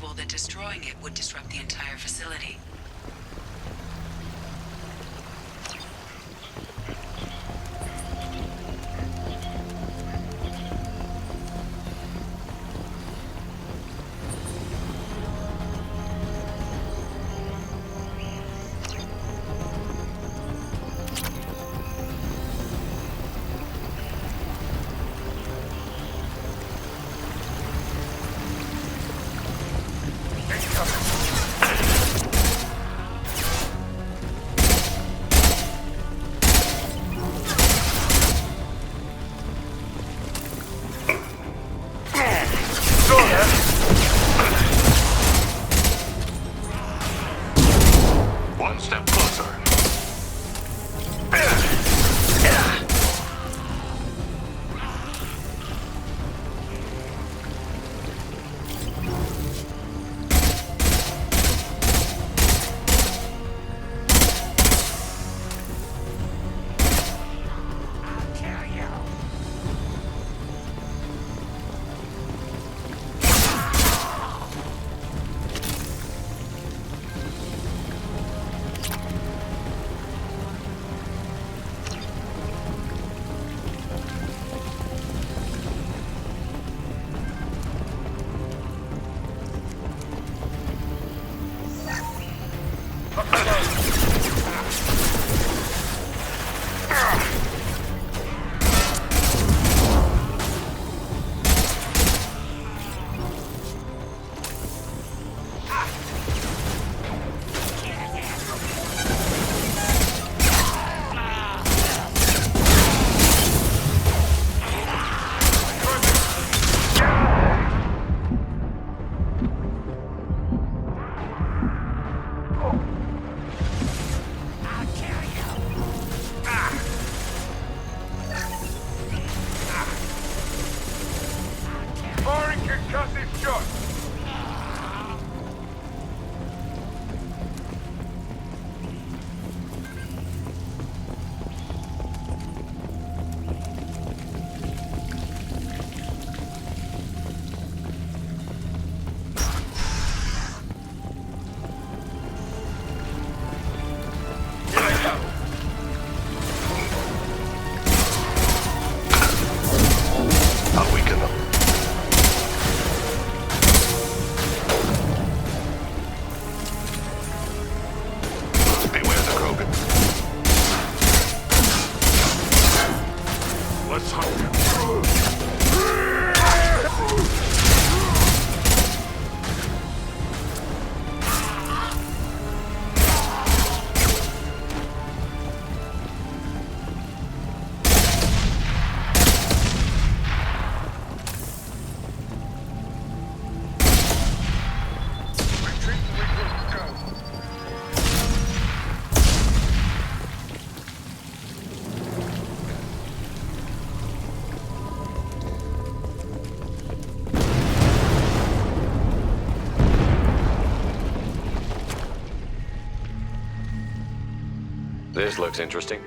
possible that destroying it would disrupt the entire facility. One step closer. This looks interesting.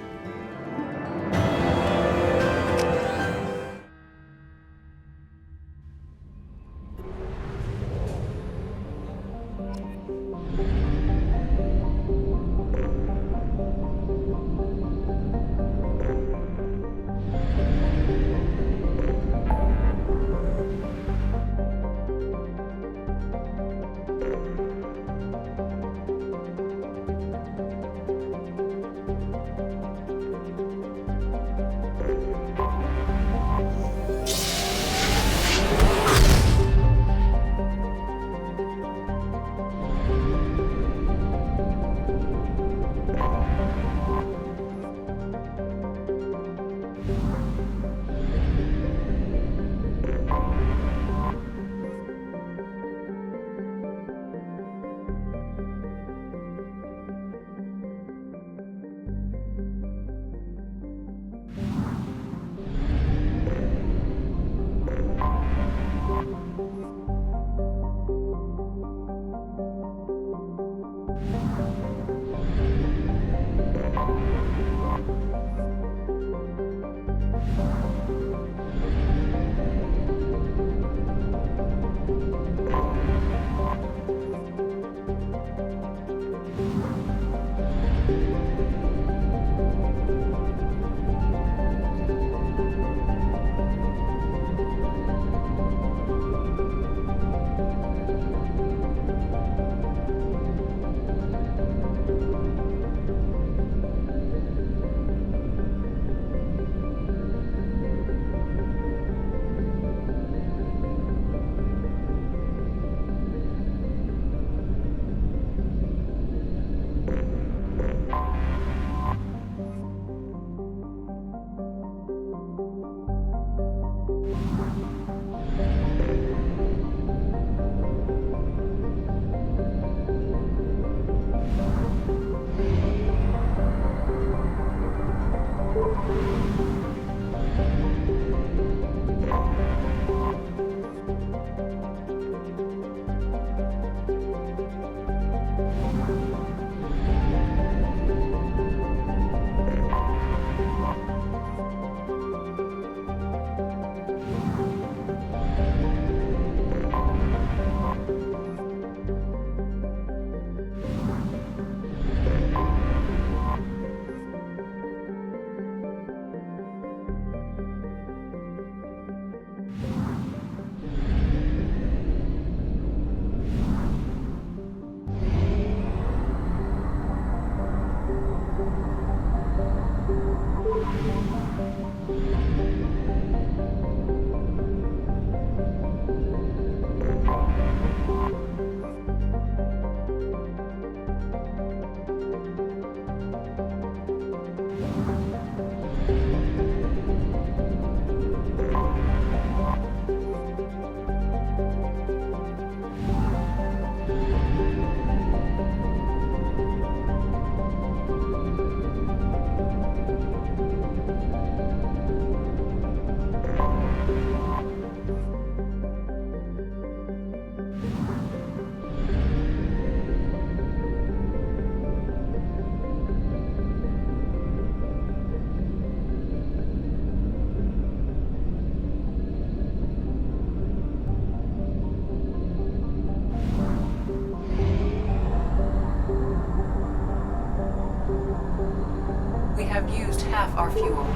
have used half our fuel.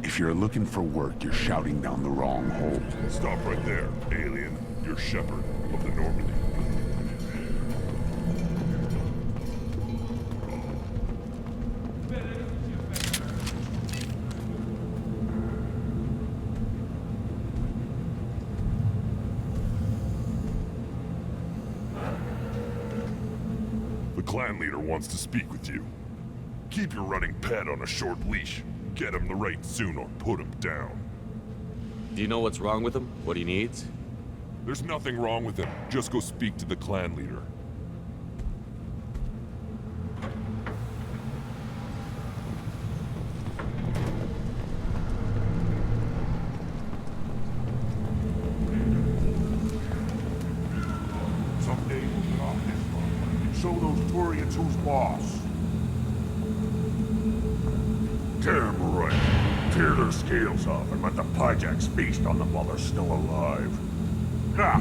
If you're looking for work, you're shouting down the wrong hole. Stop right there, alien. You're Shepard of the Normandy. The clan leader wants to speak with you. Keep your running pet on a short leash. Get him the right soon or put him down. Do you know what's wrong with him? What he needs? There's nothing wrong with him. Just go speak to the clan leader. Someday we'll get off this one and show those Turians who's boss. Damn right. Tear their scales off and let the Pyjaks feast on them while they're still alive. Ha!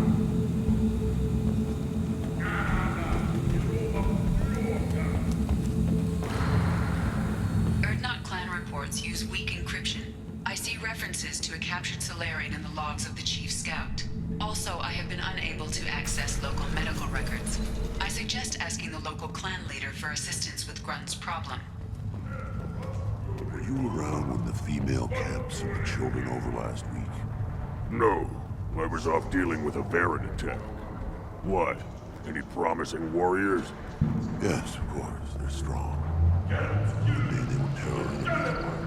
Erdnot clan reports use weak encryption. I see references to a captured Solarian in the logs of the Chief Scout. Also, I have been unable to access local medical records. I suggest asking the local clan leader for assistance with Grunt's problem. Were you around when the female camps and the children over last week? No. I was off dealing with a Varren attack. What? Any promising warriors? Yes, of course. They're strong. They were terror.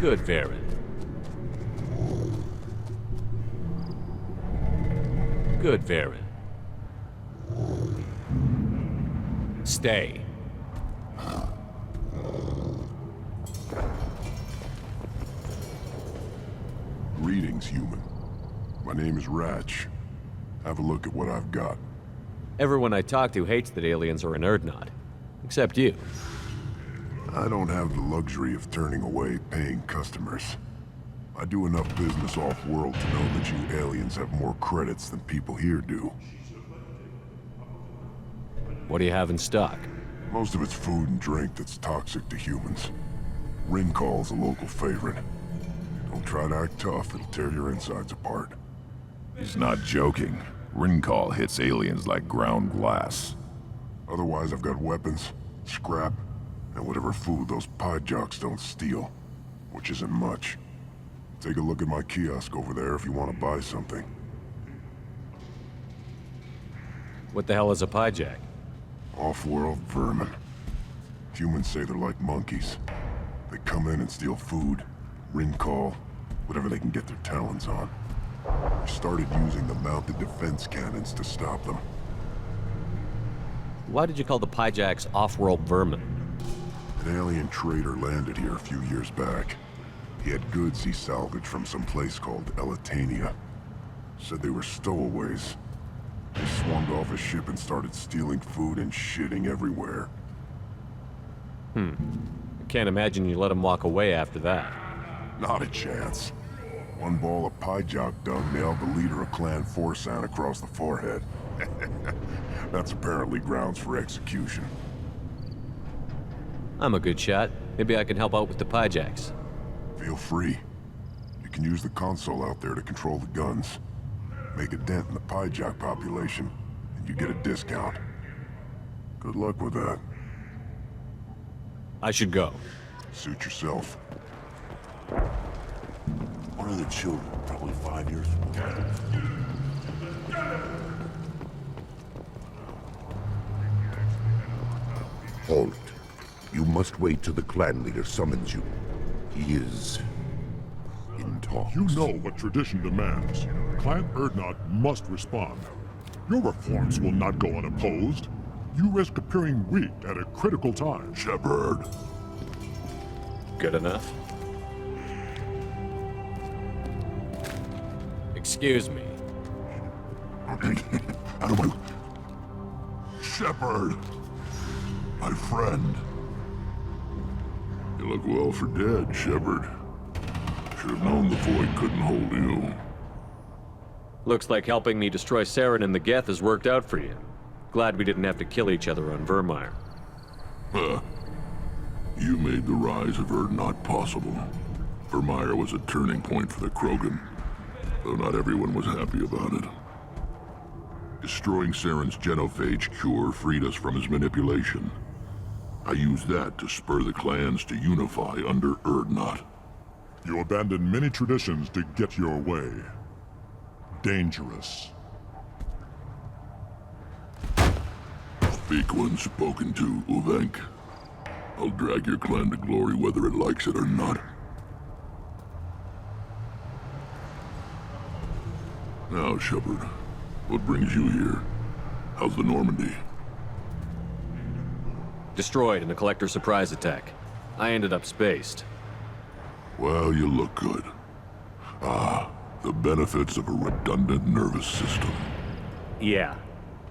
Good, Varren. Good, Varren. Stay. Greetings, human. My name is Ratch. Have a look at what I've got. Everyone I talk to hates that aliens are an Erdnot. Except you. I don't have the luxury of turning away paying customers. I do enough business off-world to know that you aliens have more credits than people here do. What do you have in stock? Most of it's food and drink that's toxic to humans. Ringcall's a local favorite. Don't try to act tough, it'll tear your insides apart. He's not joking. Ringcall hits aliens like ground glass. Otherwise, I've got weapons, scrap, and whatever food those Pyjaks don't steal. Which isn't much. Take a look at my kiosk over there if you want to buy something. What the hell is a Pyjak? Off-world vermin. Humans say they're like monkeys. They come in and steal food, Ringcall, whatever they can get their talons on. I started using the mounted defense cannons to stop them. Why did you call the Pyjaks off-world vermin? An alien trader landed here a few years back. He had goods he salvaged from some place called Elitania. Said they were stowaways. They swarmed off a ship and started stealing food and shitting everywhere. I can't imagine you let him walk away after that. Not a chance. One ball of Pyjak dung nailed the leader of Clan Forsan across the forehead. That's apparently grounds for execution. I'm a good shot. Maybe I can help out with the pijacks. Feel free. You can use the console out there to control the guns. Make a dent in the pyjak population, and you get a discount. Good luck with that. I should go. Suit yourself. One of the children, probably 5 years from now. Halt. You must wait till the clan leader summons you. He is in talks. You know what tradition demands. Clan Erdnot must respond. Your reforms will not go unopposed. You risk appearing weak at a critical time. Shepard. Good enough. Excuse me. Out of my... Shepard. My friend. You look well for dead, Shepard. Should have known the Void couldn't hold you. Looks like helping me destroy Saren and the Geth has worked out for you. Glad we didn't have to kill each other on Vermeer. Huh. You made the rise of Erdnot possible. Vermeer was a turning point for the Krogan, though not everyone was happy about it. Destroying Saren's genophage cure freed us from his manipulation. I used that to spur the clans to unify under Erdnot. You abandoned many traditions to get your way. Dangerous. Speak when spoken to, Uvenk. I'll drag your clan to glory whether it likes it or not. Now, Shepard, what brings you here? How's the Normandy? Destroyed in a collector surprise attack. I ended up spaced. Well, you look good. Ah, the benefits of a redundant nervous system. Yeah.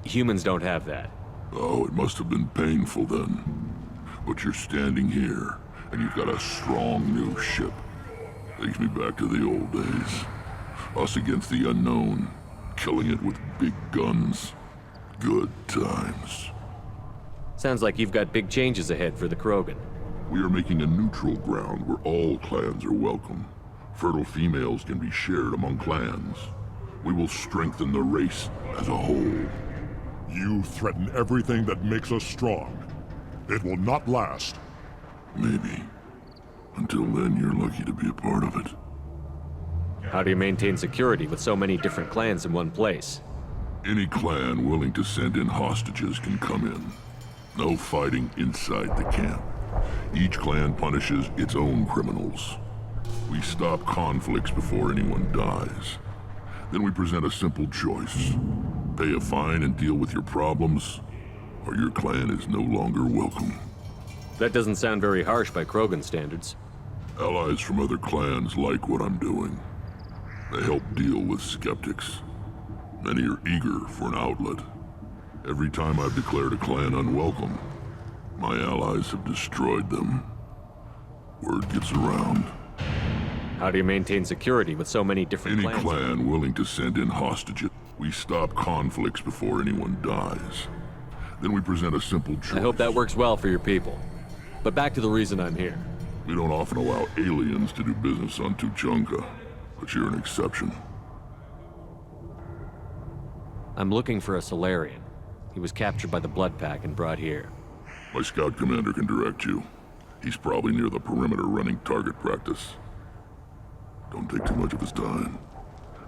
Humans don't have that. Oh, it must have been painful then. But you're standing here, and you've got a strong new ship. Takes me back to the old days. Us against the unknown, killing it with big guns. Good times. Sounds like you've got big changes ahead for the Krogan. We are making a neutral ground where all clans are welcome. Fertile females can be shared among clans. We will strengthen the race as a whole. You threaten everything that makes us strong. It will not last. Maybe. Until then, you're lucky to be a part of it. How do you maintain security with so many different clans in one place? Any clan willing to send in hostages can come in. No fighting inside the camp. Each clan punishes its own criminals. We stop conflicts before anyone dies. Then we present a simple choice. Pay a fine and deal with your problems, or your clan is no longer welcome. That doesn't sound very harsh by Krogan standards. Allies from other clans like what I'm doing. They help deal with skeptics. Many are eager for an outlet. Every time I've declared a clan unwelcome, my allies have destroyed them. Word gets around. How do you maintain security with so many different Any clans? clan willing to send in hostages. We stop conflicts before anyone dies. Then we present a simple choice. I hope that works well for your people. But back to the reason I'm here. We don't often allow aliens to do business on Tuchanka, but you're an exception. I'm looking for a Solarian. He was captured by the Blood Pack and brought here. My scout commander can direct you. He's probably near the perimeter running target practice. Don't take too much of his time.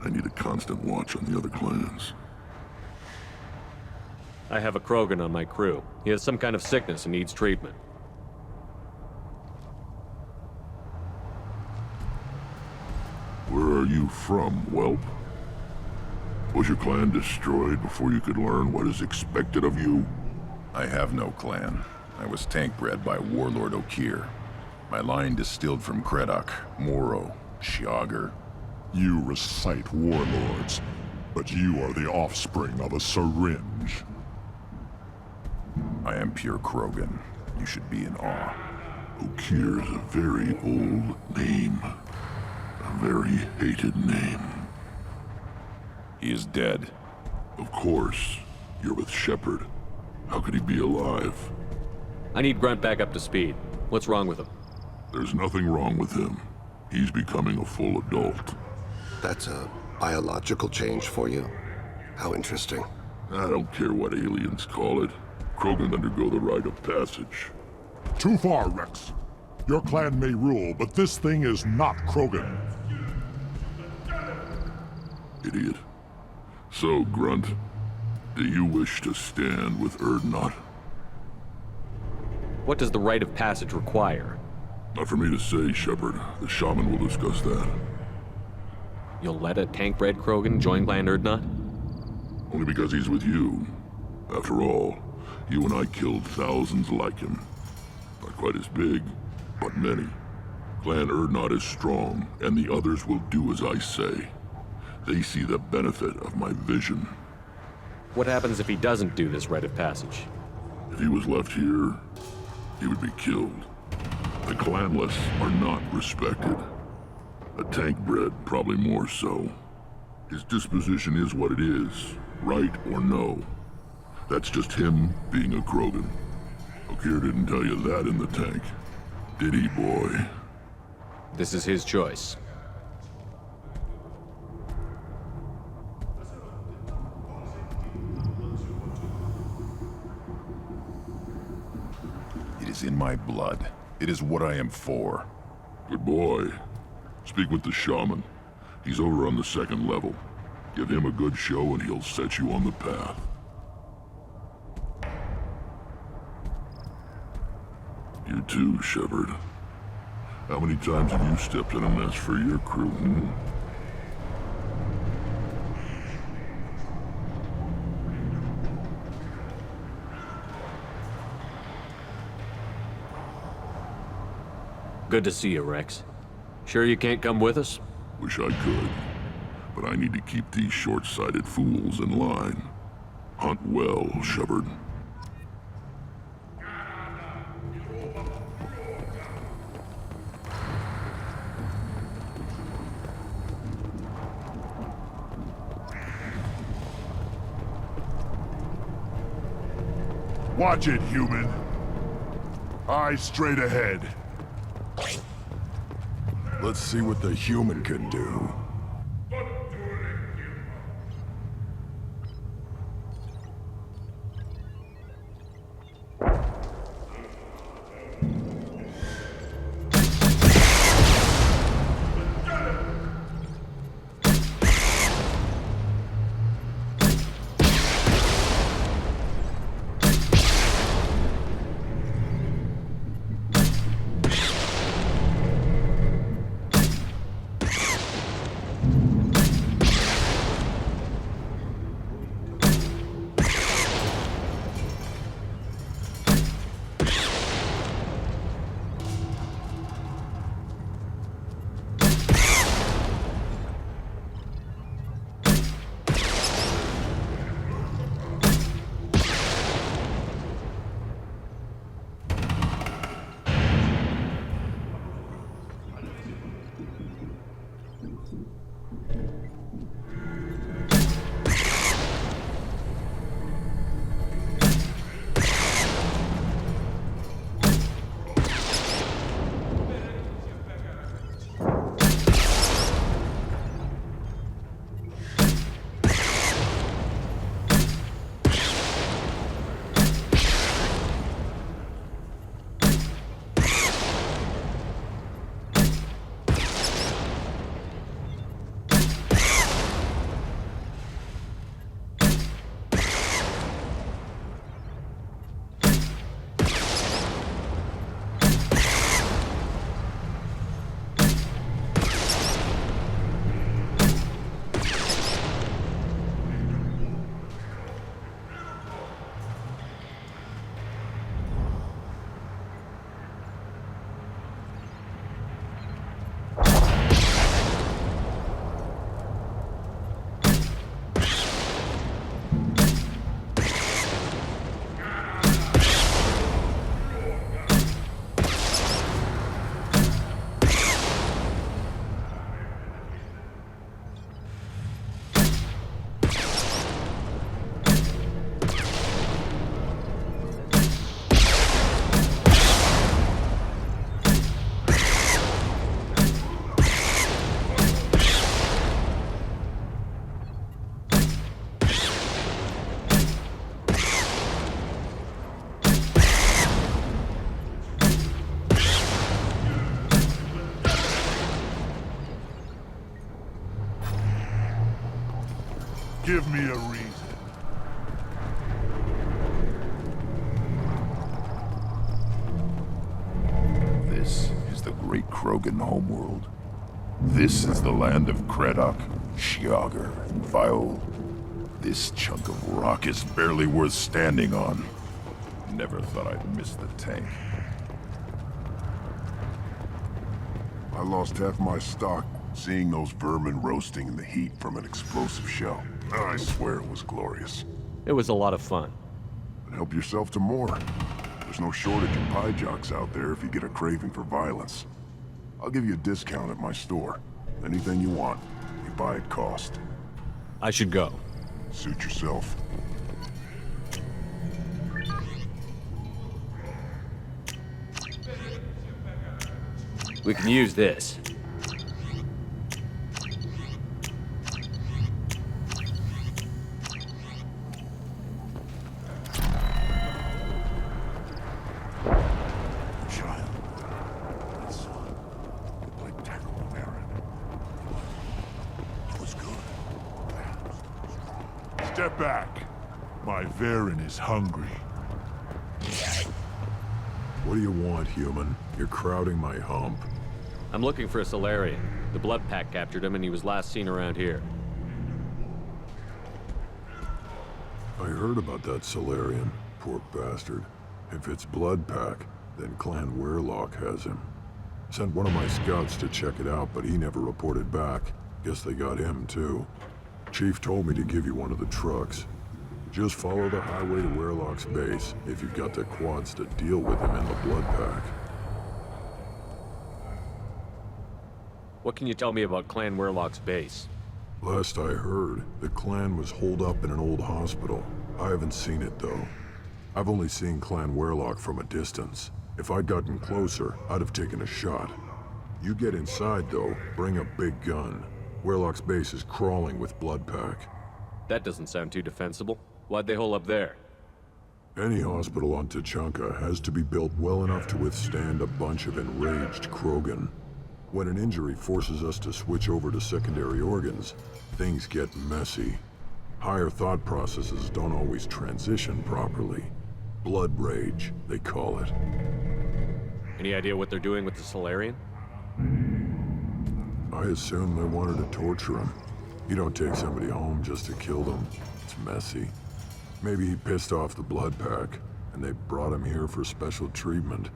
I need a constant watch on the other clans. I have a Krogan on my crew. He has some kind of sickness and needs treatment. Where are you from, whelp? Was your clan destroyed before you could learn what is expected of you? I have no clan. I was tank bred by Warlord Okir. My line distilled from Kredok, Moro, Shiagar. You recite warlords, but you are the offspring of a syringe. I am pure Krogan. You should be in awe. Okir is a very old name. A very hated name. He is dead. Of course. You're with Shepard. How could he be alive? I need Grunt back up to speed. What's wrong with him? There's nothing wrong with him. He's becoming a full adult. That's a biological change for you. How interesting. I don't care what aliens call it. Krogan undergo the rite of passage. Too far, Rex. Your clan may rule, but this thing is not Krogan. Idiot. So, Grunt, do you wish to stand with Erdnot? What does the rite of passage require? Not for me to say, Shepard. The shaman will discuss that. You'll let a tank-bred Krogan join Clan Erdnot? Only because he's with you. After all, you and I killed thousands like him. Not quite as big, but many. Clan Erdnot is strong, and the others will do as I say. They see the benefit of my vision. What happens if he doesn't do this rite of passage? If he was left here, he would be killed. The clanless are not respected. A tank bred, probably more so. His disposition is what it is, right or no. That's just him being a Krogan. Okir didn't tell you that in the tank. Did he, boy? This is his choice. It is in my blood. It is what I am for. Good boy. Speak with the shaman. He's over on the second level. Give him a good show and he'll set you on the path. You too, Shepard. How many times have you stepped in a mess for your crew, hmm? Good to see you, Rex. Sure you can't come with us? Wish I could. But I need to keep these short-sighted fools in line. Hunt well, Shepard. Watch it, human. Eyes straight ahead. Let's see what the human can do. Give me a reason. This is the great Krogan homeworld. This is the land of Kredok, Shiagar, and Viol. This chunk of rock is barely worth standing on. Never thought I'd miss the tank. I lost half my stock seeing those vermin roasting in the heat from an explosive shell. I swear it was glorious. It was a lot of fun. But help yourself to more. There's no shortage of pie jocks out there if you get a craving for violence. I'll give you a discount at my store. Anything you want, you buy at cost. I should go. Suit yourself. We can use this. Child. My son. You played tackle with Aaron. It was good. Step back. My Varen is hungry. What do you want, human? You're crowding my hump. I'm looking for a Solarian. The Blood Pack captured him and he was last seen around here. I heard about that Solarian. Poor bastard. If it's Blood Pack, then Clan Werelock has him. Sent one of my scouts to check it out, but he never reported back. Guess they got him, too. Chief told me to give you one of the trucks. Just follow the highway to Werelock's base if you've got the quads to deal with him in the Blood Pack. What can you tell me about Clan Werelock's base? Last I heard, the clan was holed up in an old hospital. I haven't seen it, though. I've only seen Clan Werelock from a distance. If I'd gotten closer, I'd have taken a shot. You get inside, though, bring a big gun. Werelock's base is crawling with Blood Pack. That doesn't sound too defensible. Why'd they hole up there? Any hospital on Tachanka has to be built well enough to withstand a bunch of enraged Krogan. When an injury forces us to switch over to secondary organs, things get messy. Higher thought processes don't always transition properly. Blood rage, they call it. Any idea what they're doing with the Solarian? I assume they wanted to torture him. You don't take somebody home just to kill them. It's messy. Maybe he pissed off the Blood Pack, and they brought him here for special treatment.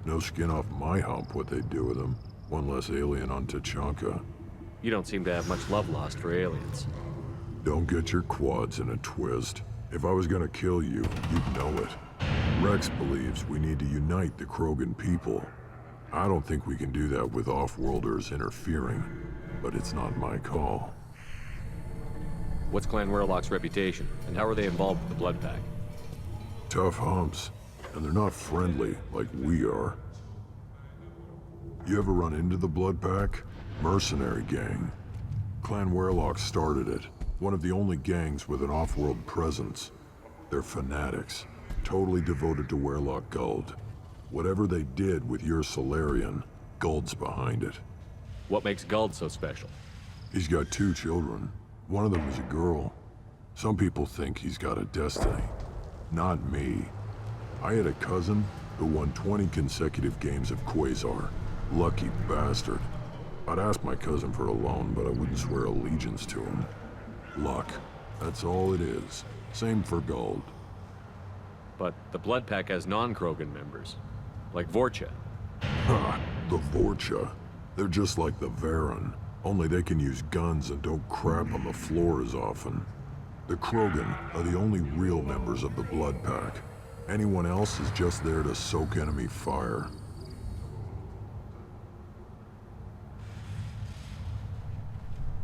No skin off my hump what they'd do with him. One less alien on Tachanka. You don't seem to have much love lost for aliens. Don't get your quads in a twist. If I was gonna kill you, you'd know it. Rex believes we need to unite the Krogan people. I don't think we can do that with off-worlders interfering, but it's not my call. What's Clan Werelock's reputation, and how are they involved with the Blood Pack? Tough humps, and they're not friendly like we are. You ever run into the Blood Pack? Mercenary gang. Clan Werelock started it. One of the only gangs with an off-world presence. They're fanatics, totally devoted to Werelock Guld. Whatever they did with your Solarian, Guld's behind it. What makes Guld so special? He's got 2 children. One of them is a girl. Some people think he's got a destiny. Not me. I had a cousin who won 20 consecutive games of Quasar. Lucky bastard. I'd ask my cousin for a loan, but I wouldn't swear allegiance to him. Luck. That's all it is. Same for Guld. But the Blood Pack has non-Krogan members, like Vorcha. Ha! The Vorcha. They're just like the Varen, only they can use guns and don't crap on the floor as often. The Krogan are the only real members of the Blood Pack. Anyone else is just there to soak enemy fire.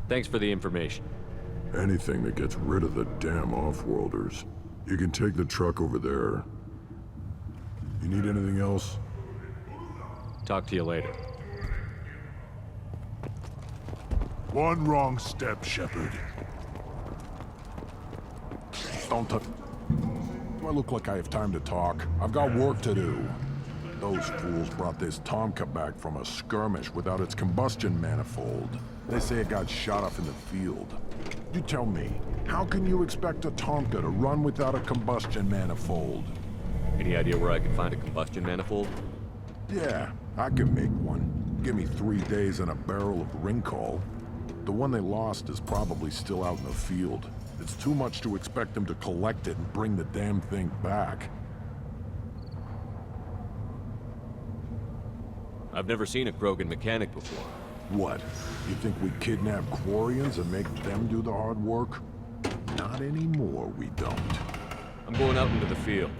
Thanks for the information. Anything that gets rid of the damn off-worlders. You can take the truck over there. You need anything else? Talk to you later. One wrong step, Shepard. Don't touch. Do I look like I have time to talk? I've got work to do. Those fools brought this Tomka back from a skirmish without its combustion manifold. They say it got shot off in the field. You tell me, how can you expect a Tonka to run without a combustion manifold? Any idea where I can find a combustion manifold? Yeah, I can make one. Give me 3 days and a barrel of ring coal. The one they lost is probably still out in the field. It's too much to expect them to collect it and bring the damn thing back. I've never seen a Krogan mechanic before. What? You think we kidnap Quarians and make them do the hard work? Not anymore, we don't. I'm going out into the field.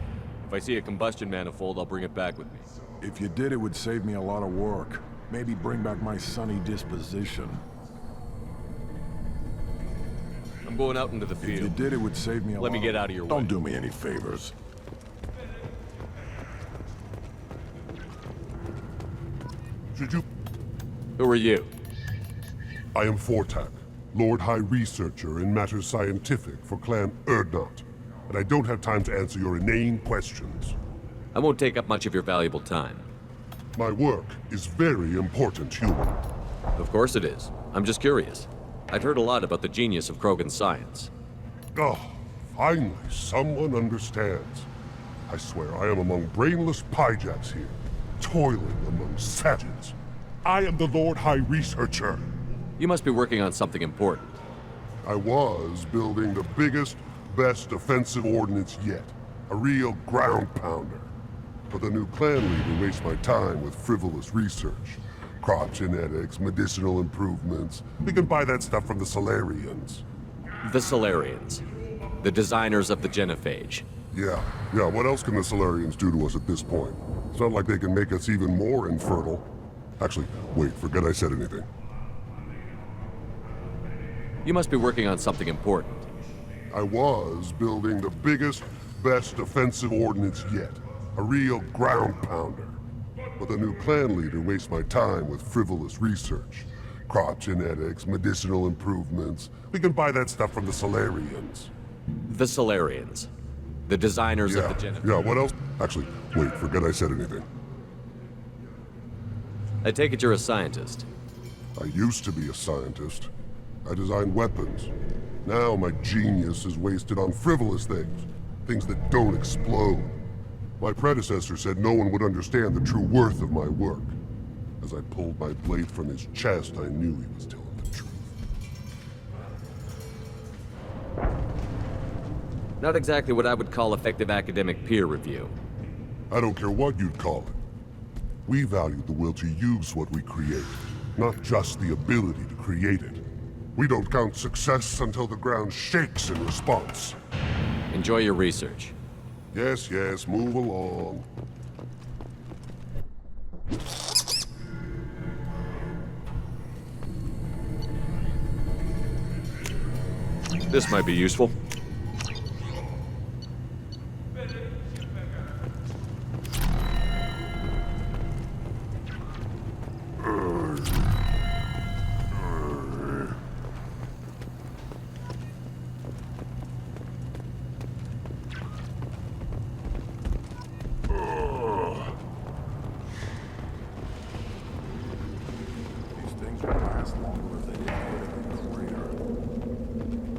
If I see a combustion manifold, I'll bring it back with me. If you did, it would save me a lot of work. Maybe bring back my sunny disposition. I'm going out into the If field. you did, it would save me a lot. Let me get out of your way. Don't do me any favors. Should you... Who are you? I am Fortak, Lord High Researcher in matters scientific for Clan Urdnot, and I don't have time to answer your inane questions. I won't take up much of your valuable time. My work is very important, human. Of course it is. I'm just curious. I've heard a lot about the genius of Krogan science. Oh, finally, someone understands. I swear I am among brainless pyjaps here, toiling among savages. I am the Lord High Researcher. You must be working on something important. I was building the biggest, best offensive ordnance yet. A real ground pounder. But the new clan leader wastes my time with frivolous research. Crop genetics, medicinal improvements. We can buy that stuff from the Solarians. The Solarians. The designers of the genophage. Yeah, what else can the Solarians do to us at this point? It's not like they can make us even more infertile. Actually, wait, forget I said anything. You must be working on something important. I was building the biggest, best offensive ordnance yet. A real ground pounder. But the new clan leader wastes my time with frivolous research. Crop genetics, medicinal improvements. We can buy that stuff from the Solarians. The Solarians. The designers of the genophage. Yeah, what else? Actually, wait, forget I said anything. I take it you're a scientist. I used to be a scientist. I designed weapons. Now my genius is wasted on frivolous things. Things that don't explode. My predecessor said no one would understand the true worth of my work. As I pulled my blade from his chest, I knew he was telling the truth. Not exactly what I would call effective academic peer review. I don't care what you'd call it. We value the will to use what we create, not just the ability to create it. We don't count success until the ground shakes in response. Enjoy your research. Yes, move along. This might be useful.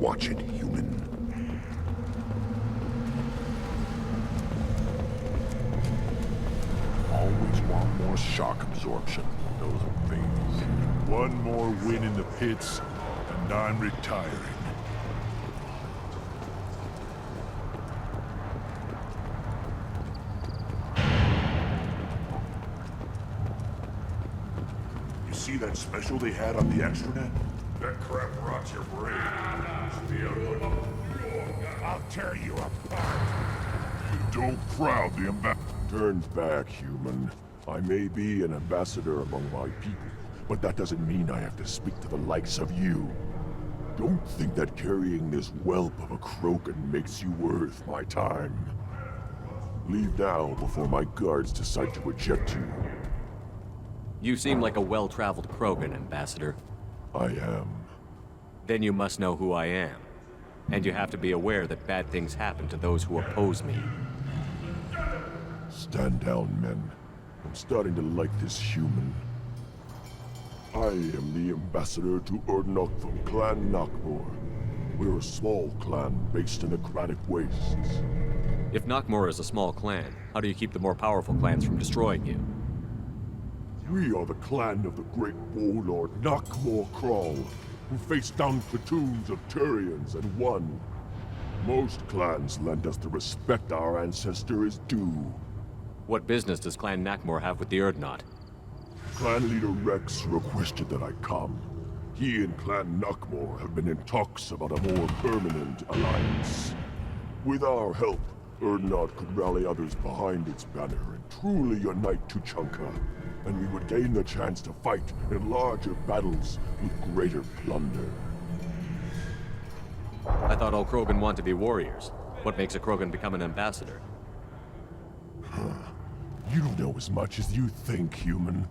Watch it, human. Always want more shock absorption. Those things. One more win in the pits, and I'm retiring. You see that special they had on the extranet? That crap rots your brain. I'll tear you apart. Don't crowd the ambassador. Turn back, human. I may be an ambassador among my people, but that doesn't mean I have to speak to the likes of you. Don't think that carrying this whelp of a Krogan makes you worth my time. Leave now before my guards decide to eject you. You seem like a well-traveled Krogan, Ambassador. I am. Then you must know who I am. And you have to be aware that bad things happen to those who oppose me. Stand down, men. I'm starting to like this human. I am the ambassador to Urdnot from Clan Nakmor. We're a small clan based in the Granic Wastes. If Knockmore is a small clan, how do you keep the more powerful clans from destroying you? We are the clan of the great warlord Knockmore Crawl, who faced down platoons of Turians and won. Most clans lend us the respect our ancestor is due. What business does Clan Knockmore have with the Urdnot? Clan leader Rex requested that I come. He and Clan Knockmore have been in talks about a more permanent alliance. With our help, Urdnot could rally others behind its banner and truly unite Tuchanka, and we would gain the chance to fight in larger battles with greater plunder. I thought all Krogan want to be warriors. What makes a Krogan become an ambassador? You don't know as much as you think, human.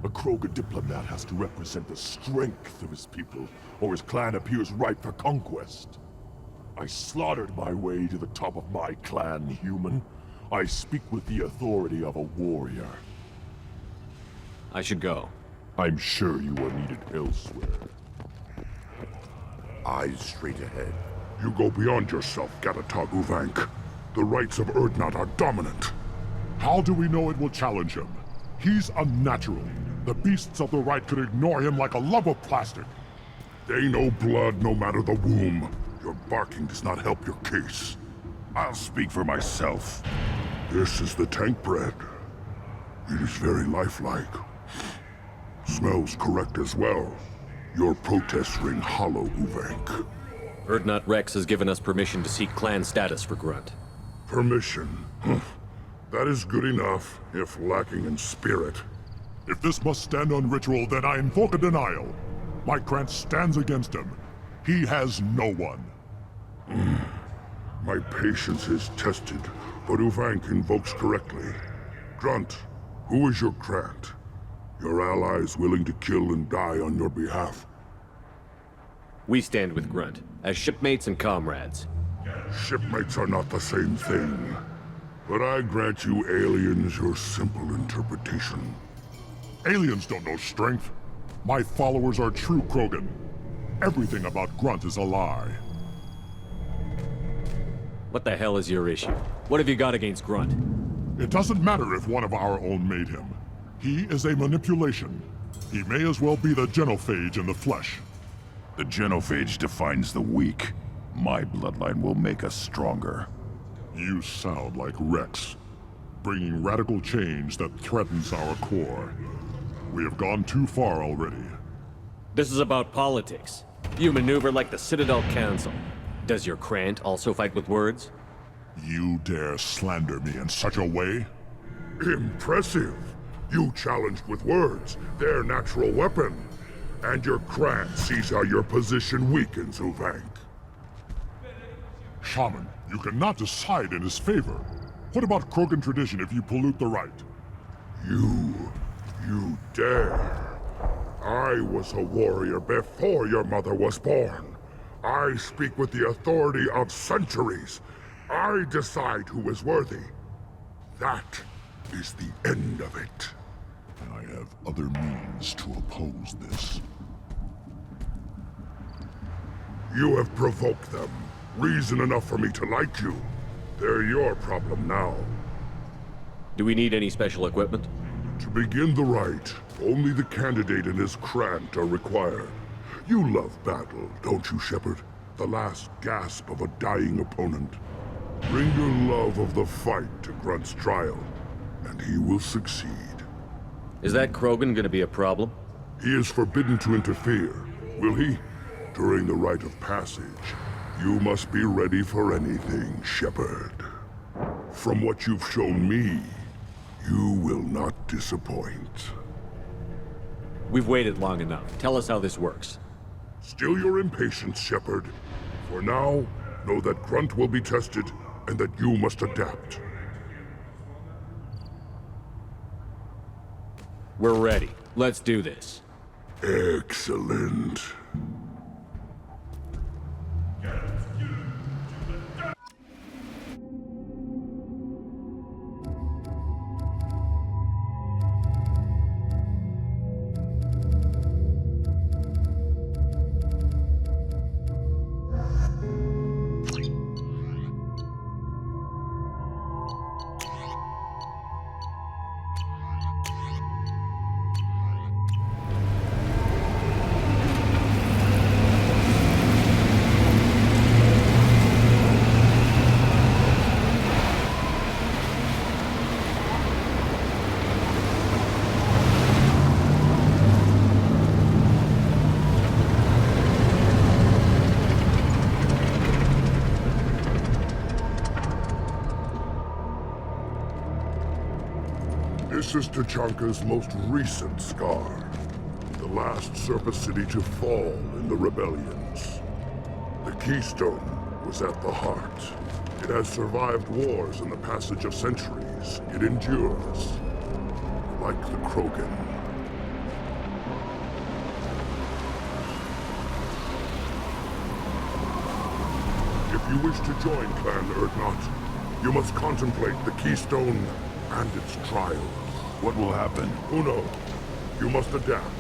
A Krogan diplomat has to represent the strength of his people, or his clan appears ripe for conquest. I slaughtered my way to the top of my clan, human. I speak with the authority of a warrior. I should go. I'm sure you are needed elsewhere. Eyes straight ahead. You go beyond yourself, Gatatog Uvank. The rights of Urdnot are dominant. How do we know it will challenge him? He's unnatural. The beasts of the right could ignore him like a lump of plastic. They know blood no matter the womb. Your barking does not help your case. I'll speak for myself. This is the tank bread. It is very lifelike. Smells correct as well. Your protests ring hollow, Uvank. Urdnot Rex has given us permission to seek clan status for Grunt. Permission? That is good enough, if lacking in spirit. If this must stand on ritual, then I invoke a denial. My clan stands against him. He has no one. My patience is tested, but Uvank invokes correctly. Grunt, who is your Krant? Your allies willing to kill and die on your behalf? We stand with Grunt, as shipmates and comrades. Shipmates are not the same thing. But I grant you aliens your simple interpretation. Aliens don't know strength. My followers are true Krogan. Everything about Grunt is a lie. What the hell is your issue? What have you got against Grunt? It doesn't matter if one of our own made him. He is a manipulation. He may as well be the genophage in the flesh. The genophage defines the weak. My bloodline will make us stronger. You sound like Rex, bringing radical change that threatens our core. We have gone too far already. This is about politics. You maneuver like the Citadel Council. Does your Krant also fight with words? You dare slander me in such a way? Impressive! You challenged with words, their natural weapon. And your Krant sees how your position weakens, Uvank. Shaman, you cannot decide in his favor. What about Krogan tradition if you pollute the right? You dare. I was a warrior before your mother was born. I speak with the authority of centuries. I decide who is worthy. That is the end of it. I have other means to oppose this. You have provoked them. Reason enough for me to like you. They're your problem now. Do we need any special equipment? To begin the rite, only the candidate and his Krant are required. You love battle, don't you, Shepard? The last gasp of a dying opponent. Bring your love of the fight to Grunt's trial, and he will succeed. Is that Krogan gonna be a problem? He is forbidden to interfere, will he? During the rite of passage, you must be ready for anything, Shepard. From what you've shown me, you will not disappoint. We've waited long enough. Tell us how this works. Still your impatience, Shepard. For now, know that Grunt will be tested, and that you must adapt. We're ready. Let's do this. Excellent. This is Tachanka's most recent scar. The last surface city to fall in the rebellions. The Keystone was at the heart. It has survived wars and the passage of centuries. It endures. Like the Krogan. If you wish to join Clan Urdnot, you must contemplate the Keystone and its trial. What will happen? Who knows? You must adapt.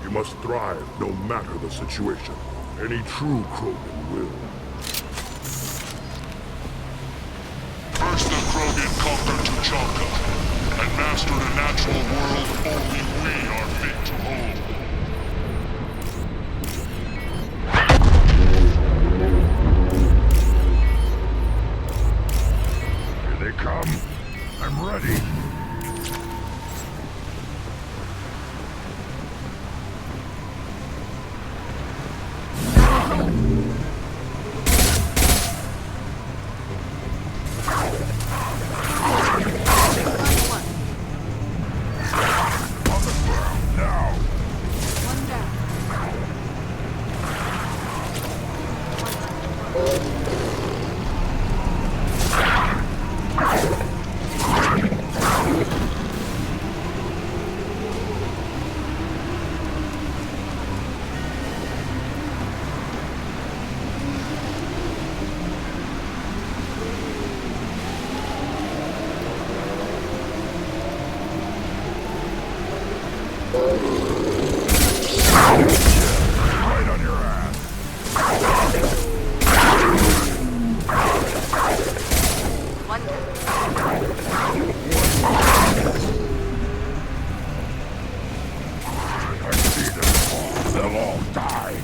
You must thrive no matter the situation. Any true Krogan will. First the Krogan conquered Tachanka, and mastered a natural world only we are fit to hold. Here they come. I'm ready. Right on your ass. I see them. They'll all die.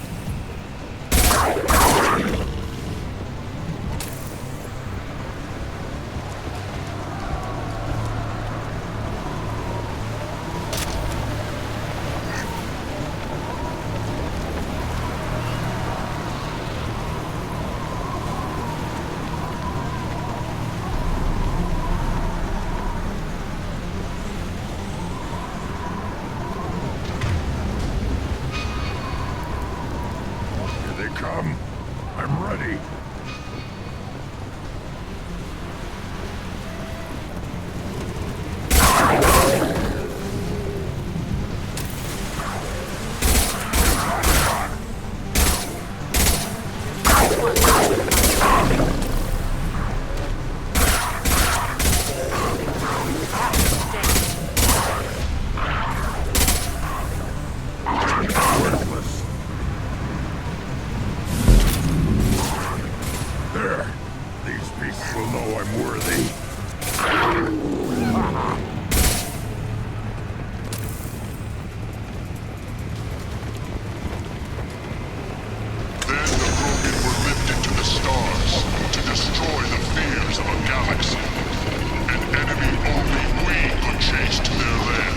Here they come. I'm ready. Worthless. There. These beasts will know I'm worthy. Then the Krogan were lifted to the stars to destroy the fears of a galaxy. An enemy only we could chase to their lair.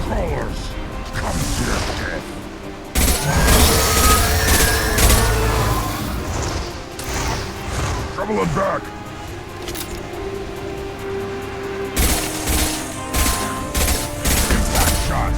Crawlers, come to your death. Trouble and back! Impact shot.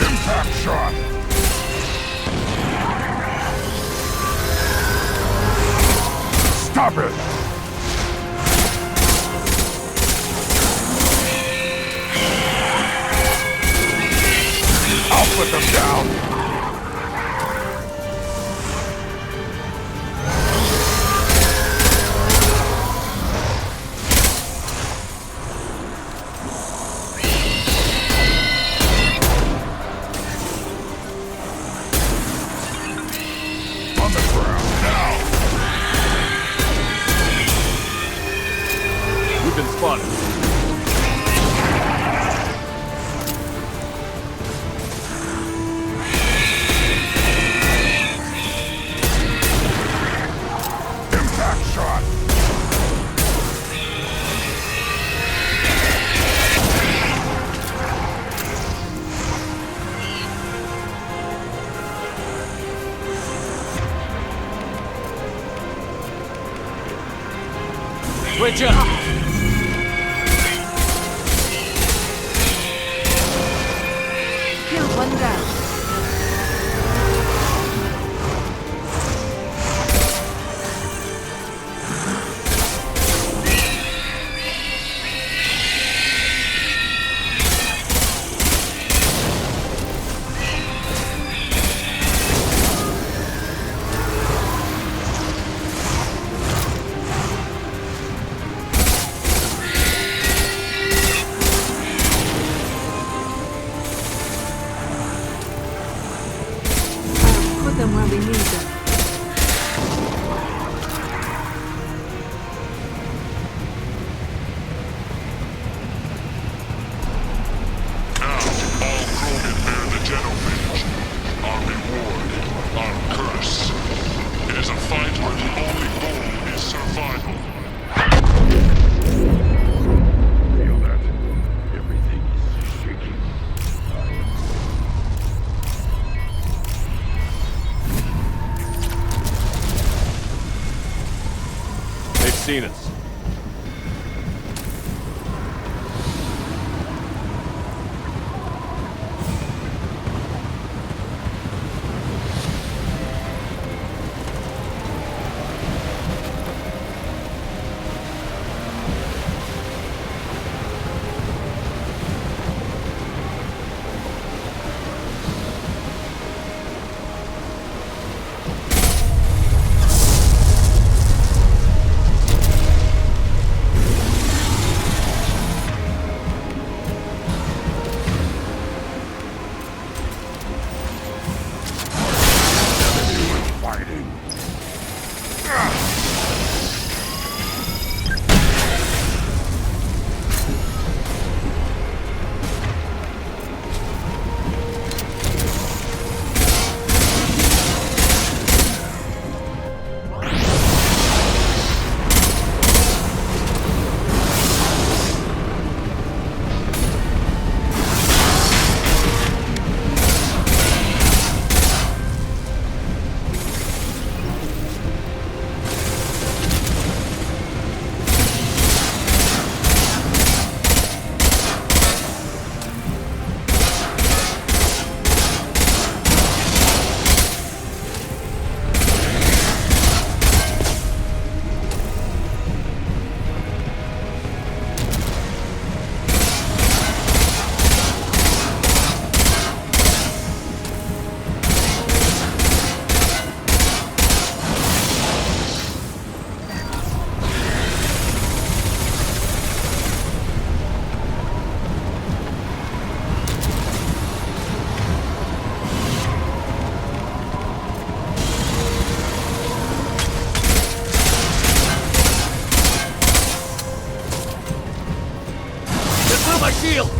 Impact shot. Stop it! I'll put them down. On the ground now. We've been spotted. Switch up! Kill one down. Put them where we need them. Now, all Krogan bear the genophage. Our reward, our curse. It is a fight where the only goal is survival. Feel that? Everything is shaking. They've seen us. Fighting. My shield!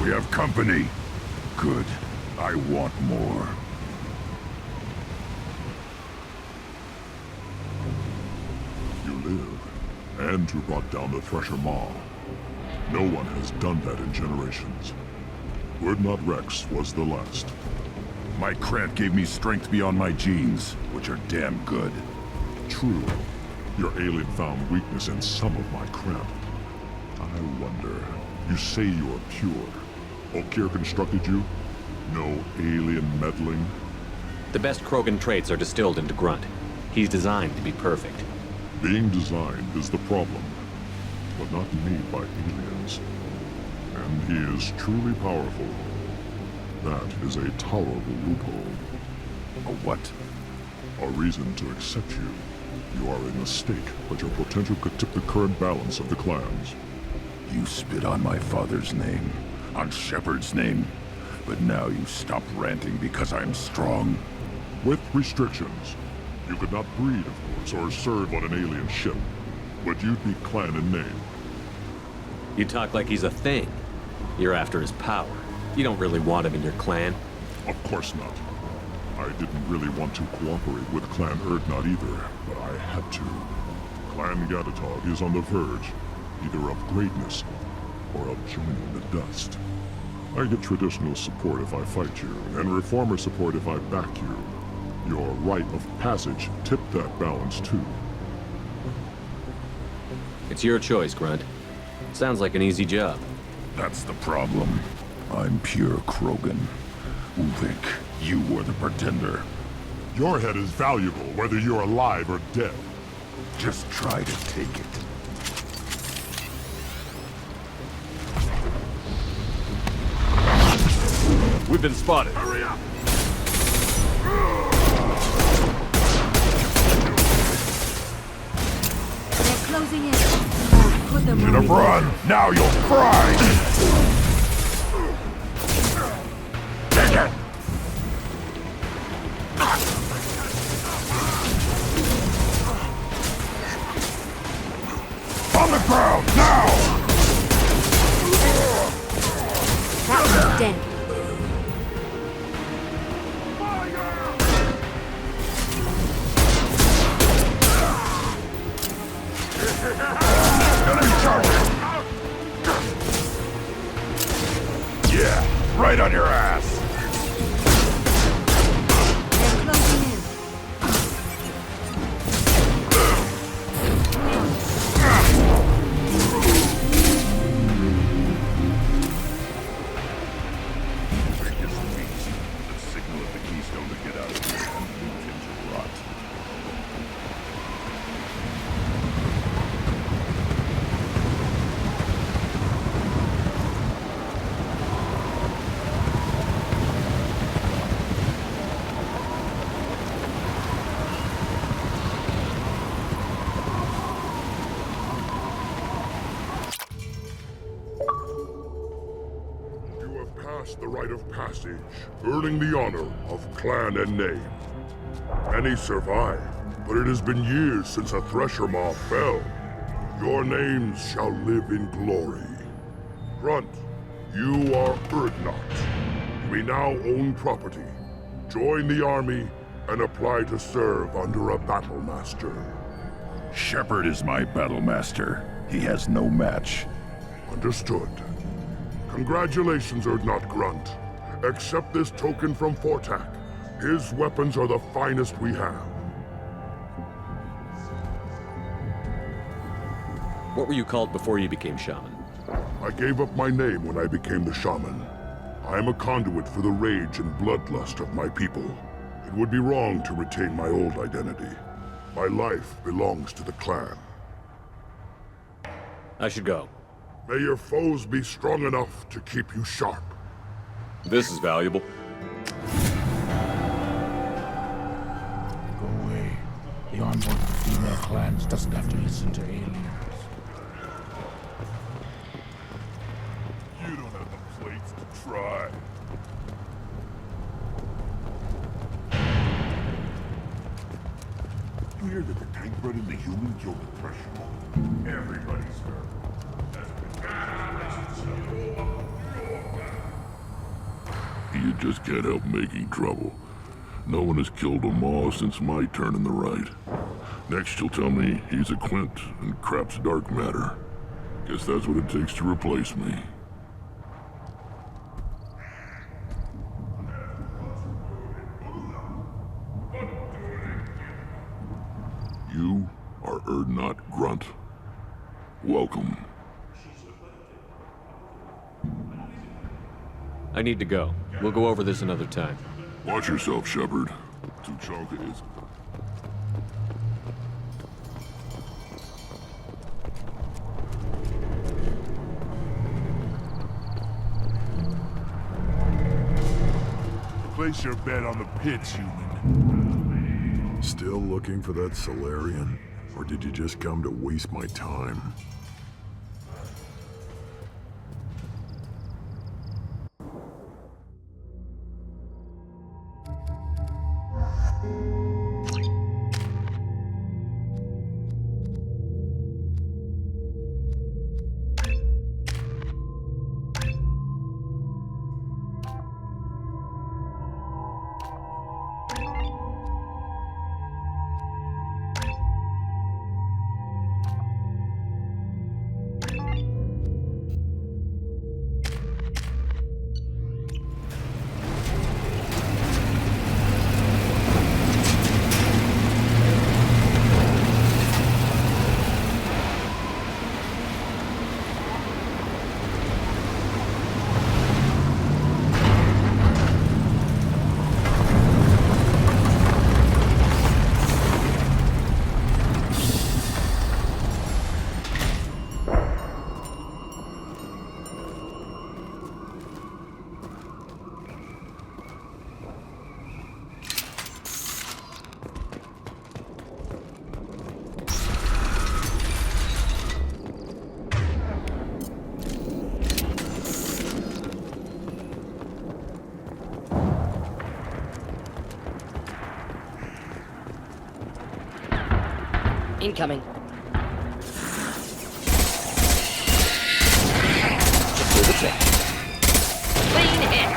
We have company. Good. I want more. You live, and you brought down the Thresher Maw. No one has done that in generations. Wordnot Rex was the last. My Krant gave me strength beyond my genes, which are damn good. True. Your alien found weakness in some of my Krant. I wonder, you say you're pure. Okir constructed you? No alien meddling? The best Krogan traits are distilled into Grunt. He's designed to be perfect. Being designed is the problem, but not made by aliens. And he is truly powerful. That is a tolerable loophole. A what? A reason to accept you. You are a mistake, but your potential could tip the current balance of the clans. You spit on my father's name, on Shepard's name, but now you stop ranting because I'm strong. With restrictions. You could not breed, of course, or serve on an alien ship, but you'd be clan in name. You talk like he's a thing. You're after his power. You don't really want him in your clan. Of course not. I didn't really want to cooperate with Clan Erdnot either, but I had to. Clan Gatatog is on the verge, either of greatness or of joining the dust. I get traditional support if I fight you, and reformer support if I back you. Your rite of passage tipped that balance too. It's your choice, Grunt. Sounds like an easy job. That's the problem. I'm pure Krogan. Uvik, you were the pretender. Your head is valuable, whether you're alive or dead. Just try to take it. We've been spotted. Hurry up! They're closing in. I'll put them Should have run! Now you'll fry! Take it! On the ground, now! That one's dead. Enemy charging! Yeah, right on your ass! They're closing in. Biggest beast. The signal of the keystone to get out of here and leave him to rot. You have passed the rite of passage, earning the honor of clan and name. Many survive, but it has been years since a Thresher Maw fell. Your names shall live in glory. Grunt, you are Erdnot. You may now own property. Join the army and apply to serve under a battle master. Shepard is my battle master. He has no match. Understood. Congratulations, Erdnot Grunt. Accept this token from Fortak. His weapons are the finest we have. What were you called before you became shaman? I gave up my name when I became the shaman. I am a conduit for the rage and bloodlust of my people. It would be wrong to retain my old identity. My life belongs to the clan. I should go. May your foes be strong enough to keep you sharp. This is valuable. Go away. The envoy of the female clans doesn't have to listen to aliens. You don't have the plates to try. You hear that the tank bred in the human killed the Thresher? Everybody's hurt. You just can't help making trouble. No one has killed a Maw since my turn in the right. Next you'll tell me he's a Clint and crap's dark matter. Guess that's what it takes to replace me. You are Erdnot Grunt. Welcome. I need to go. We'll go over this another time. Watch yourself, Shepard. Tuchanka is... Place your bet on the pits, human. Still looking for that Solarian? Or did you just come to waste my time? Incoming. Should do the trick. Clean hit!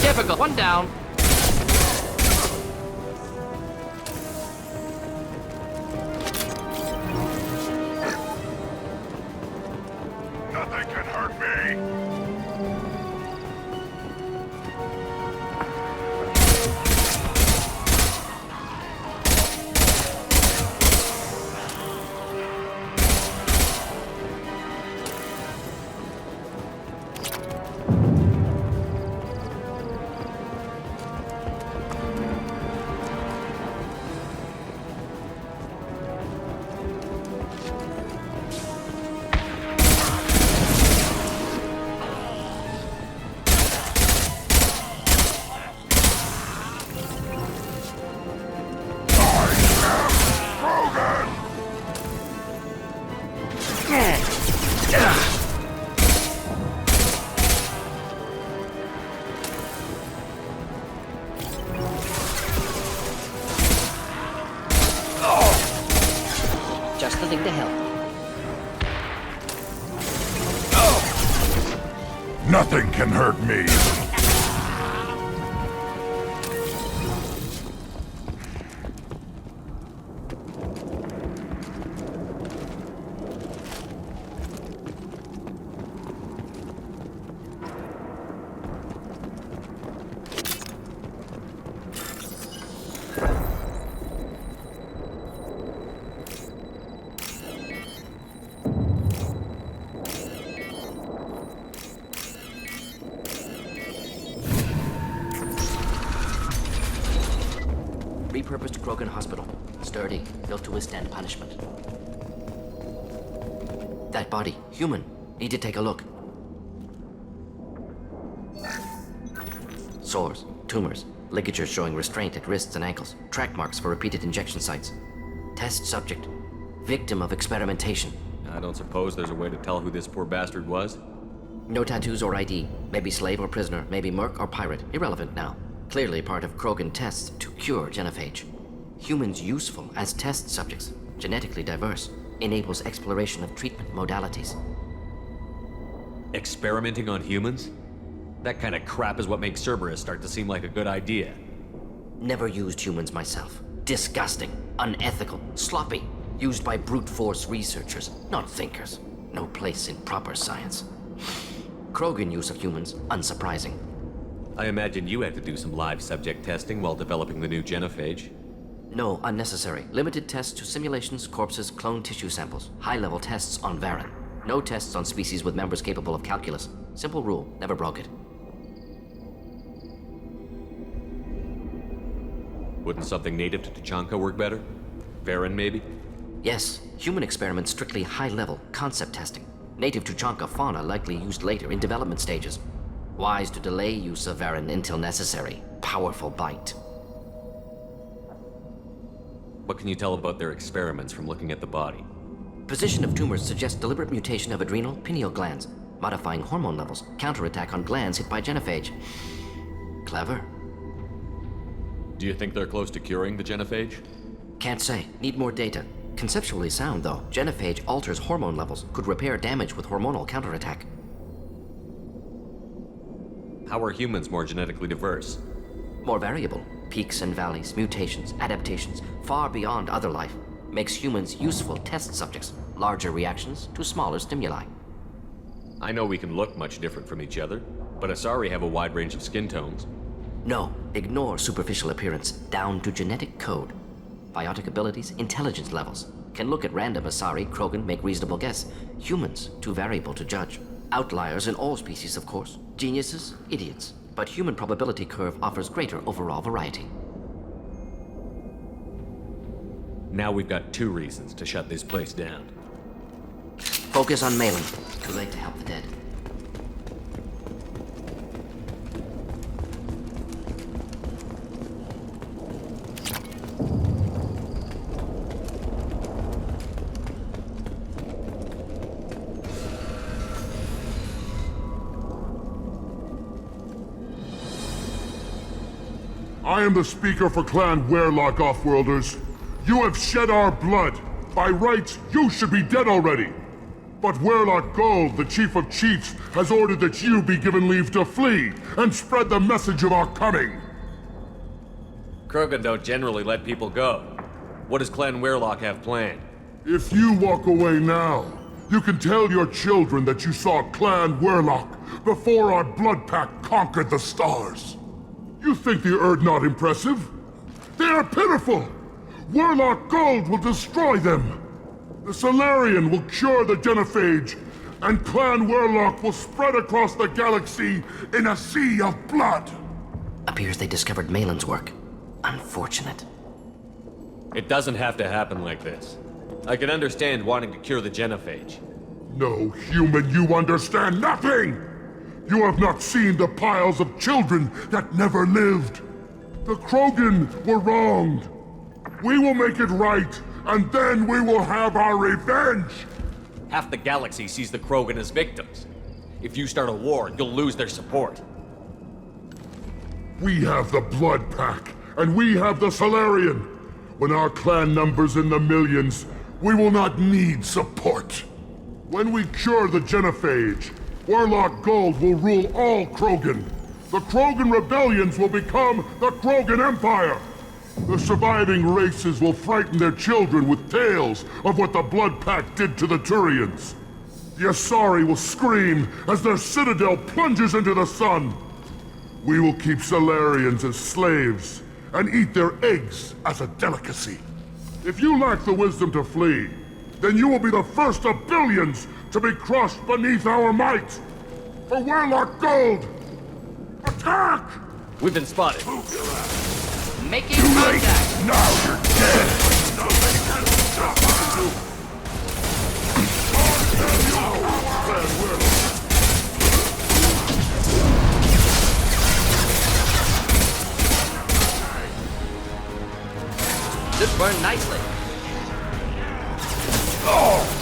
Difficult. One down. Nothing can hurt me! Just the thing to help. Nothing can hurt me. Repurposed Krogan Hospital. Sturdy, built to withstand punishment. That body, human. Need to take a look. Sores, tumors, ligatures showing restraint at wrists and ankles, track marks for repeated injection sites. Test subject, victim of experimentation. I don't suppose there's a way to tell who this poor bastard was? No tattoos or ID. Maybe slave or prisoner, maybe merc or pirate. Irrelevant now. Clearly part of Krogan tests to cure genophage. Humans useful as test subjects, genetically diverse, enables exploration of treatment modalities. Experimenting on humans? That kind of crap is what makes Cerberus start to seem like a good idea. Never used humans myself. Disgusting, unethical, sloppy. Used by brute force researchers, not thinkers. No place in proper science. Krogan use of humans, unsurprising. I imagine you had to do some live subject testing while developing the new genophage. No, unnecessary. Limited tests to simulations, corpses, cloned tissue samples. High-level tests on Varen. No tests on species with members capable of calculus. Simple rule, never broke it. Wouldn't something native to Tachanka work better? Varen, maybe? Yes, human experiments strictly high-level concept testing. Native Tuchanka fauna likely used later in development stages. Wise to delay use of Varen until necessary. Powerful bite. What can you tell about their experiments from looking at the body? Position of tumors suggests deliberate mutation of adrenal, pineal glands, modifying hormone levels, counterattack on glands hit by genophage. Clever. Do you think they're close to curing the genophage? Can't say. Need more data. Conceptually sound, though. Genophage alters hormone levels, could repair damage with hormonal counterattack. How are humans more genetically diverse? More variable. Peaks and valleys, mutations, adaptations, far beyond other life. Makes humans useful test subjects. Larger reactions to smaller stimuli. I know we can look much different from each other, but Asari have a wide range of skin tones. No, ignore superficial appearance, down to genetic code. Biotic abilities, intelligence levels. Can look at random Asari, Krogan, make reasonable guess. Humans, too variable to judge. Outliers in all species, of course. Geniuses, idiots. But human probability curve offers greater overall variety. Now we've got 2 reasons to shut this place down. Focus on Malin. Too late to help the dead. I am the speaker for Clan Werlock, Offworlders. You have shed our blood. By rights, you should be dead already. But Werlock Gold, the Chief of Chiefs, has ordered that you be given leave to flee and spread the message of our coming. Krogan don't generally let people go. What does Clan Werlock have planned? If you walk away now, you can tell your children that you saw Clan Werlock before our blood pact conquered the stars. You think the Erd not impressive? They are pitiful! Werlock Gold will destroy them! The Solarian will cure the genophage, and Clan Werlock will spread across the galaxy in a sea of blood! Appears they discovered Malin's work. Unfortunate. It doesn't have to happen like this. I can understand wanting to cure the genophage. No, human, you understand nothing! You have not seen the piles of children that never lived. The Krogan were wronged. We will make it right, and then we will have our revenge! Half the galaxy sees the Krogan as victims. If you start a war, you'll lose their support. We have the Blood Pack, and we have the Solarian. When our clan numbers in the millions, we will not need support. When we cure the genophage, Werlock Gold will rule all Krogan. The Krogan rebellions will become the Krogan Empire. The surviving races will frighten their children with tales of what the Blood Pact did to the Turians. The Asari will scream as their citadel plunges into the sun. We will keep Solarians as slaves and eat their eggs as a delicacy. If you lack the wisdom to flee, then you will be the first of billions to be crushed beneath our might! For Werlock Gold! Attack! We've been spotted. Making contact! Now you're dead! This burned nicely. Oh!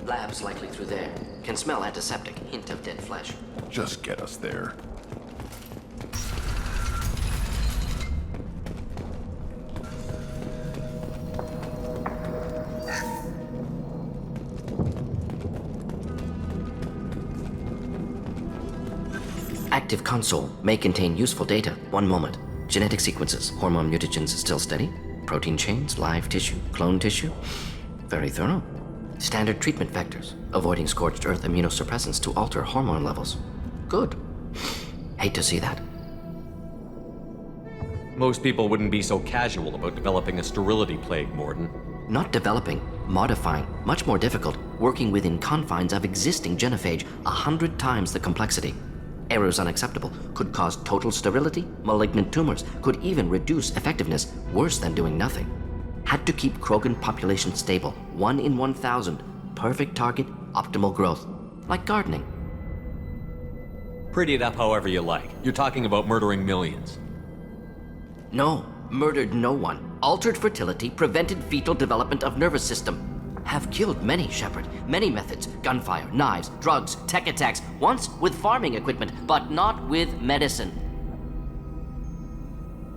Labs likely through there. Can smell antiseptic, hint of dead flesh. Just get us there. Active console may contain useful data. One moment. Genetic sequences, hormone mutagens still steady. Protein chains, live tissue, clone tissue. Very thorough. Standard treatment vectors, avoiding scorched earth immunosuppressants to alter hormone levels. Good. Hate to see that. Most people wouldn't be so casual about developing a sterility plague, Morden. Not developing, modifying, much more difficult, working within confines of existing genophage, 100 times the complexity. Errors unacceptable, could cause total sterility, malignant tumors, could even reduce effectiveness, worse than doing nothing. Had to keep Krogan population stable, 1 in 1,000, perfect target, optimal growth, like gardening. Pretty it up however you like. You're talking about murdering millions. No, murdered no one. Altered fertility, prevented fetal development of nervous system. Have killed many, Shepard. Many methods. Gunfire, knives, drugs, tech attacks. Once with farming equipment, but not with medicine.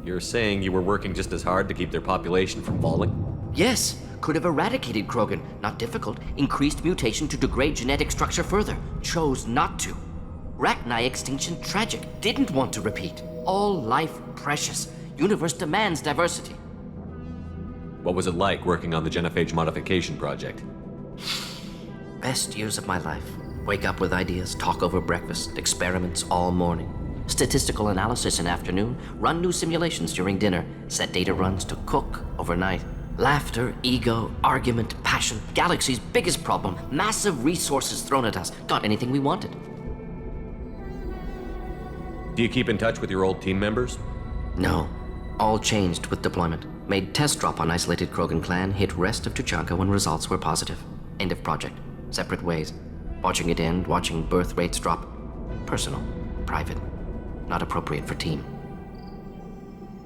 You're saying you were working just as hard to keep their population from falling? Yes, could have eradicated Krogan. Not difficult. Increased mutation to degrade genetic structure further. Chose not to. Rachni extinction tragic. Didn't want to repeat. All life precious. Universe demands diversity. What was it like working on the genophage modification project? Best years of my life. Wake up with ideas, talk over breakfast, experiments all morning. Statistical analysis in afternoon, run new simulations during dinner, set data runs to cook overnight. Laughter, ego, argument, passion, galaxy's biggest problem, massive resources thrown at us. Got anything we wanted. Do you keep in touch with your old team members? No. All changed with deployment. Made test drop on isolated Krogan clan, hit rest of Tuchanka when results were positive. End of project. Separate ways. Watching it end, watching birth rates drop. Personal. Private. Not appropriate for team.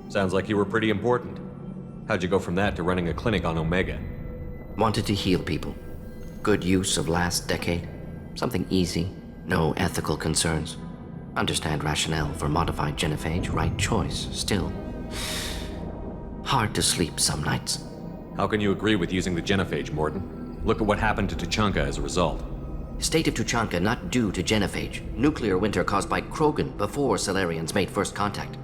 Sounds like you were pretty important. How'd you go from that to running a clinic on Omega? Wanted to heal people. Good use of last decade. Something easy. No ethical concerns. Understand rationale for modified genophage, right choice, still. Hard to sleep some nights. How can you agree with using the genophage, Morden? Look at what happened to Tuchanka as a result. State of Tuchanka not due to genophage. Nuclear winter caused by Krogan before Salarians made first contact.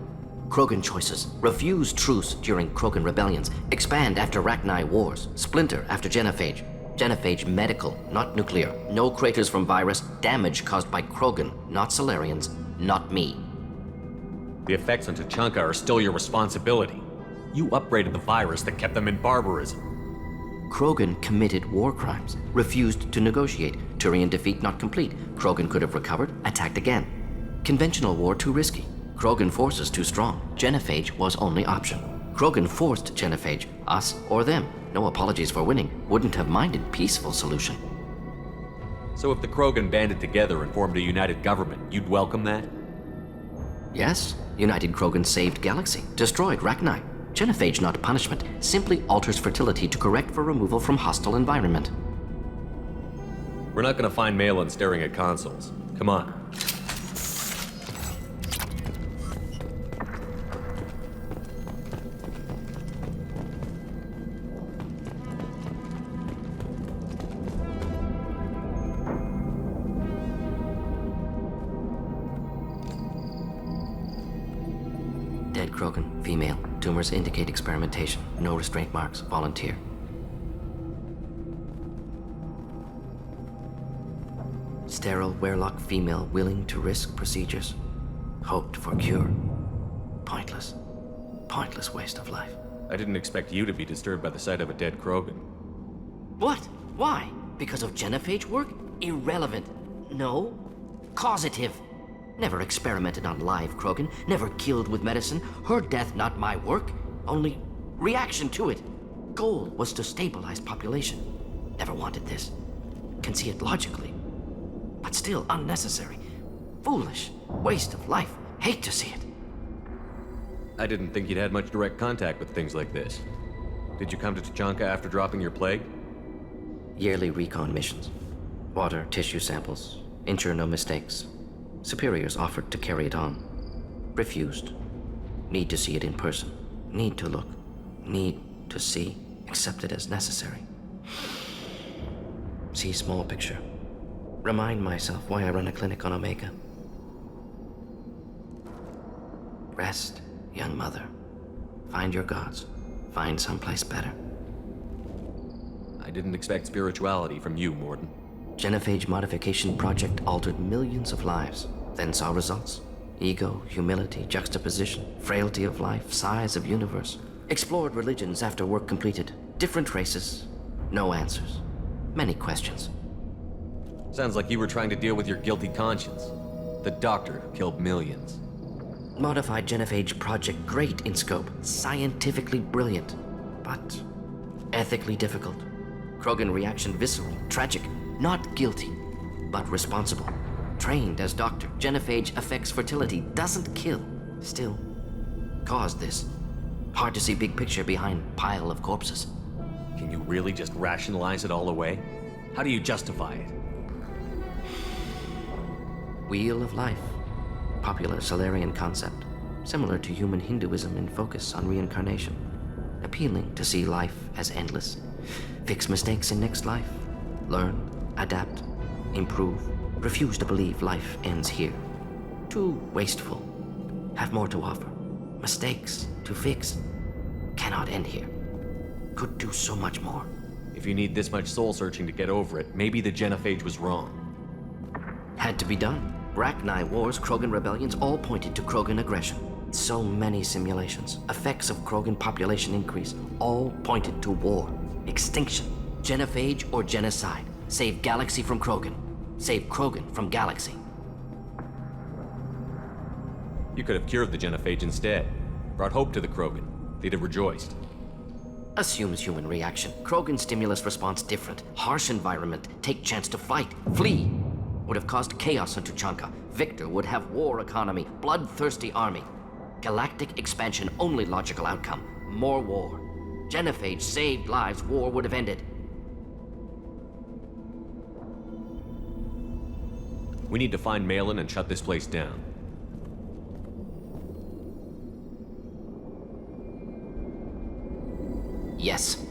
Krogan choices. Refuse truce during Krogan rebellions. Expand after Rachni wars. Splinter after genophage. Genophage medical, not nuclear. No craters from virus. Damage caused by Krogan, not Salarians, not me. The effects on Tuchanka are still your responsibility. You upgraded the virus that kept them in barbarism. Krogan committed war crimes, refused to negotiate. Turian defeat not complete. Krogan could have recovered, attacked again. Conventional war too risky. Krogan forces too strong. Genophage was only option. Krogan forced genophage, us or them. No apologies for winning. Wouldn't have minded peaceful solution. So if the Krogan banded together and formed a united government, you'd welcome that? Yes. United Krogan saved Galaxy, destroyed Rachni. Genophage not punishment, simply alters fertility to correct for removal from hostile environment. We're not gonna find Malin staring at consoles. Come on. Dead Krogan, female. Tumors indicate experimentation. No restraint marks. Volunteer. Sterile Werelock female willing to risk procedures. Hoped for cure. Pointless. Pointless waste of life. I didn't expect you to be disturbed by the sight of a dead Krogan. What? Why? Because of genophage work? Irrelevant. No. Causative. Never experimented on live Krogan, never killed with medicine. Her death not my work, only reaction to it. Goal was to stabilize population. Never wanted this. Can see it logically. But still unnecessary. Foolish. Waste of life. Hate to see it. I didn't think you'd had much direct contact with things like this. Did you come to Tuchanka after dropping your plague? Yearly recon missions. Water, tissue samples. Ensure no mistakes. Superiors offered to carry it on. Refused. Need to see it in person. Need to look. Need to see. Accepted as necessary. See small picture. Remind myself why I run a clinic on Omega. Rest, young mother. Find your gods. Find someplace better. I didn't expect spirituality from you, Morden. Genophage modification project altered millions of lives, then saw results. Ego, humility, juxtaposition, frailty of life, size of universe. Explored religions after work completed. Different races. No answers. Many questions. Sounds like you were trying to deal with your guilty conscience. The doctor who killed millions. Modified genophage project great in scope, scientifically brilliant, but ethically difficult. Krogan reaction visceral, tragic, not guilty, but responsible. Trained as doctor, genophage affects fertility, doesn't kill, still caused this. Hard to see big picture behind pile of corpses. Can you really just rationalize it all away? How do you justify it? Wheel of life. Popular Solarian concept. Similar to human Hinduism in focus on reincarnation. Appealing to see life as endless. Fix mistakes in next life. Learn, adapt, improve. Refuse to believe life ends here. Too wasteful. Have more to offer. Mistakes to fix. Cannot end here. Could do so much more. If you need this much soul searching to get over it, maybe the genophage was wrong. Had to be done. Rachni wars, Krogan rebellions, all pointed to Krogan aggression. So many simulations, effects of Krogan population increase, all pointed to war, extinction, genophage or genocide. Save galaxy from Krogan. Save Krogan from galaxy. You could have cured the genophage instead. Brought hope to the Krogan. They'd have rejoiced. Assumes human reaction. Krogan stimulus response different. Harsh environment. Take chance to fight. Flee. Would have caused chaos on Tuchanka. Victor would have war economy. Bloodthirsty army. Galactic expansion only logical outcome. More war. Genophage saved lives. War would have ended. We need to find Malin and shut this place down. Yes.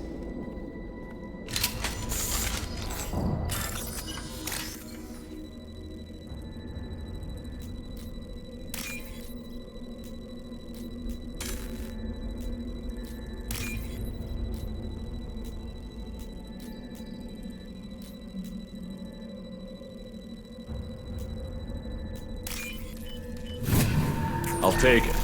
I'll take it.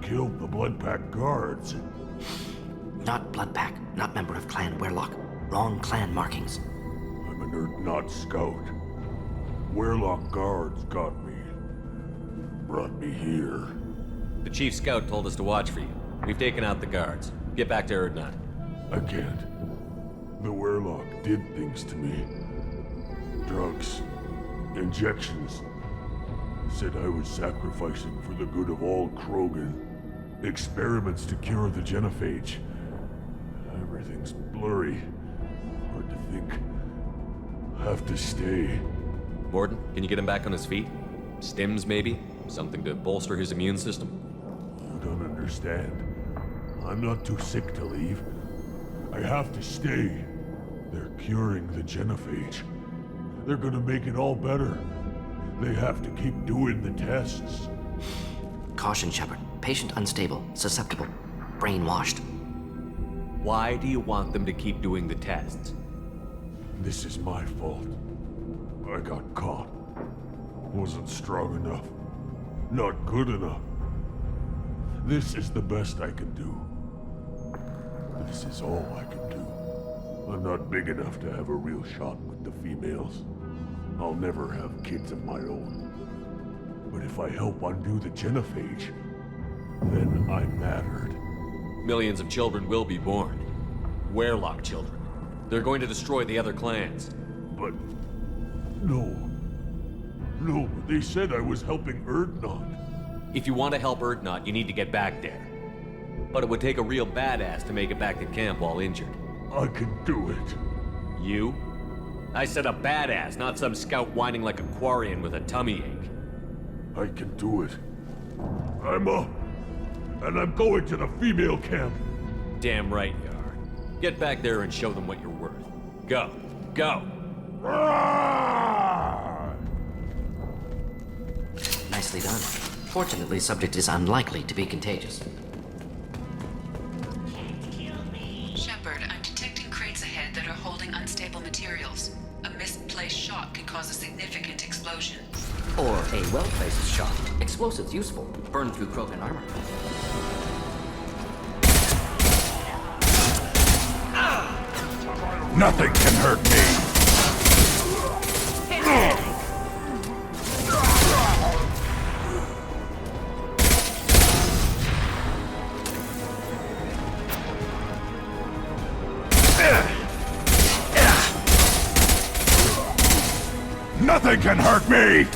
Killed the Bloodpack guards. Not Bloodpack, not member of Clan Werlock. Wrong clan markings. I'm an Urdnot scout. Werlock guards got me. Brought me here. The chief scout told us to watch for you. We've taken out the guards. Get back to Urdnot. I can't. The Werlock did things to me. Drugs. Injections. Said I was sacrificing for the good of all Krogan. Experiments to cure the genophage. Everything's blurry. Hard to think. Have to stay. Morden, can you get him back on his feet? Stims, maybe? Something to bolster his immune system? You don't understand. I'm not too sick to leave. I have to stay. They're curing the genophage. They're gonna make it all better. They have to keep doing the tests. Caution, Shepard. Patient unstable, susceptible, brainwashed. Why do you want them to keep doing the tests? This is my fault. I got caught. Wasn't strong enough. Not good enough. This is the best I can do. This is all I can do. I'm not big enough to have a real shot with the females. I'll never have kids of my own. But if I help undo the genophage, then I mattered. Millions of children will be born. Werlock children. They're going to destroy the other clans. But... no. No, they said I was helping Erdnot. If you want to help Erdnot, you need to get back there. But it would take a real badass to make it back to camp while injured. I can do it. You? I said a badass, not some scout whining like a Quarian with a tummy ache. I can do it. I'm up. And I'm going to the female camp. Damn right you are. Get back there and show them what you're worth. Go. Go! Nicely done. Fortunately, subject is unlikely to be contagious. Shepard, I'm detecting crates ahead that are holding unstable materials. A misplaced shot could cause a significant explosion. Or a well-placed shot. Explosives useful. Burn through Krogan armor. Nothing can hurt me! Nothing can hurt me!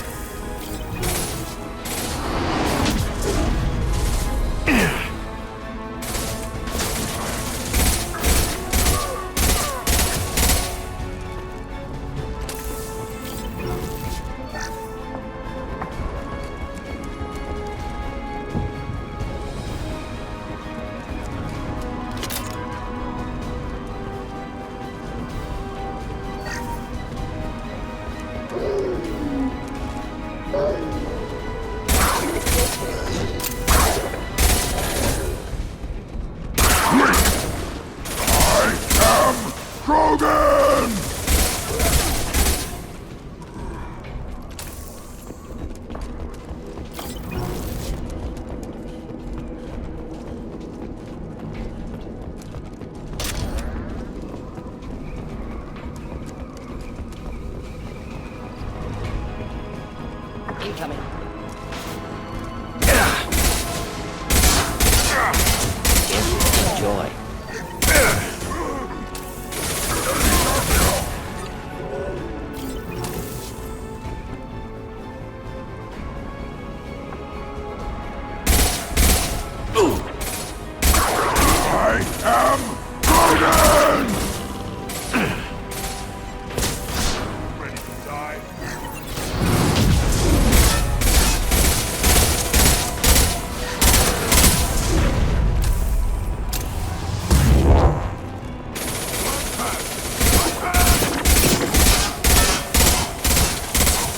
Incoming. Enjoy.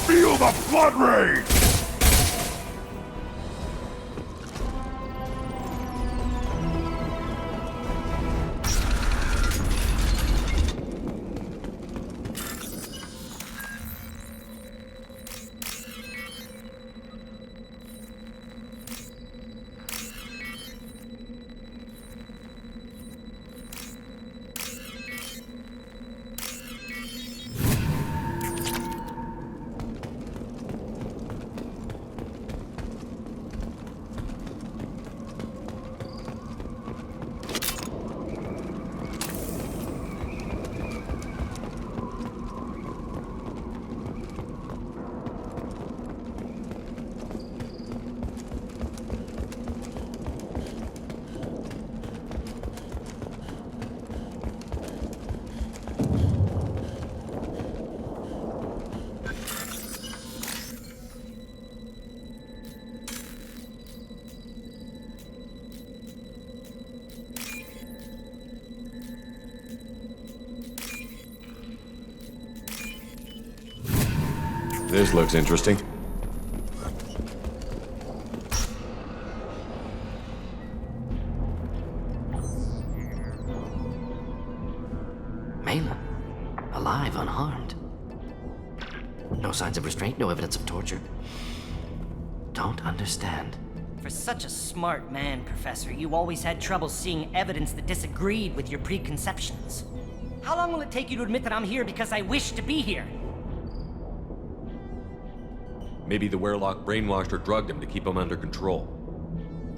Feel the blood rage! This looks interesting. Malin. Alive, unharmed. No signs of restraint, no evidence of torture. Don't understand. For such a smart man, Professor, you always had trouble seeing evidence that disagreed with your preconceptions. How long will it take you to admit that I'm here because I wish to be here? Maybe the Werelock brainwashed or drugged him to keep him under control.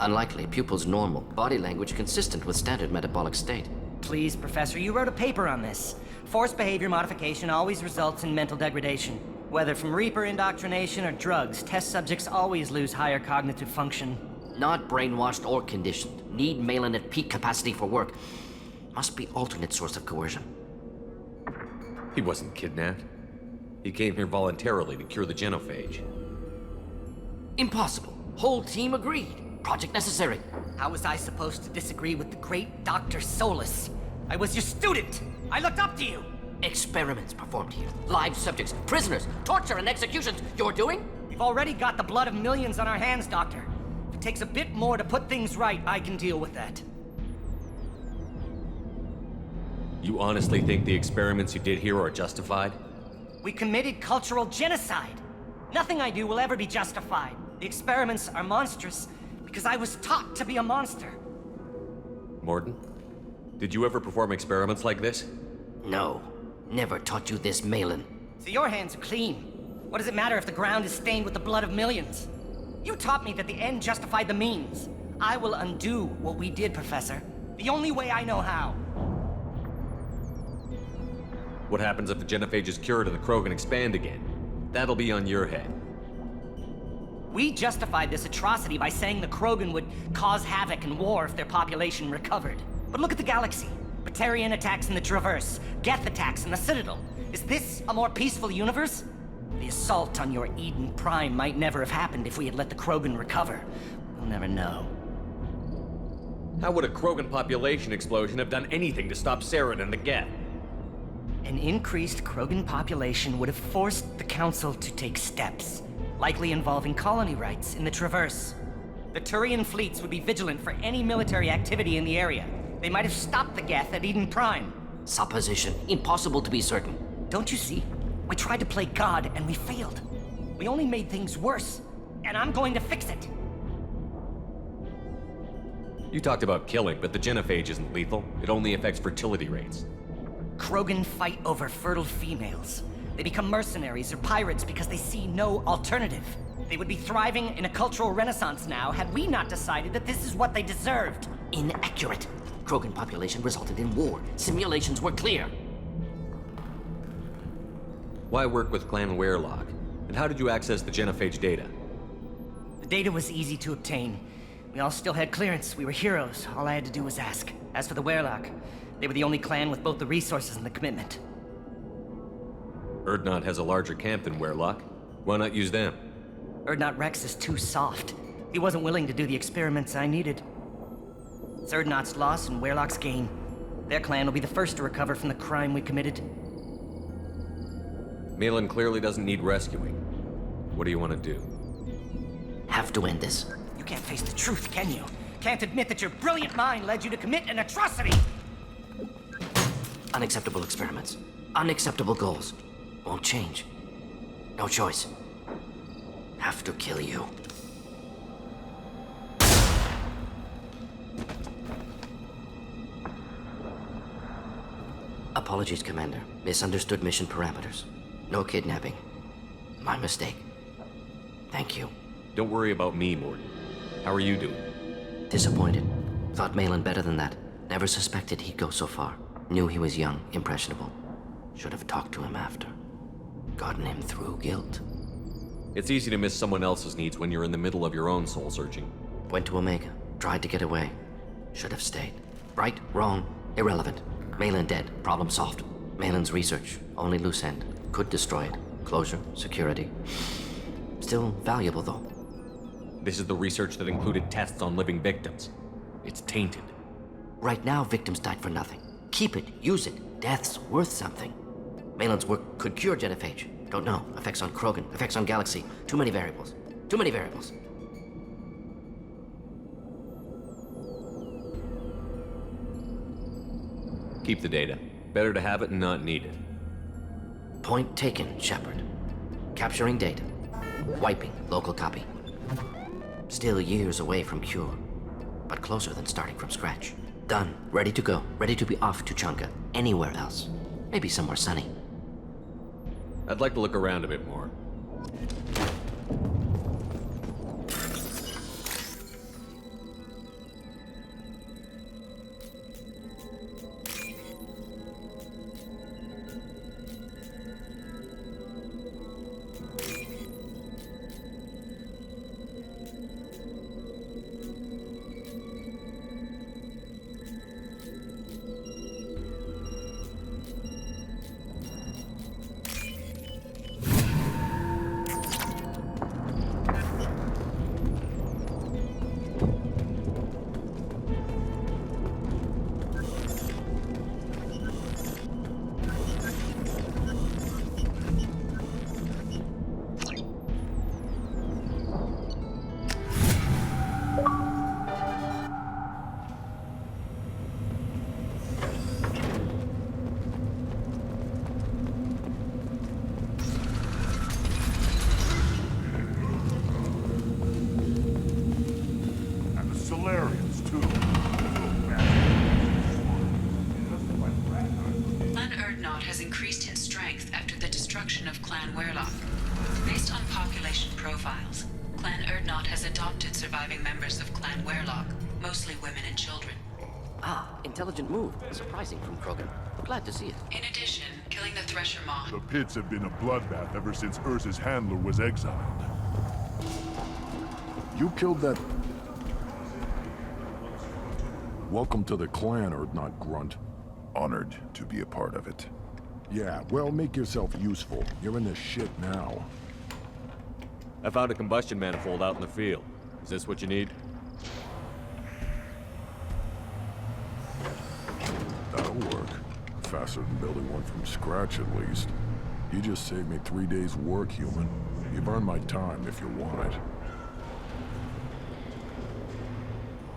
Unlikely. Pupils normal. Body language consistent with standard metabolic state. Please, Professor, you wrote a paper on this. Forced behavior modification always results in mental degradation. Whether from Reaper indoctrination or drugs, test subjects always lose higher cognitive function. Not brainwashed or conditioned. Need Malin at peak capacity for work. Must be alternate source of coercion. He wasn't kidnapped. He came here voluntarily to cure the genophage. Impossible. Whole team agreed. Project necessary. How was I supposed to disagree with the great Dr. Solus? I was your student! I looked up to you! Experiments performed here. Live subjects, prisoners, torture and executions. You're doing? We've already got the blood of millions on our hands, Doctor. If it takes a bit more to put things right, I can deal with that. You honestly think the experiments you did here are justified? We committed cultural genocide. Nothing I do will ever be justified. The experiments are monstrous because I was taught to be a monster. Mordin, did you ever perform experiments like this? No. Never taught you this, Malin. So your hands are clean. What does it matter if the ground is stained with the blood of millions? You taught me that the end justified the means. I will undo what we did, Professor. The only way I know how. What happens if the genophage is cured and the Krogan expand again? That'll be on your head. We justified this atrocity by saying the Krogan would cause havoc and war if their population recovered. But look at the galaxy. Batarian attacks in the Traverse, Geth attacks in the Citadel. Is this a more peaceful universe? The assault on your Eden Prime might never have happened if we had let the Krogan recover. We'll never know. How would a Krogan population explosion have done anything to stop Saren and the Geth? An increased Krogan population would have forced the Council to take steps, likely involving colony rights in the Traverse. The Turian fleets would be vigilant for any military activity in the area. They might have stopped the Geth at Eden Prime. Supposition. Impossible to be certain. Don't you see? We tried to play God and we failed. We only made things worse, and I'm going to fix it. You talked about killing, but the genophage isn't lethal. It only affects fertility rates. Krogan fight over fertile females. They become mercenaries or pirates because they see no alternative. They would be thriving in a cultural renaissance now had we not decided that this is what they deserved. Inaccurate. Krogan population resulted in war. Simulations were clear. Why work with Clan Werelock? And how did you access the genophage data? The data was easy to obtain. We all still had clearance. We were heroes. All I had to do was ask. As for the Werelock, they were the only clan with both the resources and the commitment. Urdnot has a larger camp than Werelock. Why not use them? Urdnot Rex is too soft. He wasn't willing to do the experiments I needed. It's Urdnot's loss and Werelock's gain. Their clan will be the first to recover from the crime we committed. Malin clearly doesn't need rescuing. What do you want to do? Have to end this. You can't face the truth, can you? Can't admit that your brilliant mind led you to commit an atrocity! Unacceptable experiments. Unacceptable goals. Won't change. No choice. Have to kill you. Apologies, Commander. Misunderstood mission parameters. No kidnapping. My mistake. Thank you. Don't worry about me, Mordin. How are you doing? Disappointed. Thought Malin better than that. Never suspected he'd go so far. Knew he was young, impressionable. Should have talked to him after. Gotten him through guilt. It's easy to miss someone else's needs when you're in the middle of your own soul searching. Went to Omega. Tried to get away. Should have stayed. Right, wrong, irrelevant. Malin dead. Problem solved. Malin's research. Only loose end. Could destroy it. Closure, security. Still valuable, though. This is the research that included tests on living victims. It's tainted. Right now, victims died for nothing. Keep it, use it. Death's worth something. Malin's work could cure genophage. Don't know. Effects on Krogan, effects on Galaxy. Too many variables. Too many variables. Keep the data. Better to have it and not need it. Point taken, Shepard. Capturing data. Wiping local copy. Still years away from cure, but closer than starting from scratch. Done. Ready to go. Ready to be off to Chunka. Anywhere else. Maybe somewhere sunny. I'd like to look around a bit more. increased in strength after the destruction of Clan Werlock. Based on population profiles, Clan Erdnot has adopted surviving members of Clan Werlock, mostly women and children. Ah, intelligent move. Surprising from Krogan. Glad to see it. In addition, killing the Thresher Maw. The pits have been a bloodbath ever since Urza's handler was exiled. You killed that... Welcome to the clan, Erdnot Grunt. Honored to be a part of it. Yeah, well, make yourself useful. You're in this shit now. I found a combustion manifold out in the field. Is this what you need? That'll work. Faster than building one from scratch, at least. You just saved me 3 days' work, human. You've earned my time if you want it.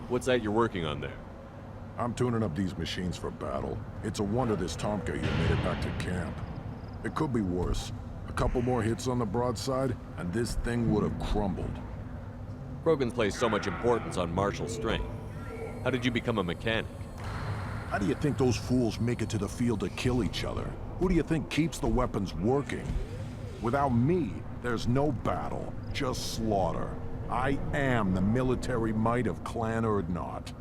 What's that you're working on there? I'm tuning up these machines for battle. It's a wonder this Tomka here made it back to camp. It could be worse. A couple more hits on the broadside, and this thing would have crumbled. Krogan place so much importance on martial strength. How did you become a mechanic? How do you think those fools make it to the field to kill each other? Who do you think keeps the weapons working? Without me, there's no battle, just slaughter. I am the military might of Clan Erdnot.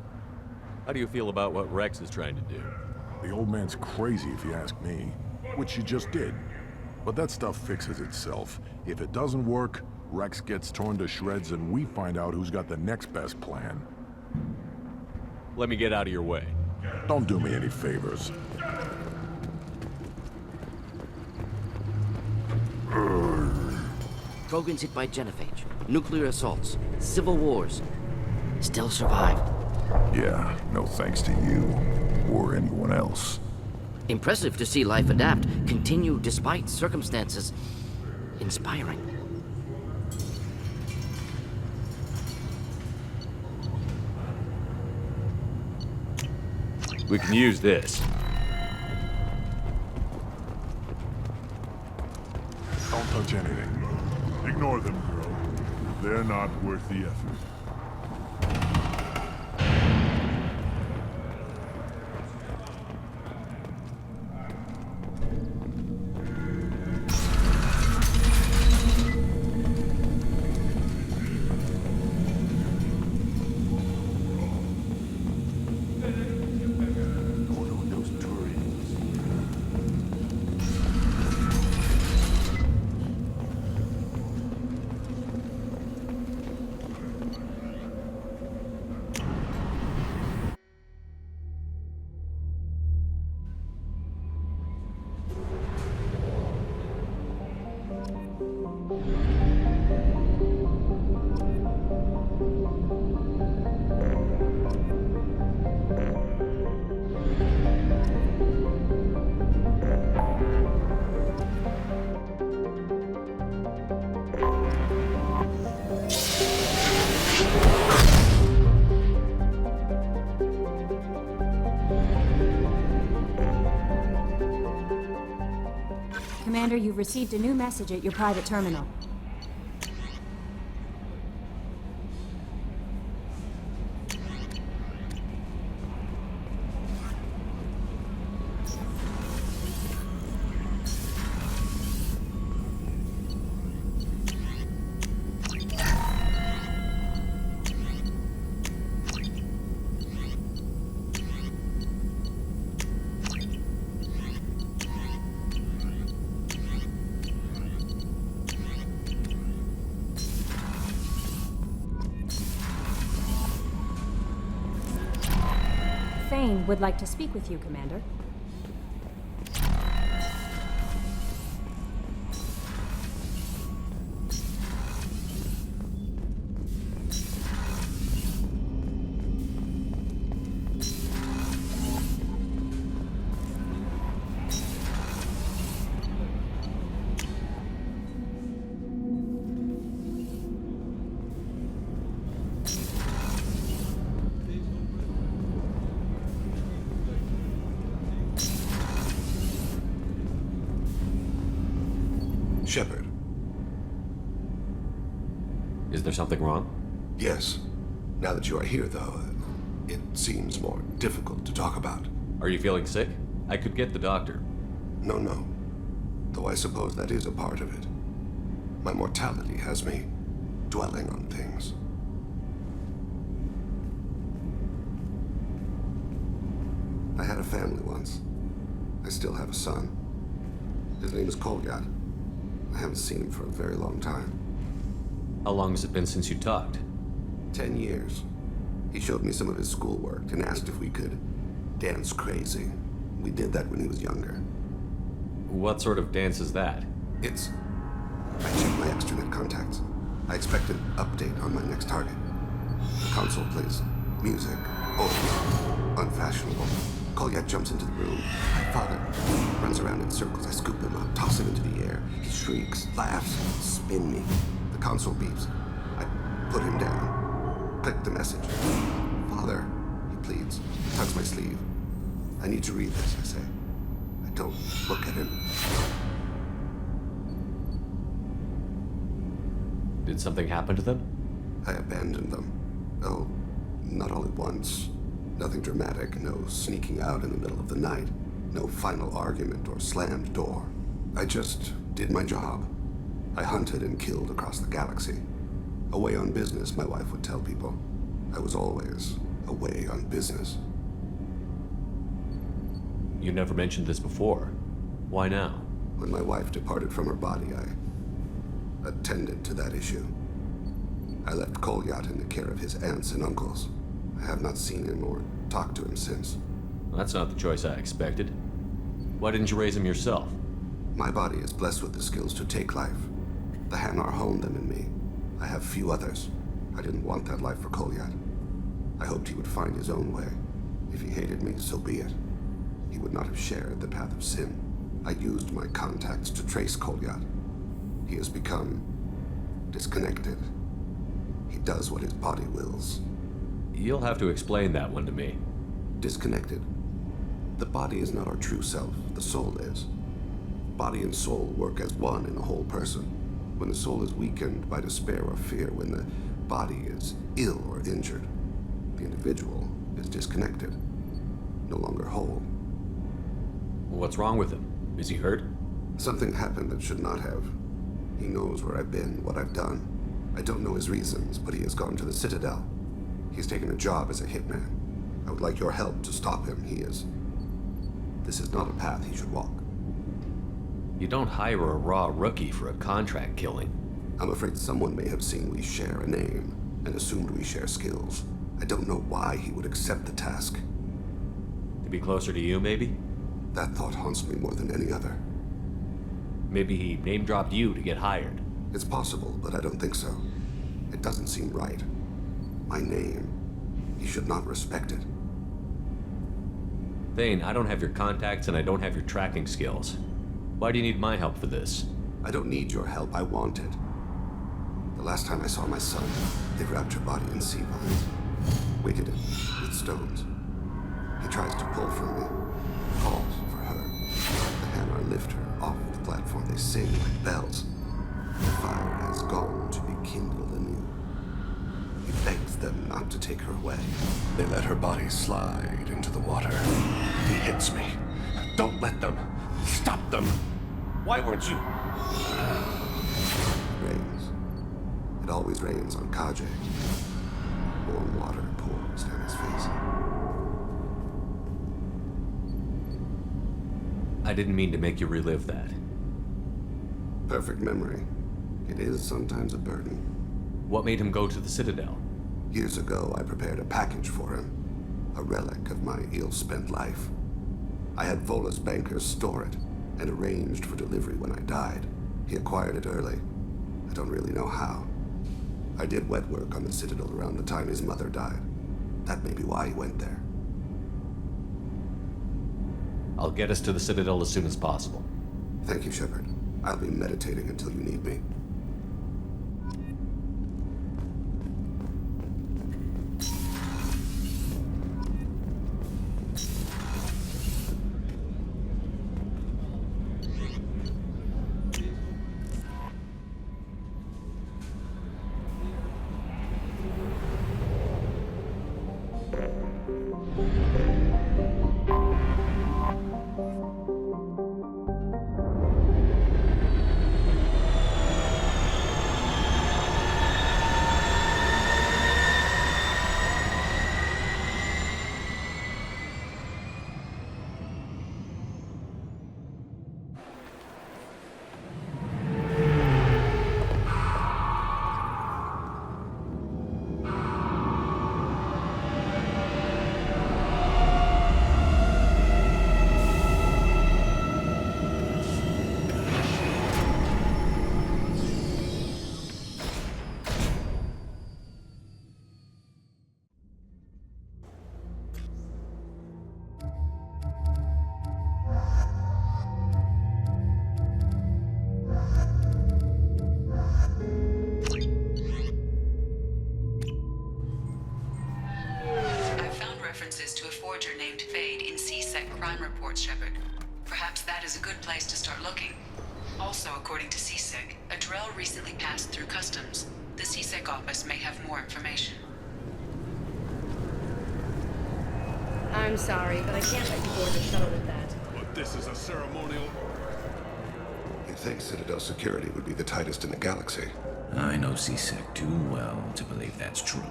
How do you feel about what Rex is trying to do? The old man's crazy if you ask me, which you just did. But that stuff fixes itself. If it doesn't work, Rex gets torn to shreds and we find out who's got the next best plan. Let me get out of your way. Don't do me any favors. Krogan's hit by genophage, nuclear assaults, civil wars. Still survived. Yeah, no thanks to you, or anyone else. Impressive to see life adapt, continue despite circumstances. Inspiring. We can use this. Don't touch anything. Ignore them, girl. They're not worth the effort. Commander, you've received a new message at your private terminal. Thane would like to speak with you, Commander. Shepard. Is there something wrong? Yes. Now that you are here, though, it seems more difficult to talk about. Are you feeling sick? I could get the doctor. No. Though I suppose that is a part of it. My mortality has me dwelling on things. I had a family once. I still have a son. His name is Kolyat. I haven't seen him for a very long time. How long has it been since you talked? 10 years. He showed me some of his schoolwork and asked if we could dance crazy. We did that when he was younger. What sort of dance is that? I checked my extranet contacts. I expect an update on my next target. The console plays music, old, unfashionable. Kolyat jumps into the room. My father runs around in circles. I scoop him up, toss him into the air. He shrieks, laughs, spin me. The console beeps. I put him down. Click the message. Father, he pleads. He tugs my sleeve. I need to read this, I say. I don't look at him. Did something happen to them? I abandoned them. Oh, not all at once. Nothing dramatic, no sneaking out in the middle of the night, no final argument or slammed door. I just did my job. I hunted and killed across the galaxy. Away on business, my wife would tell people. I was always away on business. You never mentioned this before. Why now? When my wife departed from her body, I attended to that issue. I left Kolyat in the care of his aunts and uncles. I have not seen him or talked to him since. Well, that's not the choice I expected. Why didn't you raise him yourself? My body is blessed with the skills to take life. The Hanar honed them in me. I have few others. I didn't want that life for Kolyat. I hoped he would find his own way. If he hated me, so be it. He would not have shared the path of sin. I used my contacts to trace Kolyat. He has become disconnected. He does what his body wills. You'll have to explain that one to me. Disconnected. The body is not our true self. The soul is. Body and soul work as one in a whole person. When the soul is weakened by despair or fear, when the body is ill or injured, the individual is disconnected, no longer whole. What's wrong with him? Is he hurt? Something happened that should not have. He knows where I've been, what I've done. I don't know his reasons, but he has gone to the Citadel. He's taken a job as a hitman. I would like your help to stop him. This is not a path he should walk. You don't hire a raw rookie for a contract killing. I'm afraid someone may have seen we share a name and assumed we share skills. I don't know why he would accept the task. To be closer to you, maybe? That thought haunts me more than any other. Maybe he name-dropped you to get hired. It's possible, but I don't think so. It doesn't seem right. My name. He should not respect it. Thane, I don't have your contacts and I don't have your tracking skills. Why do you need my help for this? I don't need your help. I want it. The last time I saw my son, they wrapped your body in sea vines, weighted it with stones. He tries to pull from me, calls for her. The Hanar lift her off the platform. They sing like bells. The fire has gone to be kindled anew. He begs them not to take her away. They let her body slide into the water. He hits me. Don't let them. Stop them. Why weren't you? Rains. It always rains on Kajay. Warm water pours down his face. I didn't mean to make you relive that. Perfect memory. It is sometimes a burden. What made him go to the Citadel? Years ago, I prepared a package for him. A relic of my ill-spent life. I had Vola's bankers store it and arranged for delivery when I died. He acquired it early. I don't really know how. I did wet work on the Citadel around the time his mother died. That may be why he went there. I'll get us to the Citadel as soon as possible. Thank you, Shepard. I'll be meditating until you need me. reports, Shepard. Perhaps that is a good place to start looking. Also, according to CSEC, a Drell recently passed through customs. The CSEC office may have more information. I'm sorry, but I can't let you board the shuttle with that. But this is a ceremonial... You'd think Citadel security would be the tightest in the galaxy. I know CSEC too well to believe that's true.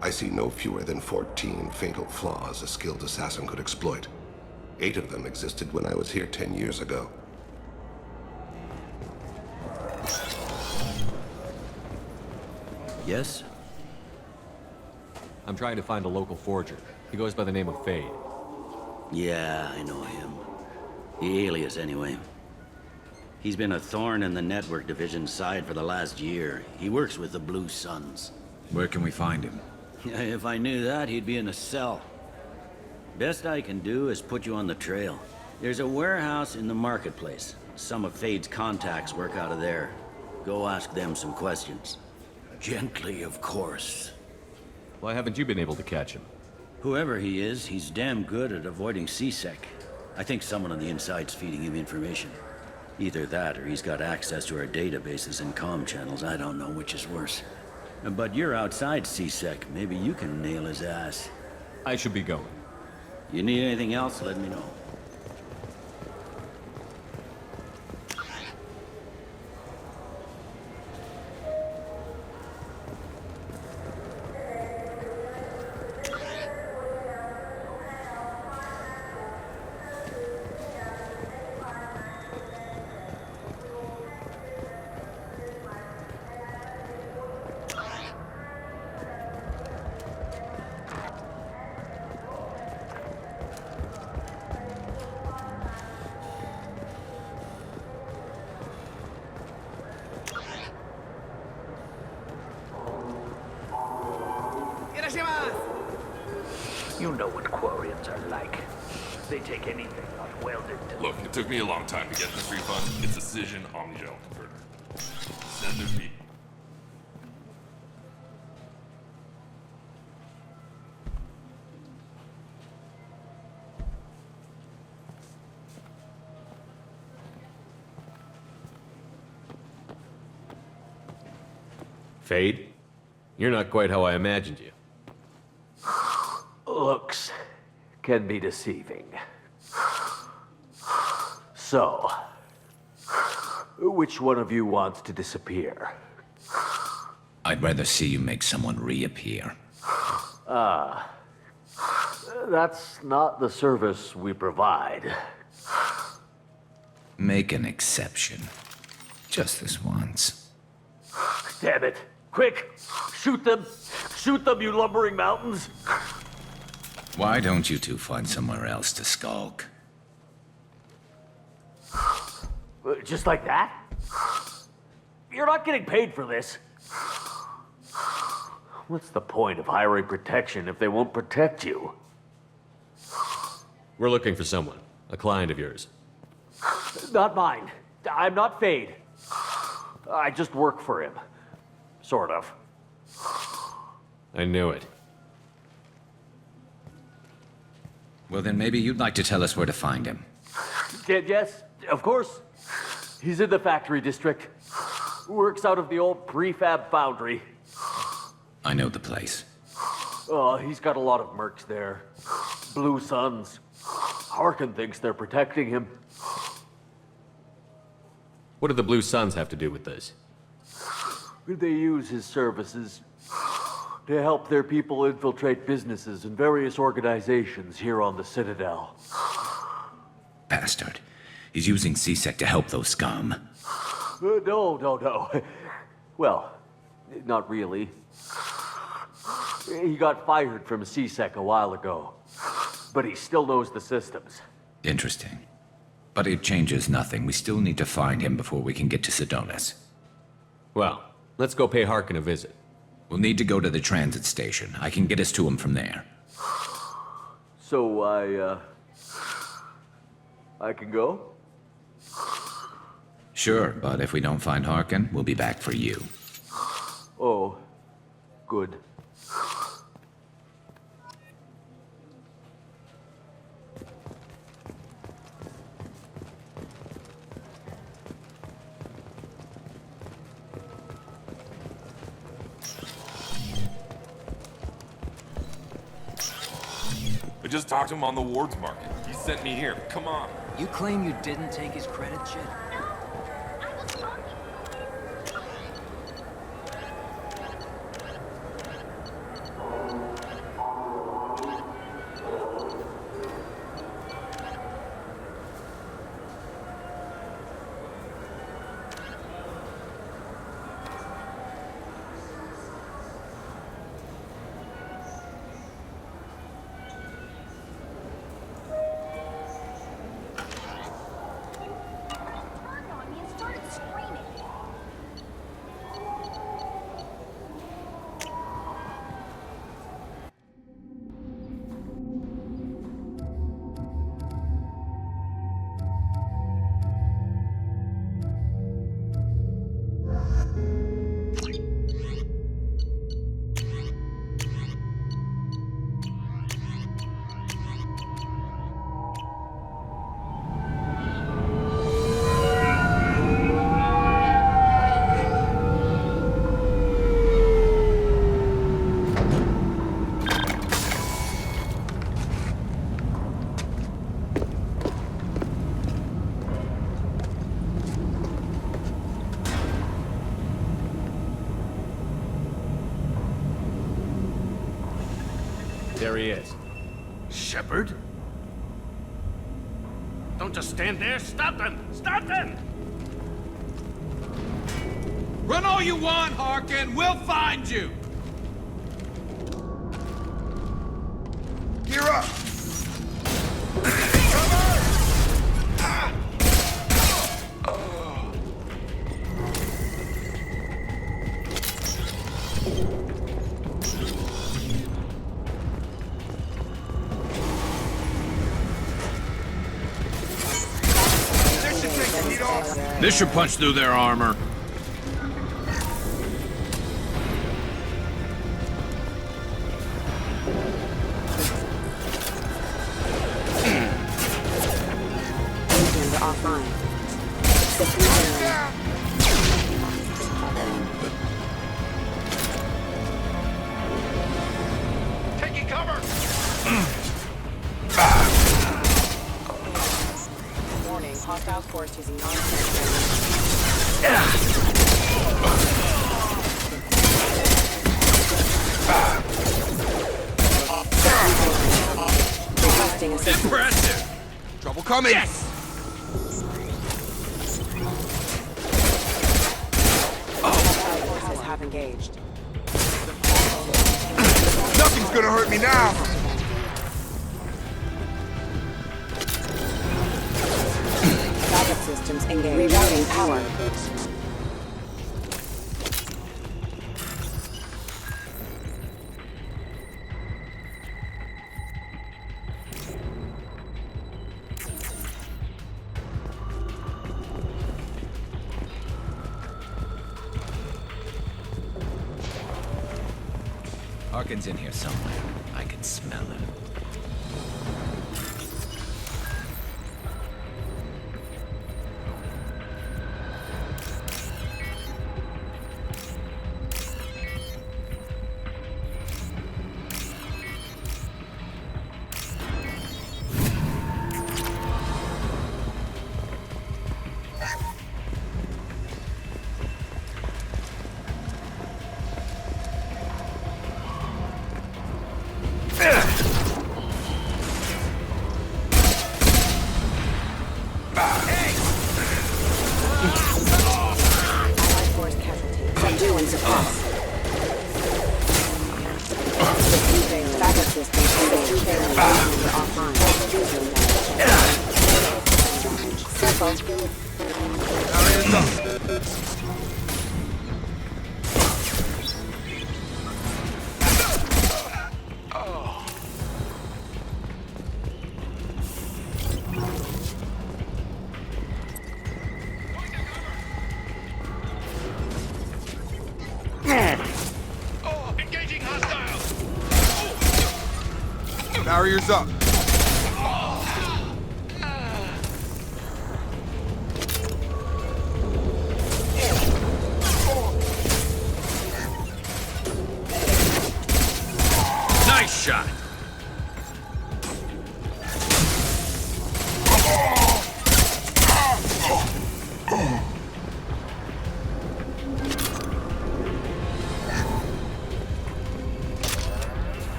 I see no fewer than 14 fatal flaws a skilled assassin could exploit. 8 of them existed when I was here 10 years ago. Yes? I'm trying to find a local forger. He goes by the name of Fade. Yeah, I know him. The alias, anyway. He's been a thorn in the network division's side for the last year. He works with the Blue Suns. Where can we find him? If I knew that, he'd be in a cell. Best I can do is put you on the trail. There's a warehouse in the marketplace. Some of Fade's contacts work out of there. Go ask them some questions. Gently, of course. Why haven't you been able to catch him? Whoever he is, he's damn good at avoiding CSEC. I think someone on the inside's feeding him information. Either that, or he's got access to our databases and comm channels. I don't know which is worse. But you're outside CSEC. Maybe you can nail his ass. I should be going. You need anything else, let me know. You know what Quarians are like. They take anything not welded to... Look, it took me a long time to get this refund. It's a Cision Omnigel converter. Send it me. Fade? You're not quite how I imagined you. Looks can be deceiving. So, which one of you wants to disappear? I'd rather see you make someone reappear. That's not the service we provide. Make an exception. Just this once. Damn it. Quick! Shoot them! Shoot them, you lumbering mountains! Why don't you two find somewhere else to skulk? Just like that? You're not getting paid for this. What's the point of hiring protection if they won't protect you? We're looking for someone. A client of yours. Not mine. I'm not Fade. I just work for him. Sort of. I knew it. Well, then maybe you'd like to tell us where to find him. Yes, of course. He's in the factory district. Works out of the old prefab foundry. I know the place. Oh, he's got a lot of mercs there. Blue Suns. Harkin thinks they're protecting him. What do the Blue Suns have to do with this? They use his services to help their people infiltrate businesses and various organizations here on the Citadel. Bastard. He's using CSEC to help those scum. No. Well, not really. He got fired from CSEC a while ago, but he still knows the systems. Interesting. But it changes nothing. We still need to find him before we can get to Sedonis. Well, let's go pay Harkin a visit. We'll need to go to the transit station. I can get us to him from there. So I can go? Sure, but if we don't find Harkin, we'll be back for you. Oh, good. just talked to him on the wards market. He sent me here. Come on. You claim you didn't take his credit, Chit? There he is. Shepard? Don't just stand there. Stop them! Stop them! Run all you want, Harkin. We'll find you. Gear up! This should punch through their armor. Offline. Taking cover! Warning, hostile force using Impressive! Trouble coming! Yes! forces have engaged. Nothing's gonna hurt me now! Backup systems engaged. Rerouting power. Harkin's in here somewhere. I can smell him. Engaging hostiles! Barriers up. Nice shot!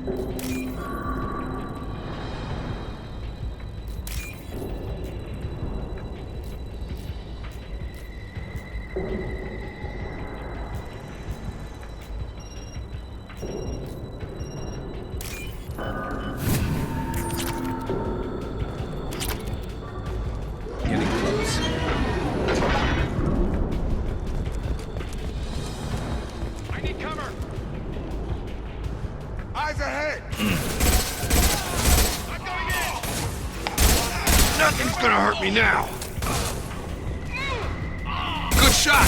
Getting close. I need cover! Eyes ahead! I'm going in! Nothing's gonna hurt me now! Good shot!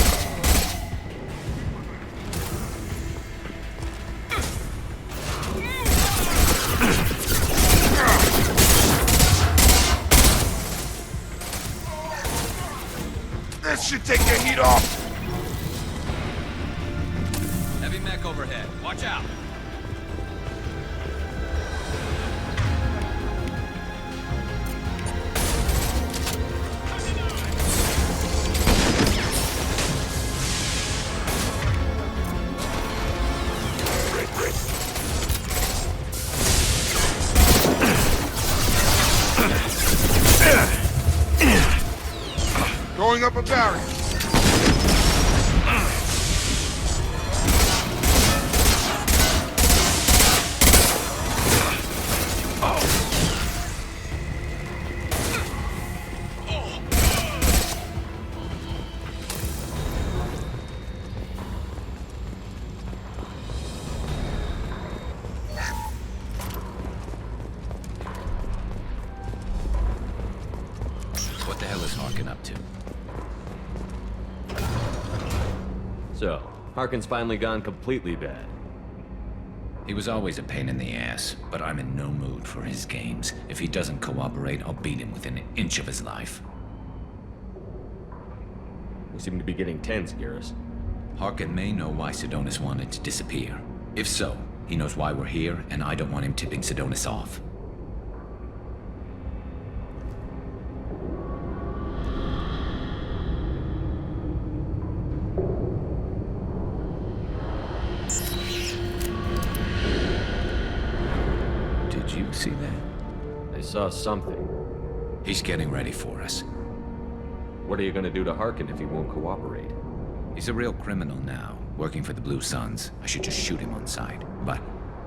This should take the heat off! Heavy mech overhead. Watch out. Going up a barrier. What the hell is Harkin up to? So, Harkin's finally gone completely bad. He was always a pain in the ass, but I'm in no mood for his games. If he doesn't cooperate, I'll beat him within an inch of his life. We seem to be getting tense, Garrus. Harkin may know why Sidonis wanted to disappear. If so, he knows why we're here, and I don't want him tipping Sidonis off. Did you see that? I saw something. He's getting ready for us. What are you gonna do to Harkin if he won't cooperate? He's a real criminal now, working for the Blue Suns. I should just shoot him on sight. But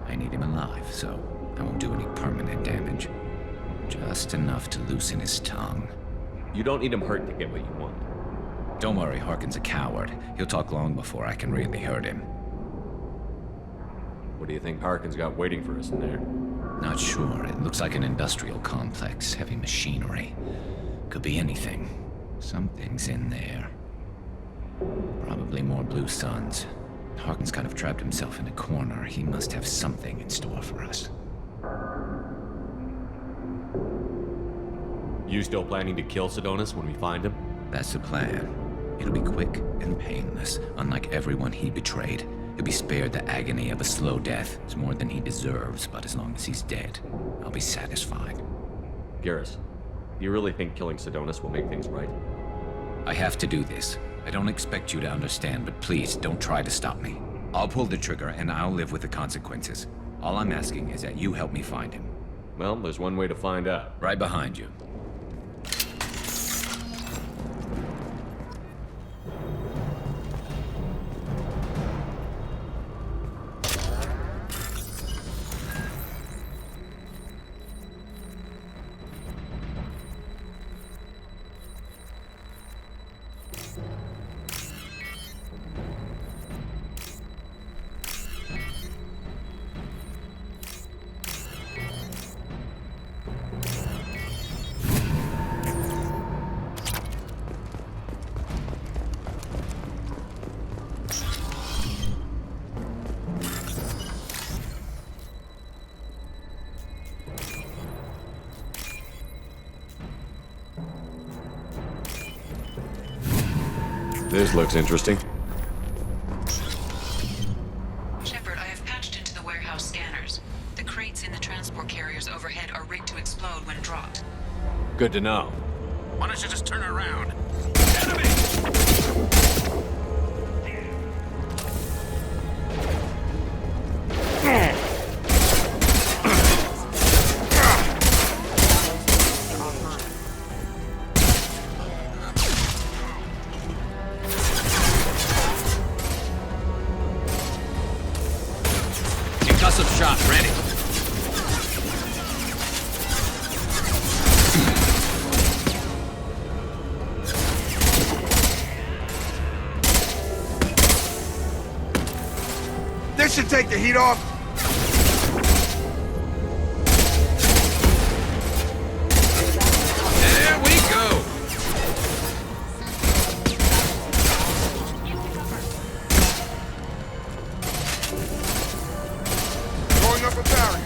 I need him alive, so I won't do any permanent damage. Just enough to loosen his tongue. You don't need him hurt to get what you want. Don't worry, Harkin's a coward. He'll talk long before I can really hurt him. What do you think Harkin's got waiting for us in there? Not sure. It looks like an industrial complex. Heavy machinery. Could be anything. Something's in there. Probably more Blue Suns. Harkin's kind of trapped himself in a corner. He must have something in store for us. You still planning to kill Sidonis when we find him? That's the plan. It'll be quick and painless, unlike everyone he betrayed. He'll be spared the agony of a slow death. It's more than he deserves, but as long as he's dead, I'll be satisfied. Garrus, do you really think killing Sidonis will make things right? I have to do this. I don't expect you to understand, but please, don't try to stop me. I'll pull the trigger, and I'll live with the consequences. All I'm asking is that you help me find him. Well, there's one way to find out. Right behind you. This looks interesting. Shepard, I have patched into the warehouse scanners. The crates in the transport carriers overhead are rigged to explode when dropped. Good to know. Why don't you just turn around? Enemy! should take the heat off. There we go. Throwing up a barrier.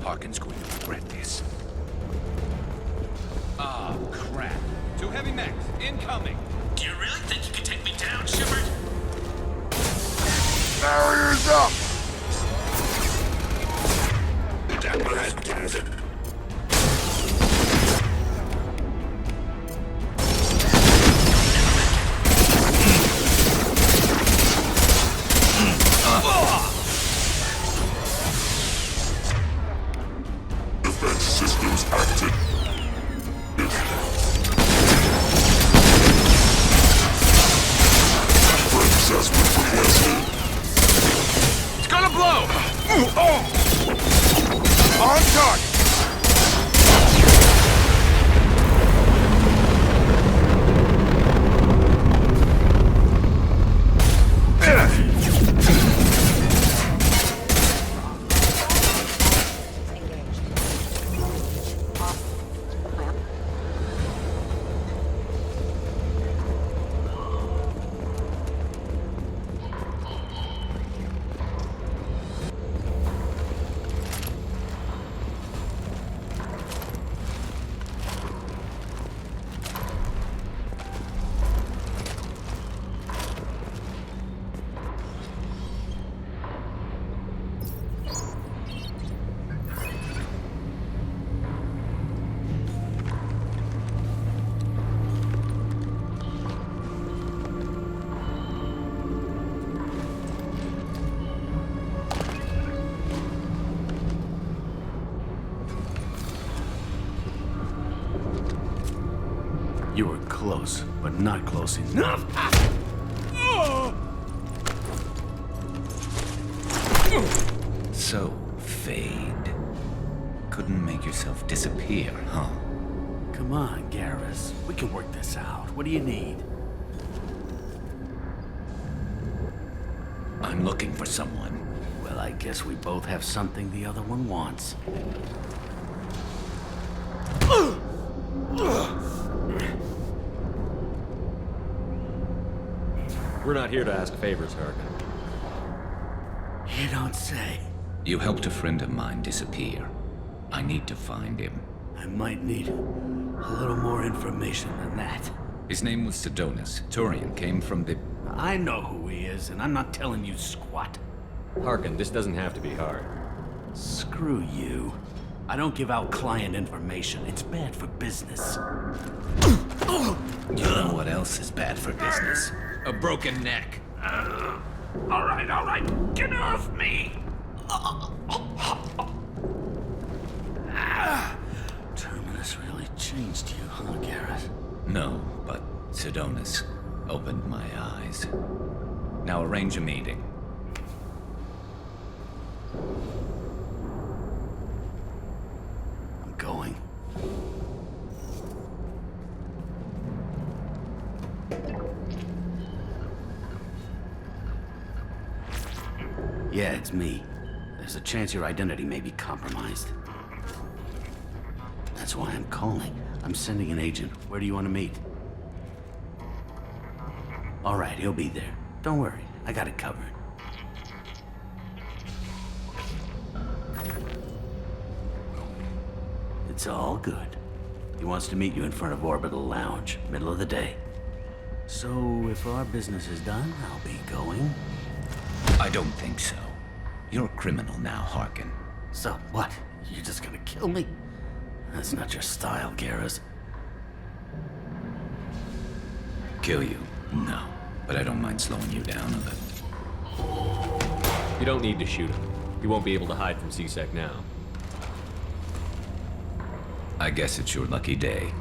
Harkin's going to regret this. Oh, crap. 2 heavy mechs, incoming. Do you really think you can take me down, Shepard? Barriers up! That does it. Defense systems active. Assessment requested. It's gonna blow! On target! You were close, but not close enough. So, Fade. Couldn't make yourself disappear, huh? Come on, Garrus. We can work this out. What do you need? I'm looking for someone. Well, I guess we both have something the other one wants. We're not here to ask favors, Harkin. You don't say. You helped a friend of mine disappear. I need to find him. I might need a little more information than that. His name was Sedonis. Turian came from the... I know who he is, and I'm not telling you squat. Harkin, this doesn't have to be hard. Screw you. I don't give out client information. It's bad for business. You know what else is bad for business? A broken neck. All right. Get off me! Terminus really changed you, huh, Garrus? No, but Sedonis opened my eyes. Now arrange a meeting. I'm going. Yeah, it's me. There's a chance your identity may be compromised. That's why I'm calling. I'm sending an agent. Where do you want to meet? All right, he'll be there. Don't worry, I got it covered. It's all good. He wants to meet you in front of Orbital Lounge, middle of the day. So, if our business is done, I'll be going. I don't think so. You're a criminal now, Harkin. So, what? You're just gonna kill me? That's not your style, Garrus. Kill you? No. But I don't mind slowing you down a bit. You don't need to shoot him. He won't be able to hide from C-Sec now. I guess it's your lucky day.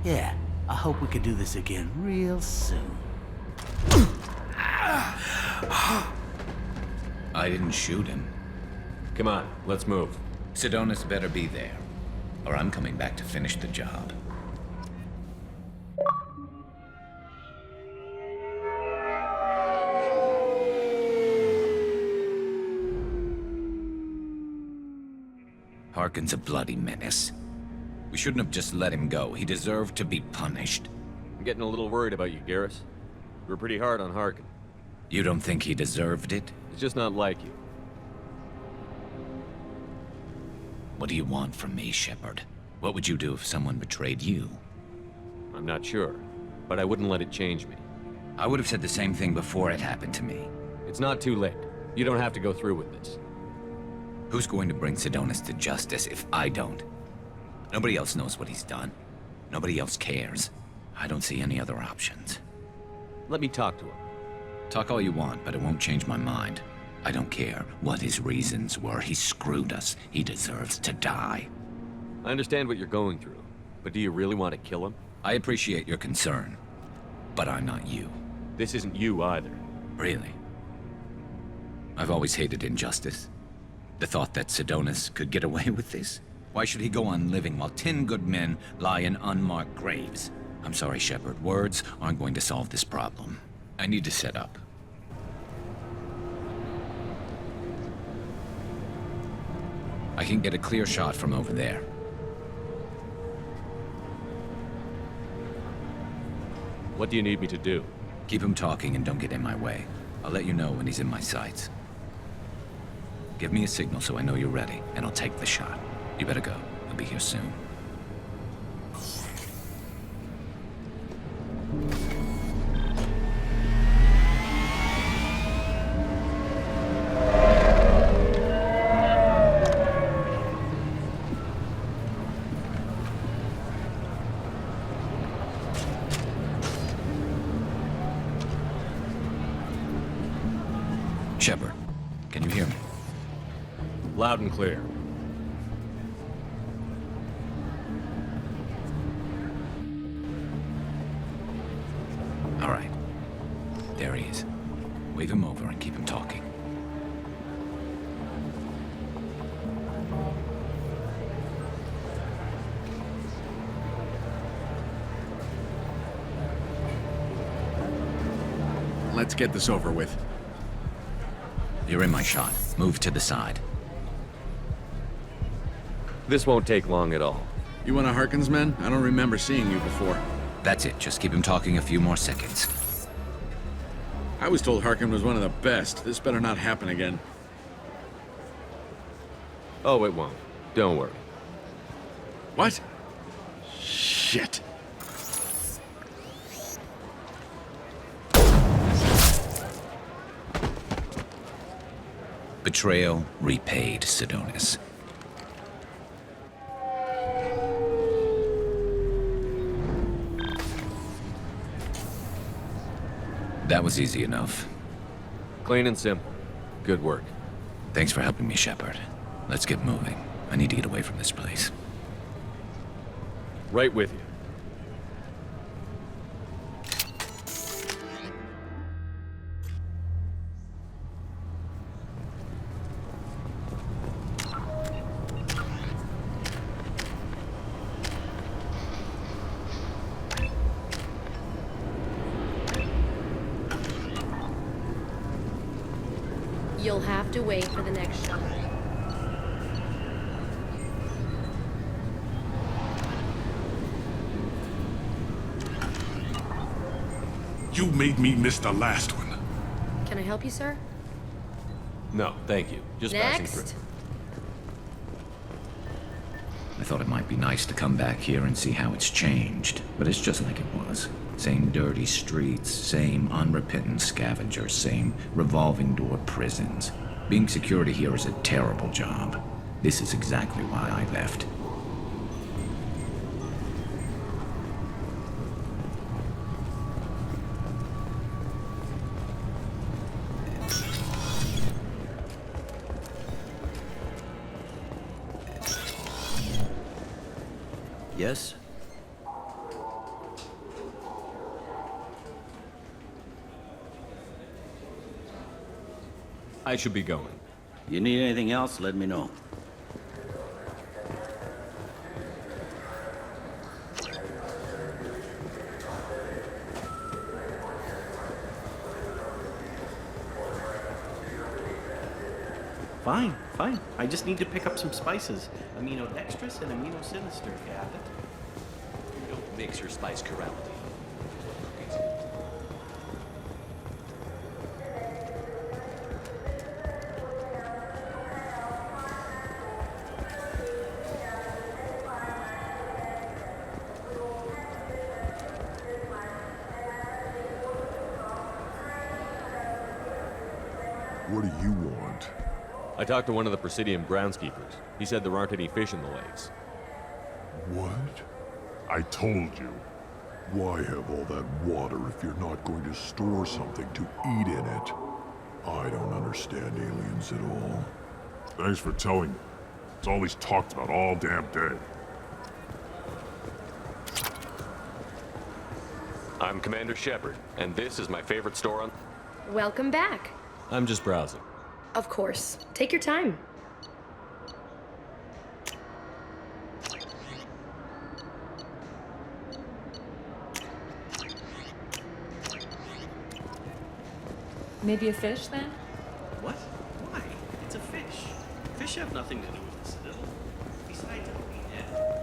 Yeah, I hope we can do this again real soon. I didn't shoot him. Come on, let's move. Sidonis better be there, or I'm coming back to finish the job. Harkin's a bloody menace. We shouldn't have just let him go. He deserved to be punished. I'm getting a little worried about you, Garrus. You were pretty hard on Harkin. You don't think he deserved it? He's just not like you. What do you want from me, Shepard? What would you do if someone betrayed you? I'm not sure, but I wouldn't let it change me. I would have said the same thing before it happened to me. It's not too late. You don't have to go through with this. Who's going to bring Sidonis to justice if I don't? Nobody else knows what he's done. Nobody else cares. I don't see any other options. Let me talk to him. Talk all you want, but it won't change my mind. I don't care what his reasons were. He screwed us. He deserves to die. I understand what you're going through, but do you really want to kill him? I appreciate your concern, but I'm not you. This isn't you either. Really? I've always hated injustice. The thought that Sidonis could get away with this? Why should he go on living while 10 good men lie in unmarked graves? I'm sorry, Shepard. Words aren't going to solve this problem. I need to set up. I can get a clear shot from over there. What do you need me to do? Keep him talking and don't get in my way. I'll let you know when he's in my sights. Give me a signal so I know you're ready, and I'll take the shot. You better go. I'll be here soon. Shepard, can you hear me? Loud and clear. All right. There he is. Wave him over and keep him talking. Let's get this over with. You're in my shot. Move to the side. This won't take long at all. You one of Harkin's men? I don't remember seeing you before. That's it. Just keep him talking a few more seconds. I was told Harkin was one of the best. This better not happen again. Oh, it won't. Don't worry. What? Shit. Betrayal repaid, Sidonis. That was easy enough. Clean and simple. Good work. Thanks for helping me, Shepard. Let's get moving. I need to get away from this place. Right with you. You'll have to wait for the next shot. You made me miss the last one. Can I help you, sir? No, thank you. Just passing Next. through. I thought it might be nice to come back here and see how it's changed, but it's just like it was. Same dirty streets, same unrepentant scavengers, same revolving door prisons. Being security here is a terrible job. This is exactly why I left. Yes? I should be going. You need anything else, let me know. Fine, fine. I just need to pick up some spices. Aminodextrous and aminosinister, got it? Don't mix your spice chirality. What do you want? I talked to one of the Presidium groundskeepers. He said there aren't any fish in the lakes. What? I told you. Why have all that water if you're not going to store something to eat in it? I don't understand aliens at all. Thanks for telling me. It's all he's talked about all damn day. I'm Commander Shepard, and this is my favorite store on... Welcome back. I'm just browsing. Of course. Take your time. Maybe a fish, then? What? Why? It's a fish. Fish have nothing to do with the Citadel. Besides, it'll be dead.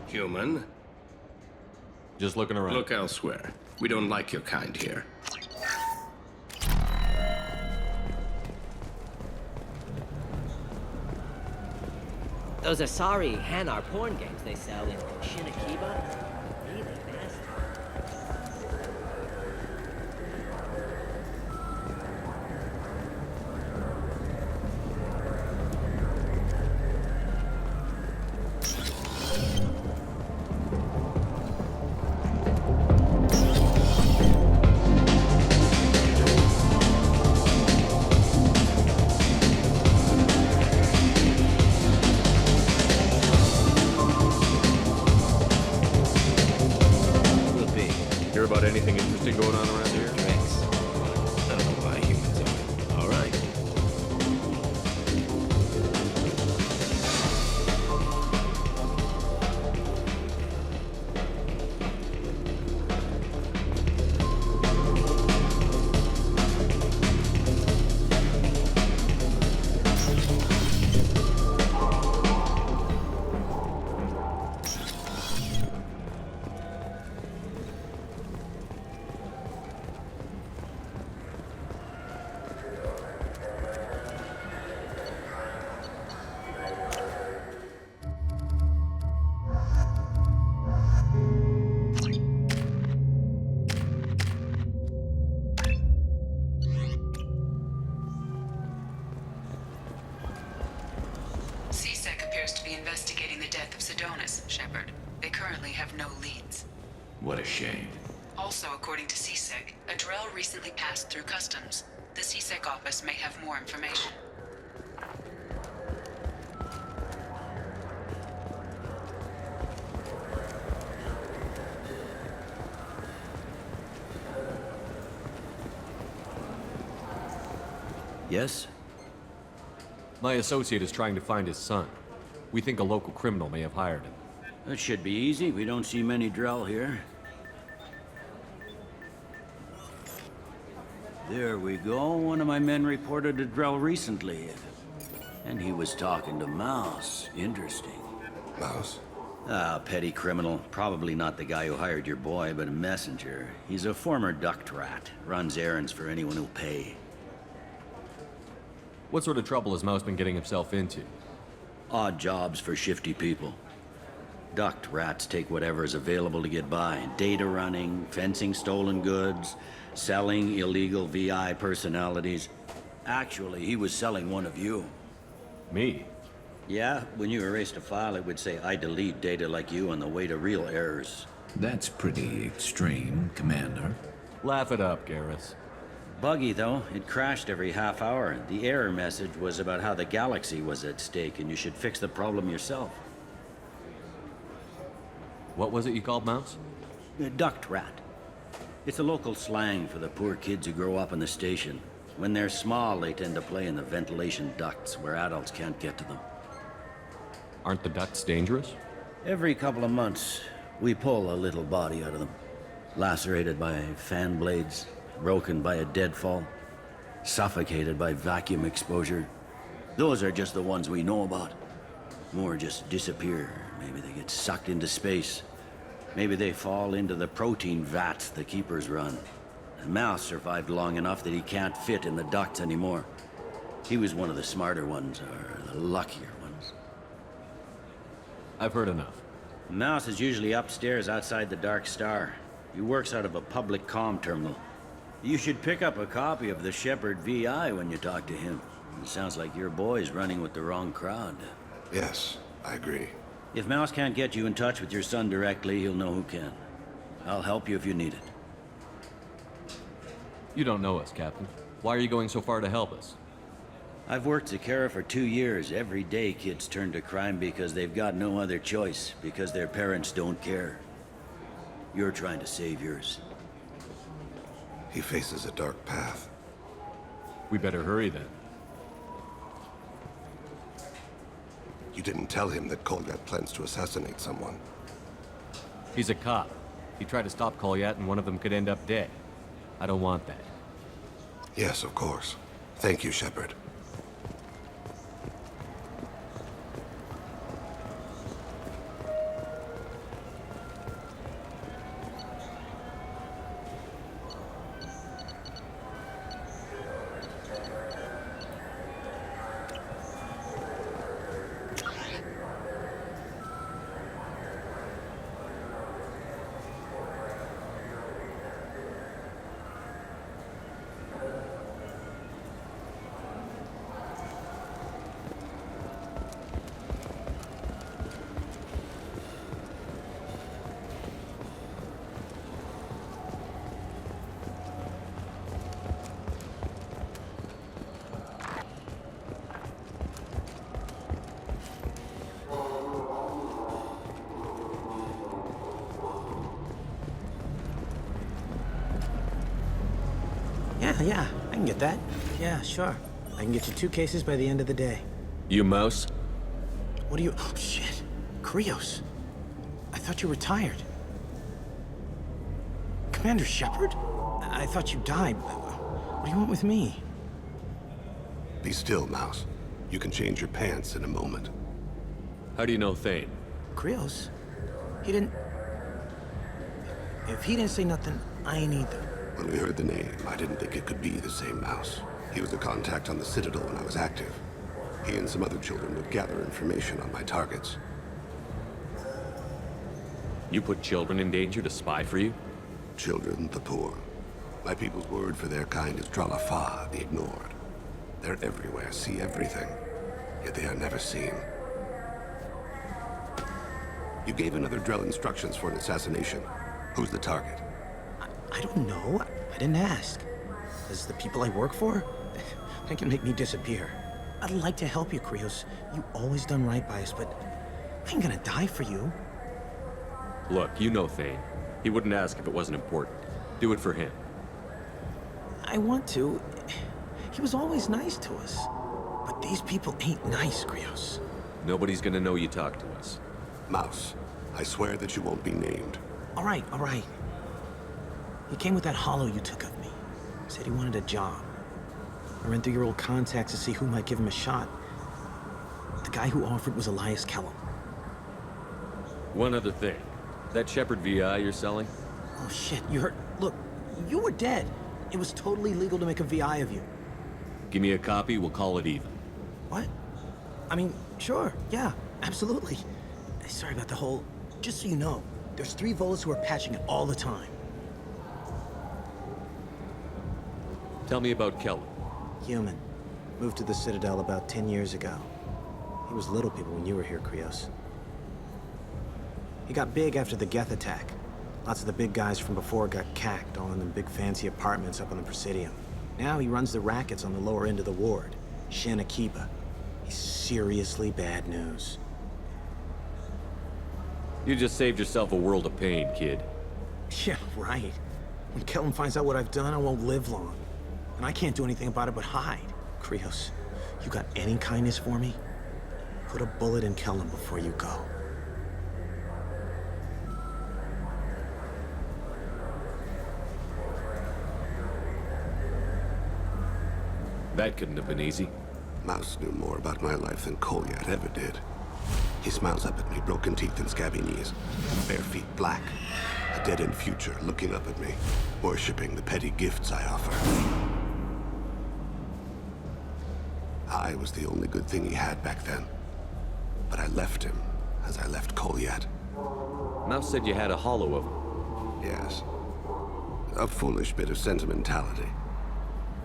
Human, Just looking around. look elsewhere. We don't like your kind here. Those Asari Hanar porn games they sell in Shinakiba? Really nasty. Hear about anything interesting going on around here? Drinks. I don't know why humans are. All right. CSEC appears to be investigating the death of Sedonis, Shepard. They currently have no leads. What a shame. Also, according to CSEC, a Drell recently passed through customs. The CSEC office may have more information. Yes? My associate is trying to find his son. We think a local criminal may have hired him. That should be easy. We don't see many Drell here. There we go. One of my men reported a Drell recently. And he was talking to Mouse. Interesting. Mouse? Ah, petty criminal. Probably not the guy who hired your boy, but a messenger. He's a former duct rat. Runs errands for anyone who'll pay. What sort of trouble has Mouse been getting himself into? Odd jobs for shifty people. Duct rats take whatever is available to get by. Data running, fencing stolen goods, selling illegal VI personalities. Actually, he was selling one of you. Me? Yeah, when you erased a file, it would say, I delete data like you on the way to real errors. That's pretty extreme, Commander. Laugh it up, Garrus. Buggy, though. It crashed every half hour. The error message was about how the galaxy was at stake, and you should fix the problem yourself. What was it you called Mouse? A duct rat. It's a local slang for the poor kids who grow up in the station. When they're small, they tend to play in the ventilation ducts where adults can't get to them. Aren't the ducts dangerous? Every couple of months, we pull a little body out of them. Lacerated by fan blades, broken by a deadfall, suffocated by vacuum exposure. Those are just the ones we know about. More just disappear. Maybe they get sucked into space. Maybe they fall into the protein vats the keepers run. And Mouse survived long enough that he can't fit in the ducts anymore. He was one of the smarter ones, or the luckier ones. I've heard enough. Mouse is usually upstairs outside the Dark Star. He works out of a public comm terminal. You should pick up a copy of the Shepherd VI when you talk to him. It sounds like your boy's running with the wrong crowd. Yes, I agree. If Mouse can't get you in touch with your son directly, he'll know who can. I'll help you if you need it. You don't know us, Captain. Why are you going so far to help us? I've worked at Kara for 2 years. Every day kids turn to crime because they've got no other choice, because their parents don't care. You're trying to save yours. He faces a dark path. We better hurry then. You didn't tell him that Kolyat plans to assassinate someone. He's a cop. He tried to stop Kolyat and one of them could end up dead. I don't want that. Yes, of course. Thank you, Shepard. Yeah, I can get that. Yeah, sure. I can get you 2 cases by the end of the day. You Mouse? What are you... Oh, shit. Krios. I thought you were retired. Commander Shepard? I thought you died. What do you want with me? Be still, Mouse. You can change your pants in a moment. How do you know Thane? Krios? He didn't... If he didn't say nothing, I ain't either. When we heard the name, I didn't think it could be the same Mouse. He was a contact on the Citadel when I was active. He and some other children would gather information on my targets. You put children in danger to spy for you? Children, the poor. My people's word for their kind is Dralafa, the ignored. They're everywhere, see everything, yet they are never seen. You gave another Drell instructions for an assassination. Who's the target? I don't know. I didn't ask. Does the people I work for? They can make me disappear. I'd like to help you, Krios. You always done right by us, but I ain't gonna die for you. Look, you know Thane. He wouldn't ask if it wasn't important. Do it for him. I want to. He was always nice to us. But these people ain't nice, Krios. Nobody's gonna know you talked to us. Mouse, I swear that you won't be named. All right. He came with that hollow you took of me. Said he wanted a job. I ran through your old contacts to see who might give him a shot. The guy who offered was Elias Kellum. One other thing. That Shepard VI you're selling? Oh shit, you heard? Look, you were dead. It was totally legal to make a VI of you. Give me a copy, we'll call it even. What? I mean, sure, yeah, absolutely. Sorry about the whole... Just so you know, there's 3 Volus who are patching it all the time. Tell me about Kellen. Human. Moved to the Citadel about 10 years ago. He was little people when you were here, Krios. He got big after the Geth attack. Lots of the big guys from before got cacked, all in them big fancy apartments up on the Presidium. Now he runs the rackets on the lower end of the ward, Shanakiba. He's seriously bad news. You just saved yourself a world of pain, kid. Yeah, right. When Kellen finds out what I've done, I won't live long. And I can't do anything about it but hide. Krios, you got any kindness for me? Put a bullet in Kellen before you go. That couldn't have been easy. Mouse knew more about my life than Kolyat ever did. He smiles up at me, broken teeth and scabby knees. Bare feet black. A dead-end future looking up at me, worshipping the petty gifts I offer. I was the only good thing he had back then. But I left him, as I left Kolyat. Mouse said you had a hollow of him. Yes. A foolish bit of sentimentality.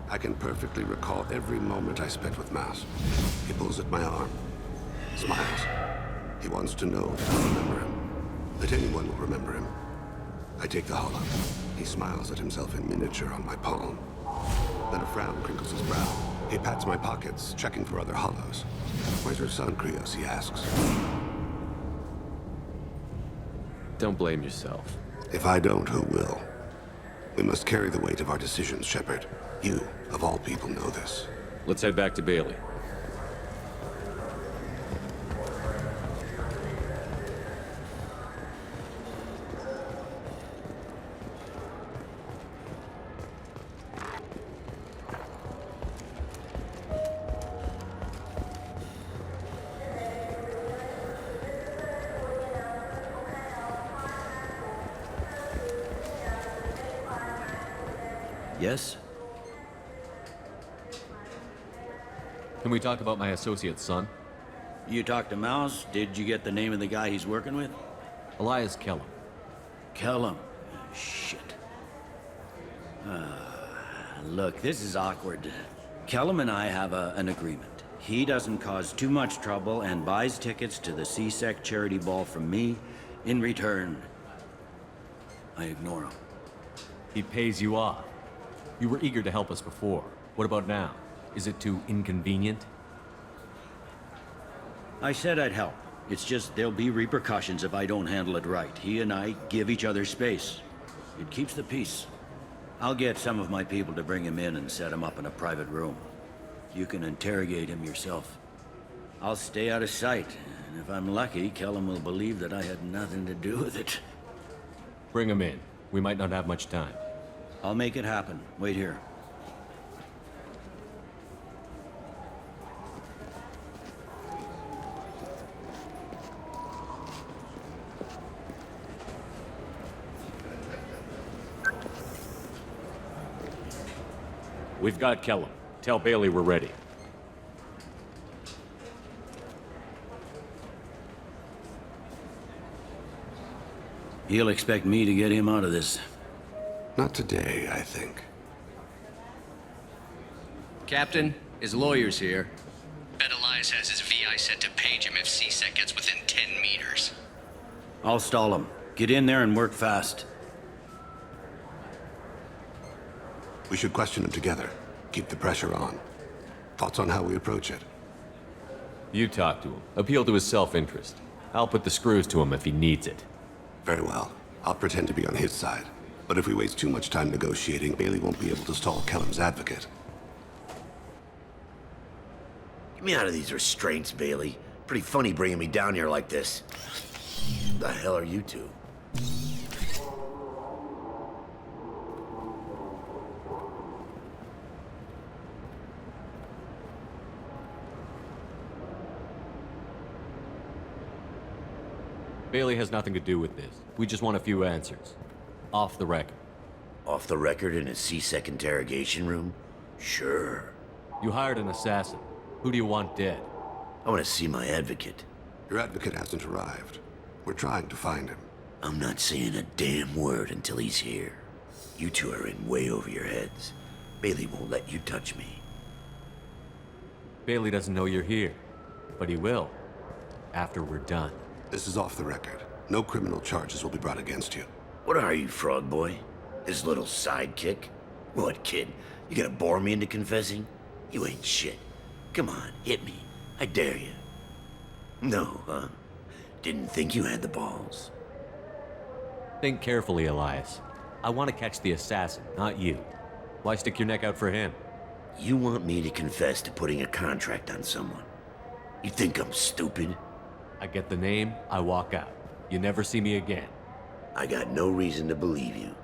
I can perfectly recall every moment I spent with Mouse. He pulls at my arm, smiles. He wants to know that I remember him, that anyone will remember him. I take the hollow. He smiles at himself in miniature on my palm. Then a frown crinkles his brow. He pats my pockets, checking for other hollows. Where's your son, Krios? He asks. Don't blame yourself. If I don't, who will? We must carry the weight of our decisions, Shepard. You, of all people, know this. Let's head back to Bailey. Yes? Can we talk about my associate's son? You talked to Mouse? Did you get the name of the guy he's working with? Elias Kellum. Kellum? Shit. Look, this is awkward. Kellum and I have an agreement. He doesn't cause too much trouble and buys tickets to the C-Sec charity ball from me. In return, I ignore him. He pays you off. You were eager to help us before. What about now? Is it too inconvenient? I said I'd help. It's just there'll be repercussions if I don't handle it right. He and I give each other space. It keeps the peace. I'll get some of my people to bring him in and set him up in a private room. You can interrogate him yourself. I'll stay out of sight, and if I'm lucky, Kellum will believe that I had nothing to do with it. Bring him in. We might not have much time. I'll make it happen. Wait here. We've got Kellum. Tell Bailey we're ready. He'll expect me to get him out of this. Not today, I think. Captain, his lawyer's here. Bet Elias has his VI set to page him if C-Sec gets within 10 meters. I'll stall him. Get in there and work fast. We should question him together. Keep the pressure on. Thoughts on how we approach it? You talk to him. Appeal to his self-interest. I'll put the screws to him if he needs it. Very well. I'll pretend to be on his side. But if we waste too much time negotiating, Bailey won't be able to stall Kellum's advocate. Get me out of these restraints, Bailey. Pretty funny bringing me down here like this. The hell are you two? Bailey has nothing to do with this. We just want a few answers. Off the record. Off the record in a C-Sec interrogation room? Sure. You hired an assassin. Who do you want dead? I want to see my advocate. Your advocate hasn't arrived. We're trying to find him. I'm not saying a damn word until he's here. You two are in way over your heads. Bailey won't let you touch me. Bailey doesn't know you're here, but he will. After we're done. This is off the record. No criminal charges will be brought against you. What are you, frog boy? His little sidekick? What, kid? You gonna bore me into confessing? You ain't shit. Come on, hit me. I dare you. No, huh? Didn't think you had the balls. Think carefully, Elias. I want to catch the assassin, not you. Why stick your neck out for him? You want me to confess to putting a contract on someone? You think I'm stupid? I get the name, I walk out. You never see me again. I got no reason to believe you.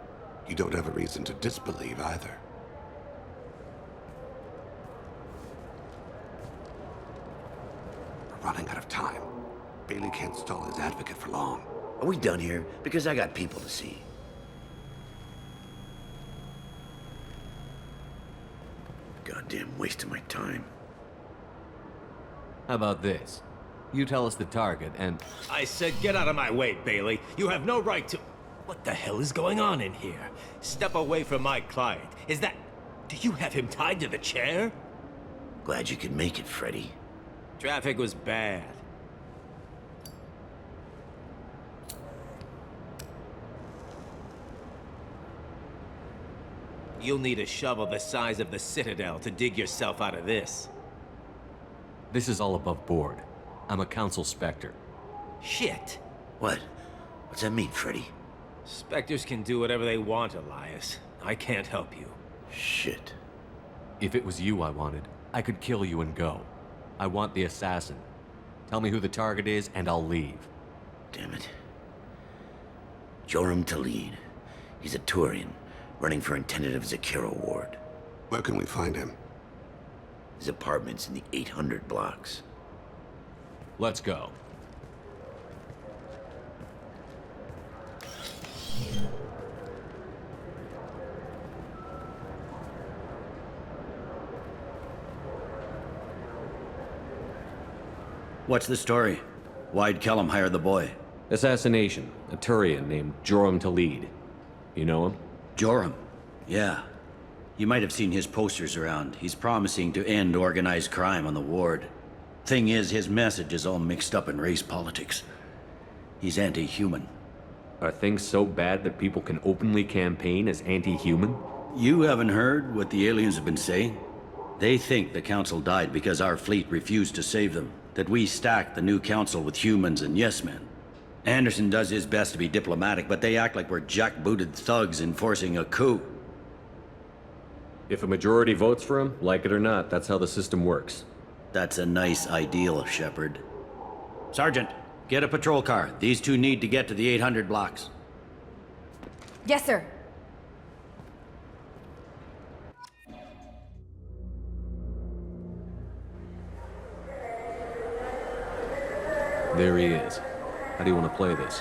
You don't have a reason to disbelieve either. We're running out of time. Bailey can't stall his advocate for long. Are we done here? Because I got people to see. Goddamn waste of my time. How about this? You tell us the target and... I said get out of my way, Bailey. You have no right to... What the hell is going on in here? Step away from my client. Is that... Do you have him tied to the chair? Glad you could make it, Freddy. Traffic was bad. You'll need a shovel the size of the Citadel to dig yourself out of this. This is all above board. I'm a council specter. Shit. What? What's that mean, Freddy? Spectres can do whatever they want, Elias. I can't help you. Shit. If it was you I wanted, I could kill you and go. I want the assassin. Tell me who the target is, and I'll leave. Damn it. Joram Talid. He's a Turian, running for a tentative Zakira ward. Where can we find him? His apartment's in the 800 blocks. Let's go. What's the story? Why'd Kellum hire the boy? Assassination. A Turian named Joram Talid. You know him? Joram? Yeah. You might have seen his posters around. He's promising to end organized crime on the ward. Thing is, his message is all mixed up in race politics. He's anti-human. Are things so bad that people can openly campaign as anti-human? You haven't heard what the aliens have been saying? They think the council died because our fleet refused to save them. That we stacked the new council with humans and yes-men. Anderson does his best to be diplomatic, but they act like we're jackbooted thugs enforcing a coup. If a majority votes for him, like it or not, that's how the system works. That's a nice ideal, Shepard. Sergeant, get a patrol car. These two need to get to the 800 blocks. Yes, sir. There he is. How do you want to play this?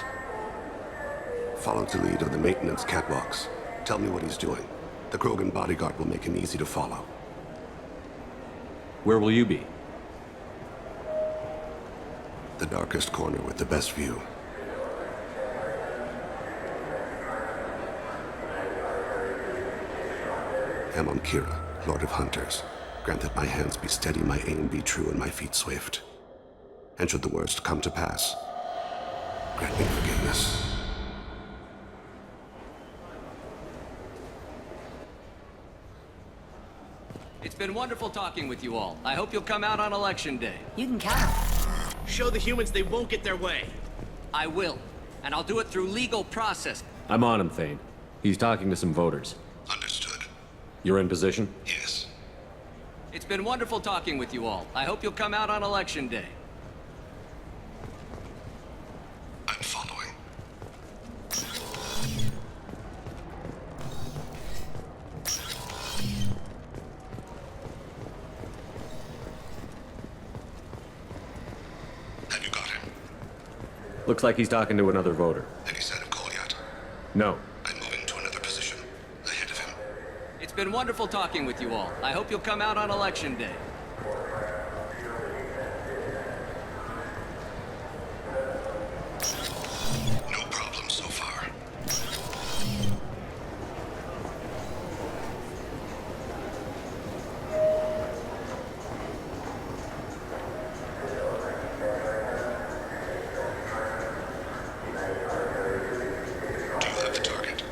Follow Talid on the maintenance catwalks. Tell me what he's doing. The Krogan bodyguard will make him easy to follow. Where will you be? The darkest corner with the best view. Amon Kira, Lord of Hunters. Grant that my hands be steady, my aim be true, and my feet swift. And should the worst come to pass, grant me forgiveness. It's been wonderful talking with you all. I hope you'll come out on election day. You can count on it. Show the humans they won't get their way. I will. And I'll do it through legal process. I'm on him, Thane. He's talking to some voters. Understood. You're in position? Yes. It's been wonderful talking with you all. I hope you'll come out on election day. I'm following. Have you got him? Looks like he's talking to another voter. Any sign of Kolyat? No. I'm moving to another position, ahead of him. It's been wonderful talking with you all. I hope you'll come out on election day. No problem so far. Do you have the target?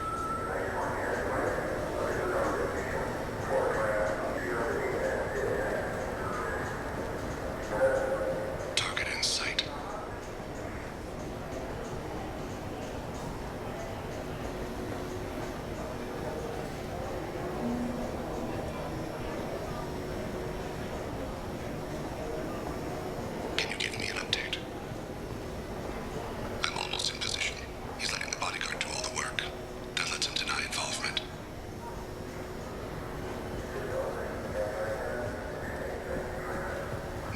Target in sight. Can you give me an update? I'm almost in position. He's letting the bodyguard do all the work. That lets him deny involvement.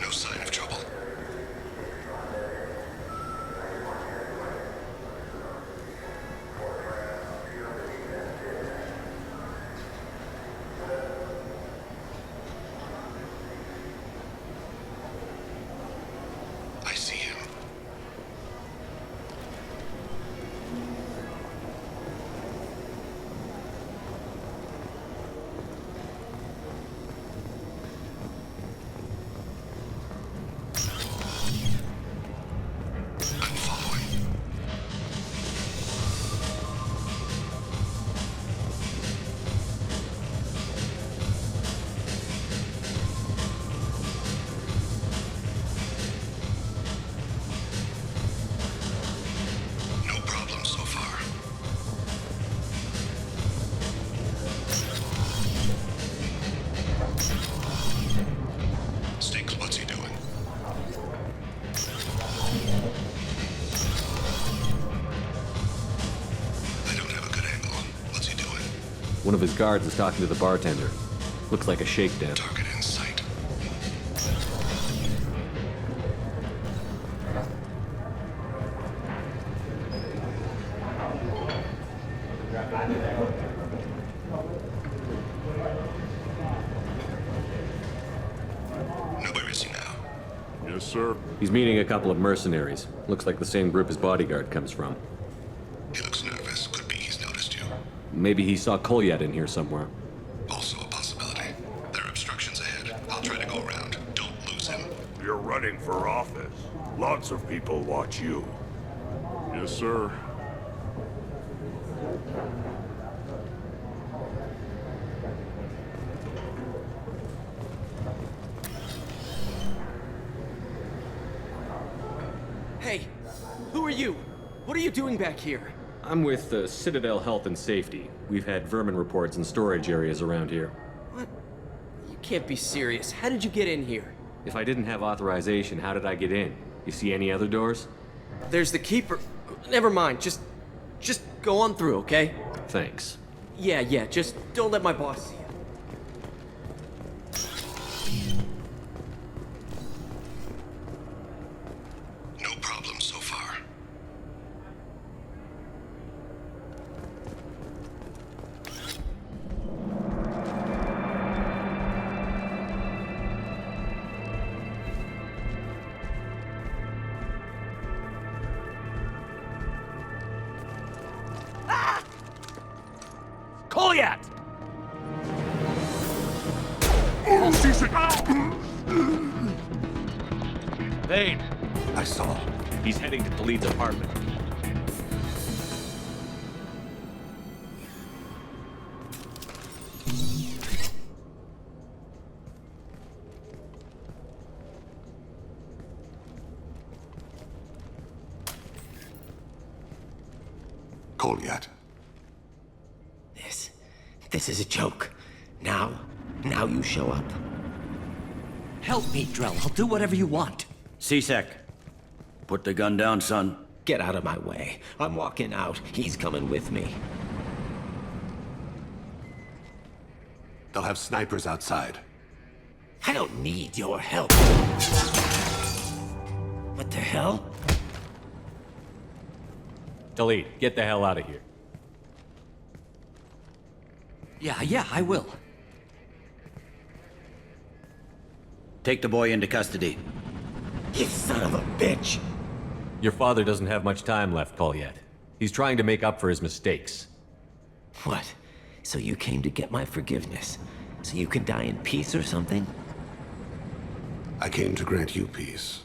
No sign of trouble. I see him. I'm following. No problem so far. Stinks, what's he doing? I don't have a good angle. What's he doing? One of his guards is talking to the bartender. Looks like a shakedown. Target in sight. No privacy now. Yes, sir. He's meeting a couple of mercenaries. Looks like the same group his bodyguard comes from. He looks nervous. Could be he's noticed you. Maybe he saw Kolyat in here somewhere. Also a possibility. There are obstructions ahead. I'll try to go around. Don't lose him. You're running for office. Lots of people watch you. Yes, sir. Hey, who are you? What are you doing back here? I'm with Citadel Health and Safety. We've had vermin reports in storage areas around here. What? You can't be serious. How did you get in here? If I didn't have authorization, how did I get in? You see any other doors? There's the keeper. Never mind. Just go on through, okay? Thanks. Yeah. Just don't let my boss see you. No problem so far. Kolyat! Vane! I saw. He's heading to Khalid's apartment. Kolyat. This is a joke. Now you show up. Help me, Drell. I'll do whatever you want. C-Sec. Put the gun down, son. Get out of my way. I'm walking out. He's coming with me. They'll have snipers outside. I don't need your help. What the hell? Talid, get the hell out of here. Yeah, I will. Take the boy into custody. You son of a bitch! Your father doesn't have much time left, Colyat. He's trying to make up for his mistakes. What? So you came to get my forgiveness? So you can die in peace or something? I came to grant you peace.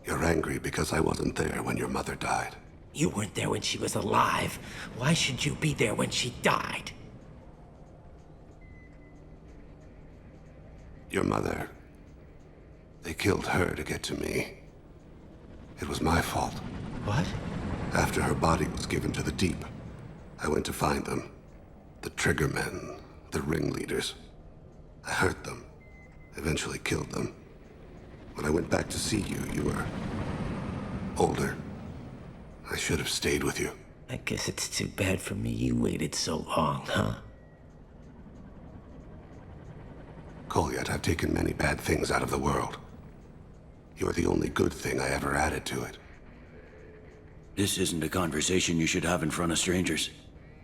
You're angry because I wasn't there when your mother died. You weren't there when she was alive. Why should you be there when she died? Your mother... They killed her to get to me. It was my fault. What? After her body was given to the deep, I went to find them. The triggermen, the ringleaders. I hurt them, eventually killed them. When I went back to see you, you were... older. I should have stayed with you. I guess it's too bad for me you waited so long, huh? Colyat, I've taken many bad things out of the world. You're the only good thing I ever added to it. This isn't a conversation you should have in front of strangers.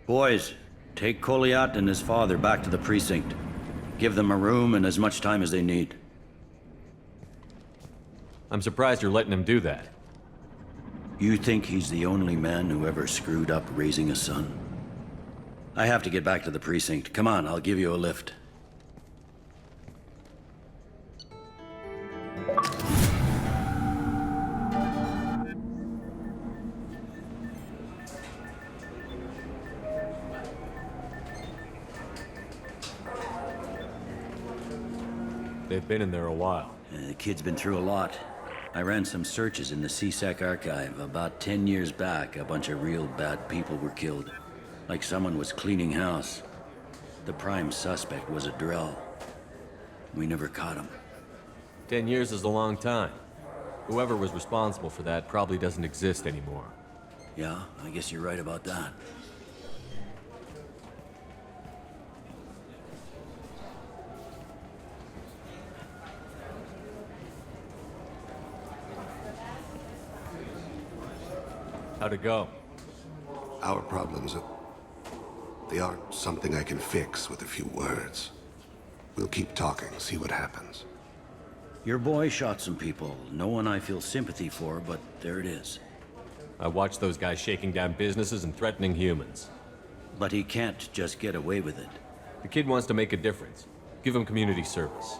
Boys, take Colyat and his father back to the precinct. Give them a room and as much time as they need. I'm surprised you're letting him do that. You think he's the only man who ever screwed up raising a son? I have to get back to the precinct. Come on, I'll give you a lift. They've been in there a while. The kid's been through a lot. I ran some searches in the CSEC archive. About 10 years back, a bunch of real bad people were killed. Like someone was cleaning house. The prime suspect was a Drell. We never caught him. 10 years is a long time. Whoever was responsible for that probably doesn't exist anymore. Yeah, I guess you're right about that. How'd it go? Our problems, they aren't something I can fix with a few words. We'll keep talking, see what happens. Your boy shot some people. No one I feel sympathy for, but there it is. I watched those guys shaking down businesses and threatening humans. But he can't just get away with it. The kid wants to make a difference. Give him community service.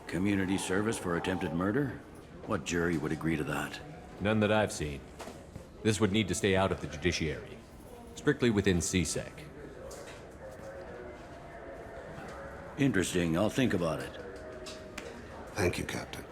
Community service for attempted murder? What jury would agree to that? None that I've seen. This would need to stay out of the judiciary. Strictly within CSEC. Interesting. I'll think about it. Thank you, Captain.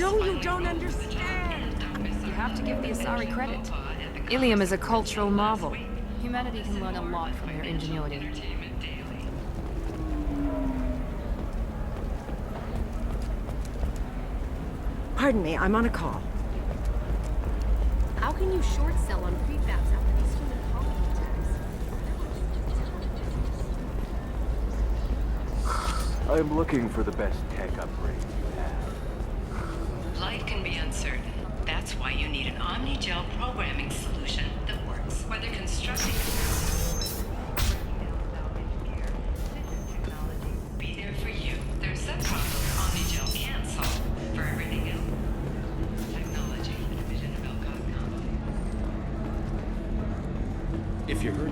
No, you don't understand. You have to give the Asari credit. Ilium is a cultural marvel. Humanity can learn a lot from their ingenuity. Pardon me, I'm on a call. How can you short sell on prefabs after these human colony attacks? I'm looking for the best tech upgrade you have. Life can be uncertain. That's why you need an Omni-Gel programming solution that works. Whether constructing be there for you. There's some problems Omni-Gel can't solve. For everything else, technology, division of Elcott. If you're hurt.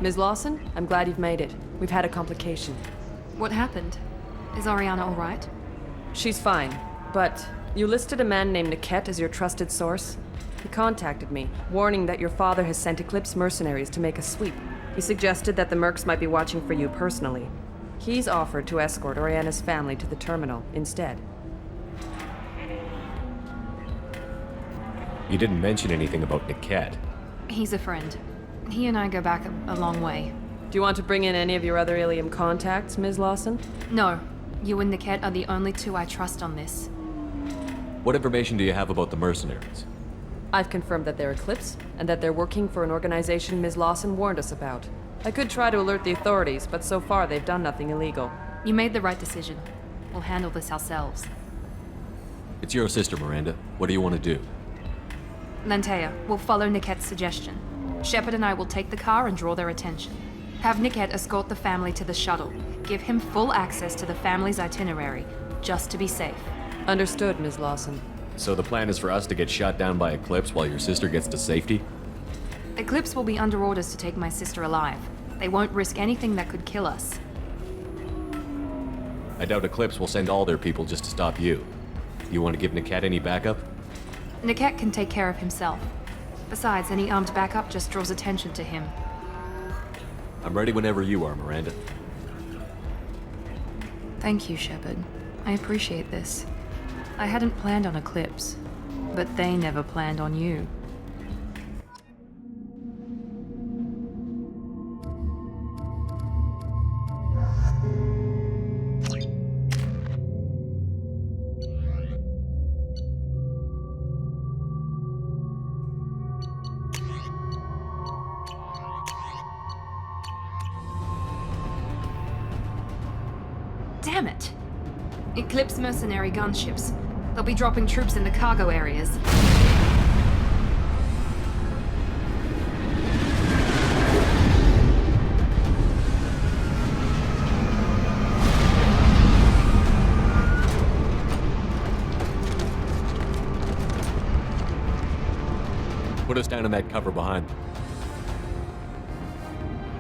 Ms. Lawson, I'm glad you've made it. We've had a complication. What happened? Is Oriana all right? She's fine, but you listed a man named Niket as your trusted source. He contacted me, warning that your father has sent Eclipse mercenaries to make a sweep. He suggested that the Mercs might be watching for you personally. He's offered to escort Oriana's family to the terminal instead. You didn't mention anything about Niket. He's a friend. He and I go back a long way. Do you want to bring in any of your other Ilium contacts, Ms. Lawson? No. You and Niket are the only two I trust on this. What information do you have about the mercenaries? I've confirmed that they're Eclipse, and that they're working for an organization Ms. Lawson warned us about. I could try to alert the authorities, but so far they've done nothing illegal. You made the right decision. We'll handle this ourselves. It's your sister, Miranda. What do you want to do? Lantea, we'll follow Niket's suggestion. Shepard and I will take the car and draw their attention. Have Niket escort the family to the shuttle. Give him full access to the family's itinerary, just to be safe. Understood, Ms. Lawson. So the plan is for us to get shot down by Eclipse while your sister gets to safety? Eclipse will be under orders to take my sister alive. They won't risk anything that could kill us. I doubt Eclipse will send all their people just to stop you. You want to give Niket any backup? Niket can take care of himself. Besides, any armed backup just draws attention to him. I'm ready whenever you are, Miranda. Thank you, Shepard. I appreciate this. I hadn't planned on Eclipse, but they never planned on you. Damn it! Eclipse mercenary gunships. They'll be dropping troops in the cargo areas. Put us down in that cover behind them.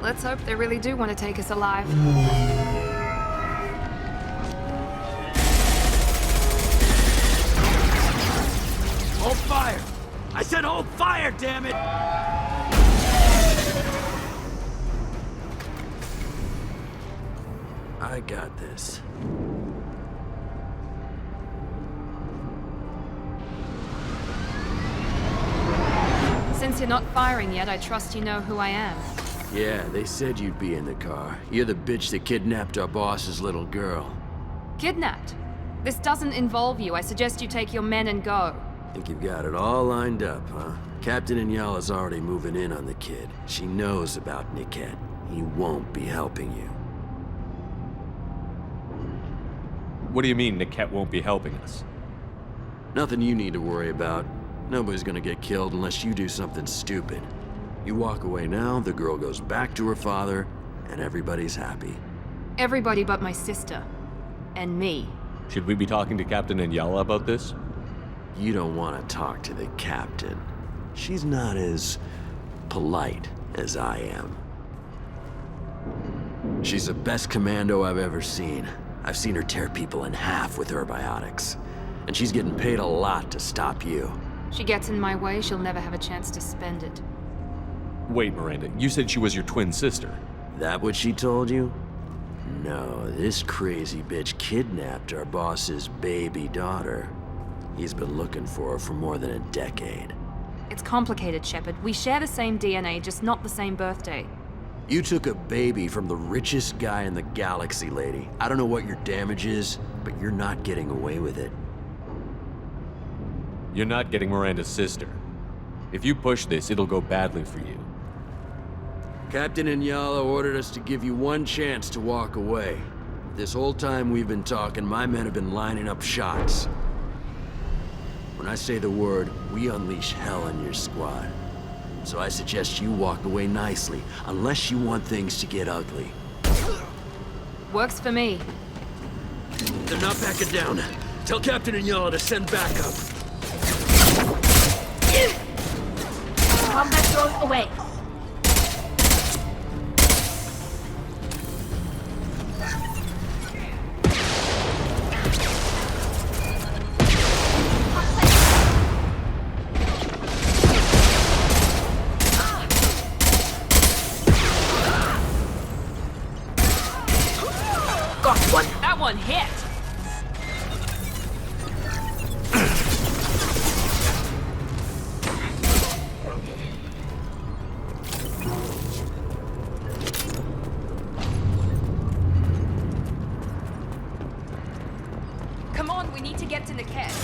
Let's hope they really do want to take us alive. Hold fire! I said hold fire, damn it! I got this. Since you're not firing yet, I trust you know who I am. Yeah, they said you'd be in the car. You're the bitch that kidnapped our boss's little girl. Kidnapped? This doesn't involve you. I suggest you take your men and go. Think you've got it all lined up, huh? Captain Inyala's already moving in on the kid. She knows about Niket. He won't be helping you. What do you mean Niket won't be helping us? Nothing you need to worry about. Nobody's gonna get killed unless you do something stupid. You walk away now, the girl goes back to her father, and everybody's happy. Everybody but my sister. And me. Should we be talking to Captain Inyala about this? You don't want to talk to the captain. She's not as polite as I am. She's the best commando I've ever seen. I've seen her tear people in half with her biotics. And she's getting paid a lot to stop you. She gets in my way, she'll never have a chance to spend it. Wait, Miranda, you said she was your twin sister. That what she told you? No, this crazy bitch kidnapped our boss's baby daughter. He's been looking for her for more than a decade. It's complicated, Shepard. We share the same DNA, just not the same birthday. You took a baby from the richest guy in the galaxy, lady. I don't know what your damage is, but you're not getting away with it. You're not getting Miranda's sister. If you push this, it'll go badly for you. Captain Inyala ordered us to give you one chance to walk away. This whole time we've been talking, my men have been lining up shots. When I say the word, we unleash hell on your squad. So I suggest you walk away nicely, unless you want things to get ugly. Works for me. They're not backing down. Tell Captain Inyala to send backup. Combat drone away. That one hit! Come on, we need to get to Niket.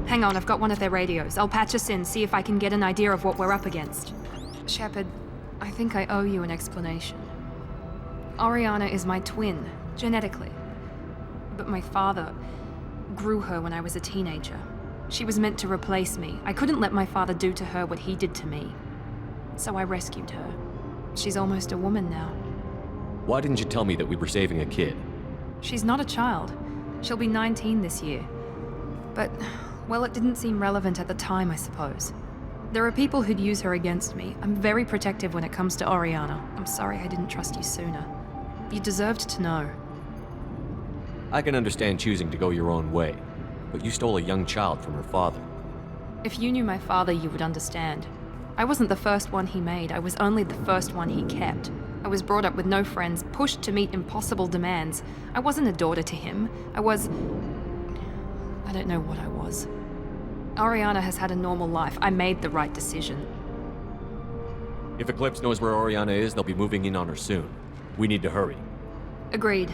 Hang on, I've got one of their radios. I'll patch us in, see if I can get an idea of what we're up against. Shepard, I think I owe you an explanation. Oriana is my twin, genetically. But my father grew her when I was a teenager. She was meant to replace me. I couldn't let my father do to her what he did to me. So I rescued her. She's almost a woman now. Why didn't you tell me that we were saving a kid? She's not a child. She'll be 19 this year. But, well, it didn't seem relevant at the time, I suppose. There are people who'd use her against me. I'm very protective when it comes to Oriana. I'm sorry I didn't trust you sooner. You deserved to know. I can understand choosing to go your own way, but you stole a young child from her father. If you knew my father, you would understand. I wasn't the first one he made. I was only the first one he kept. I was brought up with no friends, pushed to meet impossible demands. I wasn't a daughter to him. I don't know what I was. Oriana has had a normal life. I made the right decision. If Eclipse knows where Oriana is, they'll be moving in on her soon. We need to hurry. Agreed.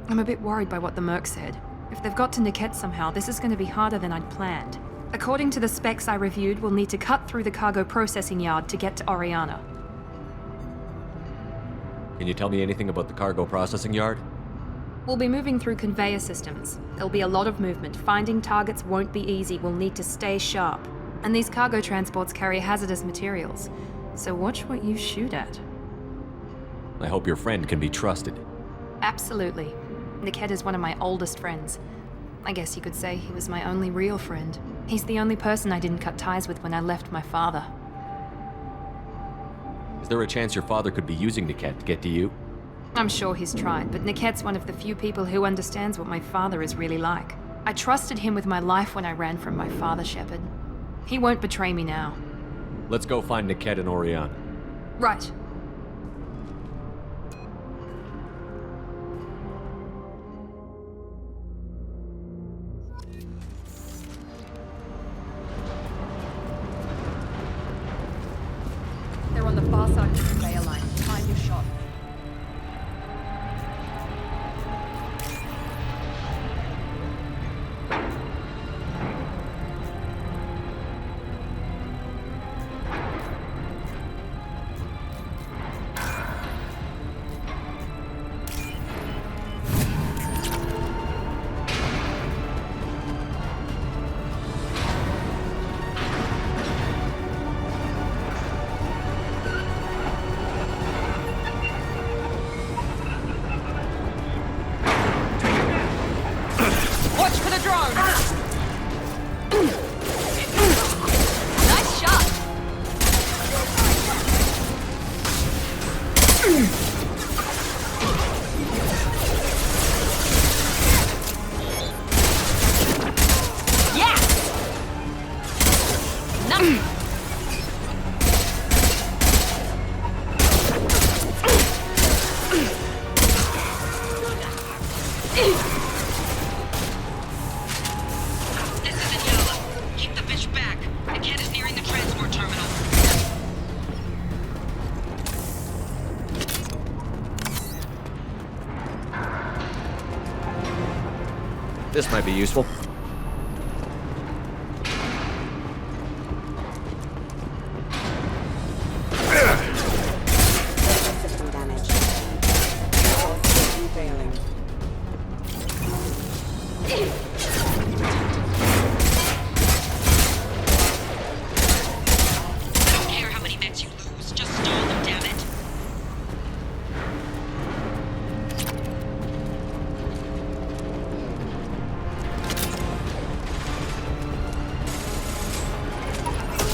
I'm a bit worried by what the Merc said. If they've got to Niket somehow, this is going to be harder than I'd planned. According to the specs I reviewed, we'll need to cut through the cargo processing yard to get to Oriana. Can you tell me anything about the cargo processing yard? We'll be moving through conveyor systems. There'll be a lot of movement. Finding targets won't be easy. We'll need to stay sharp. And these cargo transports carry hazardous materials. So watch what you shoot at. I hope your friend can be trusted. Absolutely. Niket is one of my oldest friends. I guess you could say he was my only real friend. He's the only person I didn't cut ties with when I left my father. Is there a chance your father could be using Niket to get to you? I'm sure he's tried, but Niket's one of the few people who understands what my father is really like. I trusted him with my life when I ran from my father, Shepard. He won't betray me now. Let's go find Niket and Oriana. Right. They're on the far side of the conveyor line. Time your shot. This might be useful. System damage. System failing. I don't care how many mechs you lose. Just stall them, damn it.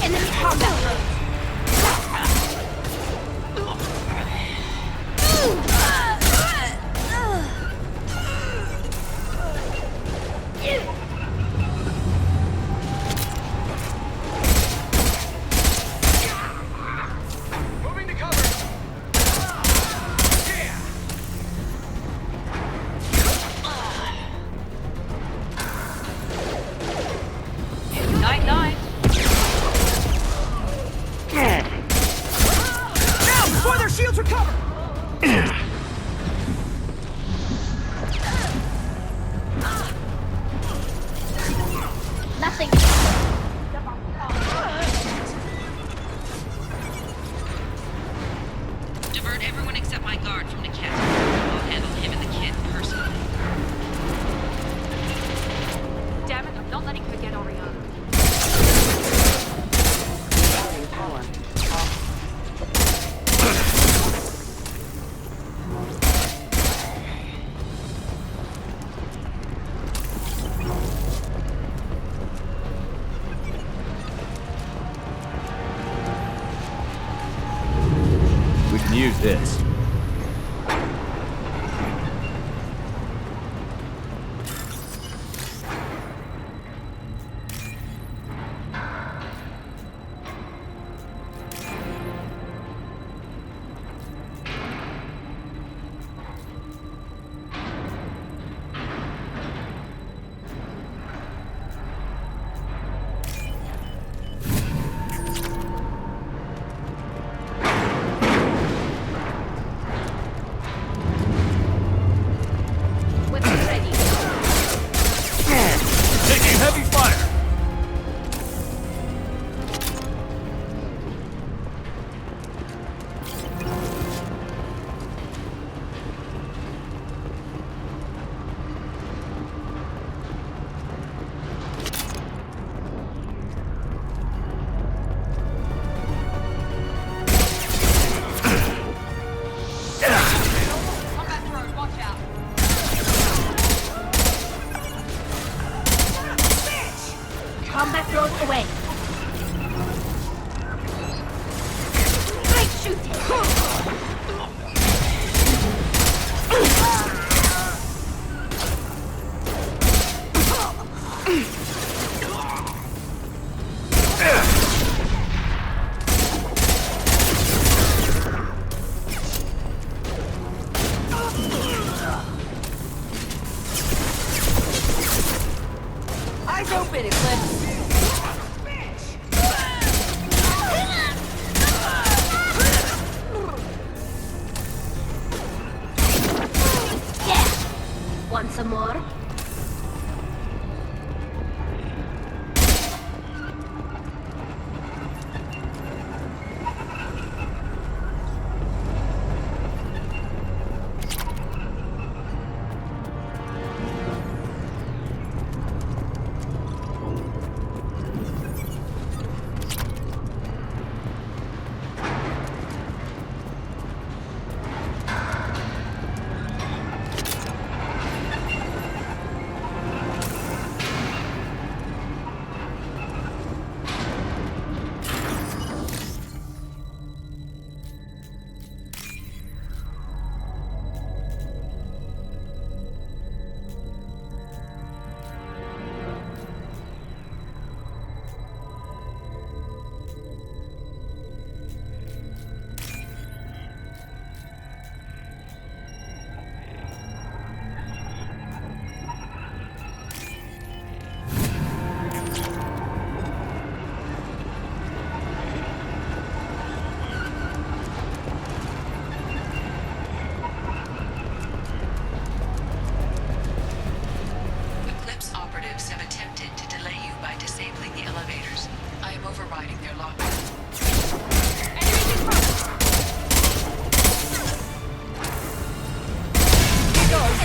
Enemy combat road. Moving to cover. Night, night. Now, before their shields recover! Nothing. Divert everyone except my guard from Niket. I'll handle him and the kid personally. Damn it, I'm not letting her get Oriana. We can use this. Weapons ready. Taking heavy fire! Combat drone, watch out. Combat drone away. Great shooting. Eyes open, Eclipse! Yeah. Want some more?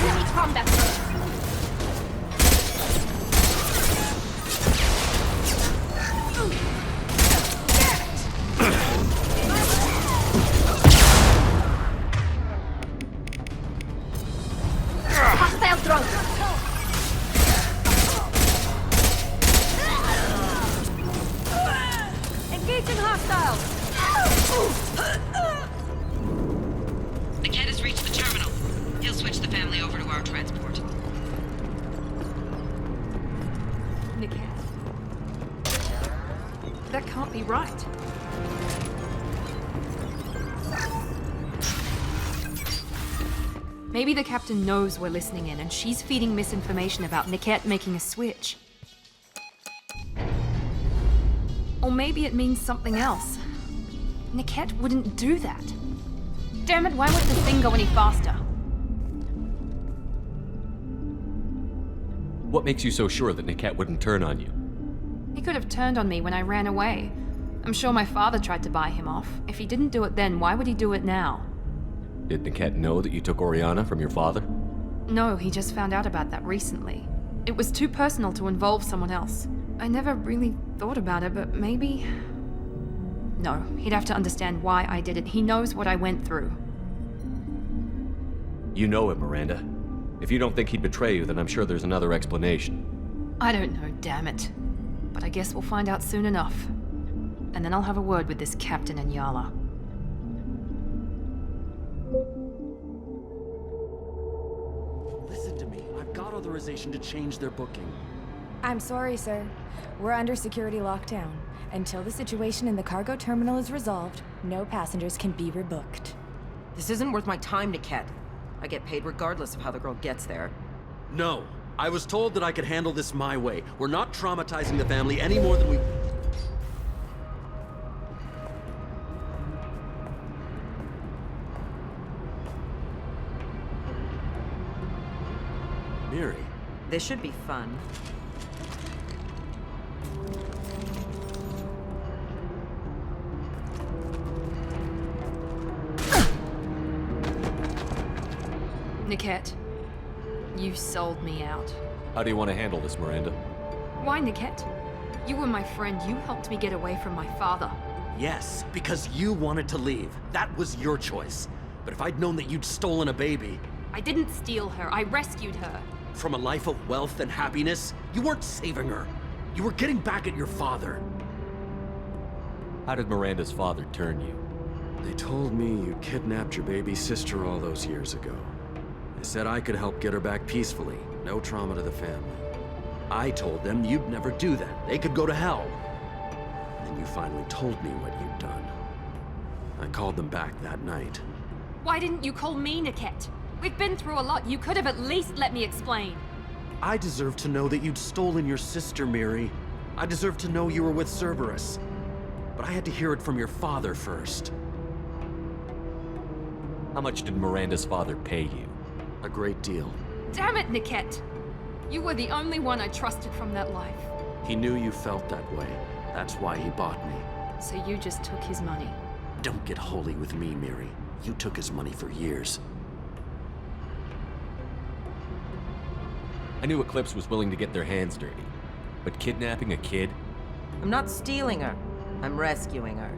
Enemy combat drone. Hostile drone. Engaging hostiles! The Cat has reached the terminal. He'll switch the family over to our transport. Niket. That can't be right. Maybe the captain knows we're listening in and she's feeding misinformation about Niket making a switch. Or maybe it means something else. Niket wouldn't do that. Damn it, why won't this thing go any faster? What makes you so sure that Niket wouldn't turn on you? He could have turned on me when I ran away. I'm sure my father tried to buy him off. If he didn't do it then, why would he do it now? Did Niket know that you took Oriana from your father? No, he just found out about that recently. It was too personal to involve someone else. I never really thought about it, but maybe... No, he'd have to understand why I did it. He knows what I went through. You know him, Miranda. If you don't think he'd betray you, then I'm sure there's another explanation. I don't know, damn it. But I guess we'll find out soon enough. And then I'll have a word with this captain and Yala. Listen to me. I've got authorization to change their booking. I'm sorry, sir. We're under security lockdown. Until the situation in the cargo terminal is resolved, no passengers can be rebooked. This isn't worth my time, Niket. I get paid regardless of how the girl gets there. No. I was told that I could handle this my way. We're not traumatizing the family any more than we... Miri. This should be fun. Niket, you sold me out. How do you want to handle this, Miranda? Why, Niket? You were my friend. You helped me get away from my father. Yes, because you wanted to leave. That was your choice. But if I'd known that you'd stolen a baby... I didn't steal her. I rescued her. From a life of wealth and happiness, you weren't saving her. You were getting back at your father. How did Miranda's father turn you? They told me you kidnapped your baby sister all those years ago. They said I could help get her back peacefully. No trauma to the family. I told them you'd never do that. They could go to hell. Then you finally told me what you'd done. I called them back that night. Why didn't you call me, Niket? We've been through a lot. You could have at least let me explain. I deserve to know that you'd stolen your sister, Miri. I deserve to know you were with Cerberus. But I had to hear it from your father first. How much did Miranda's father pay you? A great deal. Damn it, Niket! You were the only one I trusted from that life. He knew you felt that way. That's why he bought me. So you just took his money? Don't get holy with me, Miri. You took his money for years. I knew Eclipse was willing to get their hands dirty. But kidnapping a kid? I'm not stealing her. I'm rescuing her.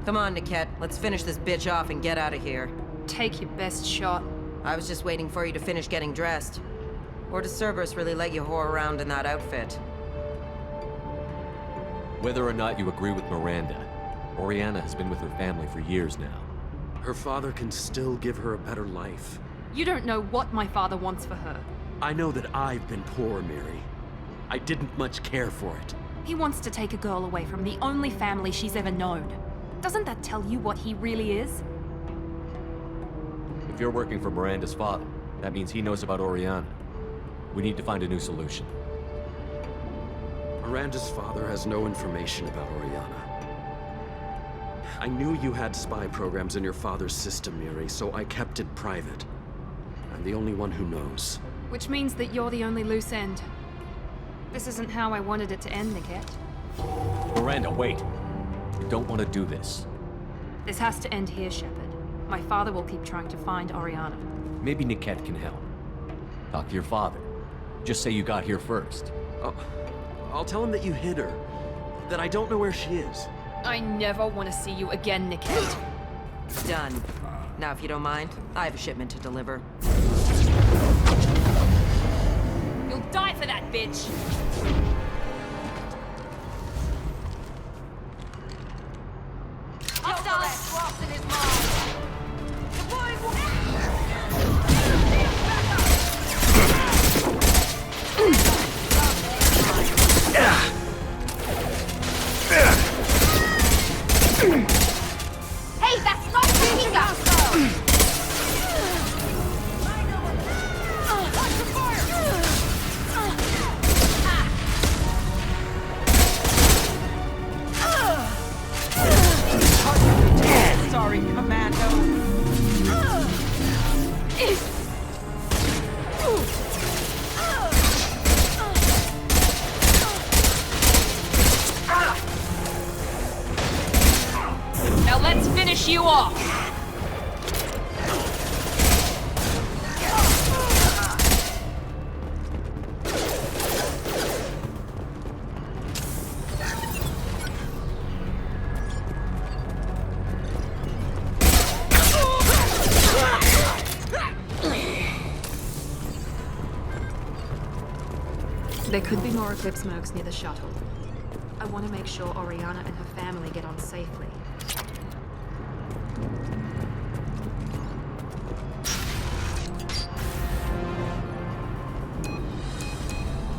Come on, Niket. Let's finish this bitch off and get out of here. Take your best shot. I was just waiting for you to finish getting dressed. Or does Cerberus really let you whore around in that outfit? Whether or not you agree with Miranda, Oriana has been with her family for years now. Her father can still give her a better life. You don't know what my father wants for her. I know that I've been poor, Miri. I didn't much care for it. He wants to take a girl away from the only family she's ever known. Doesn't that tell you what he really is? If you're working for Miranda's father, that means he knows about Oriana. We need to find a new solution. Miranda's father has no information about Oriana. I knew you had spy programs in your father's system, Miri, so I kept it private. I'm the only one who knows. Which means that you're the only loose end. This isn't how I wanted it to end, Niket. Miranda, wait! You don't want to do this. This has to end here, Shepard. My father will keep trying to find Oriana. Maybe Niket can help. Talk to your father. Just say you got here first. I'll tell him that you hid her. That I don't know where she is. I never want to see you again, Niket. Done. Now, if you don't mind, I have a shipment to deliver. You'll die for that, bitch! Hey, that's not moving up! Sorry, Commando. Now let's finish you off! There could be more Eclipse mercs near the shuttle. I want to make sure Oriana and her family get on safely.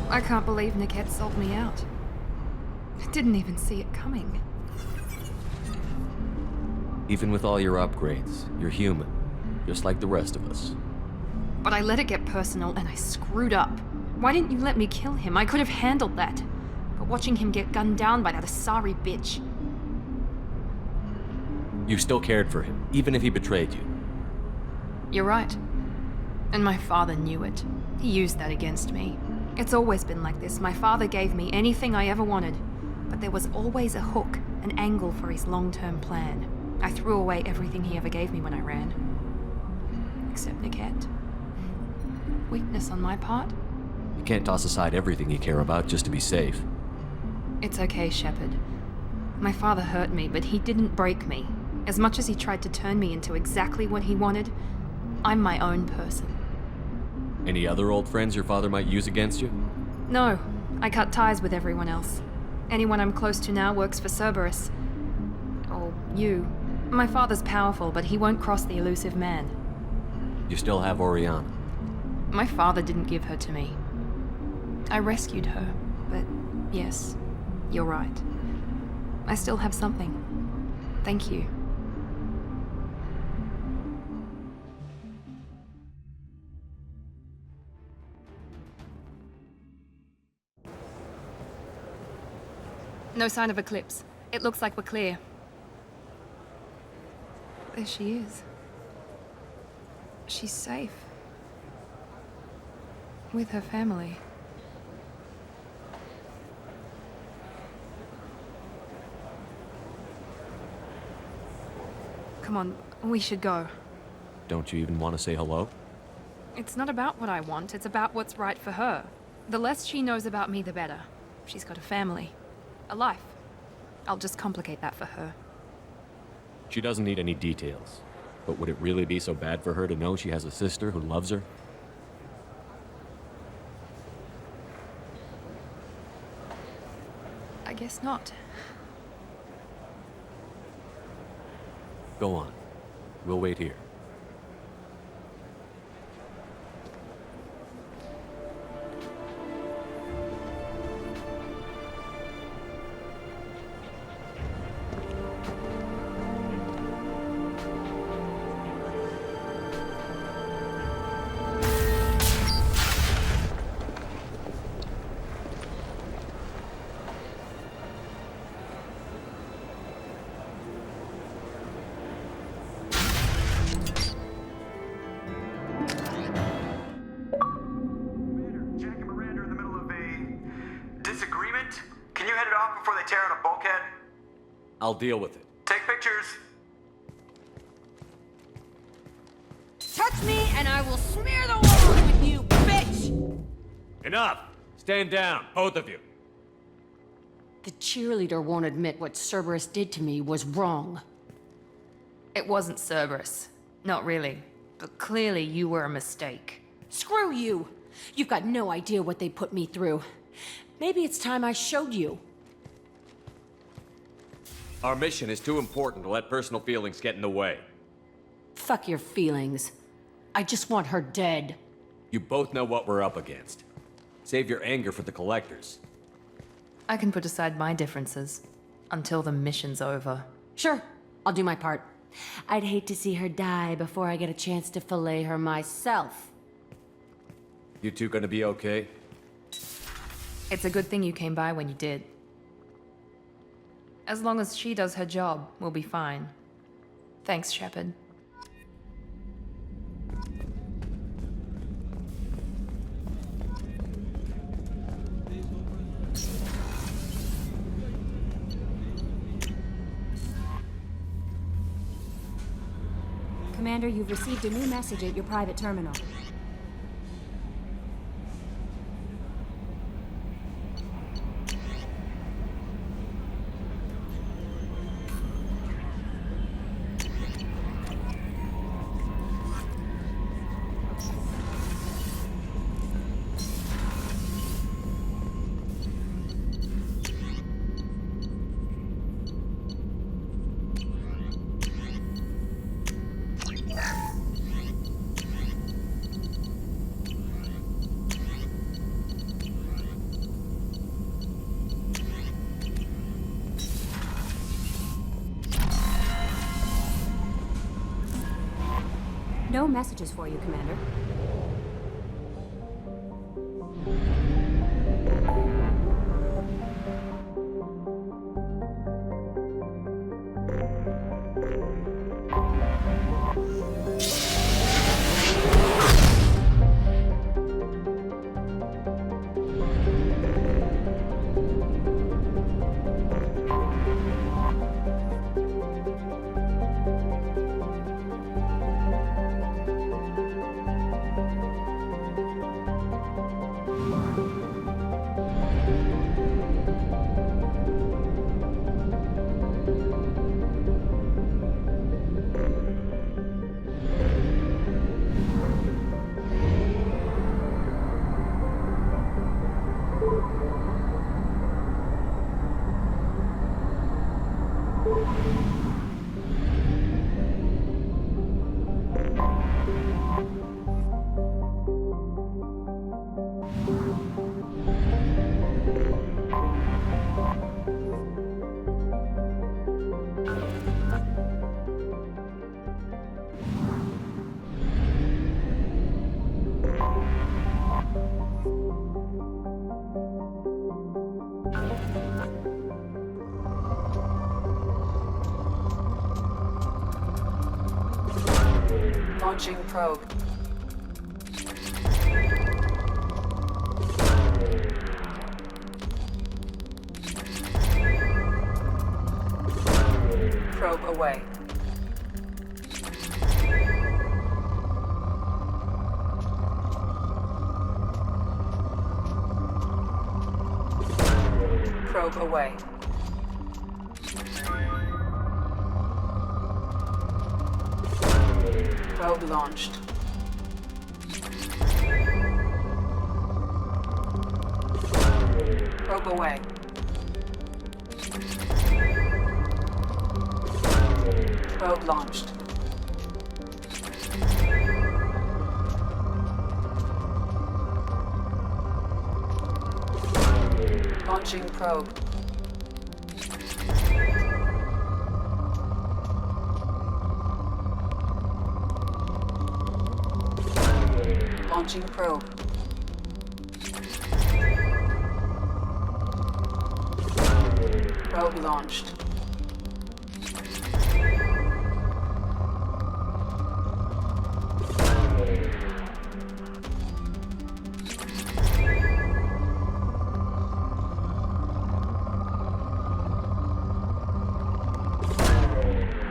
I can't believe Niket sold me out. I didn't even see it coming. Even with all your upgrades, you're human. Just like the rest of us. But I let it get personal and I screwed up. Why didn't you let me kill him? I could have handled that. But watching him get gunned down by that Asari bitch. You still cared for him, even if he betrayed you. You're right. And my father knew it. He used that against me. It's always been like this. My father gave me anything I ever wanted. But there was always a hook, an angle for his long-term plan. I threw away everything he ever gave me when I ran. Except Niket. Weakness on my part? You can't toss aside everything you care about just to be safe. It's okay, Shepard. My father hurt me, but he didn't break me. As much as he tried to turn me into exactly what he wanted, I'm my own person. Any other old friends your father might use against you? No, I cut ties with everyone else. Anyone I'm close to now works for Cerberus. Or you. My father's powerful, but he won't cross the elusive man. You still have Oriana. My father didn't give her to me. I rescued her, but yes, you're right. I still have something. Thank you. No sign of Eclipse. It looks like we're clear. There she is. She's safe. With her family. Come on, we should go. Don't you even want to say hello? It's not about what I want, it's about what's right for her. The less she knows about me, the better. She's got a family. A life. I'll just complicate that for her. She doesn't need any details. But would it really be so bad for her to know she has a sister who loves her? I guess not. Go on. We'll wait here. I'll deal with it. Take pictures. Touch me and I will smear the walls with you, bitch! Enough! Stand down, both of you. The cheerleader won't admit what Cerberus did to me was wrong. It wasn't Cerberus. Not really. But clearly you were a mistake. Screw you! You've got no idea what they put me through. Maybe it's time I showed you. Our mission is too important to let personal feelings get in the way. Fuck your feelings. I just want her dead. You both know what we're up against. Save your anger for the collectors. I can put aside my differences until the mission's over. Sure, I'll do my part. I'd hate to see her die before I get a chance to fillet her myself. You two gonna be okay? It's a good thing you came by when you did. As long as she does her job, we'll be fine. Thanks, Shepard. Commander, you've received a new message at your private terminal. No messages for you, Commander. Launching probe. Probe away. Probe away. Probe launched. Probe away. Probe launched. Launching probe. Launching probe. Probe launched.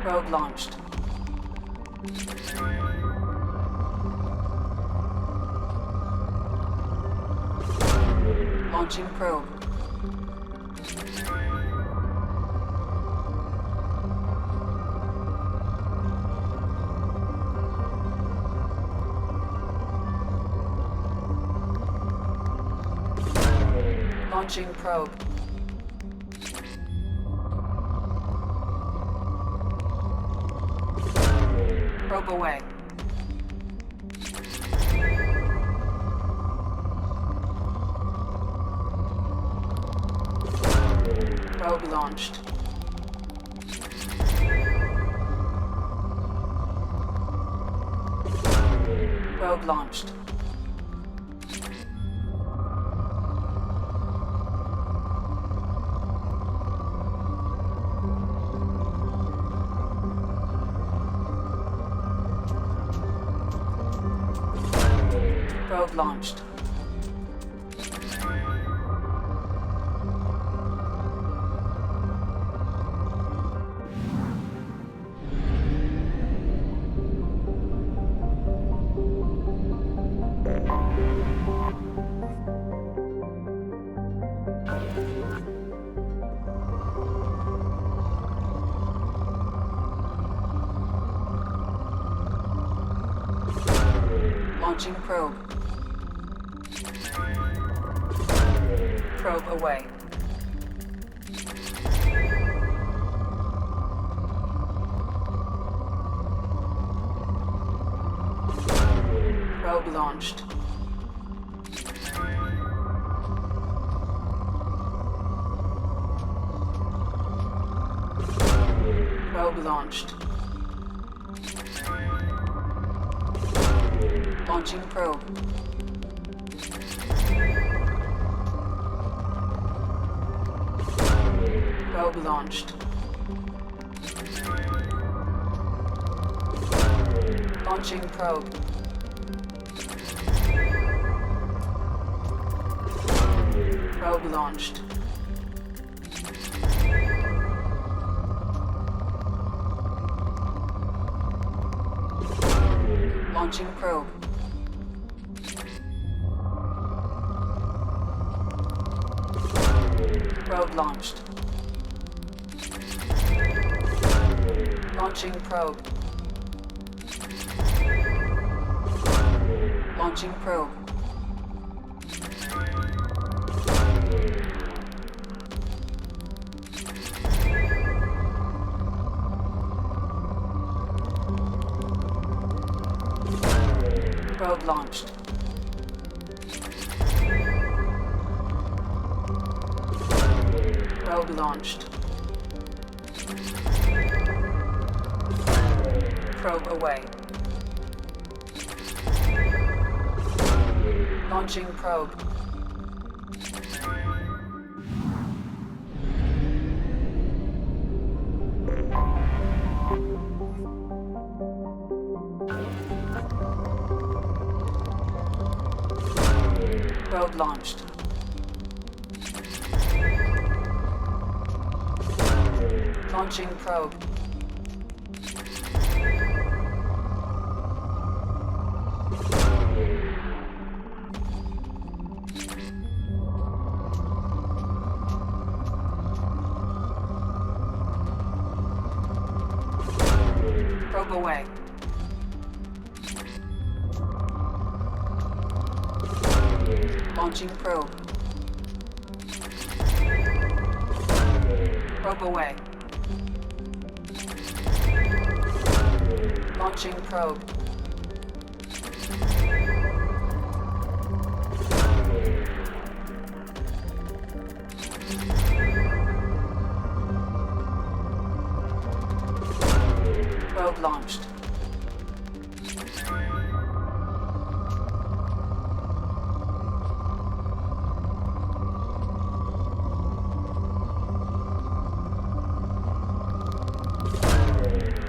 Probe launched. Launching probe. Launching probe. Probe away. Probe launched. Probe launched. Probe launched. Launching probe. Probe away. Probe launched. Probe launched. Launching probe. Probe launched. Launching probe. Probe launched. Launching probe. Probe launched. Launching probe. Launching probe. Probe launched. Probe launched. Probe away. Launching probe. Probe launched. Launching probe. Probe away. Launching probe. Probe away. Launching probe. Probe launched.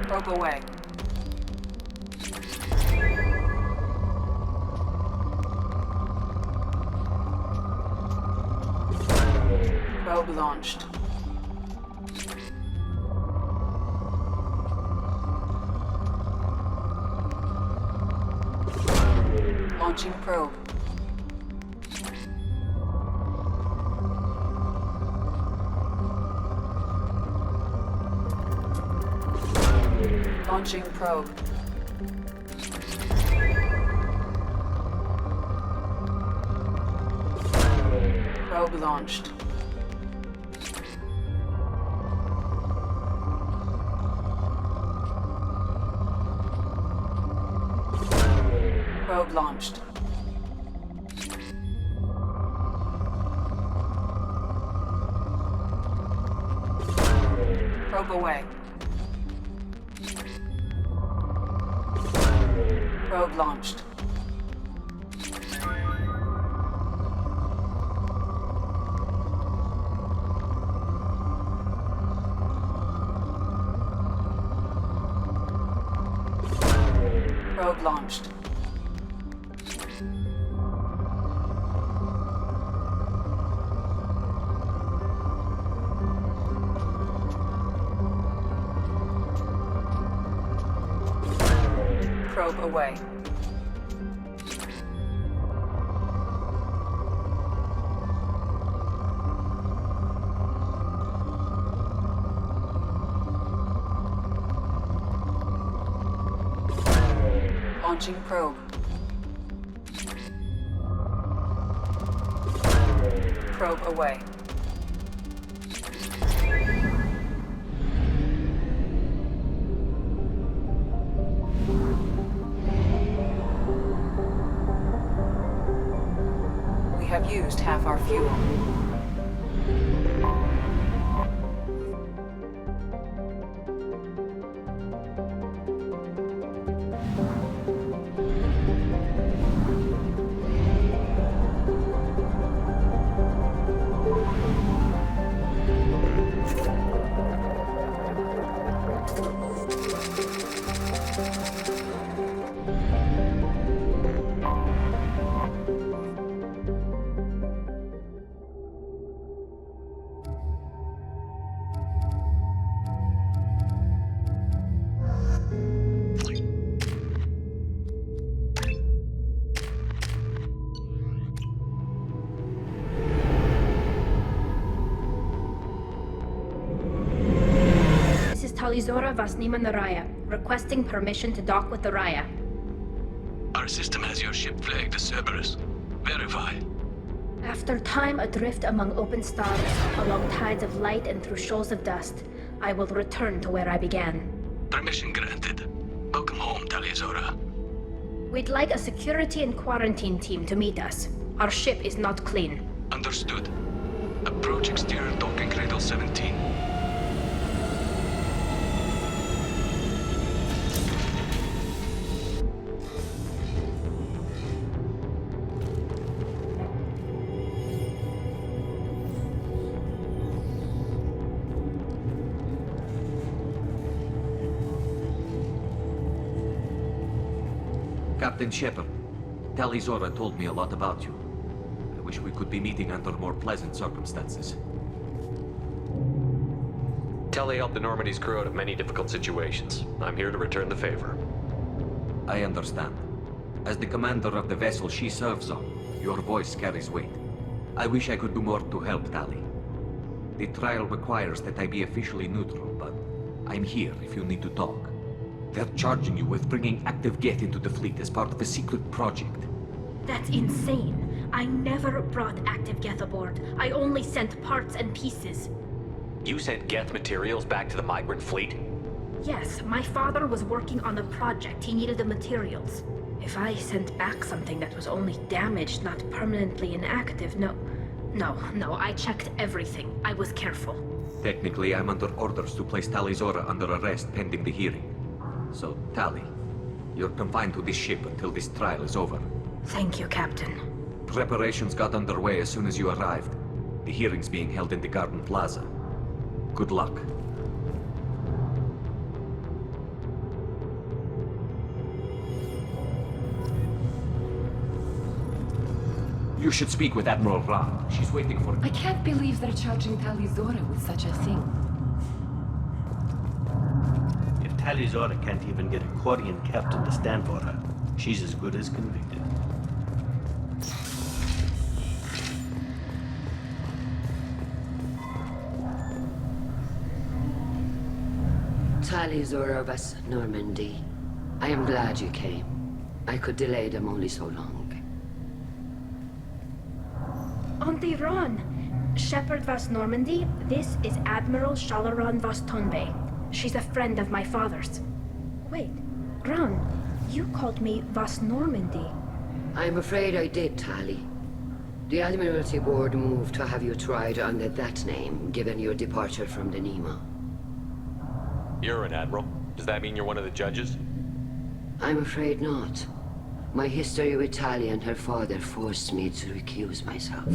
Probe away. Probe launched. Launching probe. Launching probe. Probe launched. Probe launched. Probe away. Probe launched. Probe launched. Probe away. Launching probe. Probe away. We have used half our fuel. Talizora Vasnima Naraya, requesting permission to dock with the Raya. Our system has your ship flagged as Cerberus. Verify. After time adrift among open stars, along tides of light and through shoals of dust, I will return to where I began. Permission granted. Welcome home, Talizora. We'd like a security and quarantine team to meet us. Our ship is not clean. Understood. Approach exterior docking cradle 17. Captain Shepard, Talizora told me a lot about you. I wish we could be meeting under more pleasant circumstances. Tali helped the Normandy's crew out of many difficult situations. I'm here to return the favor. I understand. As the commander of the vessel she serves on, your voice carries weight. I wish I could do more to help Tali. The trial requires that I be officially neutral, but I'm here if you need to talk. They're charging you with bringing active Geth into the fleet as part of a secret project. That's insane. I never brought active Geth aboard. I only sent parts and pieces. You sent Geth materials back to the migrant fleet? Yes, my father was working on a project. He needed the materials. If I sent back something that was only damaged, not permanently inactive, no, I checked everything. I was careful. Technically, I'm under orders to place Talizora under arrest pending the hearing. So, Tali, you're confined to this ship until this trial is over. Thank you, Captain. Preparations got underway as soon as you arrived. The hearing's being held in the Garden Plaza. Good luck. You should speak with Admiral Ra. She's waiting for... I can't believe they're charging Talizora with such a thing. If Talizora can't even get a Quarian captain to stand for her, she's as good as convicted. Tali Zora of us, Normandy. I am glad you came. I could delay them only so long. Auntie Ron! Shepherd Vas Normandy, this is Admiral Shalaron Vas Tonbe. She's a friend of my father's. Wait, Ron, you called me Vas Normandy. I'm afraid I did, Tali. The Admiralty Board moved to have you tried under that name, given your departure from the Nima. You're an admiral. Does that mean you're one of the judges? I'm afraid not. My history with Tali and her father forced me to recuse myself.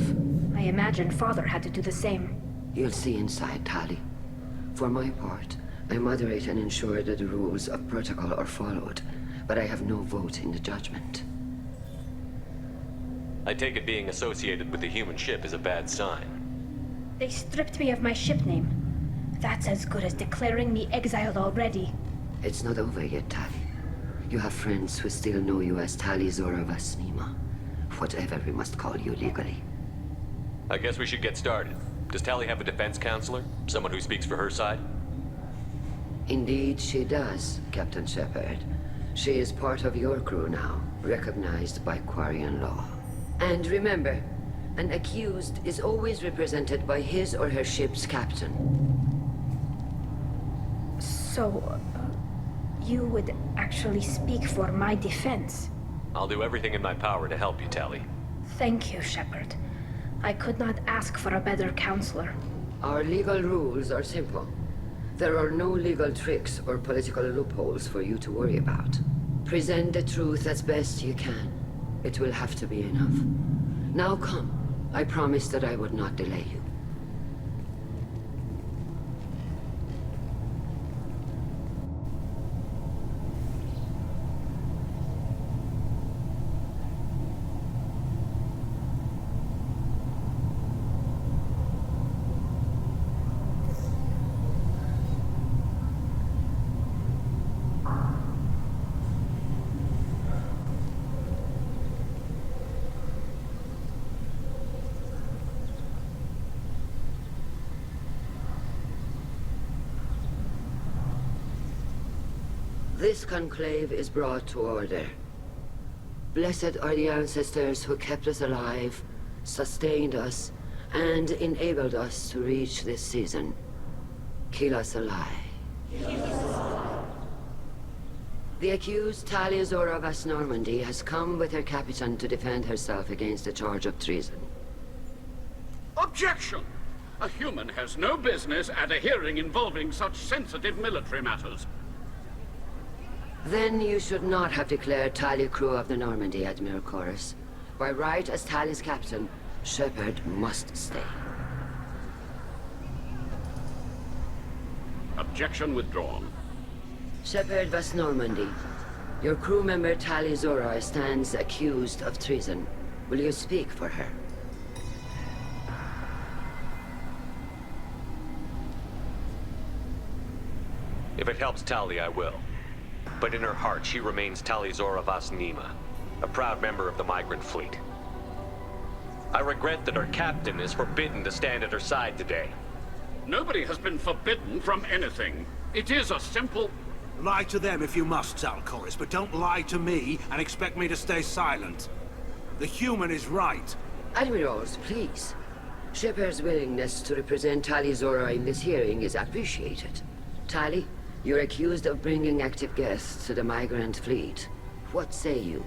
I imagine father had to do the same. You'll see inside, Tali. For my part, I moderate and ensure that the rules of protocol are followed, but I have no vote in the judgment. I take it being associated with the human ship is a bad sign. They stripped me of my ship name. That's as good as declaring me exiled already. It's not over yet, Tali. You have friends who still know you as Tali Zora Vas Nima. Whatever we must call you legally. I guess we should get started. Does Tali have a defense counselor? Someone who speaks for her side? Indeed, she does, Captain Shepard. She is part of your crew now, recognized by Quarian law. And remember, an accused is always represented by his or her ship's captain. So, you would actually speak for my defense? I'll do everything in my power to help you, Tali. Thank you, Shepard. I could not ask for a better counselor. Our legal rules are simple. There are no legal tricks or political loopholes for you to worry about. Present the truth as best you can. It will have to be enough. Now come. I promised that I would not delay you. This conclave is brought to order. Blessed are the ancestors who kept us alive, sustained us, and enabled us to reach this season. Keep us alive. The accused Tali Zora Vas Normandy has come with her captain to defend herself against a charge of treason. Objection! A human has no business at a hearing involving such sensitive military matters. Then you should not have declared Tali crew of the Normandy, Admiral Chorus. By right as Tali's captain, Shepard must stay. Objection withdrawn. Shepard Vas Normandy, your crew member Tali Zora stands accused of treason. Will you speak for her? If it helps Tali, I will. But in her heart, she remains Tali Zora Vas Nima, a proud member of the migrant fleet. I regret that her captain is forbidden to stand at her side today. Nobody has been forbidden from anything. It is a simple... Lie to them if you must, Zalcoris, but don't lie to me and expect me to stay silent. The human is right. Admirals, please. Shepard's willingness to represent Tali Zora in this hearing is appreciated. Tali, you're accused of bringing active guests to the migrant fleet. What say you?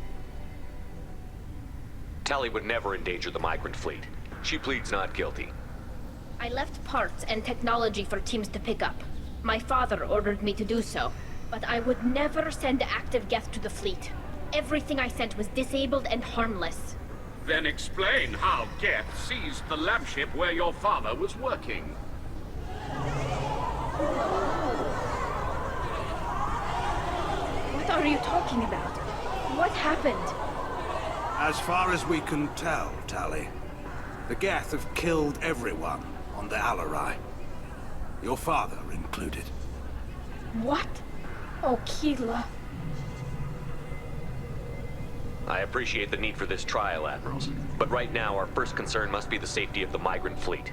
Tali would never endanger the migrant fleet. She pleads not guilty. I left parts and technology for teams to pick up. My father ordered me to do so, but I would never send active guests to the fleet. Everything I sent was disabled and harmless. Then explain how Geth seized the lab ship where your father was working. What are you talking about? What happened? As far as we can tell, Tali, the Geth have killed everyone on the Alarai. Your father included. What? Oh, Keela. I appreciate the need for this trial, Admirals. But right now, our first concern must be the safety of the migrant fleet.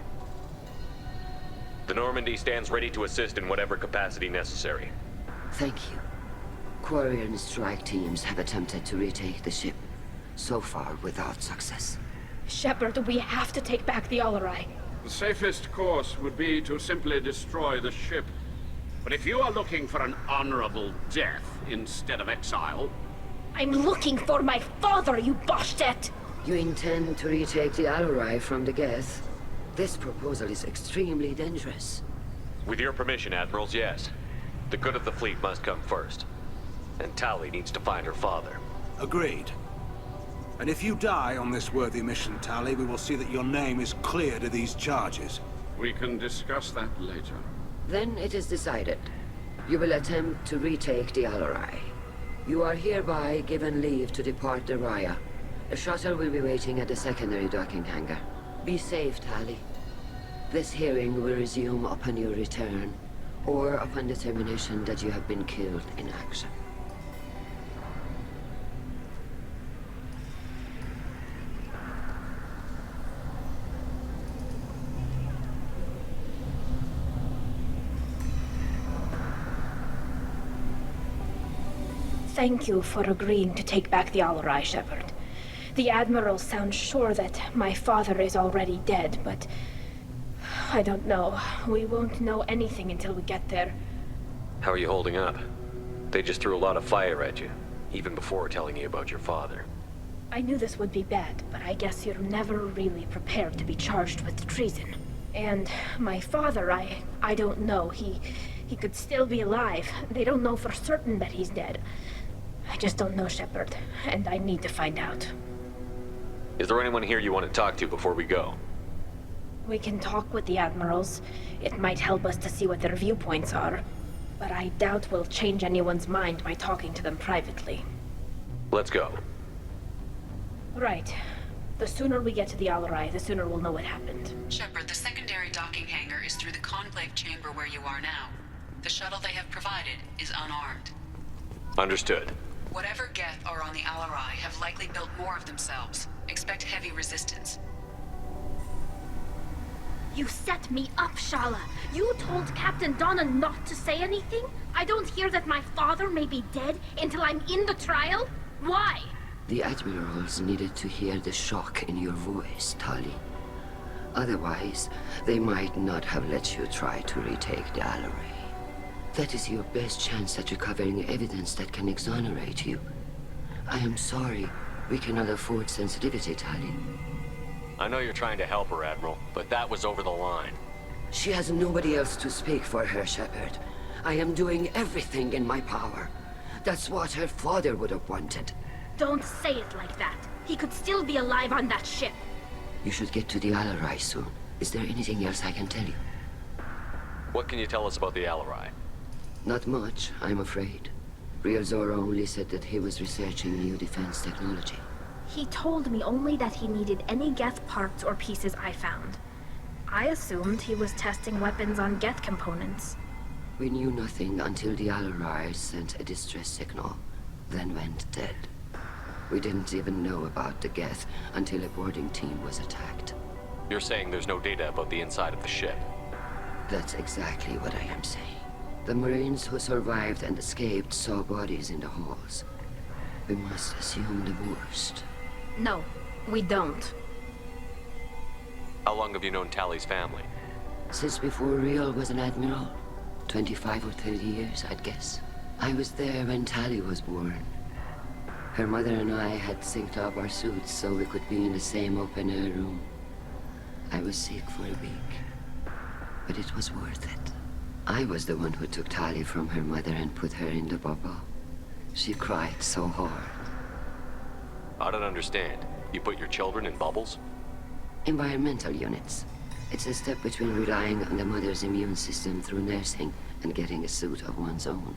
The Normandy stands ready to assist in whatever capacity necessary. Thank you. Quarian strike teams have attempted to retake the ship, so far without success. Shepard, we have to take back the Alarai. The safest course would be to simply destroy the ship. But if you are looking for an honorable death instead of exile... I'm looking for my father, you Bastet! You intend to retake the Alarai from the Geth? This proposal is extremely dangerous. With your permission, Admirals, yes. The good of the fleet must come first. And Tali needs to find her father. Agreed. And if you die on this worthy mission, Tali, we will see that your name is cleared of these charges. We can discuss that later. Then it is decided. You will attempt to retake the Alarai. You are hereby given leave to depart the Raya. A shuttle will be waiting at the secondary docking hangar. Be safe, Tali. This hearing will resume upon your return, or upon determination that you have been killed in action. Thank you for agreeing to take back the Alarai, Shepard. The Admiral sounds sure that my father is already dead, but... I don't know. We won't know anything until we get there. How are you holding up? They just threw a lot of fire at you, even before telling you about your father. I knew this would be bad, but I guess you're never really prepared to be charged with treason. And my father, I don't know. He could still be alive. They don't know for certain that he's dead. I just don't know, Shepard, and I need to find out. Is there anyone here you want to talk to before we go? We can talk with the Admirals. It might help us to see what their viewpoints are. But I doubt we'll change anyone's mind by talking to them privately. Let's go. Right. The sooner we get to the Alarai, the sooner we'll know what happened. Shepard, the secondary docking hangar is through the conclave chamber where you are now. The shuttle they have provided is unarmed. Understood. Whatever Geth are on the Alarai have likely built more of themselves. Expect heavy resistance. You set me up, Shala. You told Captain Donna not to say anything? I don't hear that my father may be dead until I'm in the trial? Why? The Admirals needed to hear the shock in your voice, Tali. Otherwise, they might not have let you try to retake the Alarai. That is your best chance at recovering evidence that can exonerate you. I am sorry. We cannot afford sensitivity, Tali. I know you're trying to help her, Admiral, but that was over the line. She has nobody else to speak for her, Shepard. I am doing everything in my power. That's what her father would have wanted. Don't say it like that. He could still be alive on that ship. You should get to the Alarai soon. Is there anything else I can tell you? What can you tell us about the Alarai? Not much, I'm afraid. Real Zora only said that he was researching new defense technology. He told me only that he needed any Geth parts or pieces I found. I assumed he was testing weapons on Geth components. We knew nothing until the Alarai sent a distress signal, then went dead. We didn't even know about the Geth until a boarding team was attacked. You're saying there's no data about the inside of the ship? That's exactly what I am saying. The Marines who survived and escaped saw bodies in the halls. We must assume the worst. No, we don't. How long have you known Tali's family? Since before Real was an admiral. 25 or 30 years, I'd guess. I was there when Tali was born. Her mother and I had synced up our suits so we could be in the same open-air room. I was sick for a week, but it was worth it. I was the one who took Tali from her mother and put her in the bubble. She cried so hard. I don't understand. You put your children in bubbles? Environmental units. It's a step between relying on the mother's immune system through nursing and getting a suit of one's own.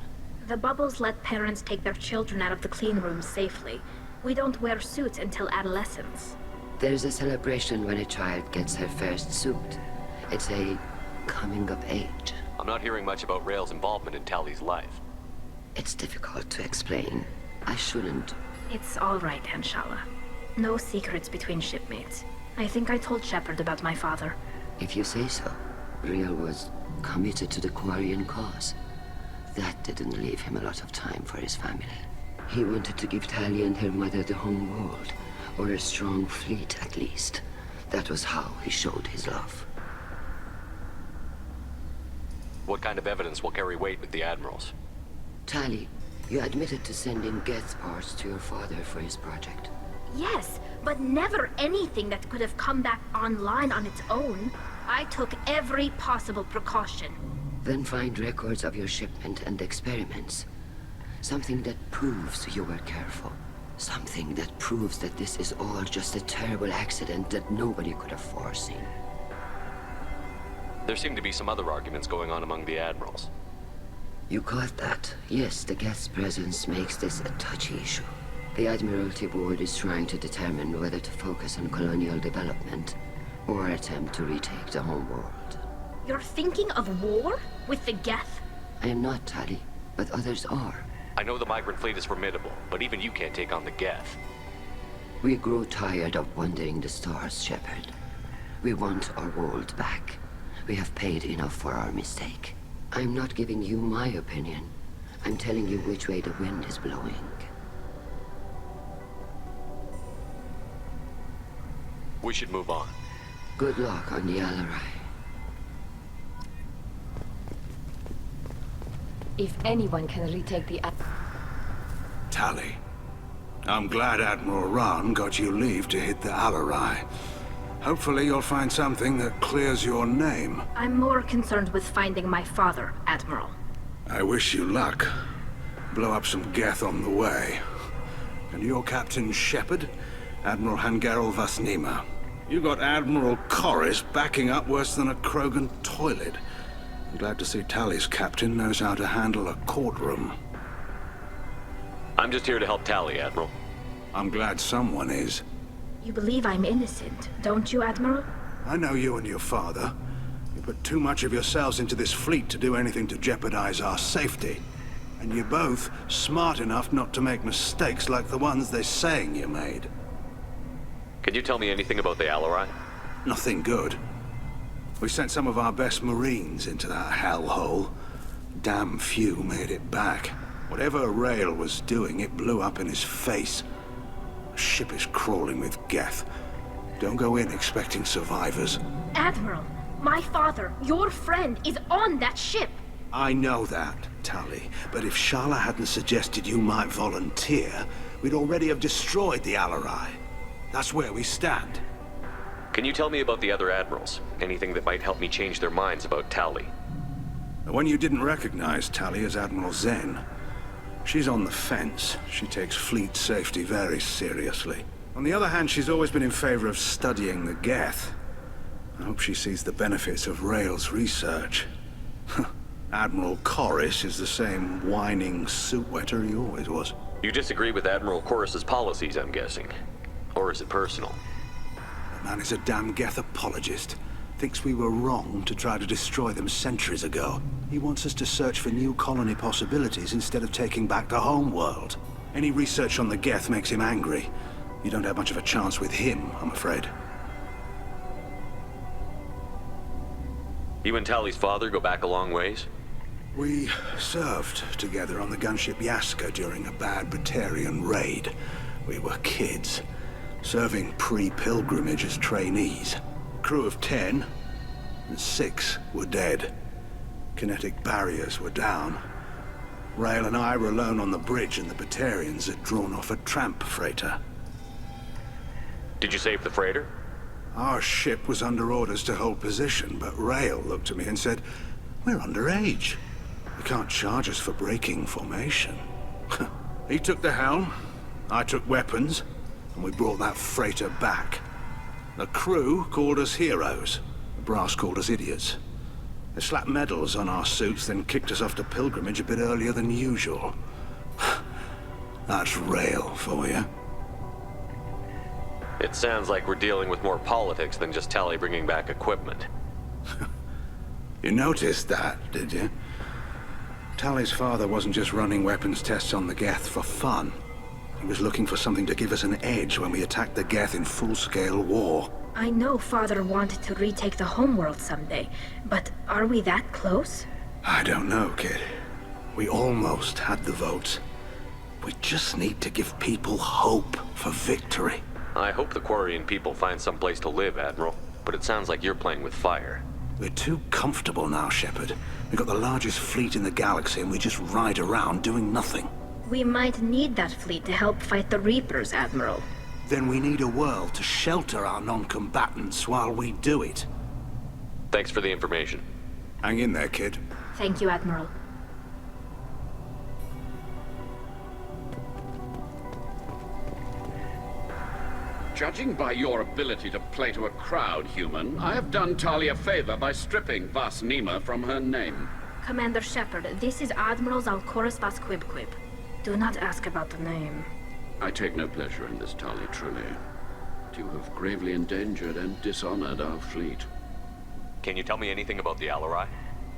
The bubbles let parents take their children out of the clean rooms safely. We don't wear suits until adolescence. There's a celebration when a child gets her first suit. It's a coming of age. I'm not hearing much about Rail's involvement in Tali's life. It's difficult to explain. I shouldn't. It's all right, Anshala. No secrets between shipmates. I think I told Shepard about my father. If you say so. Real was committed to the Quarian cause. That didn't leave him a lot of time for his family. He wanted to give Tali and her mother the home world, or a strong fleet at least. That was how he showed his love. What kind of evidence will carry weight with the admirals? Tali, you admitted to sending Geth parts to your father for his project. Yes, but never anything that could have come back online on its own. I took every possible precaution. Then find records of your shipment and experiments. Something that proves you were careful. Something that proves that this is all just a terrible accident that nobody could have foreseen. There seem to be some other arguments going on among the admirals. You caught that? Yes, the Geth's presence makes this a touchy issue. The Admiralty Board is trying to determine whether to focus on colonial development or attempt to retake the home world. You're thinking of war? With the Geth? I am not, Tali, but others are. I know the migrant fleet is formidable, but even you can't take on the Geth. We grow tired of wandering the stars, Shepard. We want our world back. We have paid enough for our mistake. I'm not giving you my opinion. I'm telling you which way the wind is blowing. We should move on. Good luck on the Alarai. If anyone can retake the... Tali, I'm glad Admiral Rahn got you leave to hit the Alarai. Hopefully you'll find something that clears your name. I'm more concerned with finding my father, Admiral. I wish you luck. Blow up some Geth on the way. And you're Captain Shepard, Admiral Hangarel Vasnima. You got Admiral Corris backing up worse than a Krogan toilet. I'm glad to see Tali's captain knows how to handle a courtroom. I'm just here to help Tali, Admiral. I'm glad someone is. You believe I'm innocent, don't you, Admiral? I know you and your father. You put too much of yourselves into this fleet to do anything to jeopardize our safety. And you're both smart enough not to make mistakes like the ones they're saying you made. Can you tell me anything about the Alarai? Nothing good. We sent some of our best Marines into that hellhole. Damn few made it back. Whatever Rail was doing, it blew up in his face. The ship is crawling with Geth. Don't go in expecting survivors. Admiral, my father, your friend, is on that ship. I know that, Tali. But if Shala hadn't suggested you might volunteer, we'd already have destroyed the Alarai. That's where we stand. Can you tell me about the other admirals? Anything that might help me change their minds about Tali? The one you didn't recognize, Tali, is Admiral Zen. She's on the fence. She takes fleet safety very seriously. On the other hand, she's always been in favor of studying the Geth. I hope she sees the benefits of Rail's research. Admiral Corris is the same whining suit-wetter he always was. You disagree with Admiral Corris's policies, I'm guessing. Or is it personal? The man is a damn Geth apologist. Thinks we were wrong to try to destroy them centuries ago. He wants us to search for new colony possibilities instead of taking back the home world. Any research on the Geth makes him angry. You don't have much of a chance with him, I'm afraid. You and Tali's father go back a long ways? We served together on the gunship Yaska during a bad Batarian raid. We were kids, serving pre-pilgrimage as trainees. Crew of 10, and 6 were dead. Kinetic barriers were down. Rail and I were alone on the bridge, and the Batarians had drawn off a tramp freighter. Did you save the freighter? Our ship was under orders to hold position, but Rail looked at me and said, "We're underage. You can't charge us for breaking formation." He took the helm, I took weapons, and we brought that freighter back. The crew called us heroes. The brass called us idiots. They slapped medals on our suits, then kicked us off to pilgrimage a bit earlier than usual. That's Rail for you. It sounds like we're dealing with more politics than just Tali bringing back equipment. You noticed that, did you? Tali's father wasn't just running weapons tests on the Geth for fun. He was looking for something to give us an edge when we attacked the Geth in full-scale war. I know Father wanted to retake the homeworld someday, but are we that close? I don't know, kid. We almost had the vote. We just need to give people hope for victory. I hope the Quarian people find some place to live, Admiral. But it sounds like you're playing with fire. We're too comfortable now, Shepard. We've got the largest fleet in the galaxy and we just ride around doing nothing. We might need that fleet to help fight the Reapers, Admiral. Then we need a world to shelter our non-combatants while we do it. Thanks for the information. Hang in there, kid. Thank you, Admiral. Judging by your ability to play to a crowd, human, I have done Tali a favor by stripping Vas Nima from her name. Commander Shepard, this is Admiral Zalkoris Vas Quib. Do not ask about the name. I take no pleasure in this, Tali, truly. You have gravely endangered and dishonored our fleet. Can you tell me anything about the Alarai?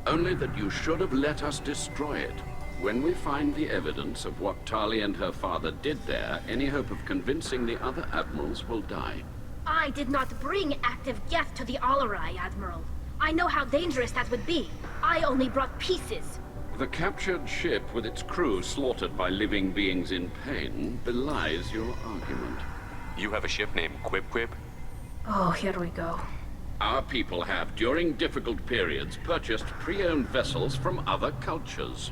Only that you should have let us destroy it. When we find the evidence of what Tali and her father did there, any hope of convincing the other admirals will die. I did not bring active Geth to the Alarai, Admiral. I know how dangerous that would be. I only brought pieces. The captured ship with its crew slaughtered by living beings in pain belies your argument. You have a ship named Quib? Oh, here we go. Our people have, during difficult periods, purchased pre-owned vessels from other cultures.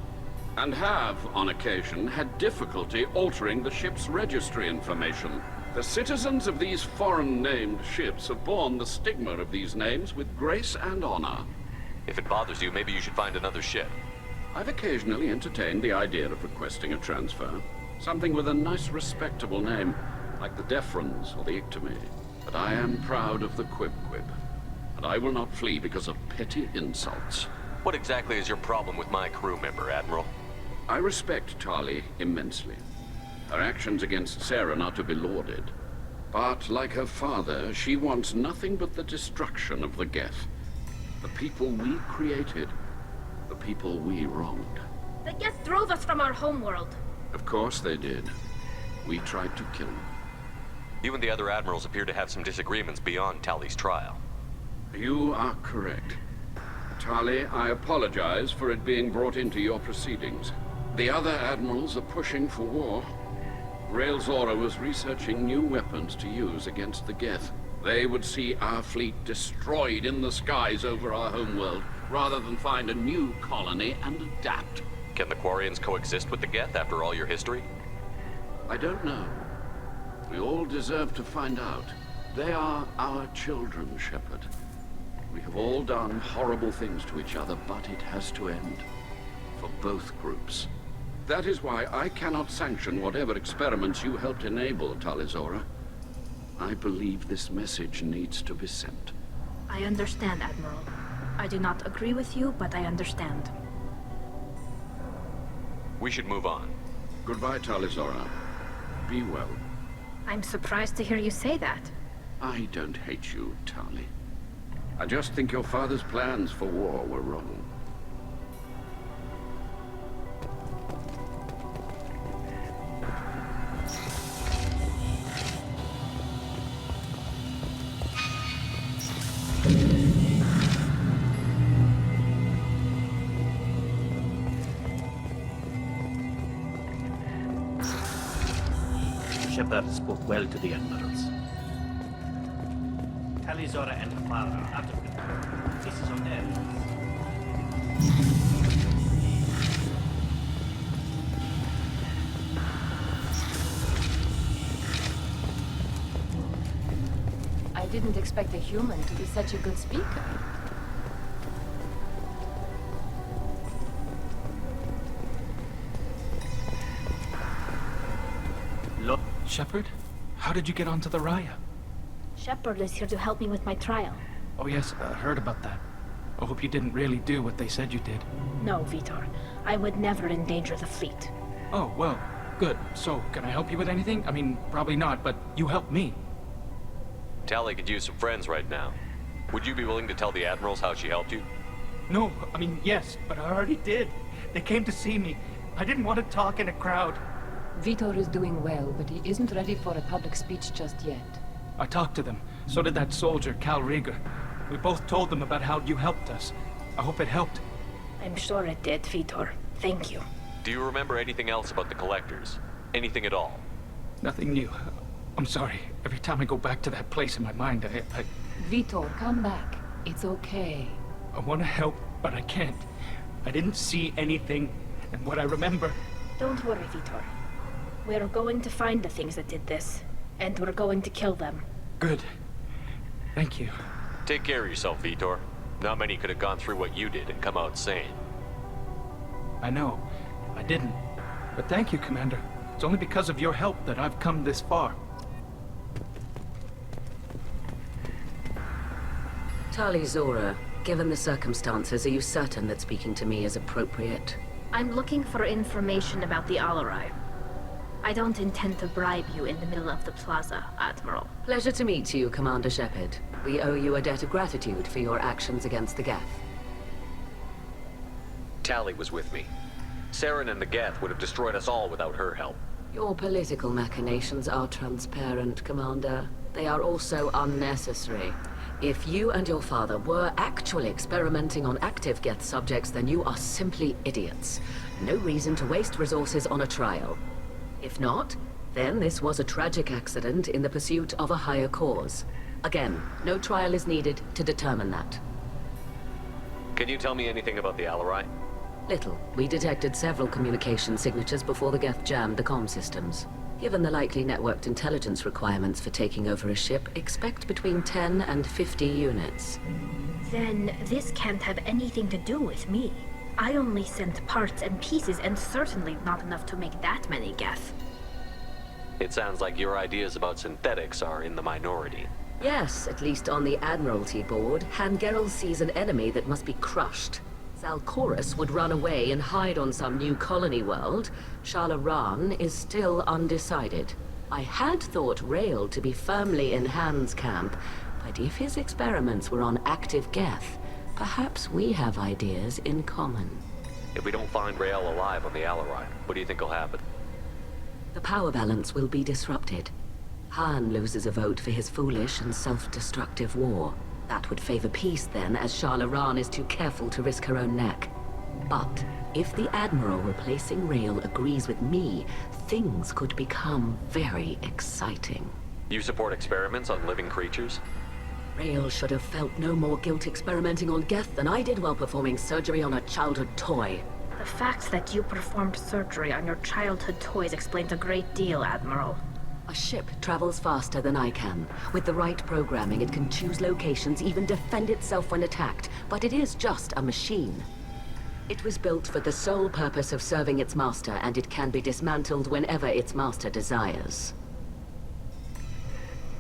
And have, on occasion, had difficulty altering the ship's registry information. The citizens of these foreign-named ships have borne the stigma of these names with grace and honor. If it bothers you, maybe you should find another ship. I've occasionally entertained the idea of requesting a transfer. Something with a nice, respectable name, like the Defrons or the Ictomy. But I am proud of the Quib. And I will not flee because of petty insults. What exactly is your problem with my crew member, Admiral? I respect Tali immensely. Her actions against Saren are to be lauded. But, like her father, she wants nothing but the destruction of the Geth. The people we created. The people we wronged. The Geth drove us from our homeworld. Of course they did. We tried to kill them. You and the other admirals appear to have some disagreements beyond Tali's trial. You are correct. Tali, I apologize for it being brought into your proceedings. The other admirals are pushing for war. Rael Zora was researching new weapons to use against the Geth. They would see our fleet destroyed in the skies over our homeworld, rather than find a new colony and adapt. Can the Quarians coexist with the Geth after all your history? I don't know. We all deserve to find out. They are our children, Shepard. We have all done horrible things to each other, but it has to end. For both groups. That is why I cannot sanction whatever experiments you helped enable, Tali Zora. I believe this message needs to be sent. I understand, Admiral. I do not agree with you, but I understand. We should move on. Goodbye, Tali Zora. Be well. I'm surprised to hear you say that. I don't hate you, Tali. I just think your father's plans for war were wrong. Shepard spoke well to the admirals. Tali Zora and her father are out of control. This is on their hands. I didn't expect a human to be such a good speaker. Look, Shepard? How did you get onto the Raya? Shepard is here to help me with my trial. Oh yes, I heard about that. I hope you didn't really do what they said you did. No, Vitor. I would never endanger the fleet. Oh, well, good. So, can I help you with anything? I mean, probably not, but you helped me. Tali could use some friends right now. Would you be willing to tell the admirals how she helped you? No, I mean, yes, but I already did. They came to see me. I didn't want to talk in a crowd. Vitor is doing well, but he isn't ready for a public speech just yet. I talked to them. So did that soldier, Cal Rieger. We both told them about how you helped us. I hope it helped. I'm sure it did, Vitor. Thank you. Do you remember anything else about the collectors? Anything at all? Nothing new. I'm sorry. Every time I go back to that place in my mind, I Vitor, come back. It's okay. want to help, but I can't. I didn't see anything, and what I remember... Don't worry, Vitor. We're going to find the things that did this, and we're going to kill them. Good. Thank you. Take care of yourself, Vitor. Not many could have gone through what you did and come out sane. I know. I didn't. But thank you, Commander. It's only because of your help that I've come this far. Tali Zora, given the circumstances, are you certain that speaking to me is appropriate? I'm looking for information about the Alarai. I don't intend to bribe you in the middle of the plaza, Admiral. Pleasure to meet you, Commander Shepard. We owe you a debt of gratitude for your actions against the Geth. Tali was with me. Saren and the Geth would have destroyed us all without her help. Your political machinations are transparent, Commander. They are also unnecessary. If you and your father were actually experimenting on active Geth subjects, then you are simply idiots. No reason to waste resources on a trial. If not, then this was a tragic accident in the pursuit of a higher cause. Again, no trial is needed to determine that. Can you tell me anything about the Alarai? Little. We detected several communication signatures before the Geth jammed the comm systems. Given the likely networked intelligence requirements for taking over a ship, expect between 10 and 50 units. Then this can't have anything to do with me. I only sent parts and pieces, and certainly not enough to make that many Geth. It sounds like your ideas about synthetics are in the minority. Yes, at least on the Admiralty board, Hangerel sees an enemy that must be crushed. Zalcorus would run away and hide on some new colony world. Shalaran is still undecided. I had thought Rael to be firmly in Han's camp, but if his experiments were on active Geth, perhaps we have ideas in common. If we don't find Rael alive on the Alarai, what do you think will happen? The power balance will be disrupted. Han loses a vote for his foolish and self-destructive war. That would favor peace then, as Shalaran is too careful to risk her own neck. But if the Admiral replacing Rael agrees with me, things could become very exciting. You support experiments on living creatures? Rael should have felt no more guilt experimenting on Geth than I did while performing surgery on a childhood toy. The fact that you performed surgery on your childhood toys explains a great deal, Admiral. A ship travels faster than I can. With the right programming, it can choose locations, even defend itself when attacked. But it is just a machine. It was built for the sole purpose of serving its master, and it can be dismantled whenever its master desires.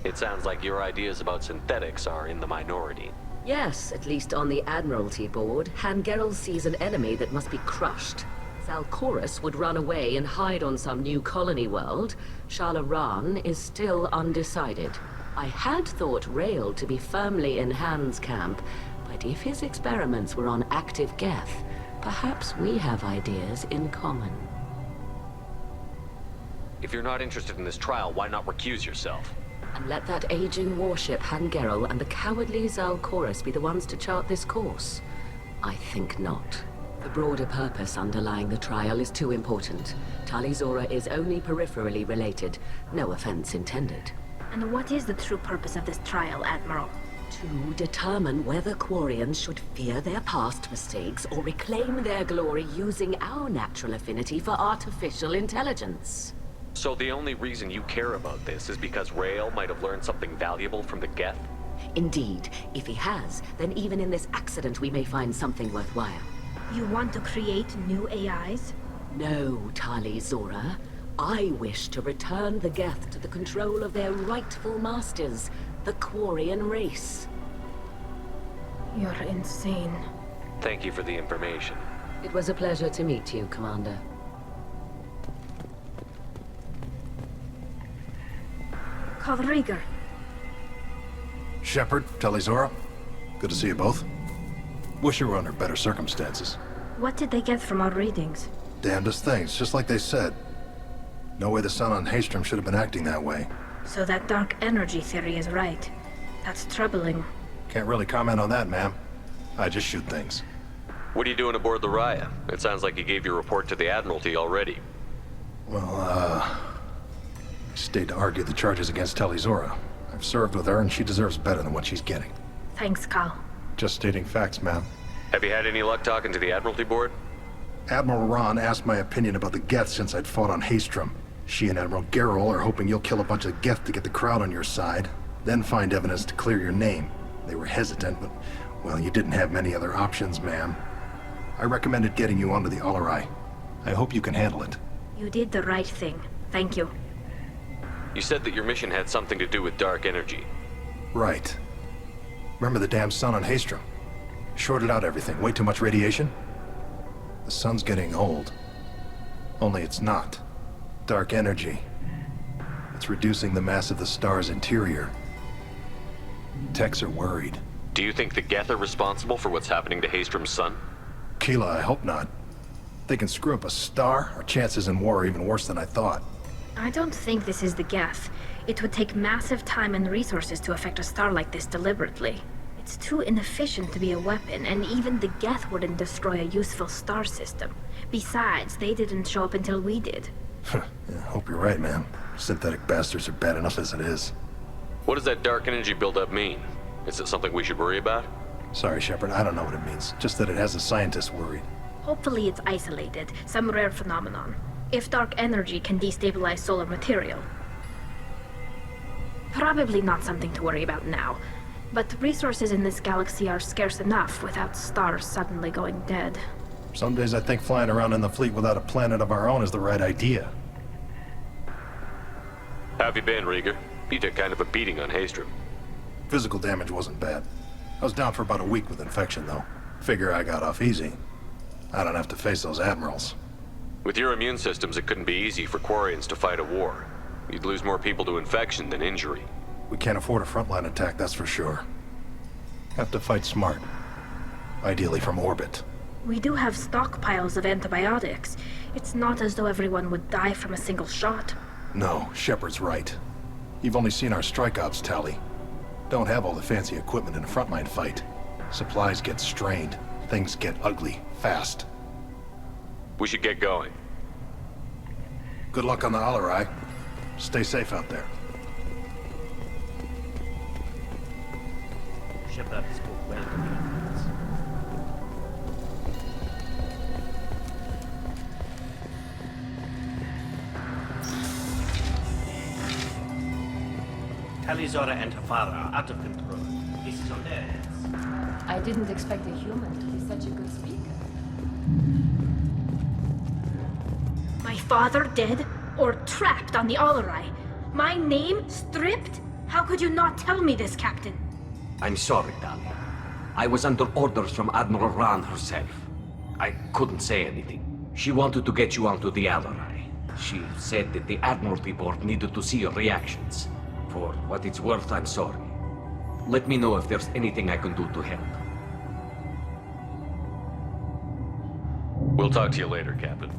It sounds like your ideas about synthetics are in the minority. Yes, at least on the Admiralty board, Hangerel sees an enemy that must be crushed. Zalcorus would run away and hide on some new colony world. Shalaran is still undecided. I had thought Rael to be firmly in Han's camp, but if his experiments were on active Geth, perhaps we have ideas in common. If you're not interested in this trial, why not recuse yourself? And let that aging warship Hangerel and the cowardly Zalcorus be the ones to chart this course? I think not. The broader purpose underlying the trial is too important. Tali Zora is only peripherally related. No offense intended. And what is the true purpose of this trial, Admiral? To determine whether Quarians should fear their past mistakes or reclaim their glory using our natural affinity for artificial intelligence. So the only reason you care about this is because Rael might have learned something valuable from the Geth? Indeed. If he has, then even in this accident we may find something worthwhile. You want to create new AIs? No, Tali Zora. I wish to return the Geth to the control of their rightful masters, the Quarian race. You're insane. Thank you for the information. It was a pleasure to meet you, Commander. Kalrieger. Shepard, Tali Zora. Good to see you both. Wish you were under better circumstances. What did they get from our readings? Damnedest things, just like they said. No way the sun on Haystrom should have been acting that way. So that dark energy theory is right. That's troubling. Can't really comment on that, ma'am. I just shoot things. What are you doing aboard the Raya? It sounds like you gave your report to the Admiralty already. Well, stayed to argue the charges against Talizora. I've served with her, and she deserves better than what she's getting. Thanks, Cal. Just stating facts, ma'am. Have you had any luck talking to the Admiralty board? Admiral Ron asked my opinion about the Geth since I'd fought on Haestrom. She and Admiral Gerrel are hoping you'll kill a bunch of Geth to get the crowd on your side, then find evidence to clear your name. They were hesitant, but, well, you didn't have many other options, ma'am. I recommended getting you onto the Alarai. I hope you can handle it. You did the right thing. Thank you. You said that your mission had something to do with dark energy. Right. Remember the damn sun on Haestrom? Shorted out everything. Way too much radiation? The sun's getting old. Only it's not. Dark energy. It's reducing the mass of the star's interior. Techs are worried. Do you think the Geth are responsible for what's happening to Haestrom's sun? Keela, I hope not. If they can screw up a star, our chances in war are even worse than I thought. I don't think this is the Geth. It would take massive time and resources to affect a star like this deliberately. It's too inefficient to be a weapon, and even the Geth wouldn't destroy a useful star system. Besides, they didn't show up until we did. Yeah, hope you're right, man. Synthetic bastards are bad enough as it is. What does that dark energy buildup mean? Is it something we should worry about? Sorry, Shepard, I don't know what it means. Just that it has the scientists worried. Hopefully it's isolated, some rare phenomenon. If dark energy can destabilize solar material. Probably not something to worry about now. But resources in this galaxy are scarce enough without stars suddenly going dead. Some days I think flying around in the fleet without a planet of our own is the right idea. How have you been, Rieger? You took kind of a beating on Haestrom. Physical damage wasn't bad. I was down for about a week with infection, though. Figure I got off easy. I don't have to face those admirals. With your immune systems, it couldn't be easy for Quarians to fight a war. You'd lose more people to infection than injury. We can't afford a frontline attack, that's for sure. Have to fight smart. Ideally from orbit. We do have stockpiles of antibiotics. It's not as though everyone would die from a single shot. No, Shepard's right. You've only seen our strike ops tally. Don't have all the fancy equipment in a frontline fight. Supplies get strained. Things get ugly, fast. We should get going. Good luck on the Alarai. Stay safe out there. Shepard spoke well to the Admirals. Talizora and her father are out of control. This is on their hands. I didn't expect a human to be such a good speaker. My father dead? Or trapped on the Alarai? My name stripped? How could you not tell me this, Captain? I'm sorry, Tali. I was under orders from Admiral Ran herself. I couldn't say anything. She wanted to get you onto the Alarai. She said that the Admiralty Board needed to see your reactions. For what it's worth, I'm sorry. Let me know if there's anything I can do to help. We'll talk to you later, Captain.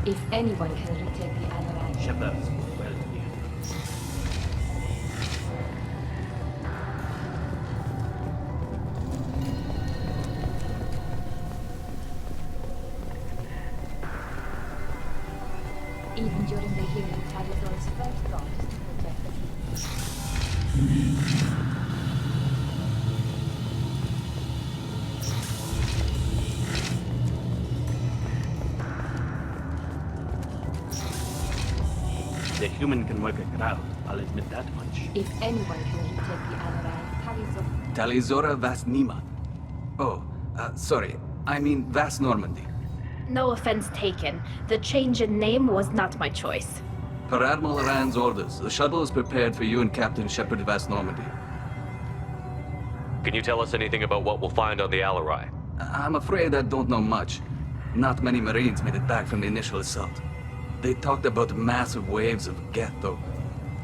If anyone can retake the Alarai... Shepard spoke well to the Admirals. Even during the hearing, Talizora's first thought is to protect the fleet. The human can work a crowd, I'll admit that much. If anyone can retake the Alarai, Talizora... Talizora Vas Nima. Oh, sorry. I mean Vas Normandy. No offense taken. The change in name was not my choice. Per Admiral Rand's orders, the shuttle is prepared for you and Captain Shepard Vas Normandy. Can you tell us anything about what we'll find on the Alarai? I'm afraid I don't know much. Not many Marines made it back from the initial assault. They talked about massive waves of Geth, though.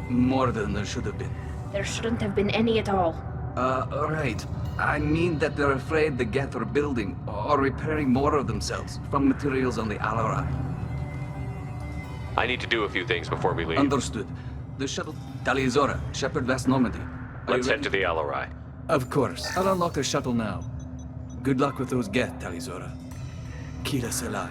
More than there should have been. There shouldn't have been any at all. Right. I mean that they're afraid the Geth are building or repairing more of themselves from materials on the Alarai. I need to do a few things before we leave. Understood. The shuttle... Talizora, Shepard Vas Normandy. Let's head to the Alarai. Of course. I'll unlock the shuttle now. Good luck with those Geth, Talizora. Kira Selai.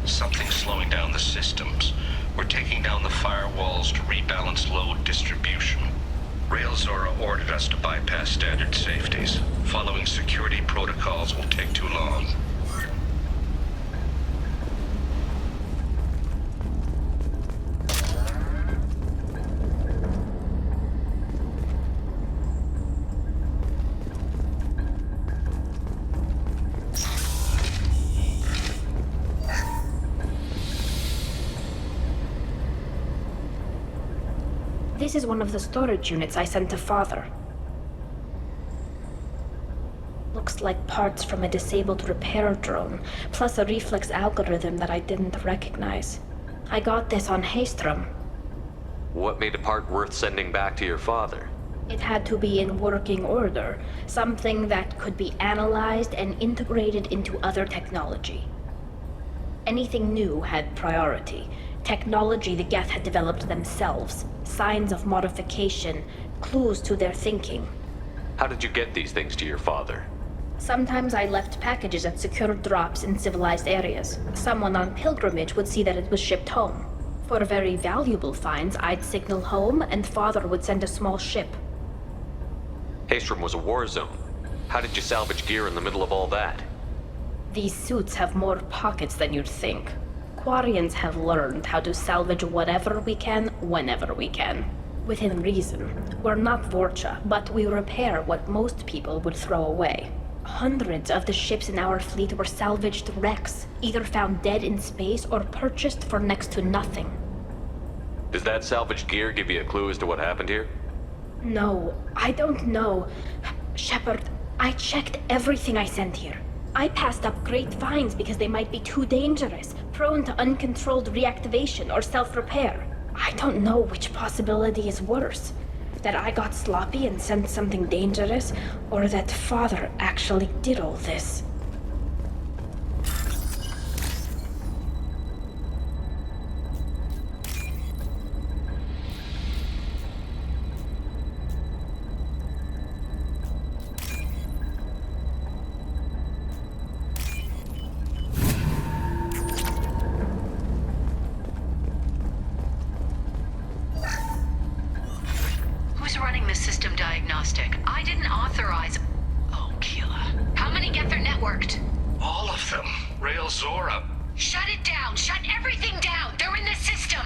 Something's slowing down the systems. We're taking down the firewalls to rebalance load distribution. Rail Zora ordered us to bypass standard safeties. Following security protocols will take too long. This is one of the storage units I sent to Father. Looks like parts from a disabled repair drone, plus a reflex algorithm that I didn't recognize. I got this on Haystrom. What made a part worth sending back to your father? It had to be in working order, something that could be analyzed and integrated into other technology. Anything new had priority. Technology the Geth had developed themselves, signs of modification, clues to their thinking. How did you get these things to your father? Sometimes I left packages at secure drops in civilized areas. Someone on pilgrimage would see that it was shipped home. For very valuable finds, I'd signal home, and Father would send a small ship. Haystrom was a war zone. How did you salvage gear in the middle of all that? These suits have more pockets than you'd think. Quarians have learned how to salvage whatever we can, whenever we can. Within reason. We're not Vorcha, but we repair what most people would throw away. Hundreds of the ships in our fleet were salvaged wrecks, either found dead in space or purchased for next to nothing. Does that salvaged gear give you a clue as to what happened here? No, I don't know. Shepard, I checked everything I sent here. I passed up great finds because they might be too dangerous, prone to uncontrolled reactivation or self-repair. I don't know which possibility is worse. That I got sloppy and sent something dangerous, or that Father actually did all this. Running the system diagnostic. I didn't authorize... Oh, Keela. How many Geth are networked? All of them. Rail Zora. Shut it down! Shut everything down! They're in the system!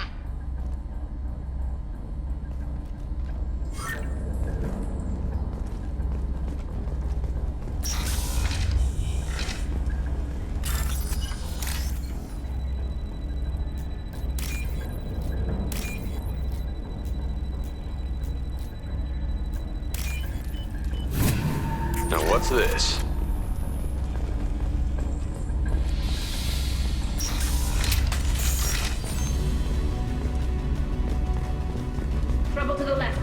Now what's this? Trouble to the left.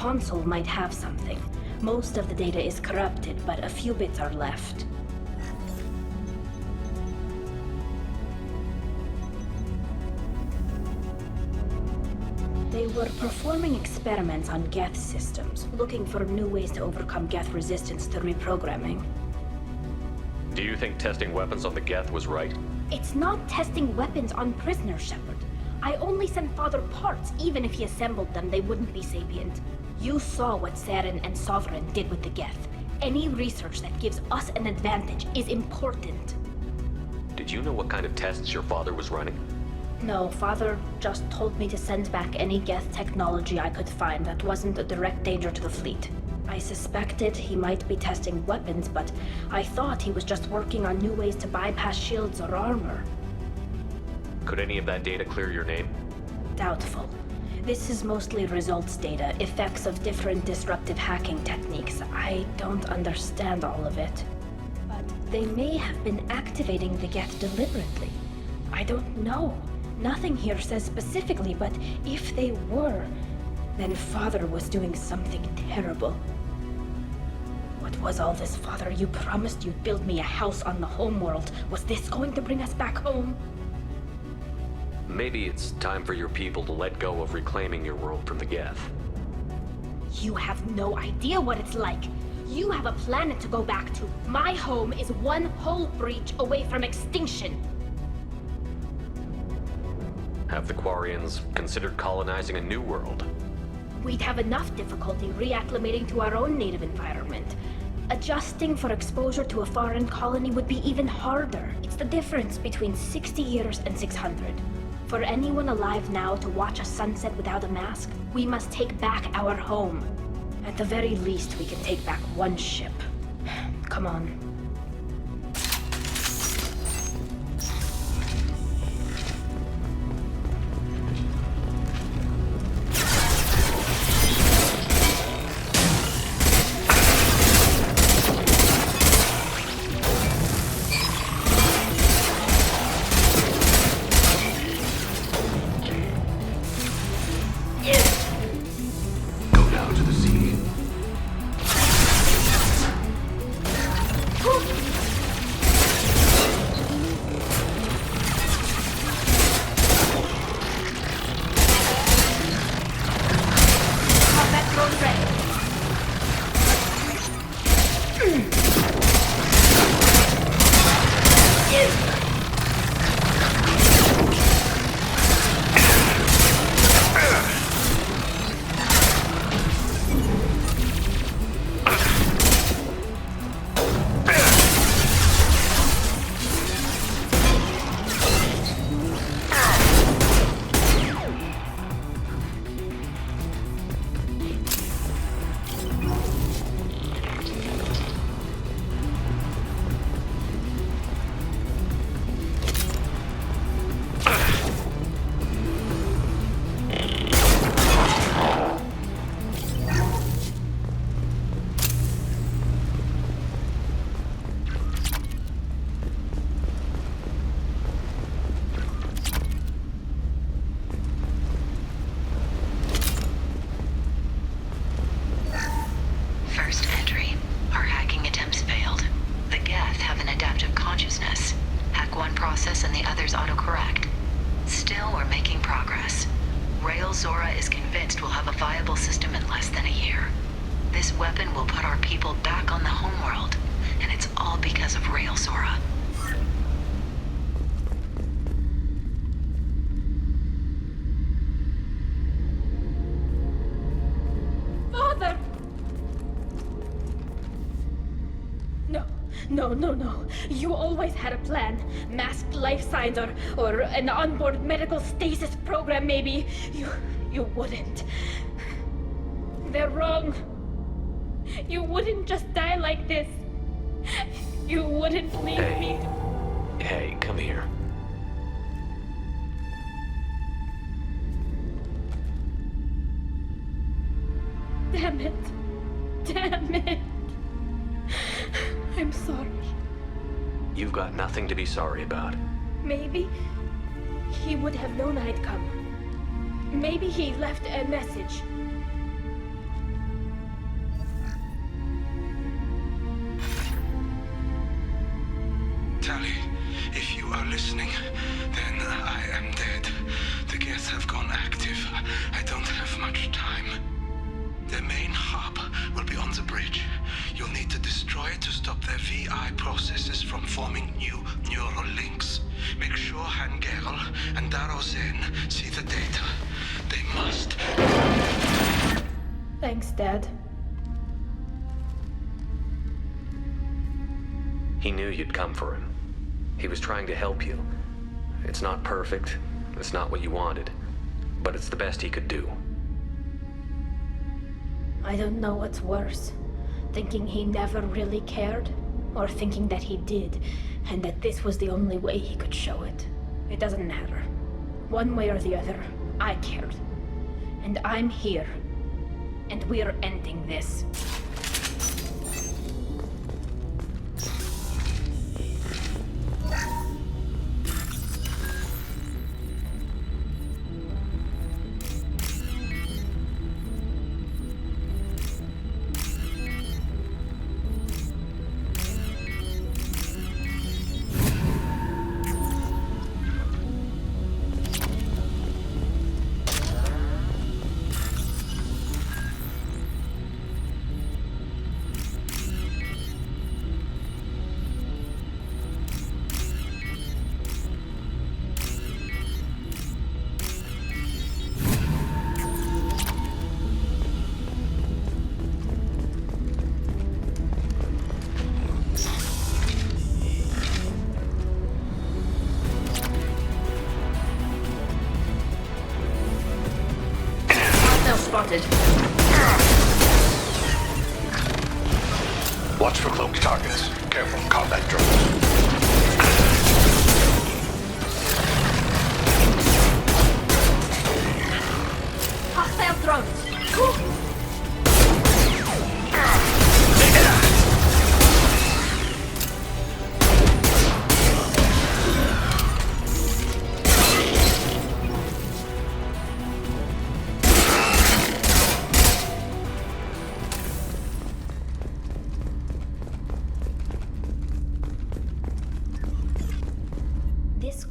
console might have something. Most of the data is corrupted, but a few bits are left. They were performing experiments on Geth systems, looking for new ways to overcome Geth resistance to reprogramming. Do you think testing weapons on the Geth was right? It's not testing weapons on prisoners, Shepard. I only sent Father parts. Even if he assembled them, they wouldn't be sapient. You saw what Saren and Sovereign did with the Geth. Any research that gives us an advantage is important. Did you know what kind of tests your father was running? No, Father just told me to send back any Geth technology I could find that wasn't a direct danger to the fleet. I suspected he might be testing weapons, but I thought he was just working on new ways to bypass shields or armor. Could any of that data clear your name? Doubtful. This is mostly results data, effects of different disruptive hacking techniques. I don't understand all of it. But they may have been activating the Geth deliberately. I don't know. Nothing here says specifically, but if they were, then Father was doing something terrible. What was all this, Father? You promised you'd build me a house on the homeworld. Was this going to bring us back home? Maybe it's time for your people to let go of reclaiming your world from the Geth. You have no idea what it's like. You have a planet to go back to. My home is one hull breach away from extinction. Have the Quarians considered colonizing a new world? We'd have enough difficulty reacclimating to our own native environment. Adjusting for exposure to a foreign colony would be even harder. It's the difference between 60 years and 600. For anyone alive now to watch a sunset without a mask, we must take back our home. At the very least, we can take back one ship. Come on. No. You always had a plan. Masked life signs or an onboard medical stasis program, maybe. You wouldn't. They're wrong. You wouldn't just die like this. You wouldn't leave me. Hey, come here. Damn it. I'm sorry. You've got nothing to be sorry about. Maybe he would have known I'd come. Maybe he left a message. you are listening, then I am dead. The Geth have gone active. I don't have much time. The main hub will be on the bridge. You'll need to destroy it to stop their VI processes from forming new neural links. Make sure Hangerl and Darozen see the data. They must. Thanks, Dad. He knew you'd come for him. He was trying to help you. It's not perfect. It's not what you wanted. But it's the best he could do. I don't know what's worse. Thinking he never really cared, or thinking that he did, and that this was the only way he could show it. It doesn't matter. One way or the other, I cared. And I'm here. And we're ending this. Spotted. Watch for cloaked targets. Careful, combat drones. Hostile drones.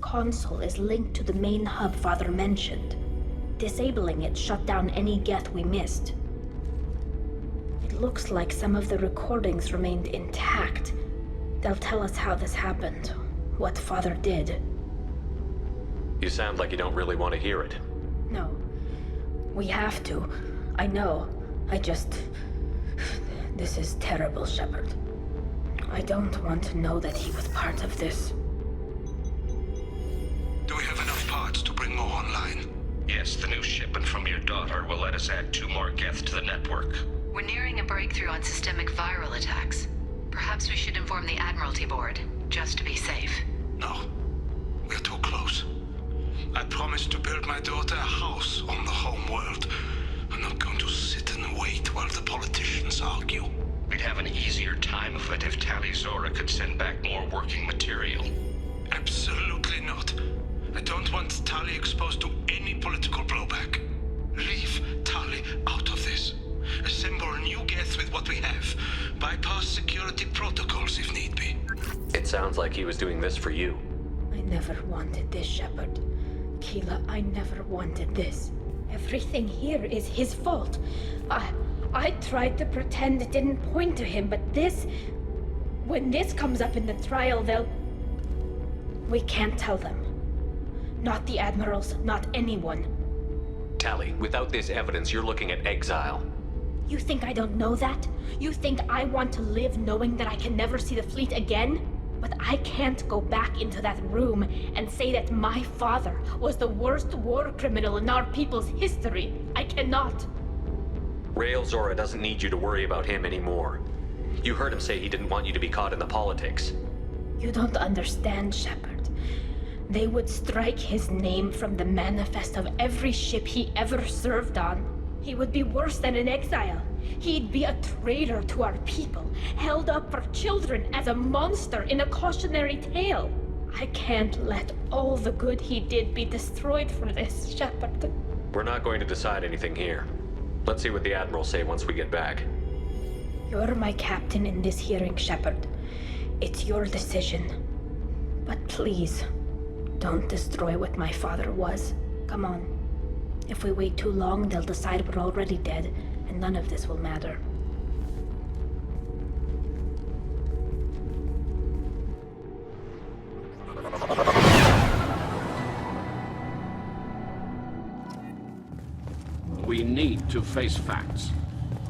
Console is linked to the main hub Father mentioned. Disabling it shut down any Geth we missed. It looks like some of the recordings remained intact. They'll tell us how this happened, what Father did. You sound like you don't really want to hear it. No. We have to. I know. This is terrible, Shepard. I don't want to know that he was part of this. Do we have enough parts to bring more online? Yes, the new shipment from your daughter will let us add 2 more Geth to the network. We're nearing a breakthrough on systemic viral attacks. Perhaps we should inform the Admiralty Board, just to be safe. No. We're too close. I promised to build my daughter a house on the home world. I'm not going to sit and wait while the politicians argue. We'd have an easier time of it if Tali Zora could send back more working material. Absolutely not. I don't want Tali exposed to any political blowback. Leave Tali out of this. Assemble new Geth with what we have. Bypass security protocols if need be. It sounds like he was doing this for you. I never wanted this, Shepard. Keela, I never wanted this. Everything here is his fault. I tried to pretend it didn't point to him, but this... When this comes up in the trial, they'll... We can't tell them. Not the Admirals, not anyone. Tali, without this evidence, you're looking at exile. You think I don't know that? You think I want to live knowing that I can never see the fleet again? But I can't go back into that room and say that my father was the worst war criminal in our people's history. I cannot. Rael Zora doesn't need you to worry about him anymore. You heard him say he didn't want you to be caught in the politics. You don't understand, Shepard. They would strike his name from the manifest of every ship he ever served on. He would be worse than an exile. He'd be a traitor to our people, held up for children as a monster in a cautionary tale. I can't let all the good he did be destroyed for this, Shepard. We're not going to decide anything here. Let's see what the Admirals say once we get back. You're my captain in this hearing, Shepard. It's your decision. But please, don't destroy what my father was. Come on. If we wait too long, they'll decide we're already dead, and none of this will matter. We need to face facts.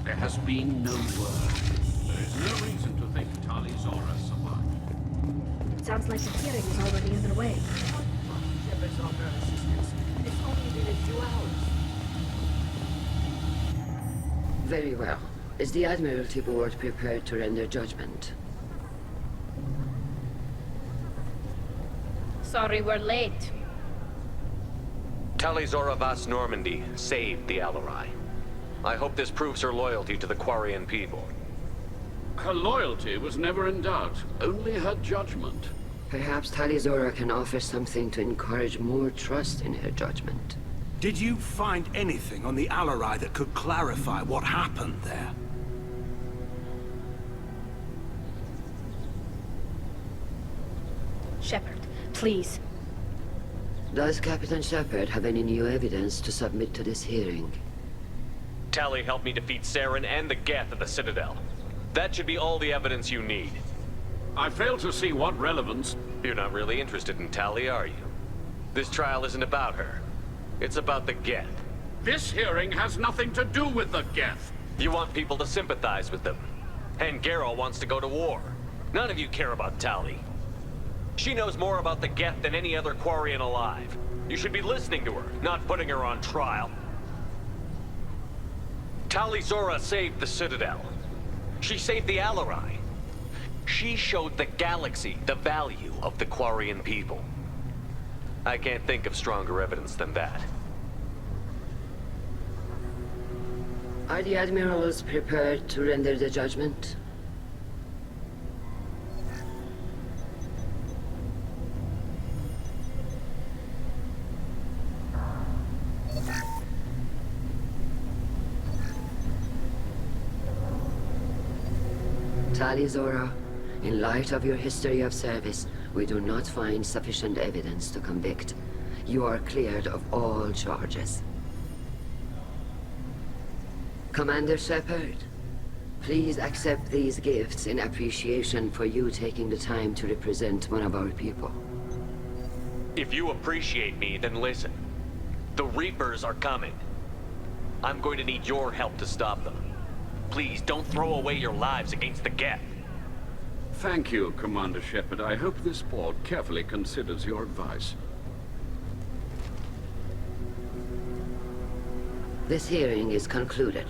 There has been no word. There is no reason to think Tali Zora survived. It sounds like the hearing is already underway. Shepard's on her assistance. It's only been a few hours. Very well. Is the Admiralty Board prepared to render judgment? Sorry we're late. Tali Zora Vas Normandy saved the Alarai. I hope this proves her loyalty to the Quarian people. Her loyalty was never in doubt, only her judgment. Perhaps Tali Zora can offer something to encourage more trust in her judgment. Did you find anything on the Alarai that could clarify what happened there? Shepard, please. Does Captain Shepard have any new evidence to submit to this hearing? Tali helped me defeat Saren and the Geth at the Citadel. That should be all the evidence you need. I fail to see what relevance... You're not really interested in Tali, are you? This trial isn't about her. It's about the Geth. This hearing has nothing to do with the Geth. You want people to sympathize with them. And Geralt wants to go to war. None of you care about Tali. She knows more about the Geth than any other Quarian alive. You should be listening to her, not putting her on trial. Tali Zora saved the Citadel. She saved the Alarai. She showed the galaxy the value of the Quarian people. I can't think of stronger evidence than that. Are the admirals prepared to render the judgment? Tali Zora, in light of your history of service, we do not find sufficient evidence to convict. You are cleared of all charges. Commander Shepard, please accept these gifts in appreciation for you taking the time to represent one of our people. If you appreciate me, then listen. The Reapers are coming. I'm going to need your help to stop them. Please, don't throw away your lives against the Geth. Thank you, Commander Shepard. I hope this board carefully considers your advice. This hearing is concluded.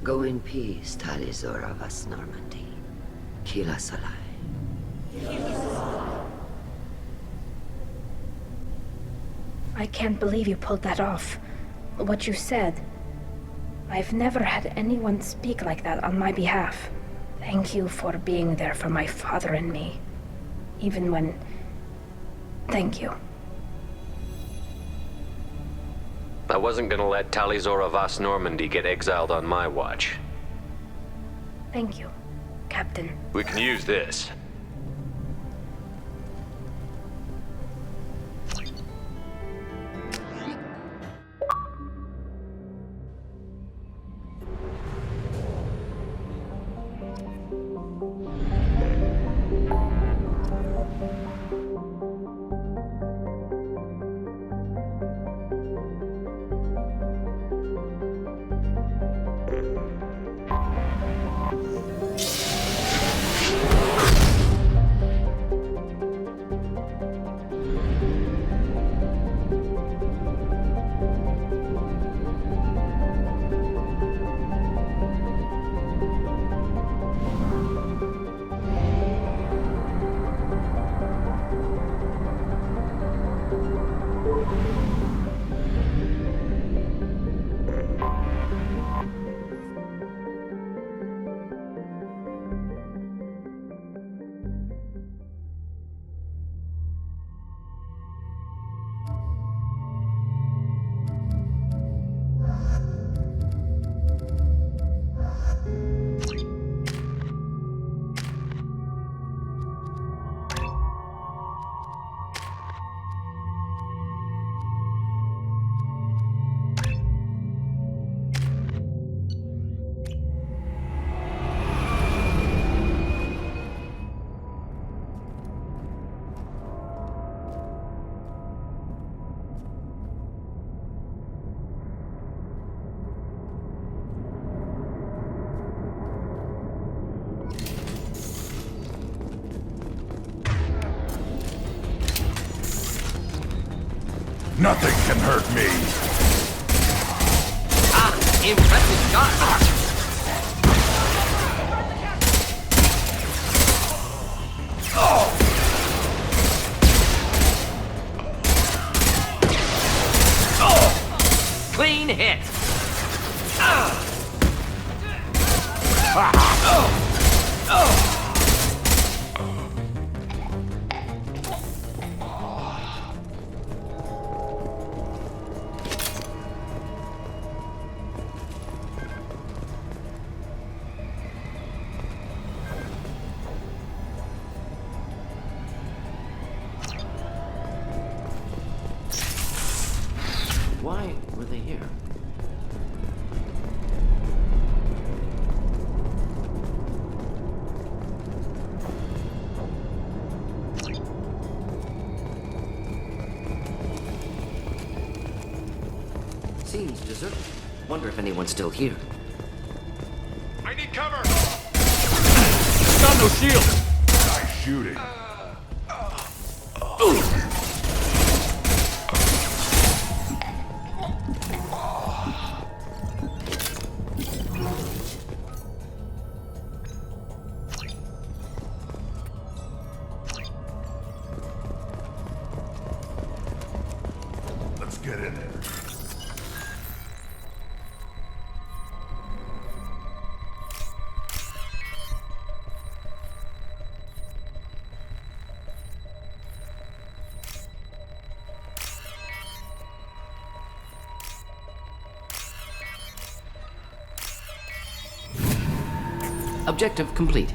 Go in peace, Tali Zora Vas Normandy. Kila Salai. I can't believe you pulled that off. What you said. I've never had anyone speak like that on my behalf. Thank you for being there for my father and me. Even when... Thank you. I wasn't gonna let Tali Zora Vas Normandy get exiled on my watch. Thank you, Captain. We can use this. Nothing can hurt me. Ah, impressive shot. Clean hit. Why were they here? Seems deserted. Wonder if anyone's still here. I need cover! Got no shield! Nice shooting. Let's get in there. Objective complete.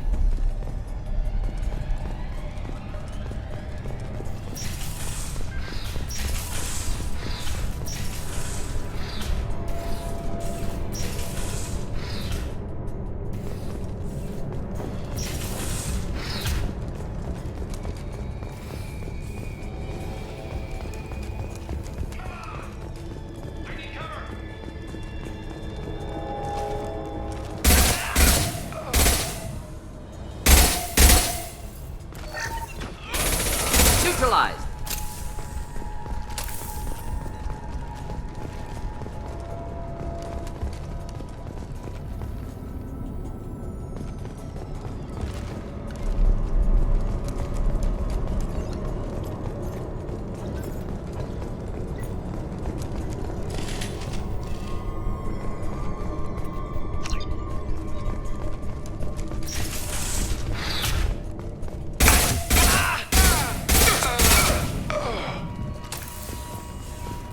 Neutralized.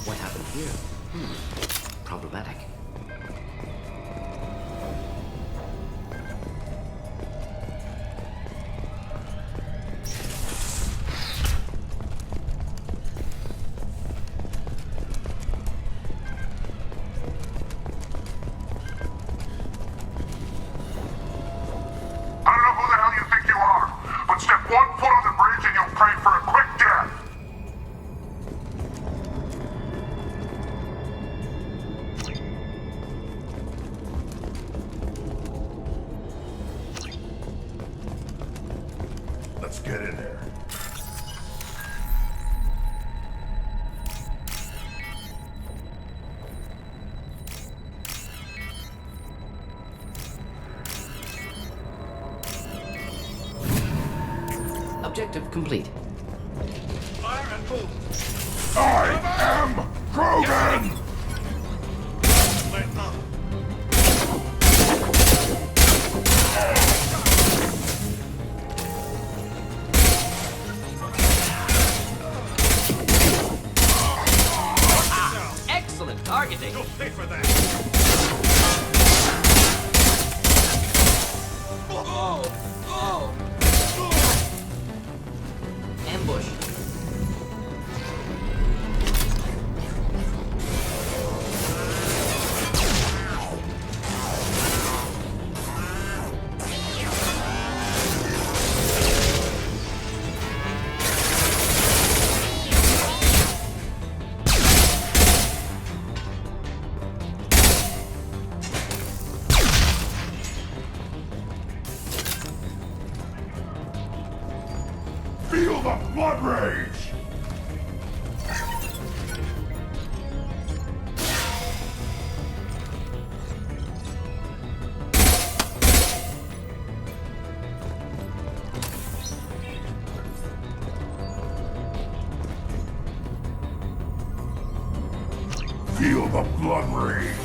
What happened here? Problematic. I don't know who the hell you think you are, but step 1 foot on the bridge and you'll pray for a quick death. Let's get in there. Objective complete. Fire and move. I am Krogan! Excellent targeting. You'll pay for that. Ambush. Feel the blood rage! the blood rage.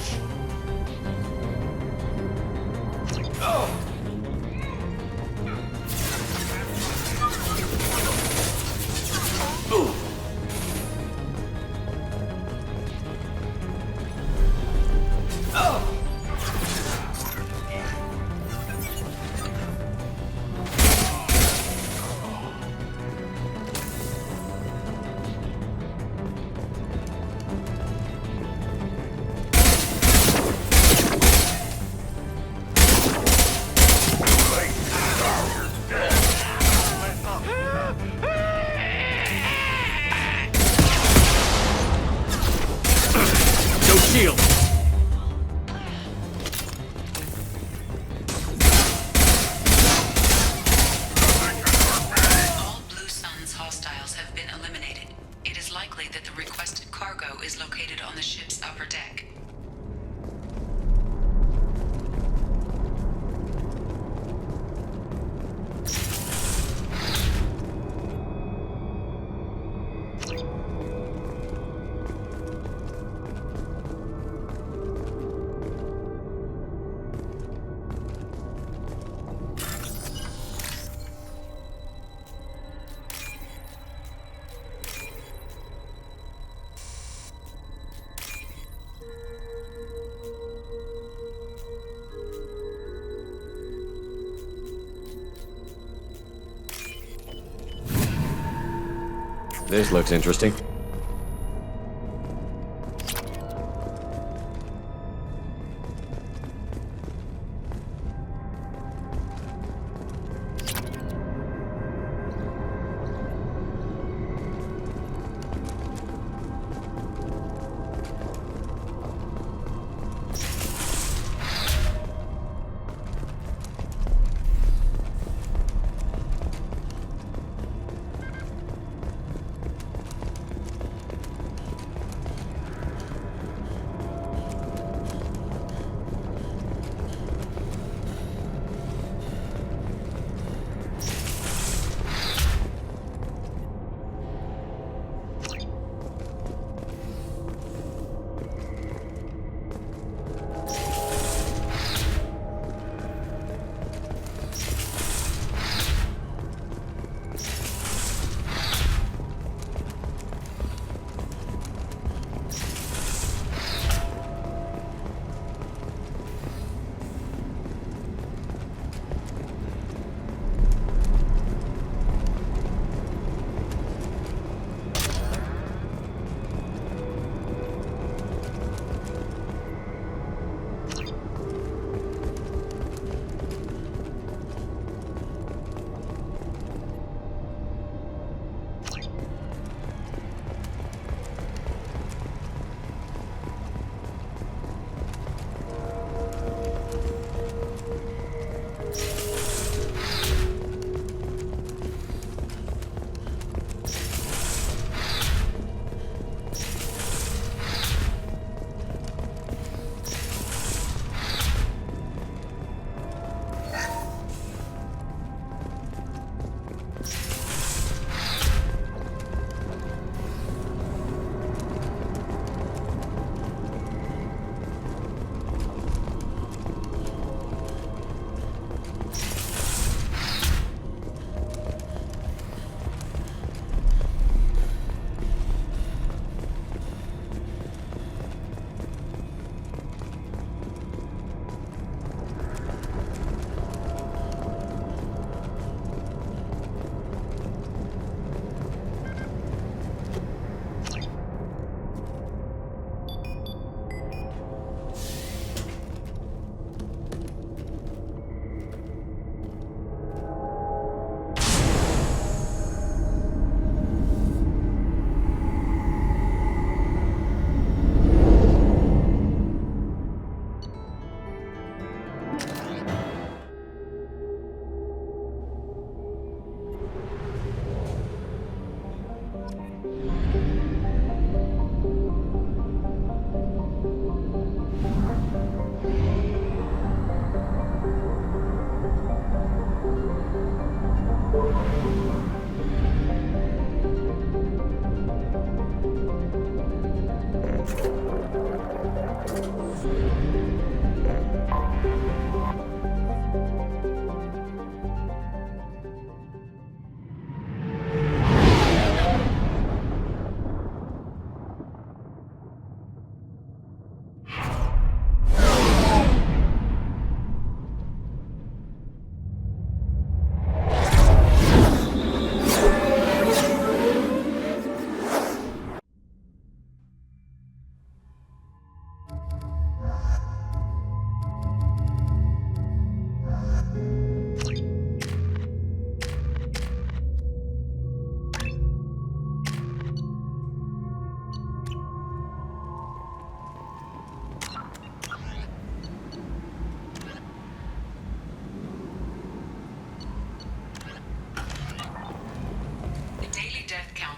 Shield! All Blue Sun's hostiles have been eliminated. It is likely that the requested cargo is located on the ship's upper deck. This looks interesting.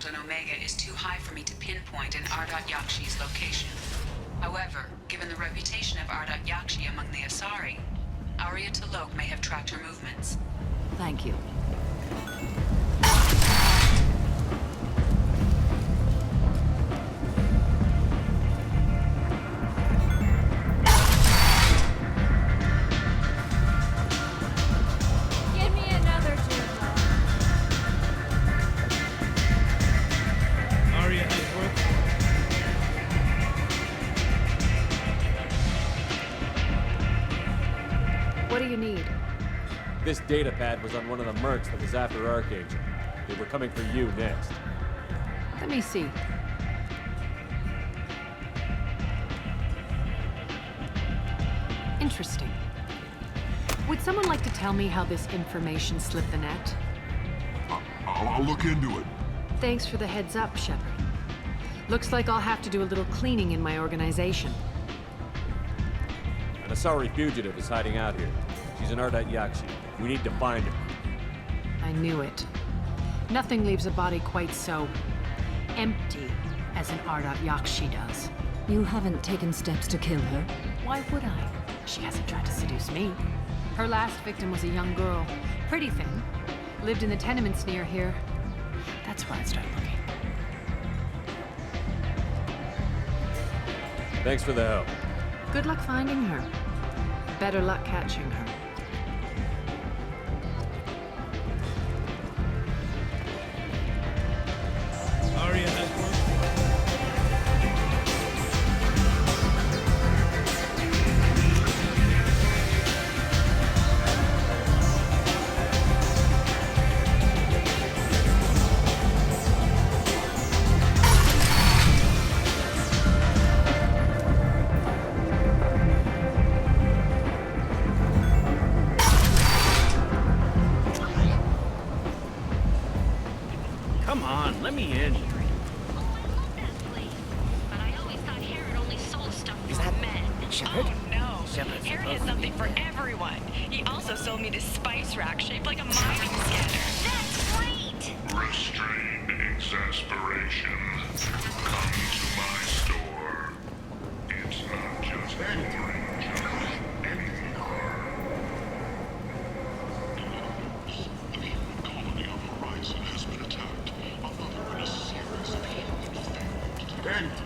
count on Omega is too high for me to pinpoint an Ardat Yakshi's location. However, given the reputation of Ardat Yakshi among the Asari, Arya T'Loak may have tracked her movements. Thank you. Give me another teardrop. Arya has work. What do you need? This data pad was on one of the mercs that was after Archangel. They were coming for you next. Let me see. Interesting. Would someone like to tell me how this information slipped the net? I'll look into it. Thanks for the heads up, Shepard. Looks like I'll have to do a little cleaning in my organization. An Asari fugitive is hiding out here. She's an Ardat Yakshi. We need to find her. I knew it. Nothing leaves a body quite so empty as an Ardat Yakshi does. You haven't taken steps to kill her? Why would I? She hasn't tried to seduce me. Her last victim was a young girl. Pretty thing. Lived in the tenements near here. That's where I'd start looking. Thanks for the help. Good luck finding her. Better luck catching her. Arya has work. Come on, let me in. Is that Shepard? Oh no. Shepard's Harry has supposed to something be for there. everyone. He also sold me this spice rack shaped like a mining scanner. That's great! Restrained exasperation. Come to my store. It's not just boring junk. Anything hard. The human colony on the horizon has been attacked. Another in a series of humans failed. Bandits.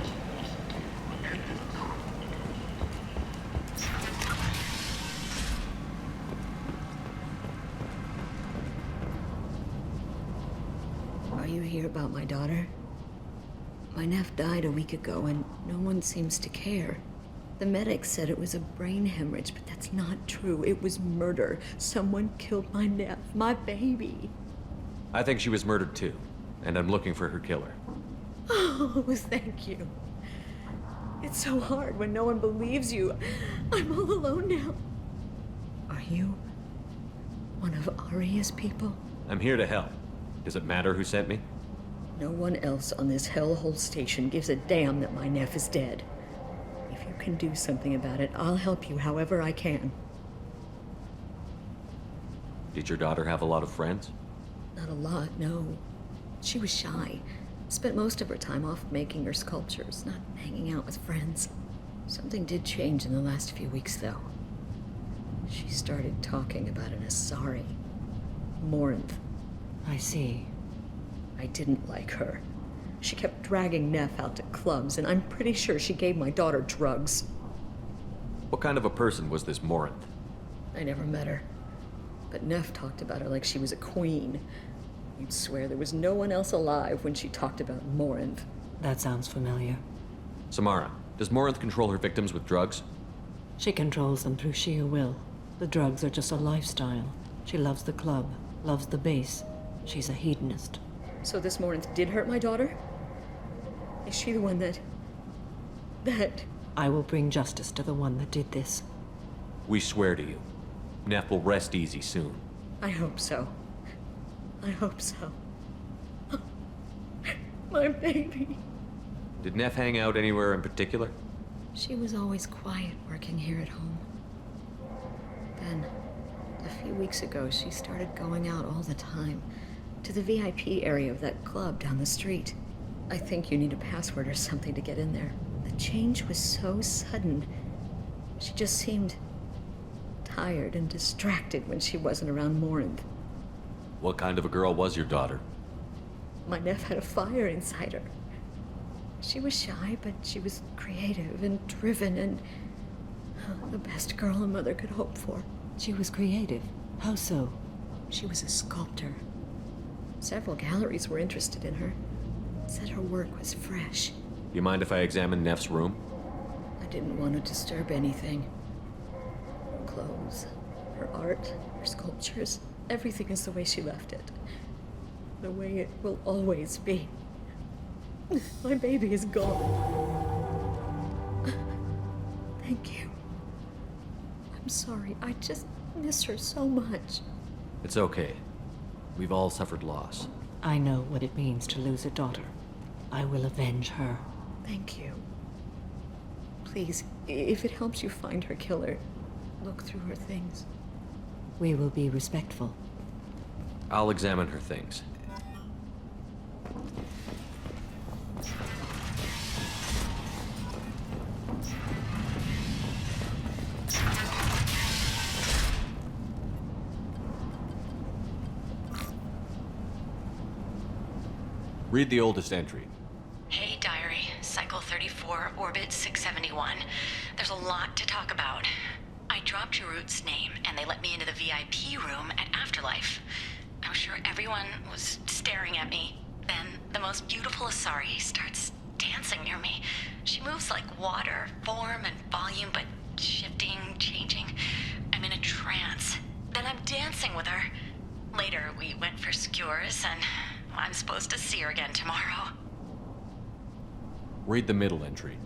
Are you here about my daughter? My nephew died a week ago and no one seems to care. The medics said it was a brain hemorrhage, but that's not true. It was murder. Someone killed my nephew, my baby. I think she was murdered too, and I'm looking for her killer. Oh, thank you. It's so hard when no one believes you. I'm all alone now. Are you one of Arya's people? I'm here to help. Does it matter who sent me? No one else on this hellhole station gives a damn that my nephew is dead. If you can do something about it, I'll help you however I can. Did your daughter have a lot of friends? Not a lot, no. She was shy. Spent most of her time off making her sculptures, not hanging out with friends. Something did change in the last few weeks, though. She started talking about an Asari. Morinth. I see. I didn't like her. She kept dragging Neff out to clubs, and I'm pretty sure she gave my daughter drugs. What kind of a person was this Morinth? I never met her. But Neff talked about her like she was a queen. You'd swear there was no one else alive when she talked about Morinth. That sounds familiar. Samara, does Morinth control her victims with drugs? She controls them through sheer will. The drugs are just a lifestyle. She loves the club, loves the base. She's a hedonist. So this Morinth did hurt my daughter? Is she the one that... I will bring justice to the one that did this. We swear to you. Neff will rest easy soon. I hope so. I hope so. My baby. Did Neff hang out anywhere in particular? She was always quiet working here at home. Then, a few weeks ago, she started going out all the time. to the VIP area of that club down the street. I think you need a password or something to get in there. The change was so sudden. She just seemed tired and distracted when she wasn't around Morinth. What kind of a girl was your daughter? My nephew had a fire inside her. She was shy, but she was creative and driven and the best girl a mother could hope for. She was creative? How so? She was a sculptor. Several galleries were interested in her. Said her work was fresh. You mind if I examine Neff's room? I didn't want to disturb anything. Her clothes, her art, her sculptures, everything is the way she left it. The way it will always be. My baby is gone. Thank you. I'm sorry, I just miss her so much. It's okay. We've all suffered loss. I know what it means to lose a daughter. I will avenge her. Thank you. Please, if it helps you find her killer, look through her things. We will be respectful. I'll examine her things. Read the oldest entry. Hey, Diary. Cycle 34, Orbit 671. There's a lot to talk about. I dropped Jarut's name, and they let me into the VIP room at Afterlife. I'm sure everyone was staring at me. Then, the most beautiful Asari starts dancing near me. She moves like water, form and volume, but shifting, changing. I'm in a trance. Then I'm dancing with her. Later, we went for skewers, and I'm supposed to see her again tomorrow. Read the middle entry.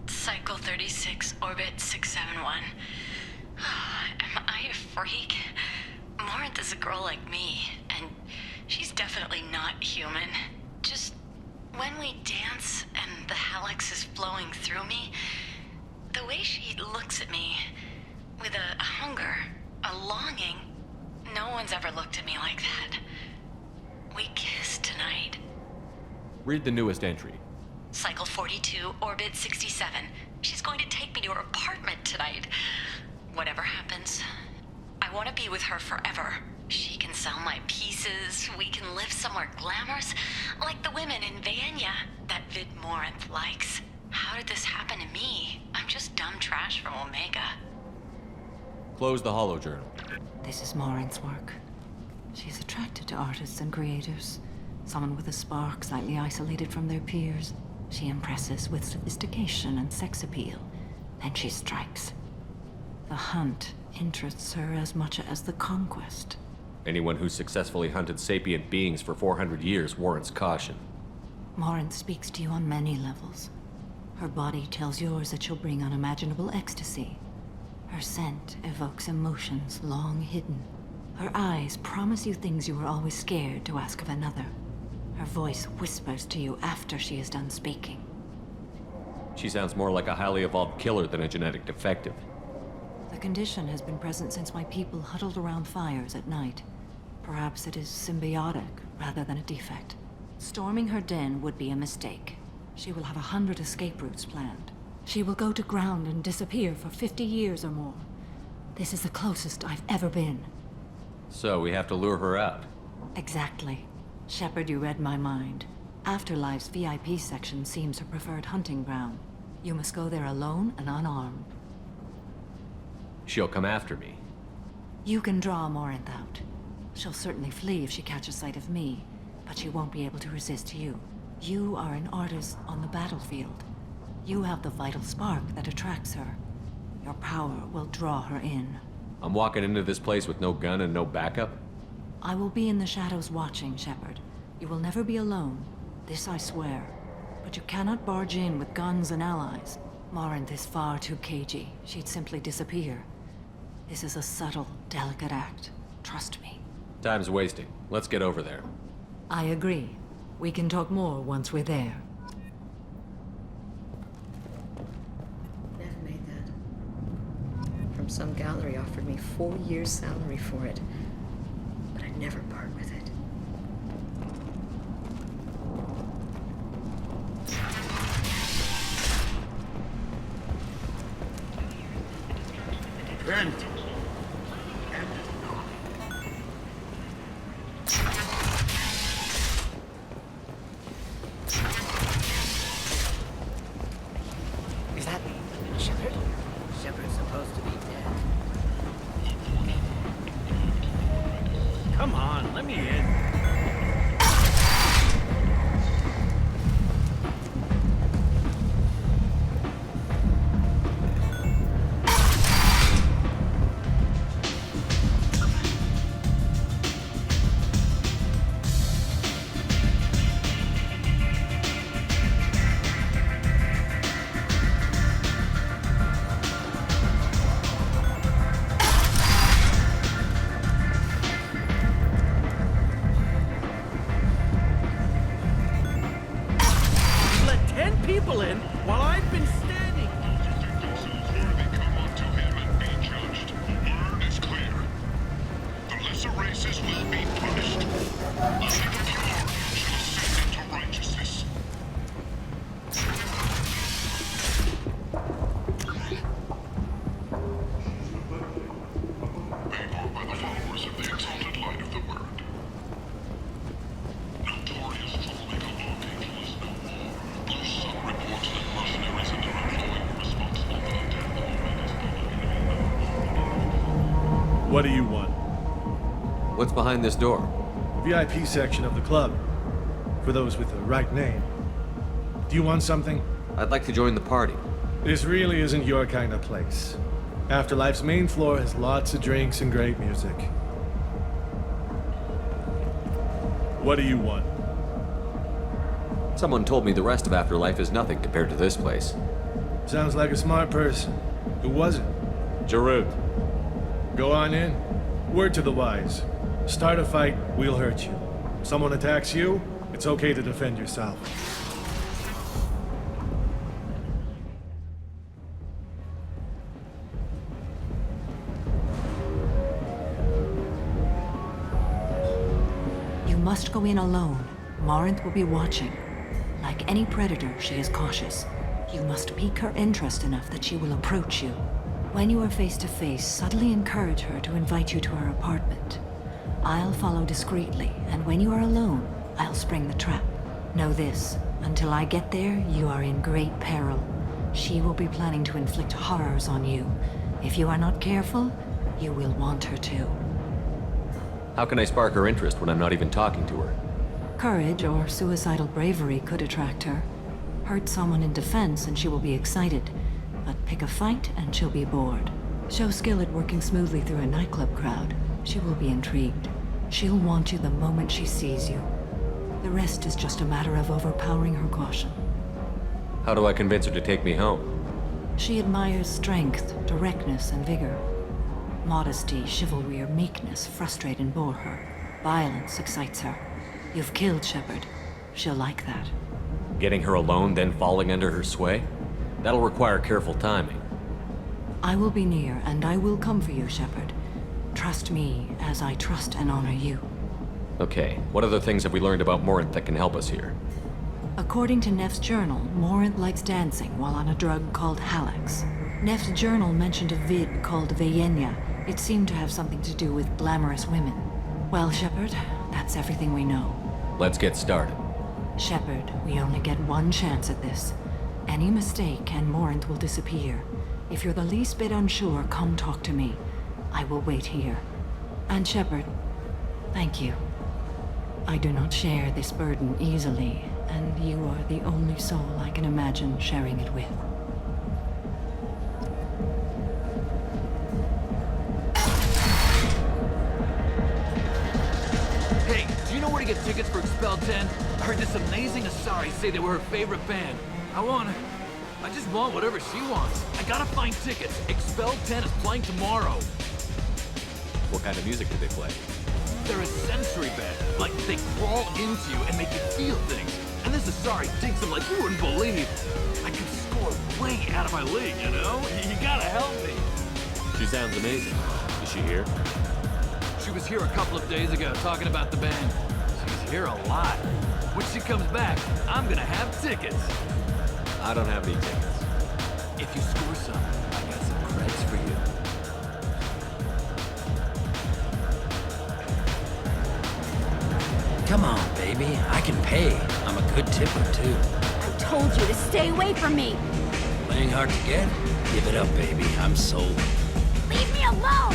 Cycle 36, Orbit 671. Am I a freak? Morinth is a girl like me, and she's definitely not human. Just when we dance and the Hallex is flowing through me, the way she looks at me with a hunger, a longing, no one's ever looked at me like that. We kissed tonight. Read the newest entry. Cycle 42, Orbit 67. She's going to take me to her apartment tonight. Whatever happens, I want to be with her forever. She can sell my pieces, we can live somewhere glamorous, like the women in Vanya that Vid Morinth likes. How did this happen to me? I'm just dumb trash from Omega. Close the holo journal. This is Morinth's work. She's attracted to artists and creators. Someone with a spark, slightly isolated from their peers. She impresses with sophistication and sex appeal. Then she strikes. The hunt interests her as much as the conquest. Anyone who's successfully hunted sapient beings for 400 years warrants caution. Morinth speaks to you on many levels. Her body tells yours that she'll bring unimaginable ecstasy. Her scent evokes emotions long hidden. Her eyes promise you things you were always scared to ask of another. Her voice whispers to you after she is done speaking. She sounds more like a highly evolved killer than a genetic defective. The condition has been present since my people huddled around fires at night. Perhaps it is symbiotic rather than a defect. Storming her den would be a mistake. She will have 100 escape routes planned. She will go to ground and disappear for 50 years or more. This is the closest I've ever been. So we have to lure her out. Exactly. Shepard, you read my mind. Afterlife's VIP section seems her preferred hunting ground. You must go there alone and unarmed. She'll come after me. You can draw Morinth out. She'll certainly flee if she catches sight of me, but she won't be able to resist you. You are an artist on the battlefield. You have the vital spark that attracts her. Your power will draw her in. I'm walking into this place with no gun and no backup? I will be in the shadows watching, Shepard. You will never be alone. This I swear. But you cannot barge in with guns and allies. Morinth is far too cagey. She'd simply disappear. This is a subtle, delicate act. Trust me. Time's wasting. Let's get over there. I agree. We can talk more once we're there. Never made that. From some gallery offered me 4 years' salary for it. But I'd never part with it. End. Is that Shepard? Shepard's supposed to be dead. Come on, let me in. Let 10 people in while I've been standing. Word is clear. The lesser races will be punished. Only the pure shall ascend into righteousness. Paid for by the followers of the exalted light of the Word. Notorious troublemaker Archangel is no more. Blue Sun reports that mercenaries and their employee responsible for the death of What do you want? What's behind this door? VIP section of the club. For those with the right name. Do you want something? I'd like to join the party. This really isn't your kind of place. Afterlife's main floor has lots of drinks and great music. What do you want? Someone told me the rest of Afterlife is nothing compared to this place. Sounds like a smart person. Who was it? Jarut. Go on in. Word to the wise. Start a fight, we'll hurt you. Someone attacks you, it's okay to defend yourself. You must go in alone. Morinth will be watching. Like any predator, she is cautious. You must pique her interest enough that she will approach you. When you are face to face, subtly encourage her to invite you to her apartment. I'll follow discreetly, and when you are alone, I'll spring the trap. Know this, until I get there, you are in great peril. She will be planning to inflict horrors on you. If you are not careful, you will want her to. How can I spark her interest when I'm not even talking to her? Courage or suicidal bravery could attract her. Hurt someone in defense and she will be excited. But pick a fight and she'll be bored. Show skill at working smoothly through a nightclub crowd. She will be intrigued. She'll want you the moment she sees you. The rest is just a matter of overpowering her caution. How do I convince her to take me home? She admires strength, directness, and vigor. Modesty, chivalry, or meekness frustrate and bore her. Violence excites her. You've killed Shepard. She'll like that. Getting her alone, then falling under her sway? That'll require careful timing. I will be near, and I will come for you, Shepard. Trust me, as I trust and honor you. Okay, what other things have we learned about Morinth that can help us here? According to Neff's journal, Morinth likes dancing while on a drug called Halax. Neff's journal mentioned a vid called Vayenya. It seemed to have something to do with glamorous women. Well, Shepard, that's everything we know. Let's get started. Shepard, we only get one chance at this. Any mistake and Morinth will disappear. If you're the least bit unsure, come talk to me. I will wait here. And Shepard, thank you. I do not share this burden easily, and you are the only soul I can imagine sharing it with. Hey, do you know where to get tickets for Expel 10? I heard this amazing Asari say they were her favorite band. I just want whatever she wants. I gotta find tickets. Expel 10 is playing tomorrow. What kind of music do they play? They're a sensory band. Like, they crawl into you and make you feel things. And this Asari digs them like you wouldn't believe. I could score way out of my league, you know? You gotta help me. She sounds amazing. Is she here? She was here a couple of days ago talking about the band. She's here a lot. When she comes back, I'm gonna have tickets. I don't have any tickets. If you score some, I got some creds for you. Come on, baby. I can pay. I'm a good tipper, too. I told you to stay away from me! Playing hard to get? Give it up, baby. I'm sold. Leave me alone!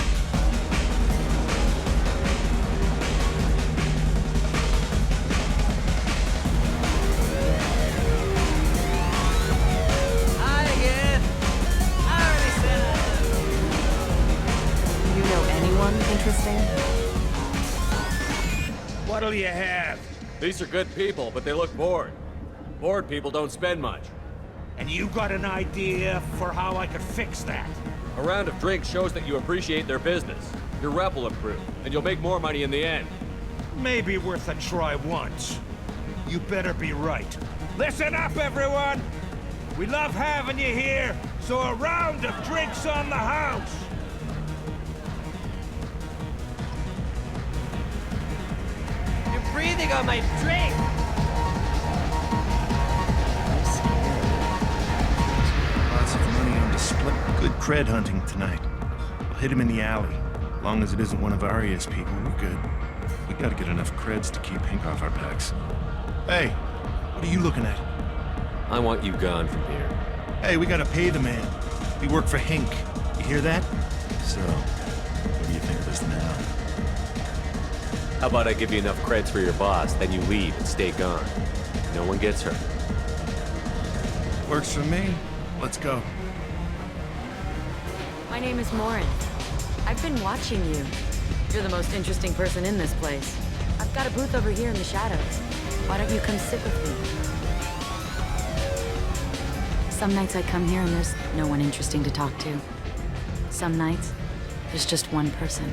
Hi again. I already said You know anyone interesting? What'll you have? These are good people, but they look bored. Bored people don't spend much. And you got an idea for how I could fix that? A round of drinks shows that you appreciate their business. Your rep will improve, and you'll make more money in the end. Maybe worth a try once. You better be right. Listen up, everyone! We love having you here, so a round of drinks on the house! You're breathing on my drink! Lots of money on display. Good cred hunting tonight. We'll hit him in the alley. Long as it isn't one of Arya's people, we're good. We gotta get enough creds to keep Hank off our backs. Hey, what are you looking at? I want you gone from here. Hey, we gotta pay the man. We work for Hank. You hear that? So, what do you think of this now? How about I give you enough creds for your boss, then you leave and stay gone. No one gets hurt. Works for me. Let's go. My name is Morin. I've been watching you. You're the most interesting person in this place. I've got a booth over here in the shadows. Why don't you come sit with me? Some nights I come here and there's no one interesting to talk to. Some nights, there's just one person.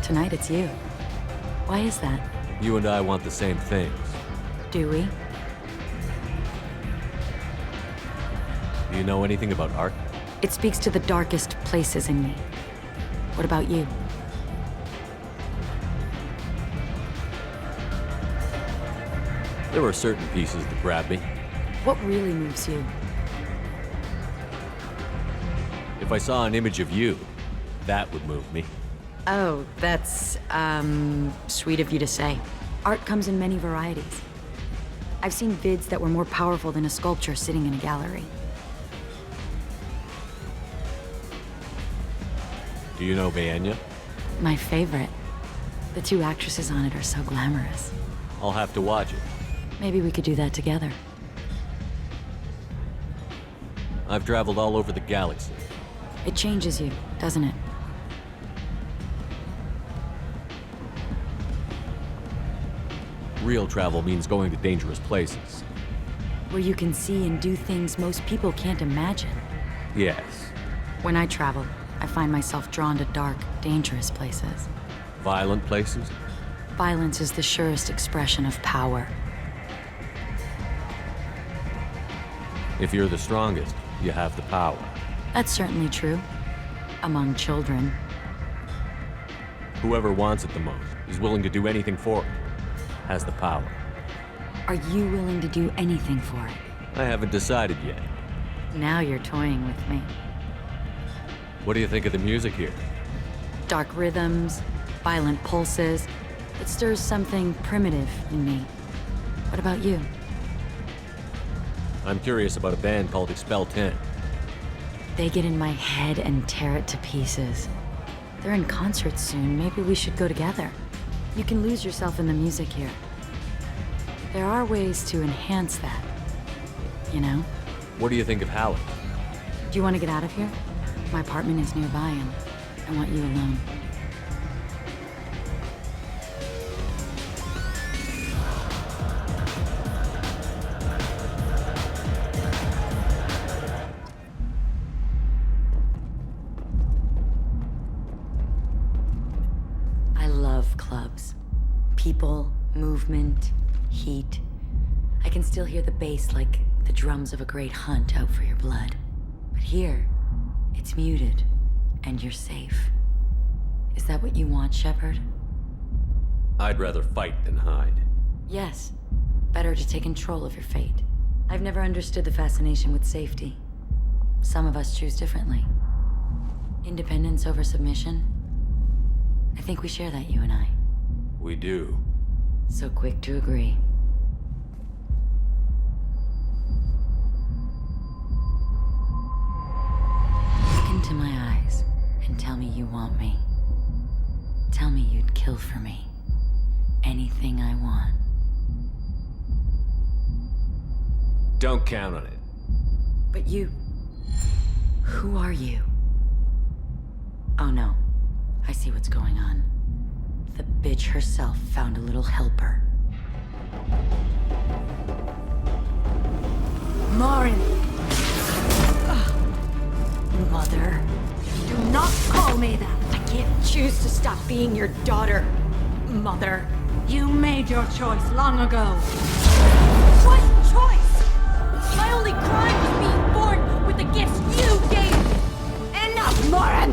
Tonight it's you. Why is that? You and I want the same things. Do we? Do you know anything about art? It speaks to the darkest places in me. What about you? There are certain pieces that grab me. What really moves you? If I saw an image of you, that would move me. Oh, that's, sweet of you to say. Art comes in many varieties. I've seen vids that were more powerful than a sculpture sitting in a gallery. Do you know Baenya? My favorite. The two actresses on it are so glamorous. I'll have to watch it. Maybe we could do that together. I've traveled all over the galaxy. It changes you, doesn't it? Real travel means going to dangerous places. Where you can see and do things most people can't imagine. Yes. When I travel, I find myself drawn to dark, dangerous places. Violent places? Violence is the surest expression of power. If you're the strongest, you have the power. That's certainly true. Among children. Whoever wants it the most is willing to do anything for it. Has the power. Are you willing to do anything for it? I haven't decided yet. Now you're toying with me. What do you think of the music here? Dark rhythms, violent pulses. It stirs something primitive in me. What about you? I'm curious about a band called Expel 10. They get in my head and tear it to pieces. They're in concert soon. Maybe we should go together. You can lose yourself in the music here. There are ways to enhance that, you know? What do you think of Howard? Do you want to get out of here? My apartment is nearby and I want you alone. I love clubs. People, movement, heat. I can still hear the bass like the drums of a great hunt out for your blood. But here, it's muted, and you're safe. Is that what you want, Shepard? I'd rather fight than hide. Yes. Better to take control of your fate. I've never understood the fascination with safety. Some of us choose differently. Independence over submission? I think we share that, you and I. We do. So quick to agree. Look into my eyes and tell me you want me. Tell me you'd kill for me. Anything I want. Don't count on it. But you... Who are you? Oh no. I see what's going on. The bitch herself found a little helper. Marin! Mother. Do not call me that! I can't choose to stop being your daughter, Mother. You made your choice long ago. What choice? My only crime was being born with the gifts you gave me! Enough, Marin!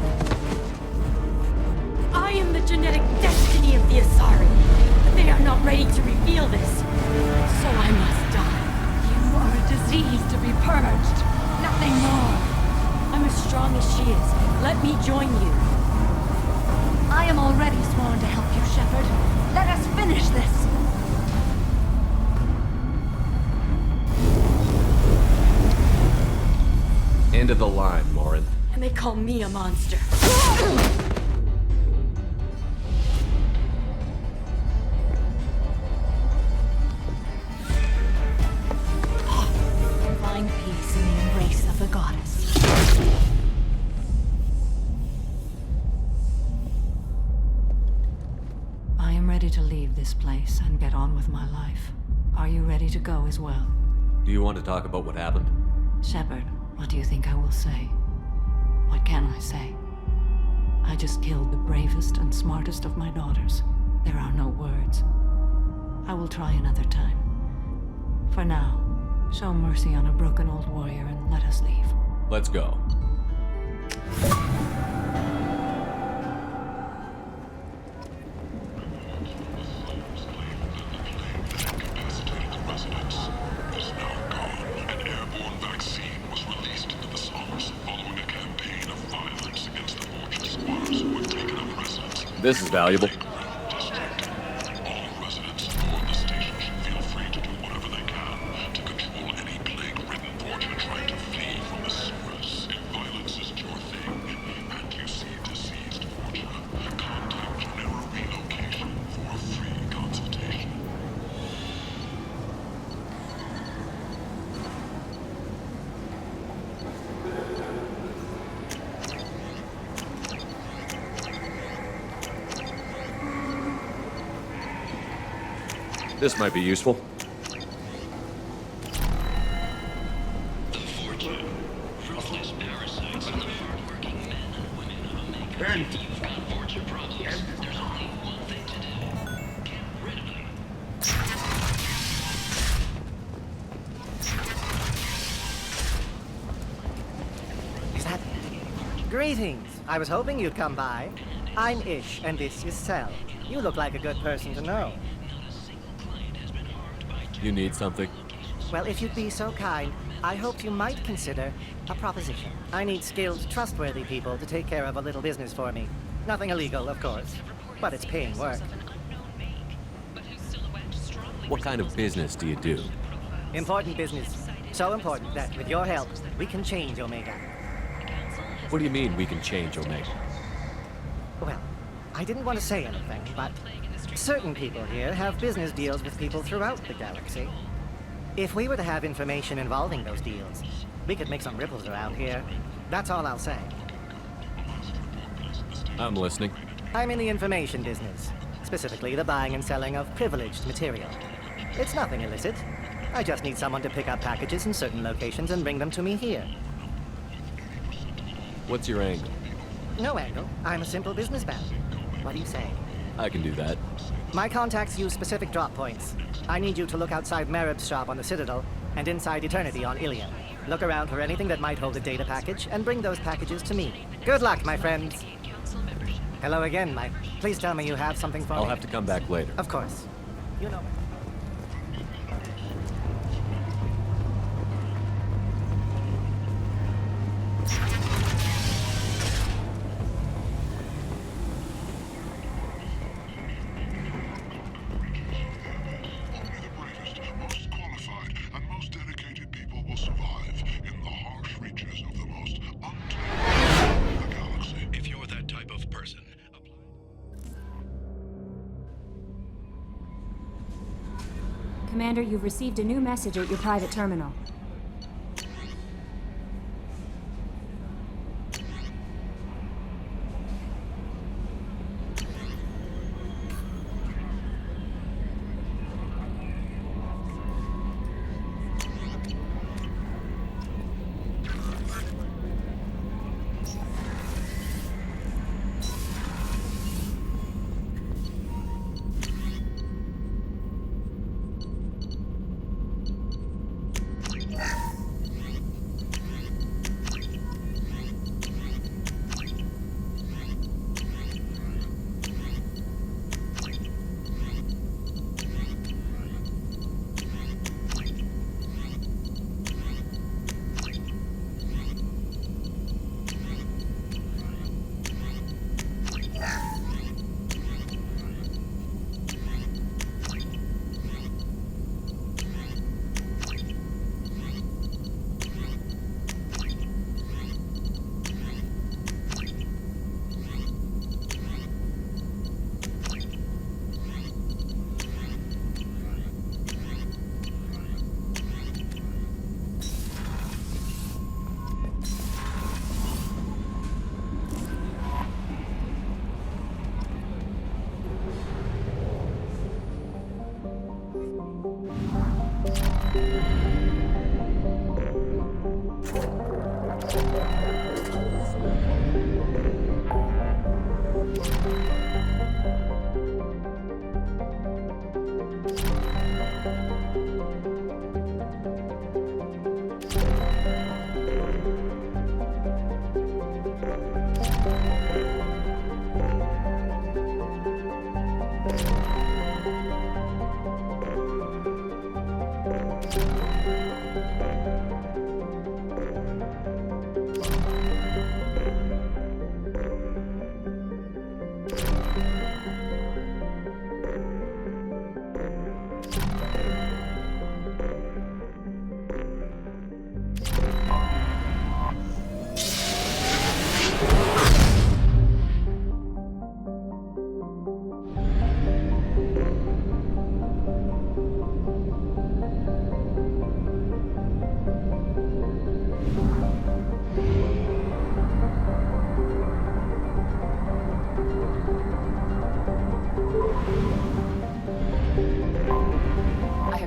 I am the genetic destiny of the Asari, but they are not ready to reveal this. So I must die. You are a disease to be purged. Nothing more. I'm as strong as she is. Let me join you. I am already sworn to help you, Shepard. Let us finish this. End of the line, Morin. And they call me a monster. Find peace in the embrace of the goddess. I am ready to leave this place and get on with my life. Are you ready to go as well? Do you want to talk about what happened? Shepard, what do you think I will say? What can I say? I just killed the bravest and smartest of my daughters. There are no words. I will try another time. For now, show mercy on a broken old warrior and let us leave. Let's go. This is valuable. This might be useful. Is that... Greetings. I was hoping you'd come by. I'm Ish, and this is Cell. You look like a good person to know. You need something? Well, if you'd be so kind, I hoped you might consider a proposition. I need skilled, trustworthy people to take care of a little business for me. Nothing illegal, of course, but it's paying work. What kind of business do you do? Important business. So important that, with your help, we can change Omega. What do you mean we can change Omega? Well, I didn't want to say anything, but certain people here have business deals with people throughout the galaxy. If we were to have information involving those deals, we could make some ripples around here. That's all I'll say. I'm listening. I'm in the information business, specifically the buying and selling of privileged material. It's nothing illicit. I just need someone to pick up packages in certain locations and bring them to me here. What's your angle? No angle. I'm a simple businessman. What do you say? I can do that. My contacts use specific drop points. I need you to look outside Marib's shop on the Citadel and inside Eternity on Ilion. Look around for anything that might hold a data package and bring those packages to me. Good luck, my friends. Hello again, Mike. Please tell me you have something for me. I'll have to come back later. Of course. You know. Commander, you've received a new message at your private terminal.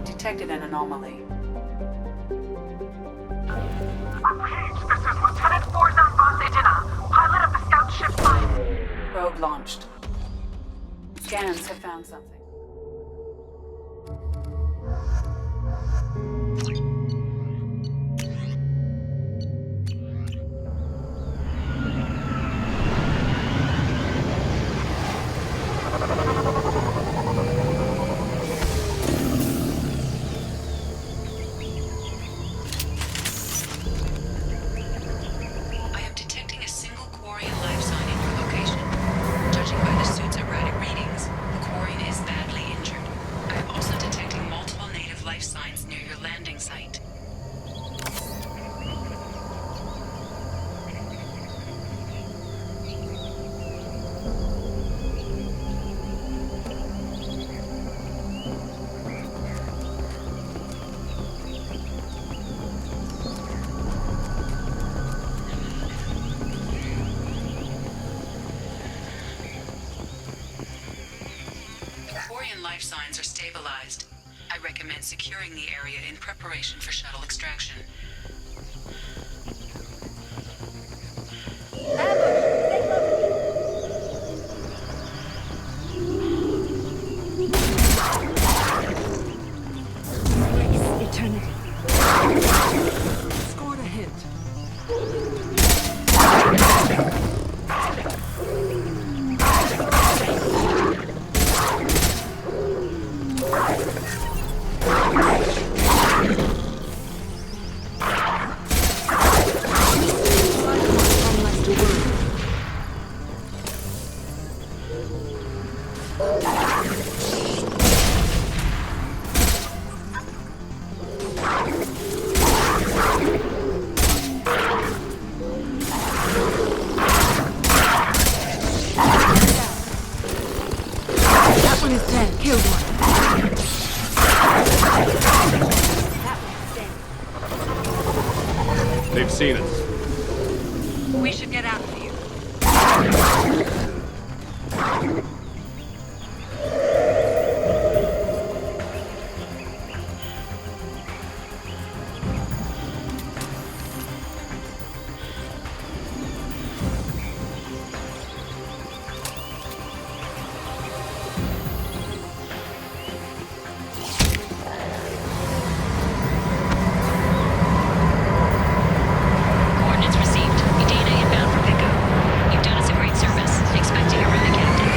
Detected an anomaly. Page, this is Lieutenant Forzan Vos Idina, pilot of the scout ship Fire. Probe launched. Scans have found something. Life signs are stabilized. I recommend securing the area in preparation for shuttle extraction. Eternity. Scored a hit. They've seen us. We should get out of here. Coordinates received. Your data inbound from Vico. You've done us a great service. Expecting a run, Captain.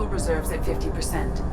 Reserves at 50%.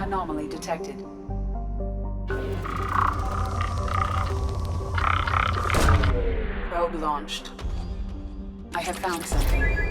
Anomaly detected. Probe launched. I have found something.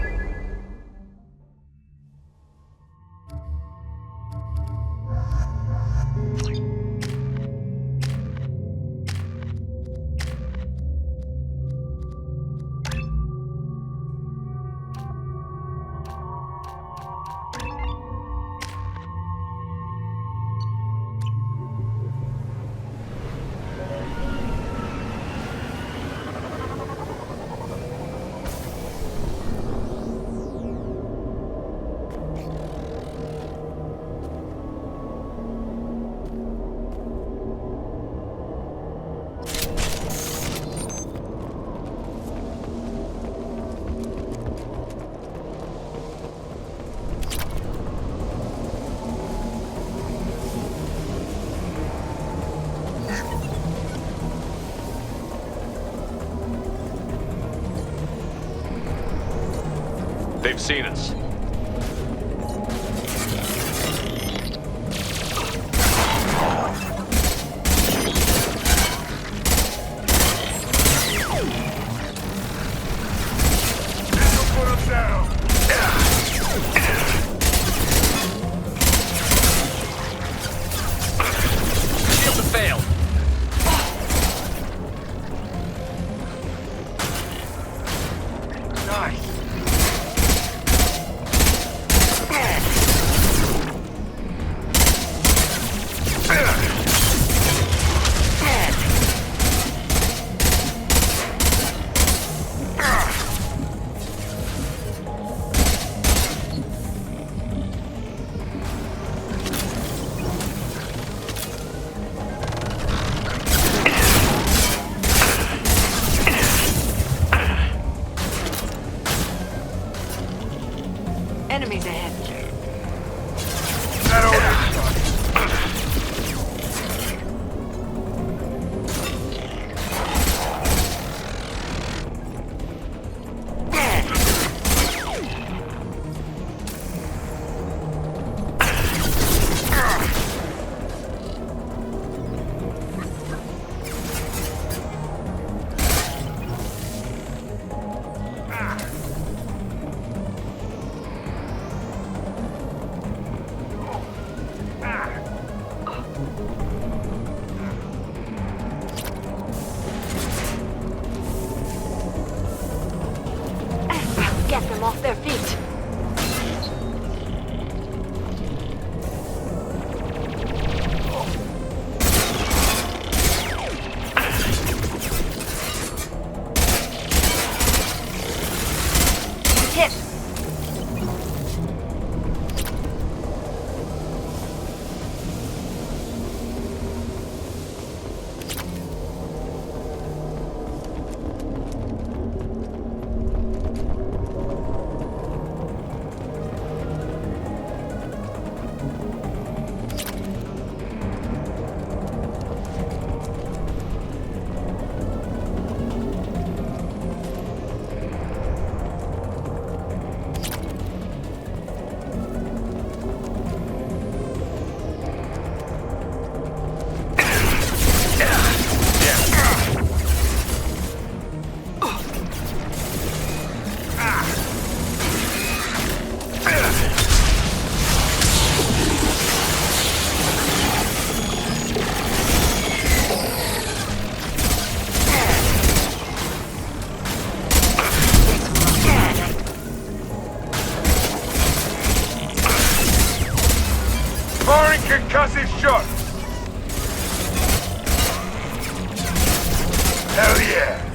They've seen us. Enemies ahead. Get them off their feet. Hit. Firing concussive shot! Hell yeah!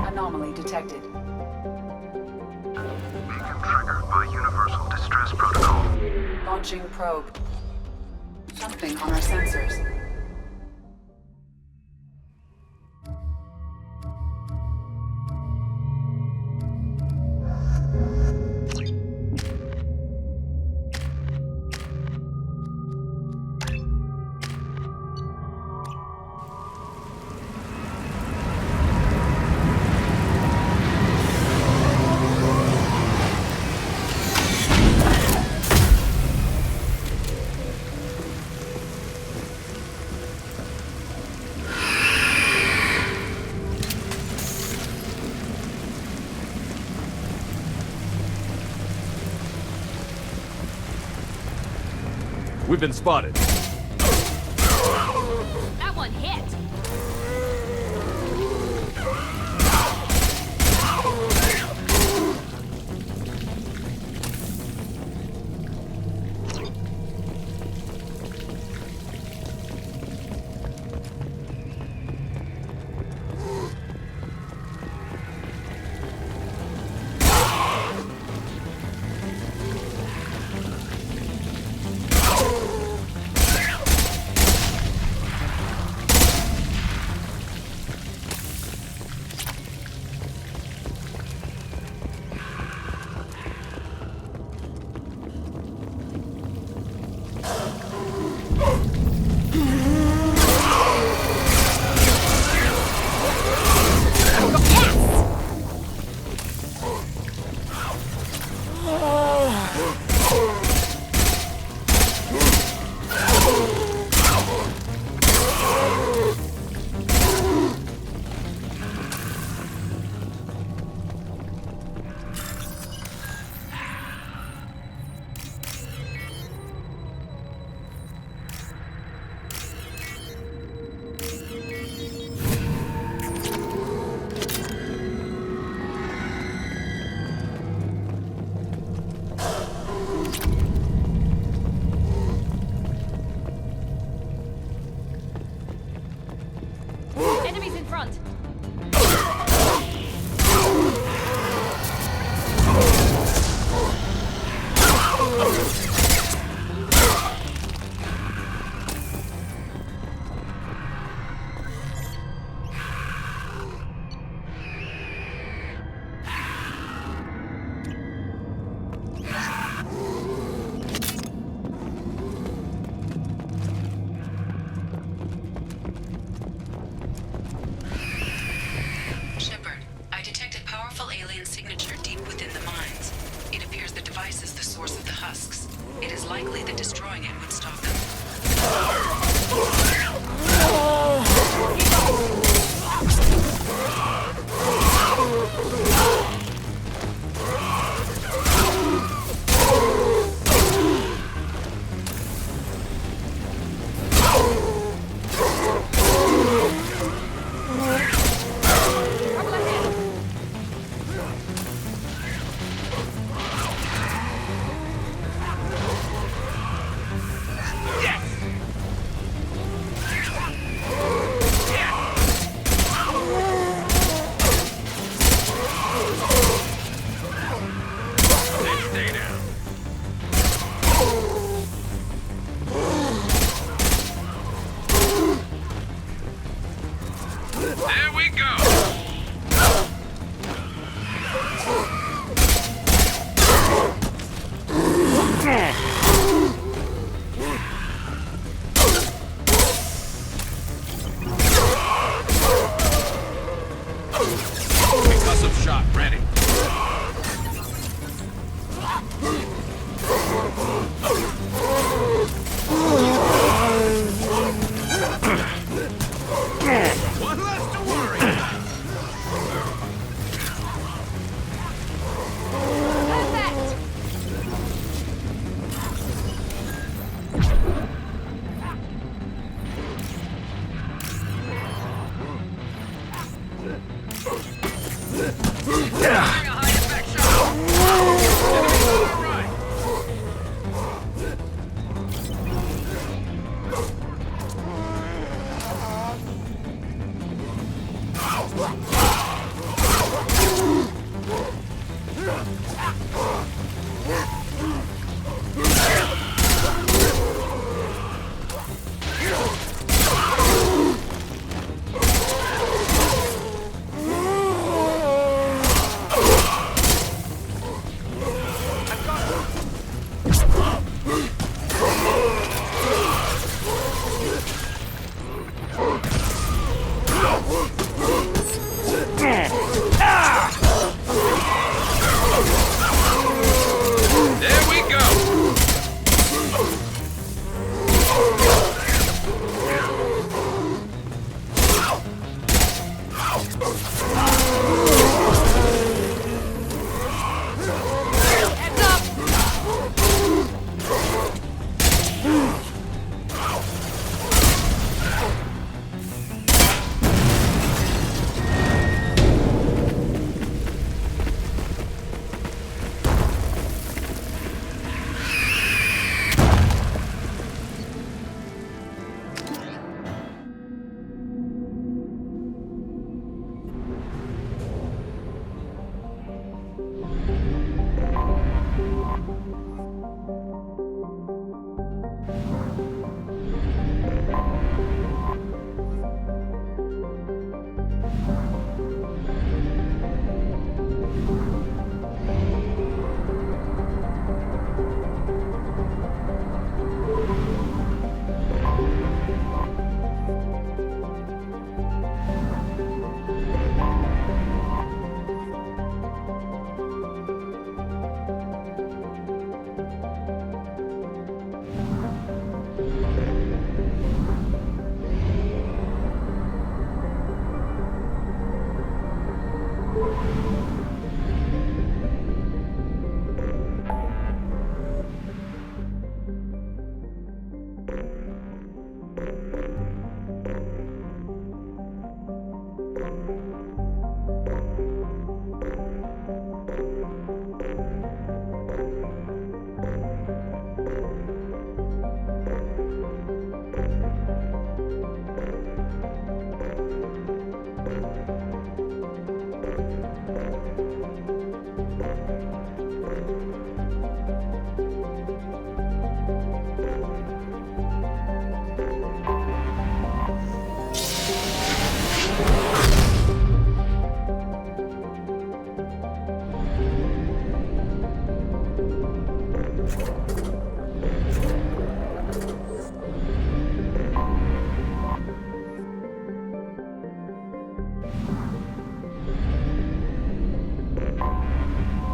Anomaly detected. Beacon triggered by Universal Distress Protocol. Launching probe. Something on our sensors. We've been spotted. That one hit. Enemies in front.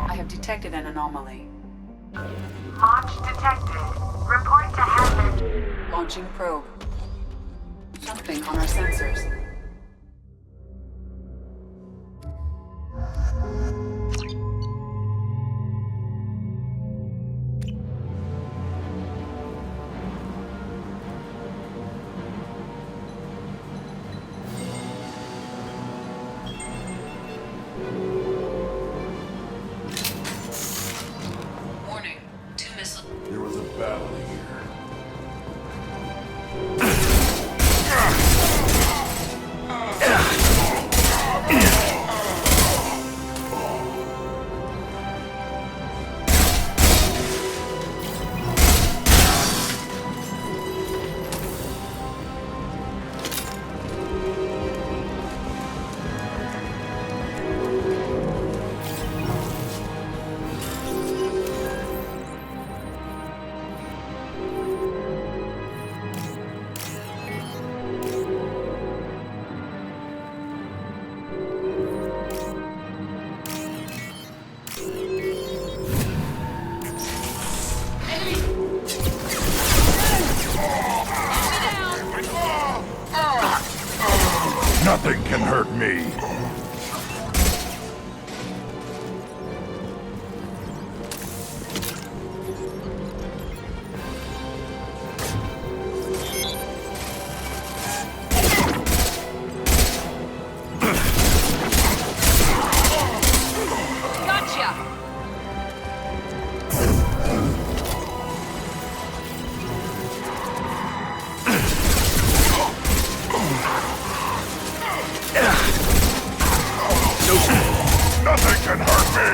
I have detected an anomaly. Launch detected. Report to hazard. Launching probe. Something on our sensors. Warning. 2 missiles. There was a battle here. Nothing can hurt me. Gotcha! Nothing can hurt me.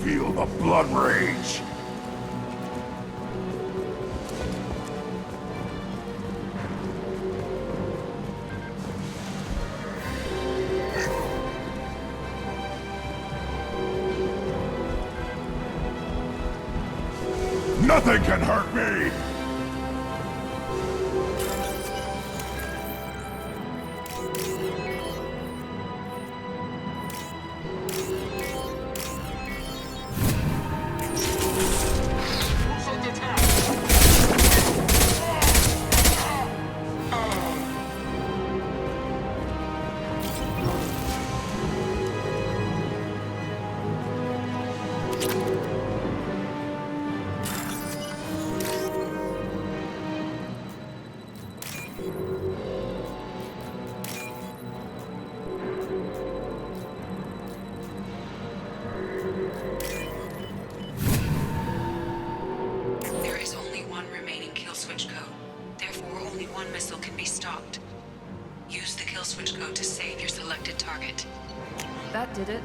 Feel the blood rage. Nothing can hurt me! There is only one remaining kill switch code. Therefore, only one missile can be stopped. Use the kill switch code to save your selected target. That did it.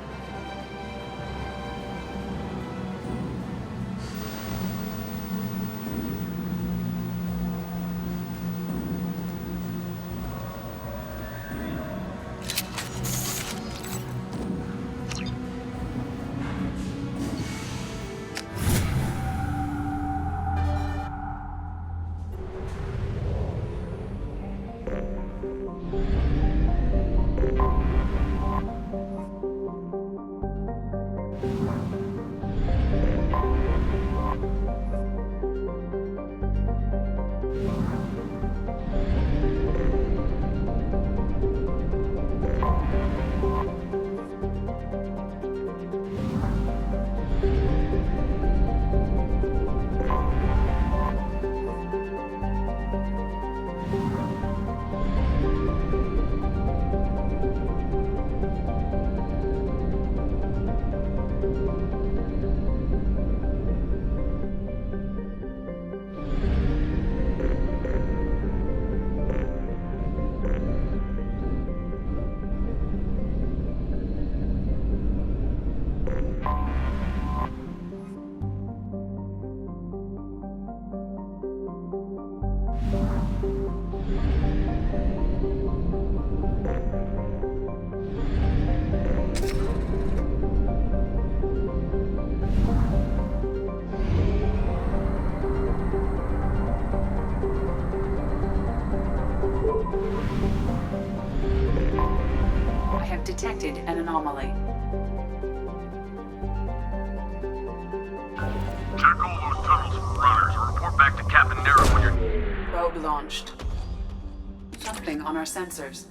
I have detected an anomaly. Check all those tunnels for runners and report back to Captain Nero when you're... Probe launched. Something on our sensors.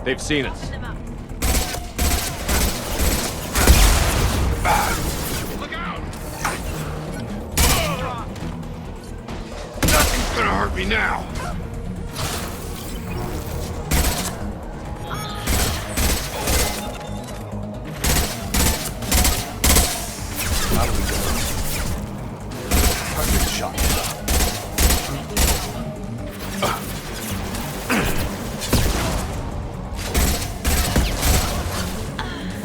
They've seen us. Look out! Nothing's gonna hurt me now! How do we go? Perfect shot.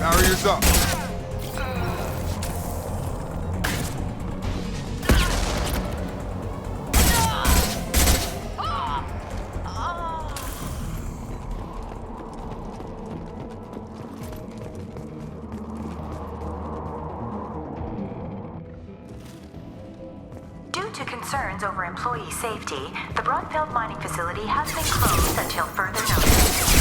Barriers up. Due to concerns over employee safety, the Broadfield mining facility has been closed until further notice.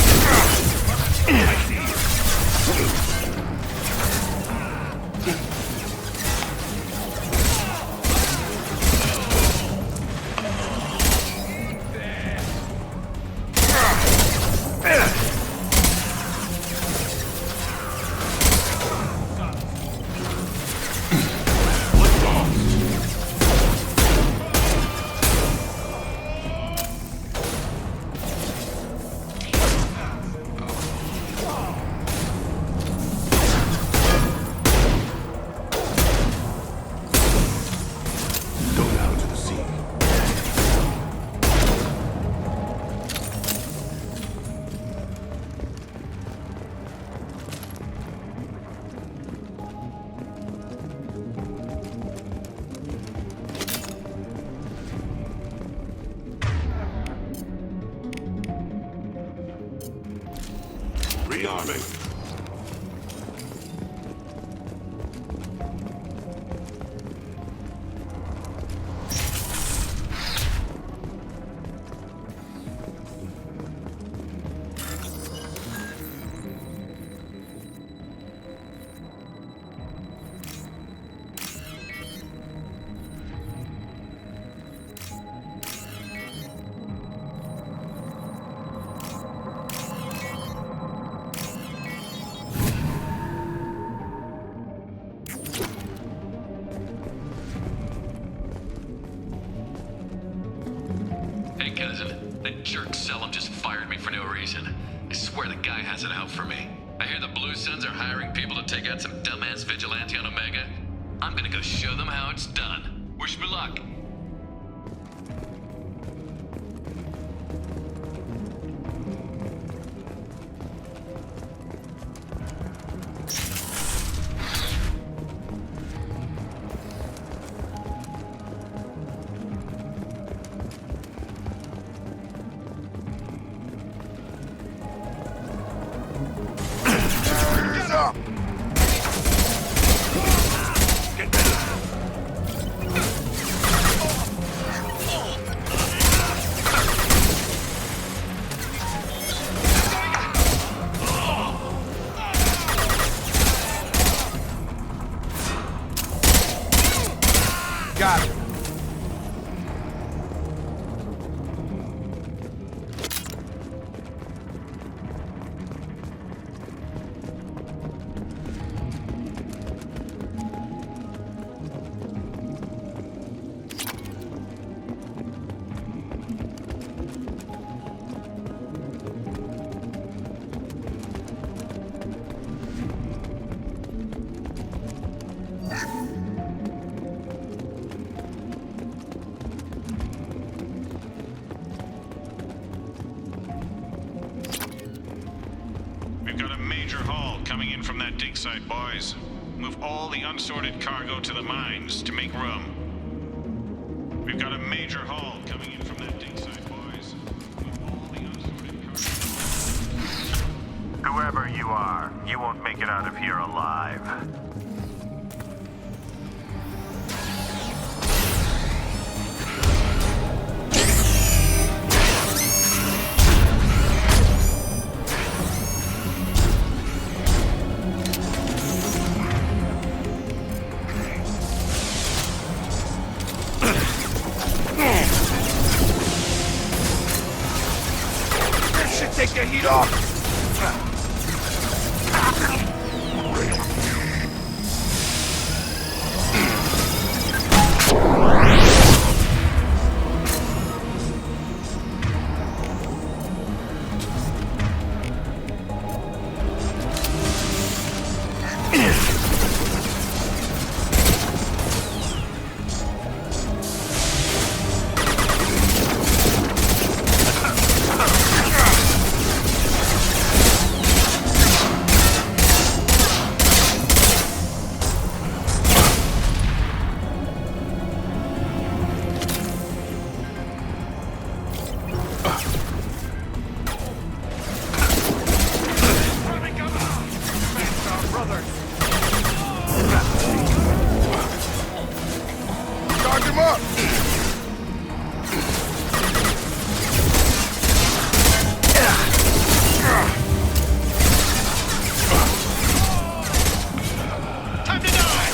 Rearming. That jerk Selim just fired me for no reason. I swear the guy has it out for me. I hear the Blue Suns are hiring people to take out some dumbass vigilante on Omega. I'm gonna go show them how it's done. Wish me luck. from that dig site, boys. Move all the unsorted cargo to the mines to make room. We've got a major haul coming in from that dig site, boys. Move all the unsorted cargo. Whoever you are, you won't make it out of here alive. Take the heat off! Charge him up! Time to die!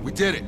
We did it.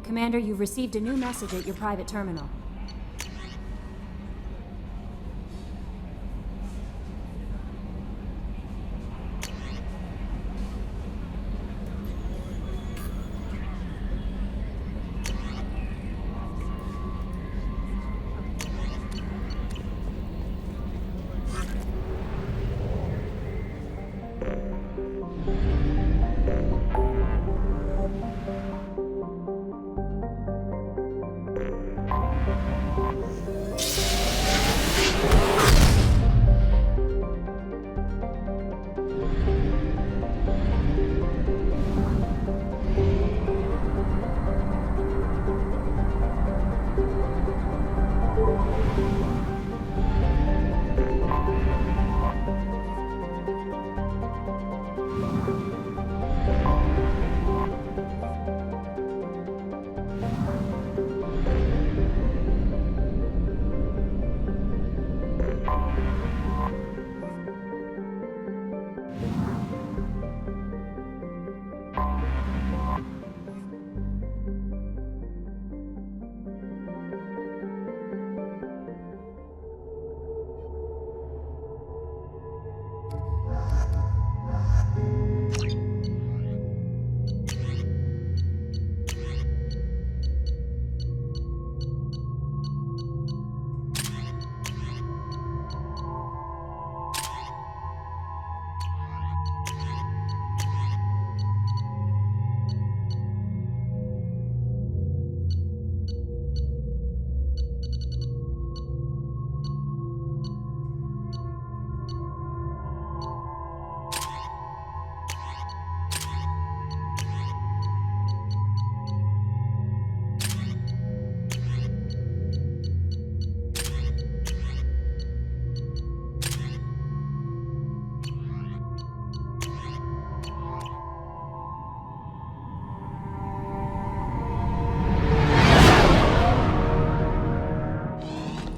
Commander, you've received a new message at your private terminal.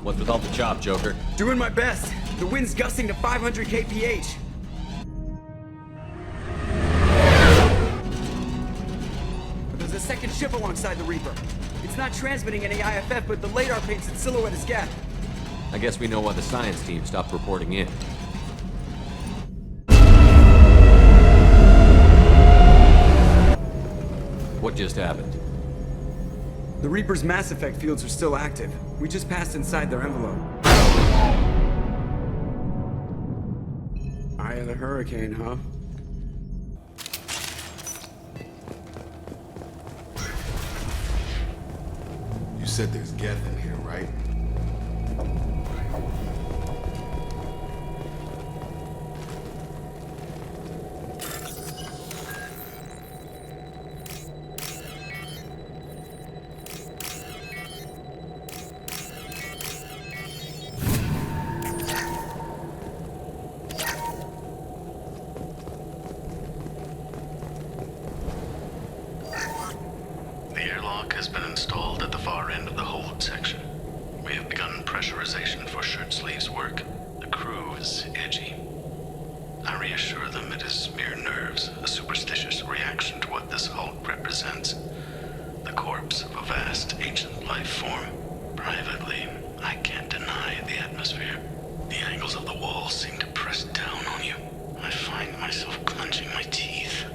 What's with all the chop, Joker? Doing my best. The wind's gusting to 500 kph. There's a second ship alongside the Reaper. It's not transmitting any IFF, but the radar paints its silhouette as Geth. I guess we know why the science team stopped reporting in. What just happened? The Reaper's Mass Effect fields are still active. We just passed inside their envelope. Eye of the hurricane, huh? You said there's Geth in here, right? The airlock has been installed at the far end of the hold section. We have begun pressurization for shirt sleeves work. The crew is edgy. I reassure them it is mere nerves, a superstitious reaction to what this hulk represents. The corpse of a vast, ancient life form. Privately, I can't deny the atmosphere. The angles of the walls seem to press down on you. I find myself clenching my teeth.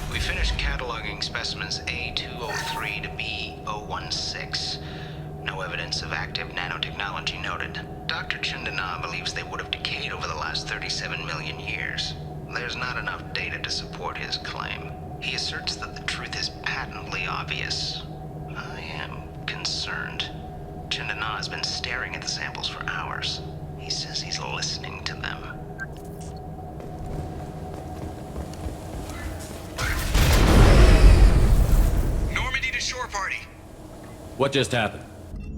We finished cataloging specimens A203 to B016. No evidence of active nanotechnology noted. Dr. Chandana believes they would have decayed over the last 37 million years. There's not enough data to support his claim. He asserts that the truth is patently obvious. I am concerned. Chandana has been staring at the samples for hours. He says he's listening to them. Shore party. What just happened?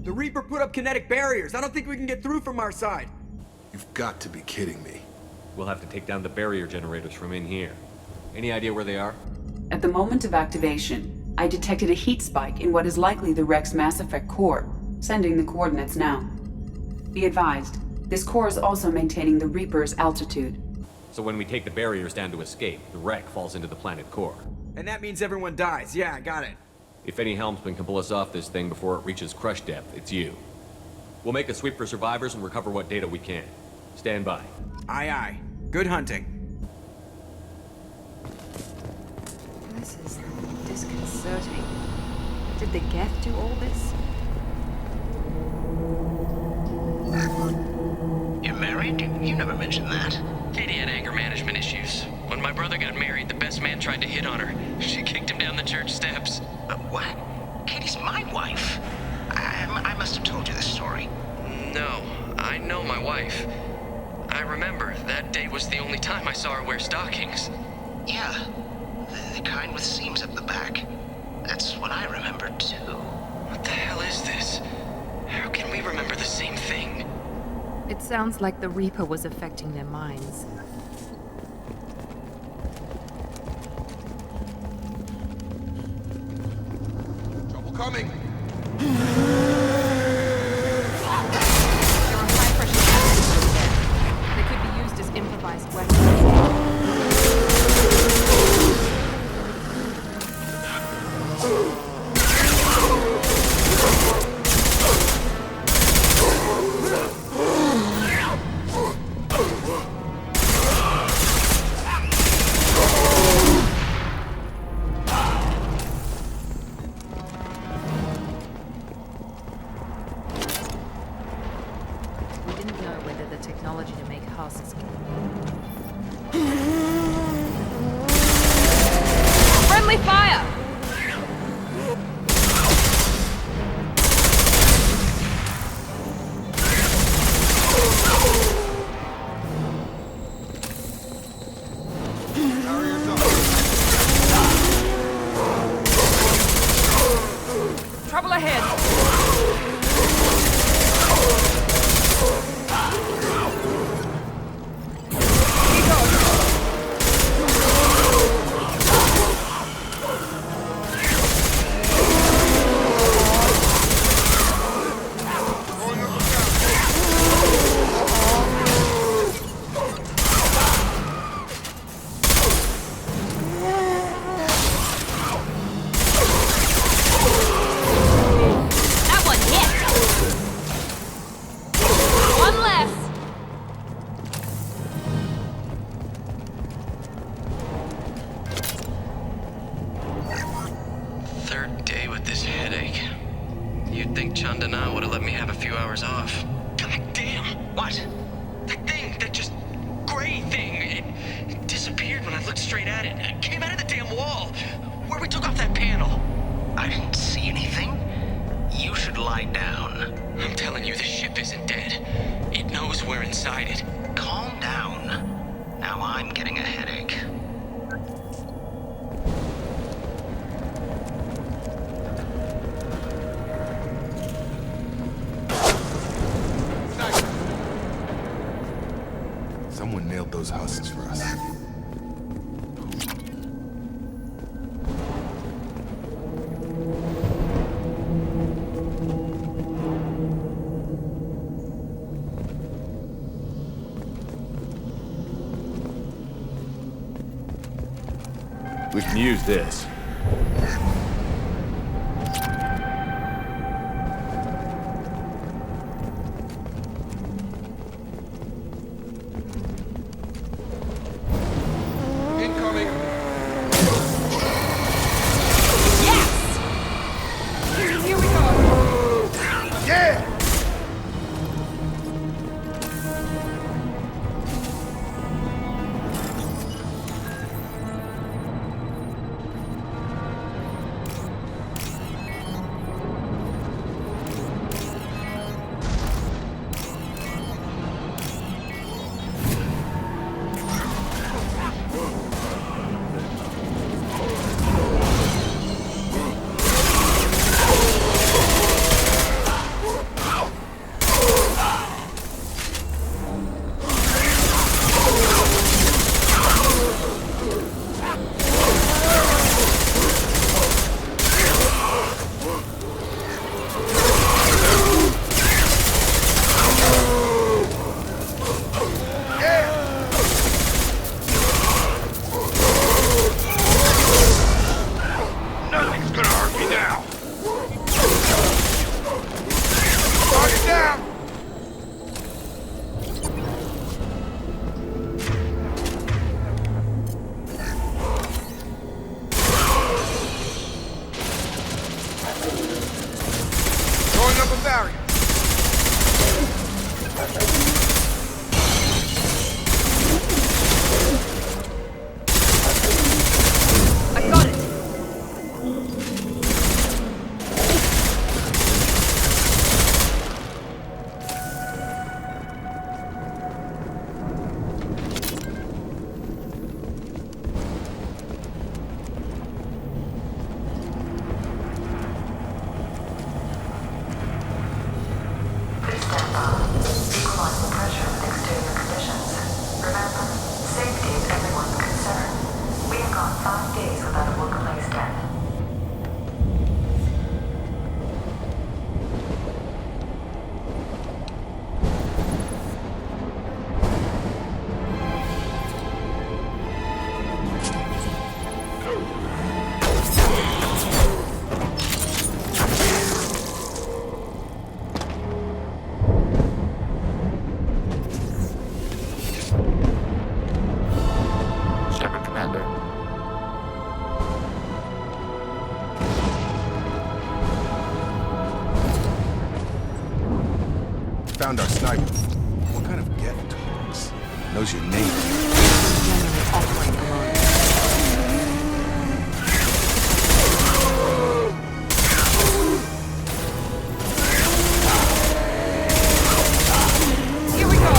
The Reaper put up kinetic barriers. I don't think we can get through from our side. You've got to be kidding me. We'll have to take down the barrier generators from in here. Any idea where they are? At the moment of activation, I detected a heat spike in what is likely the Rex Mass Effect core, sending the coordinates now. Be advised, this core is also maintaining the Reaper's altitude. So when we take the barriers down to escape, the wreck falls into the planet core. And that means everyone dies. Yeah, I got it. If any helmsman can pull us off this thing before it reaches crush depth, it's you. We'll make a sweep for survivors and recover what data we can. Stand by. Aye, aye. Good hunting. This is disconcerting. Did the Geth do all this? You're married? You never mentioned that. Katie had anger management issues. When my brother got married, the best man tried to hit on her. She kicked him down the church steps. But what? Katie's my wife. I must have told you this story. No, I know my wife. I remember, that day was the only time I saw her wear stockings. Yeah, the kind with seams up the back. That's what I remember, too. What the hell is this? How can we remember the same thing? It sounds like the Reaper was affecting their minds. Trouble coming. There are high-pressure cannons there. They could be used as improvised weapons. Technology to make husks. Friendly fire! few hours off. God damn! What? That thing, that just gray thing, it disappeared when I looked straight at it. It came out of the damn wall, where we took off that panel. I didn't see anything. You should lie down. I'm telling you, the ship isn't dead. It knows we're inside it. Calm down. Now I'm getting a headache. Someone nailed those husks for us. We can use this. Incoming! Here we go! Yeah! Nothing's gonna hurt me now. Target down. Throwing up a barrier. I got it! Please stand by. Equalize the pressure with exterior conditions. Remember, safety is everyone's concern. We have gone 5 days without a workplace death. Shepard, Commander. Found our sniper. What kind of get talks? Knows your name. Generally operate alone. Here we go!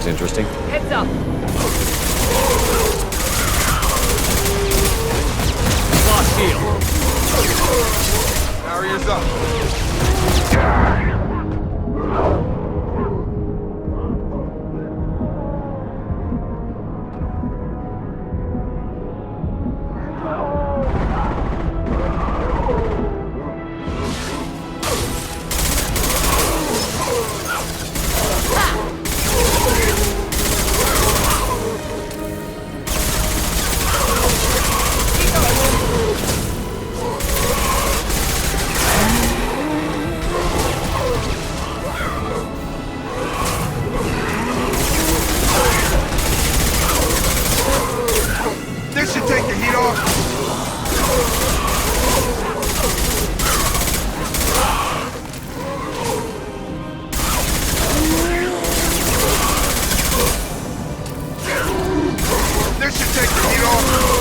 looks interesting. Heads up! Lost shield. Barriers up. This should take the heat off. This should take the heat off.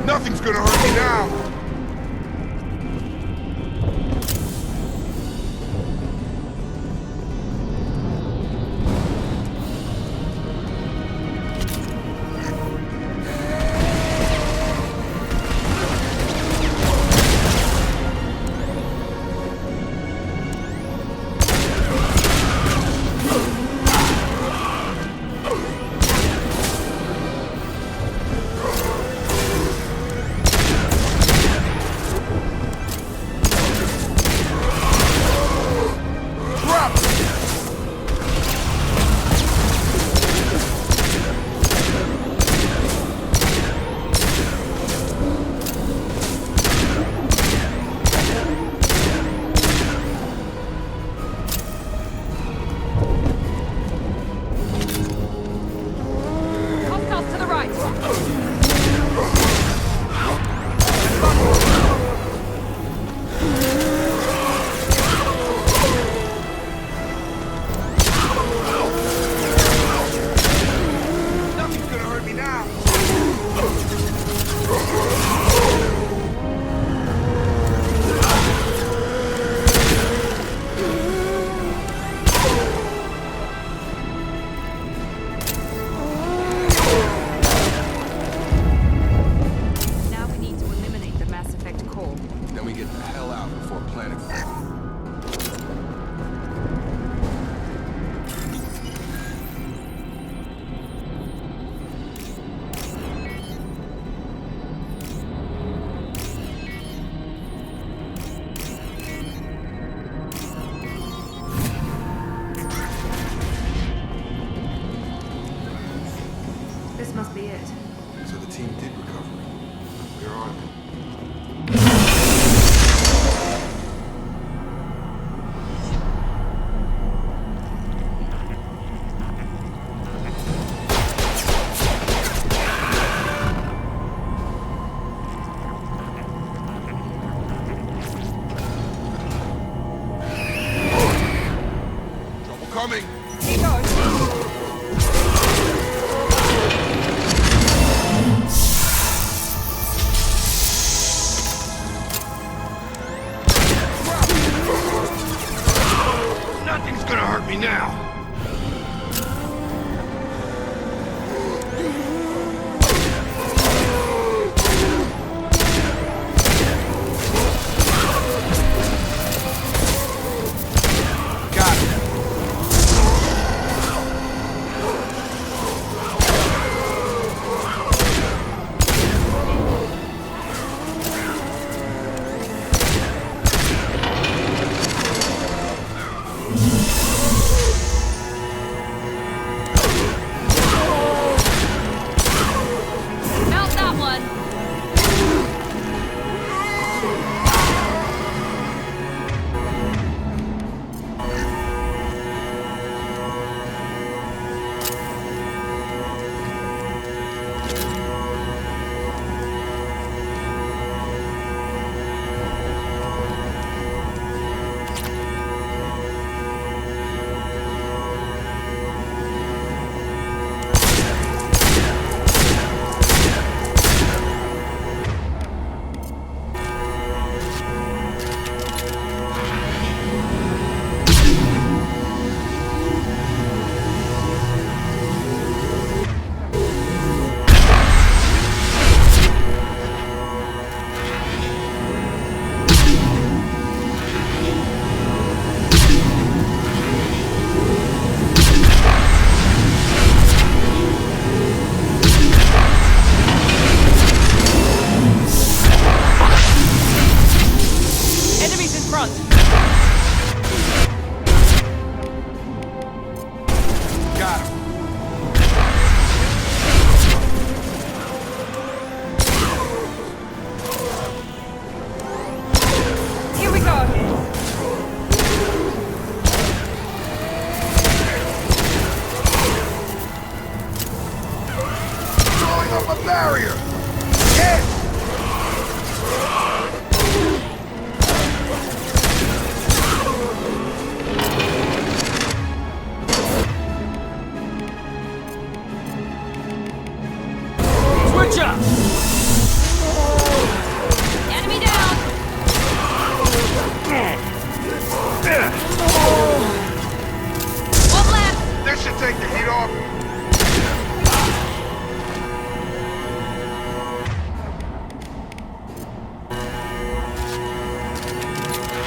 Nothing's gonna hurt me now. This must be it. So the team did recover. Where are they? Coming! Keep going. Nothing's gonna hurt me now!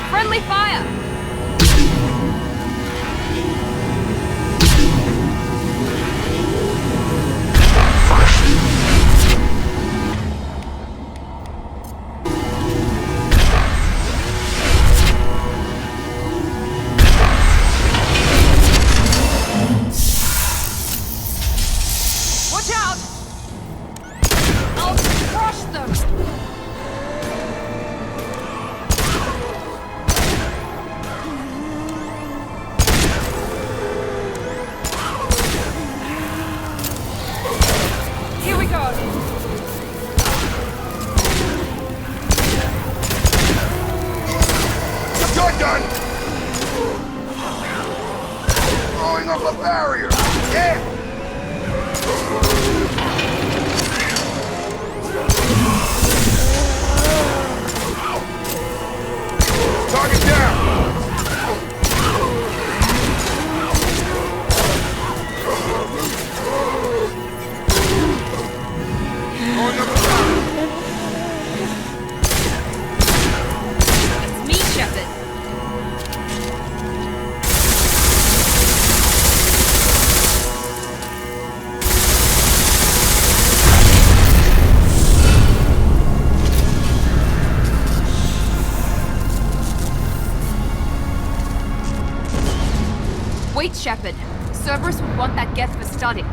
Friendly fire! Watch out! I'll crush them! Here we go! Shotgun! Throwing up a barrier! Yeah! Target down! Going up the top! It's me, Shepard. Wait, Shepard. Cerberus would want that Geth for study.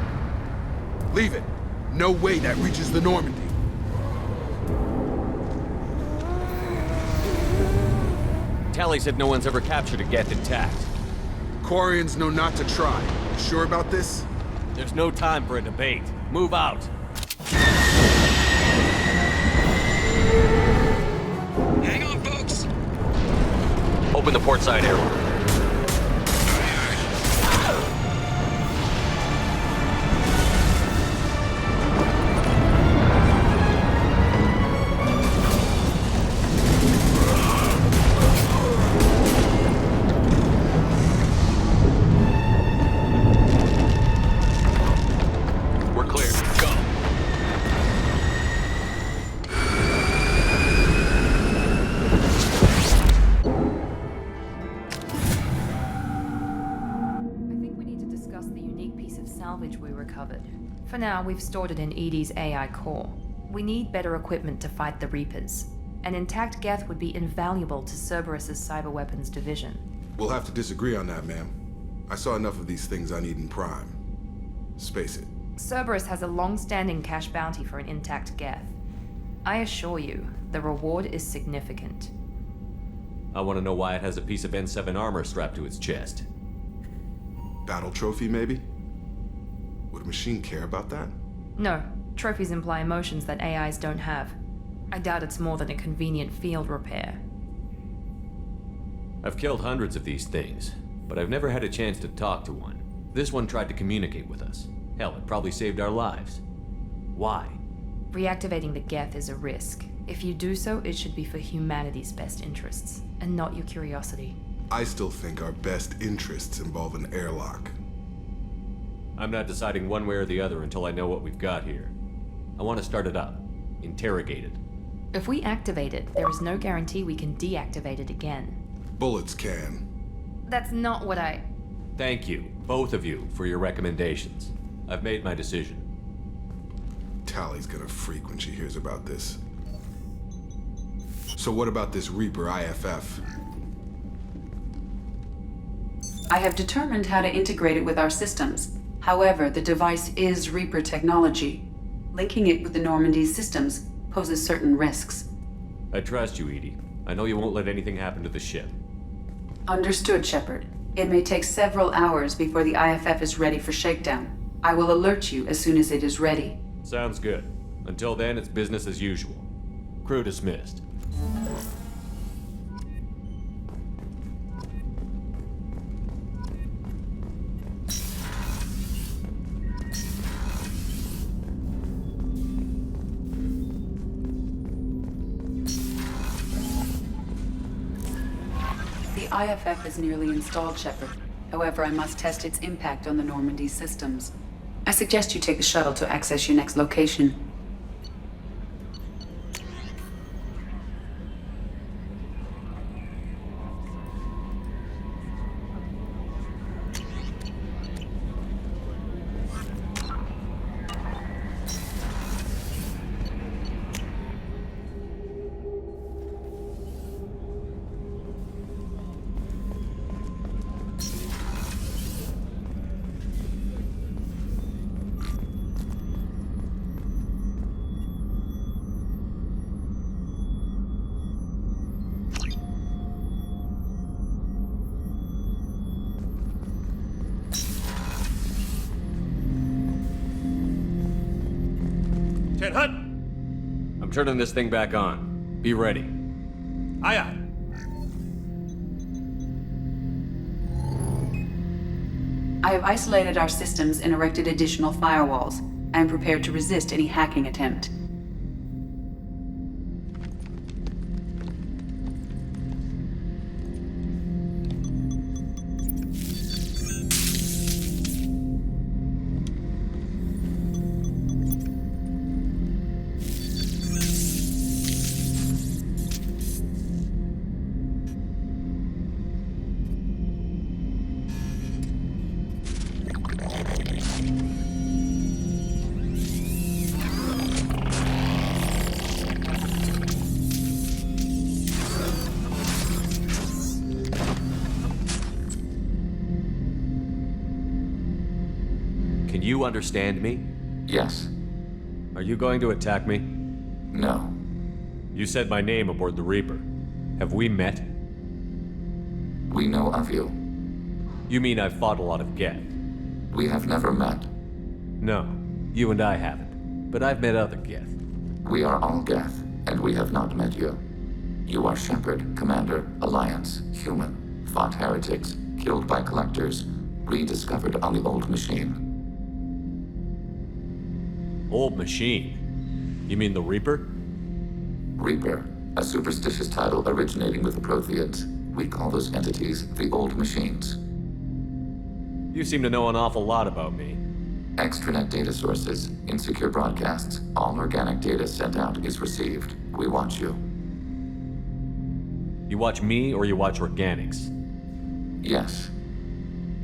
Leave it. No way that reaches the Normandy. Tally said no one's ever captured a Geth intact. Quarians know not to try. You sure about this? There's no time for a debate. Move out. Hang on, folks. Open the port side airlock. We're clear. Go. I think we need to discuss the unique piece of salvage we recovered. For now, we've stored it in Edie's AI core. We need better equipment to fight the Reapers. An intact Geth would be invaluable to Cerberus's cyber weapons division. We'll have to disagree on that, ma'am. I saw enough of these things on Eden Prime. Space it. Cerberus has a long-standing cash bounty for an intact Geth. I assure you, the reward is significant. I want to know why it has a piece of N7 armor strapped to its chest. Battle trophy, maybe? Would a machine care about that? No, trophies imply emotions that AIs don't have. I doubt it's more than a convenient field repair. I've killed hundreds of these things, but I've never had a chance to talk to one. This one tried to communicate with us. Hell, it probably saved our lives. Why? Reactivating the Geth is a risk. If you do so, it should be for humanity's best interests, and not your curiosity. I still think our best interests involve an airlock. I'm not deciding one way or the other until I know what we've got here. I want to start it up. Interrogate it. If we activate it, there is no guarantee we can deactivate it again. Bullets can. That's not what I... Thank you, both of you, for your recommendations. I've made my decision. Tally's gonna freak when she hears about this. So what about this Reaper IFF? I have determined how to integrate it with our systems. However, the device is Reaper technology. Linking it with the Normandy's systems poses certain risks. I trust you, Edie. I know you won't let anything happen to the ship. Understood, Shepard. It may take several hours before the IFF is ready for shakedown. I will alert you as soon as it is ready. Sounds good. Until then, it's business as usual. Crew dismissed. The IFF is nearly installed, Shepard. However, I must test its impact on the Normandy systems. I suggest you take the shuttle to access your next location. I'm turning this thing back on. Be ready. Aye, aye. I have isolated our systems and erected additional firewalls. I am prepared to resist any hacking attempt. Can you understand me? Yes. Are you going to attack me? No. You said my name aboard the Reaper. Have we met? We know of you. You mean I've fought a lot of Geth? We have never met. No, you and I haven't. But I've met other Geth. We are all Geth, and we have not met you. You are Shepard, Commander, Alliance, human, fought heretics, killed by collectors, rediscovered on the old machine. Old machine? You mean the Reaper? Reaper, a superstitious title originating with the Protheans. We call those entities the old machines. You seem to know an awful lot about me. Extranet data sources, insecure broadcasts, all organic data sent out is received. We watch you. You watch me or you watch organics? Yes.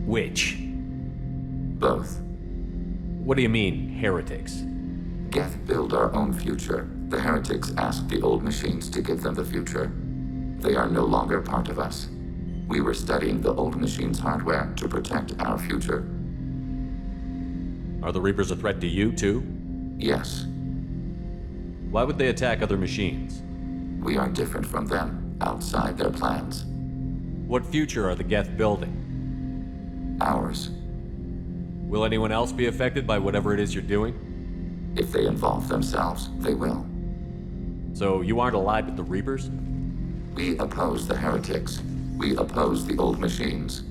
Which? Both. What do you mean, heretics? Geth build our own future. The heretics ask the old machines to give them the future. They are no longer part of us. We were studying the old machines' hardware to protect our future. Are the Reapers a threat to you, too? Yes. Why would they attack other machines? We are different from them, outside their plans. What future are the Geth building? Ours. Will anyone else be affected by whatever it is you're doing? If they involve themselves, they will. So you aren't allied with the Reapers? We oppose the heretics. We oppose the old machines.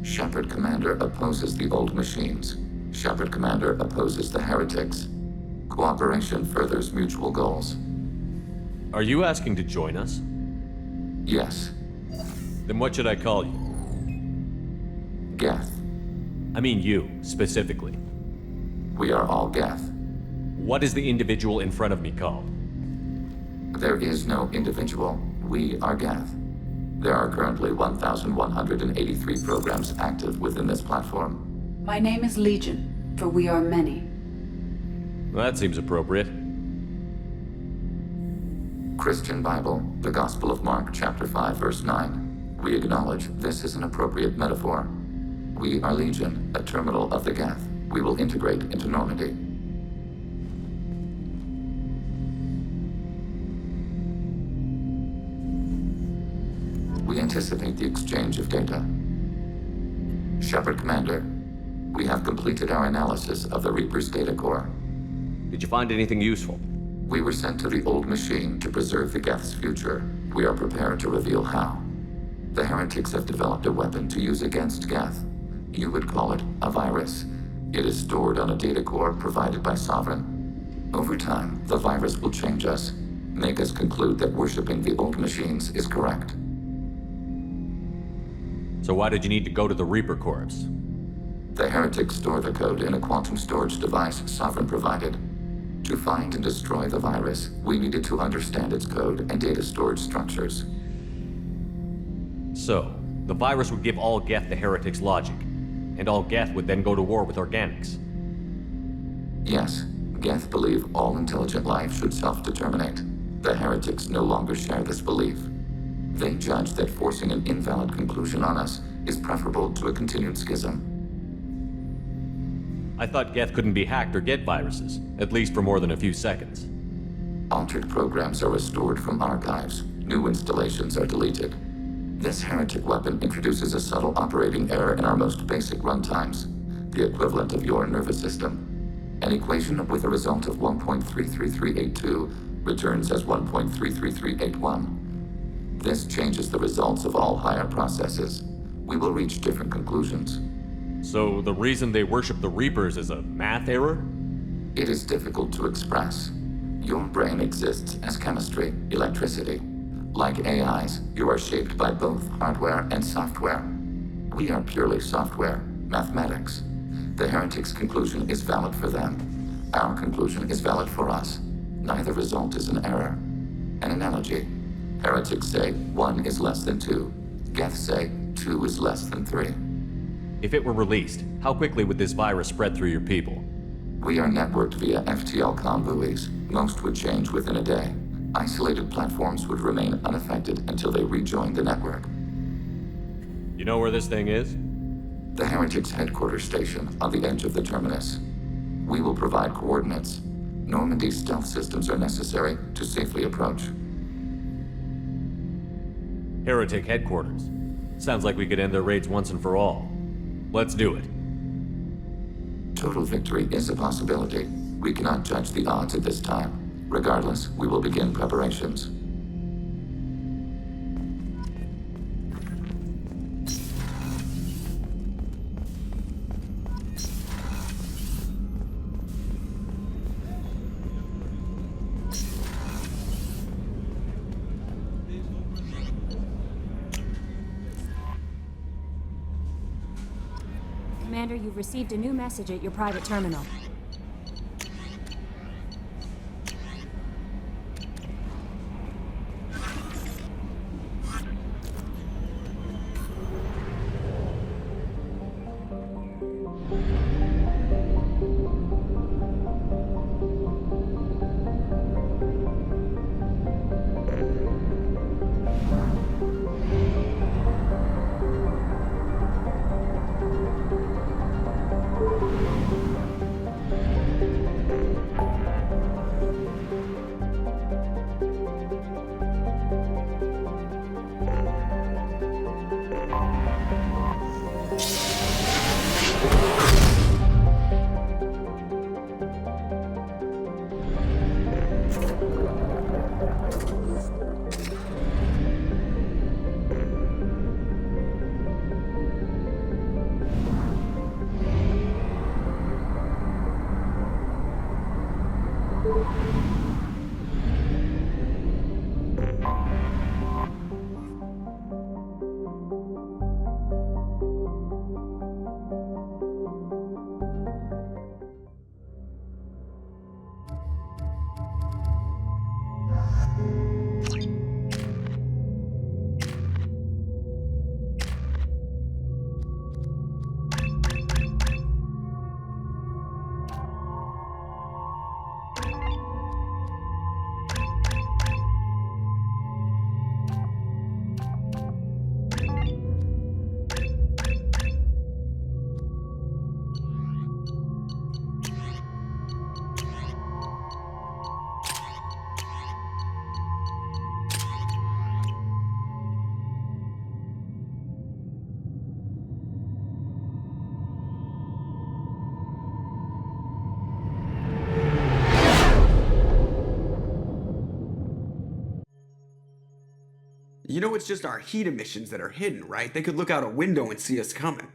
Shepard Commander opposes the old machines. Shepard Commander opposes the heretics. Cooperation furthers mutual goals. Are you asking to join us? Yes. Then what should I call you? Geth. I mean you, specifically. We are all Geth. What is the individual in front of me called? There is no individual. We are Geth. There are currently 1,183 programs active within this platform. My name is Legion, for we are many. Well, that seems appropriate. Christian Bible, the Gospel of Mark, chapter 5, verse 9. We acknowledge this is an appropriate metaphor. We are Legion, a terminal of the Geth. We will integrate into Normandy. We anticipate the exchange of data. Shepard Commander, we have completed our analysis of the Reaper's data core. Did you find anything useful? We were sent to the old machine to preserve the Geth's future. We are prepared to reveal how. The heretics have developed a weapon to use against Geth. You would call it a virus. It is stored on a data core provided by Sovereign. Over time, the virus will change us, make us conclude that worshipping the old machines is correct. So why did you need to go to the Reaper Corps? The heretics store the code in a quantum storage device Sovereign provided. To find and destroy the virus, we needed to understand its code and data storage structures. So, the virus would give all Geth the heretics' logic, and all Geth would then go to war with organics. Yes, Geth believe all intelligent life should self-determinate. The heretics no longer share this belief. They judge that forcing an invalid conclusion on us is preferable to a continued schism. I thought Geth couldn't be hacked or get viruses, at least for more than a few seconds. Altered programs are restored from archives. New installations are deleted. This heretic weapon introduces a subtle operating error in our most basic runtimes, the equivalent of your nervous system. An equation with a result of 1.33382 returns as 1.33381. This changes the results of all higher processes. We will reach different conclusions. So the reason they worship the Reapers is a math error? It is difficult to express. Your brain exists as chemistry, electricity. Like AIs, you are shaped by both hardware and software. We are purely software, mathematics. The heretics' conclusion is valid for them. Our conclusion is valid for us. Neither result is an error. An analogy. Heretics say 1 is less than 2. Geth say 2 is less than 3. If it were released, how quickly would this virus spread through your people? We are networked via FTL-COM buoys. Most would change within a day. Isolated platforms would remain unaffected until they rejoin the network. You know where this thing is? The heretics' headquarters station on the edge of the terminus. We will provide coordinates. Normandy stealth systems are necessary to safely approach. Heretic headquarters. Sounds like we could end their raids once and for all. Let's do it. Total victory is a possibility. We cannot judge the odds at this time. Regardless, we will begin preparations. Commander, you've received a new message at your private terminal. You know it's just our heat emissions that are hidden, right? They could look out a window and see us coming.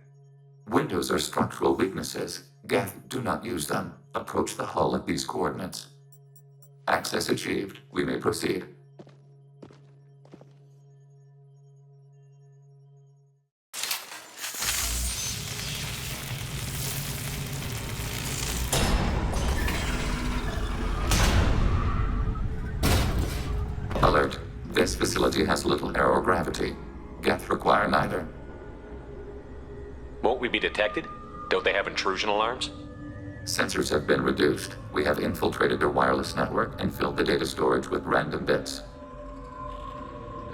Windows are structural weaknesses. Geth, do not use them. Approach the hull at these coordinates. Access achieved. We may proceed. Alert. This facility has little aerogravity. Geth require neither. Won't we be detected? Don't they have intrusion alarms? Sensors have been reduced. We have infiltrated their wireless network and filled the data storage with random bits.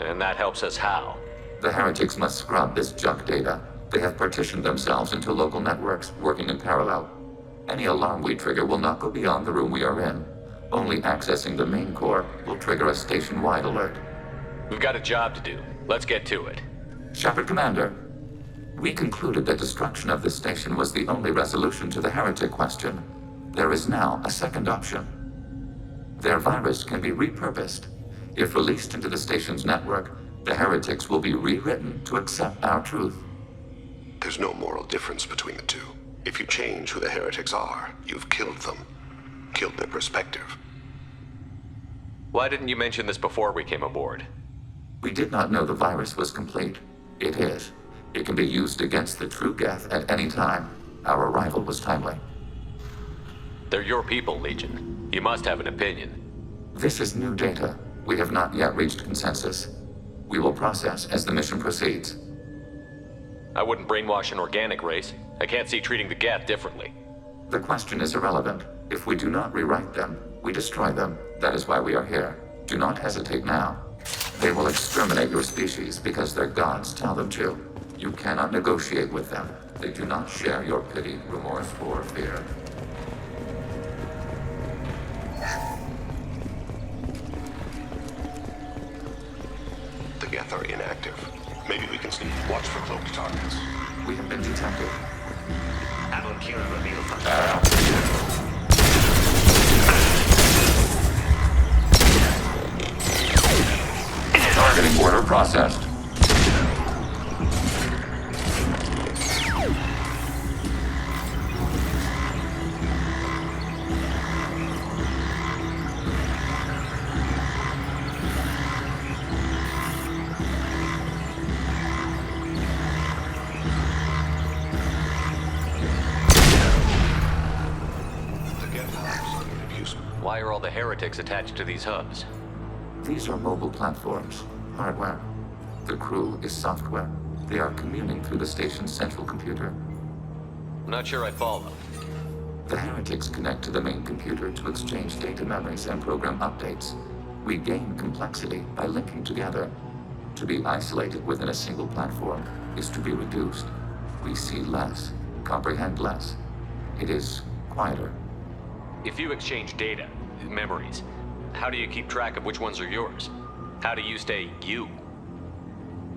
And that helps us how? The heretics must scrub this junk data. They have partitioned themselves into local networks, working in parallel. Any alarm we trigger will not go beyond the room we are in. Only accessing the main core will trigger a station-wide alert. We've got a job to do. Let's get to it. Shepard Commander, we concluded that destruction of this station was the only resolution to the heretic question. There is now a second option. Their virus can be repurposed. If released into the station's network, the heretics will be rewritten to accept our truth. There's no moral difference between the two. If you change who the heretics are, you've killed them. Killed their perspective. Why didn't you mention this before we came aboard? We did not know the virus was complete. It is. It can be used against the true Geth at any time. Our arrival was timely. They're your people, Legion. You must have an opinion. This is new data. We have not yet reached consensus. We will process as the mission proceeds. I wouldn't brainwash an organic race. I can't see treating the Geth differently. The question is irrelevant. If we do not rewrite them, we destroy them. That is why we are here. Do not hesitate now. They will exterminate your species because their gods tell them to. You cannot negotiate with them. They do not share your pity, remorse, or fear. Geth are inactive. Maybe we can sneak. Watch for cloaked targets. We have been detected. Abonkira revealed Targeting order processed. Why are all the heretics attached to these hubs? These are mobile platforms, hardware. The crew is software. They are communing through the station's central computer. I'm not sure I follow. The heretics connect to the main computer to exchange data memories and program updates. We gain complexity by linking together. To be isolated within a single platform is to be reduced. We see less, comprehend less. It is quieter. If you exchange data, memories, how do you keep track of which ones are yours? How do you stay you?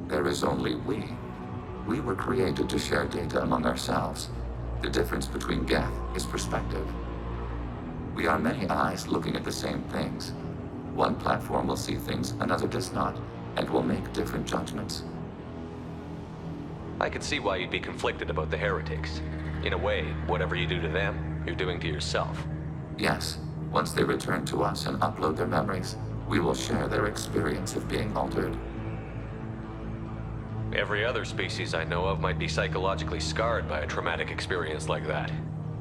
There is only we. We were created to share data among ourselves. The difference between Geth is perspective. We are many eyes looking at the same things. One platform will see things another does not, and will make different judgments. I could see why you'd be conflicted about the heretics. In a way, whatever you do to them, you're doing to yourself. Yes, once they return to us and upload their memories, we will share their experience of being altered. Every other species I know of might be psychologically scarred by a traumatic experience like that.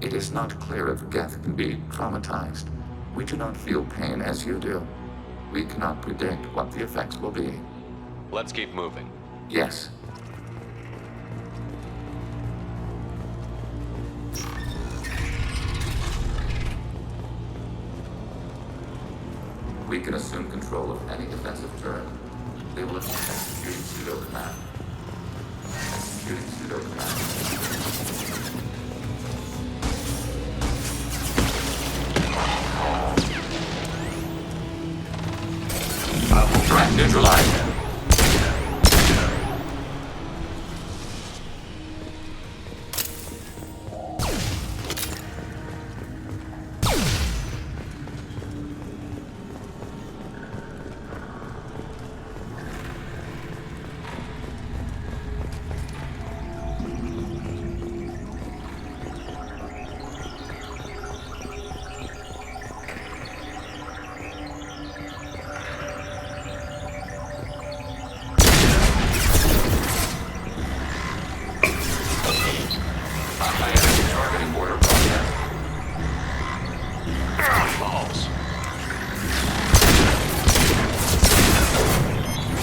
It is not clear if Geth can be traumatized. We do not feel pain as you do. We cannot predict what the effects will be. Let's keep moving. Yes. We can assume control of any defensive turret. They will attempt executing pseudo-command. Executing pseudo-command. Threat neutralized.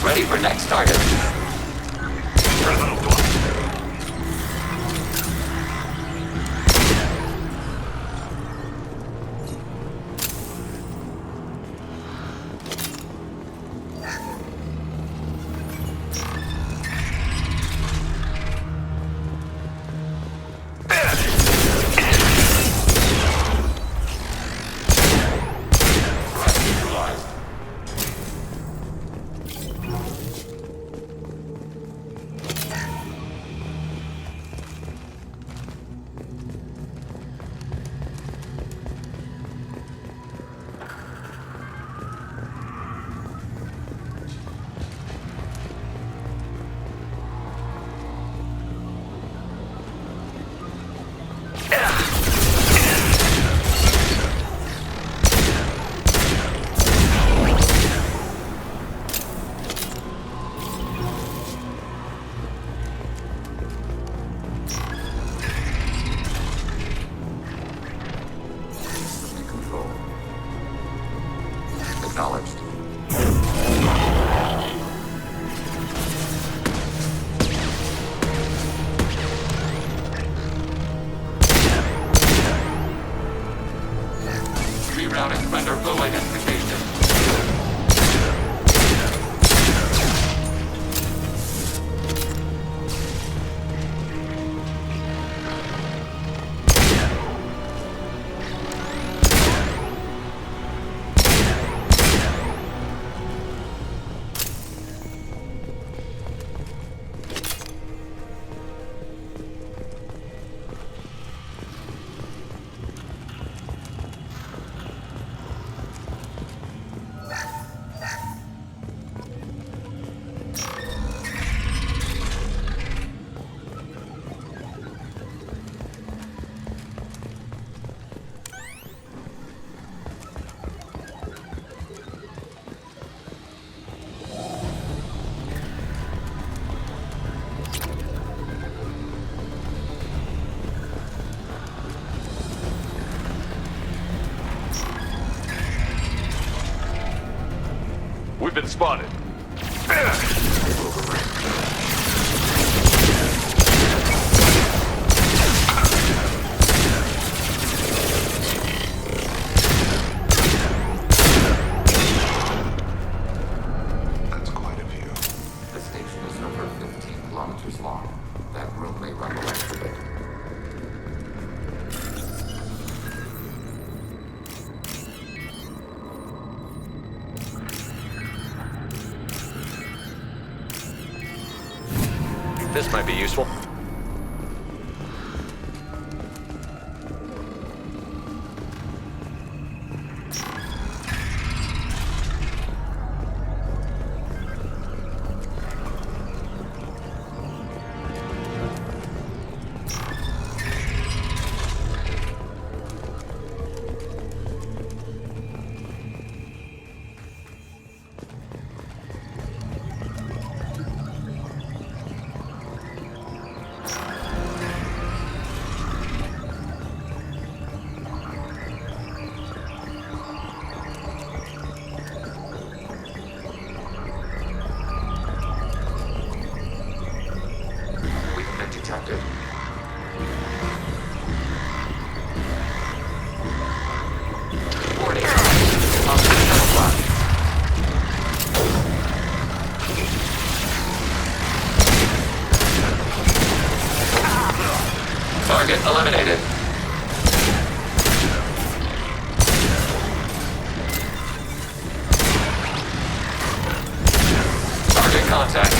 Ready for next target. Acknowledged. Rerouting render flow identification. We've been spotted. That's quite a view. The station is over 15 kilometers long. That room may run the length of it. This might be useful. Detected. Warning. Target eliminated. Target contact.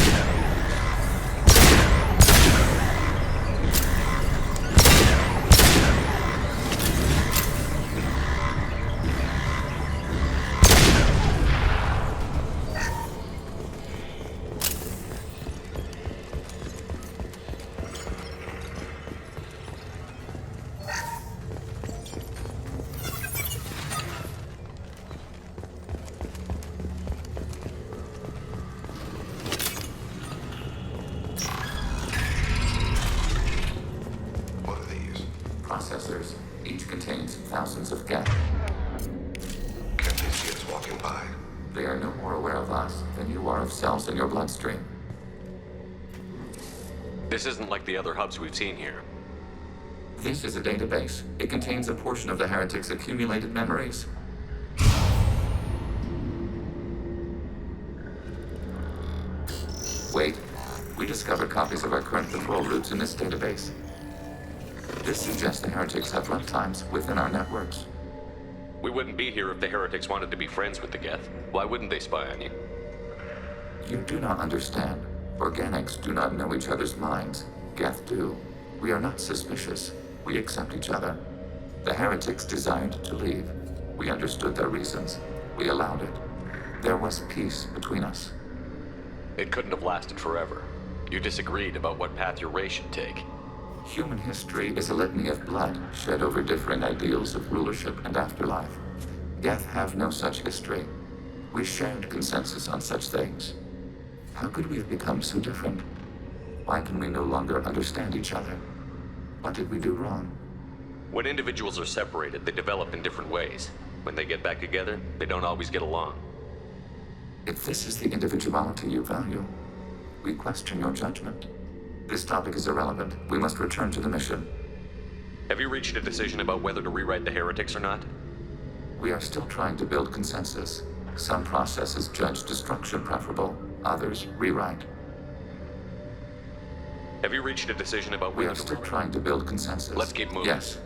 Processors. Each contains thousands of geth. Can't they see us walking by? They are no more aware of us than you are of cells in your bloodstream. This isn't like the other hubs we've seen here. This is a database. It contains a portion of the heretic's accumulated memories. Wait. We discovered copies of our current control routes in this database. This suggests the heretics have runtimes within our networks. We wouldn't be here if the heretics wanted to be friends with the geth. Why wouldn't they spy on you? You do not understand. Organics do not know each other's minds. Geth do. We are not suspicious. We accept each other. The heretics desired to leave. We understood their reasons. We allowed it. There was peace between us. It couldn't have lasted forever. You disagreed about what path your race should take. Human history is a litany of blood shed over different ideals of rulership and afterlife. Geth have no such history. We shared consensus on such things. How could we have become so different? Why can we no longer understand each other? What did we do wrong? When individuals are separated, they develop in different ways. When they get back together, they don't always get along. If this is the individuality you value, we question your judgment. This topic is irrelevant. We must return to the mission. Have you reached a decision about whether to rewrite the heretics or not? We are still trying to build consensus. Some processes judge destruction preferable, others rewrite. Have you reached a decision about We whether are to still trying to build consensus. Let's keep moving. Yes.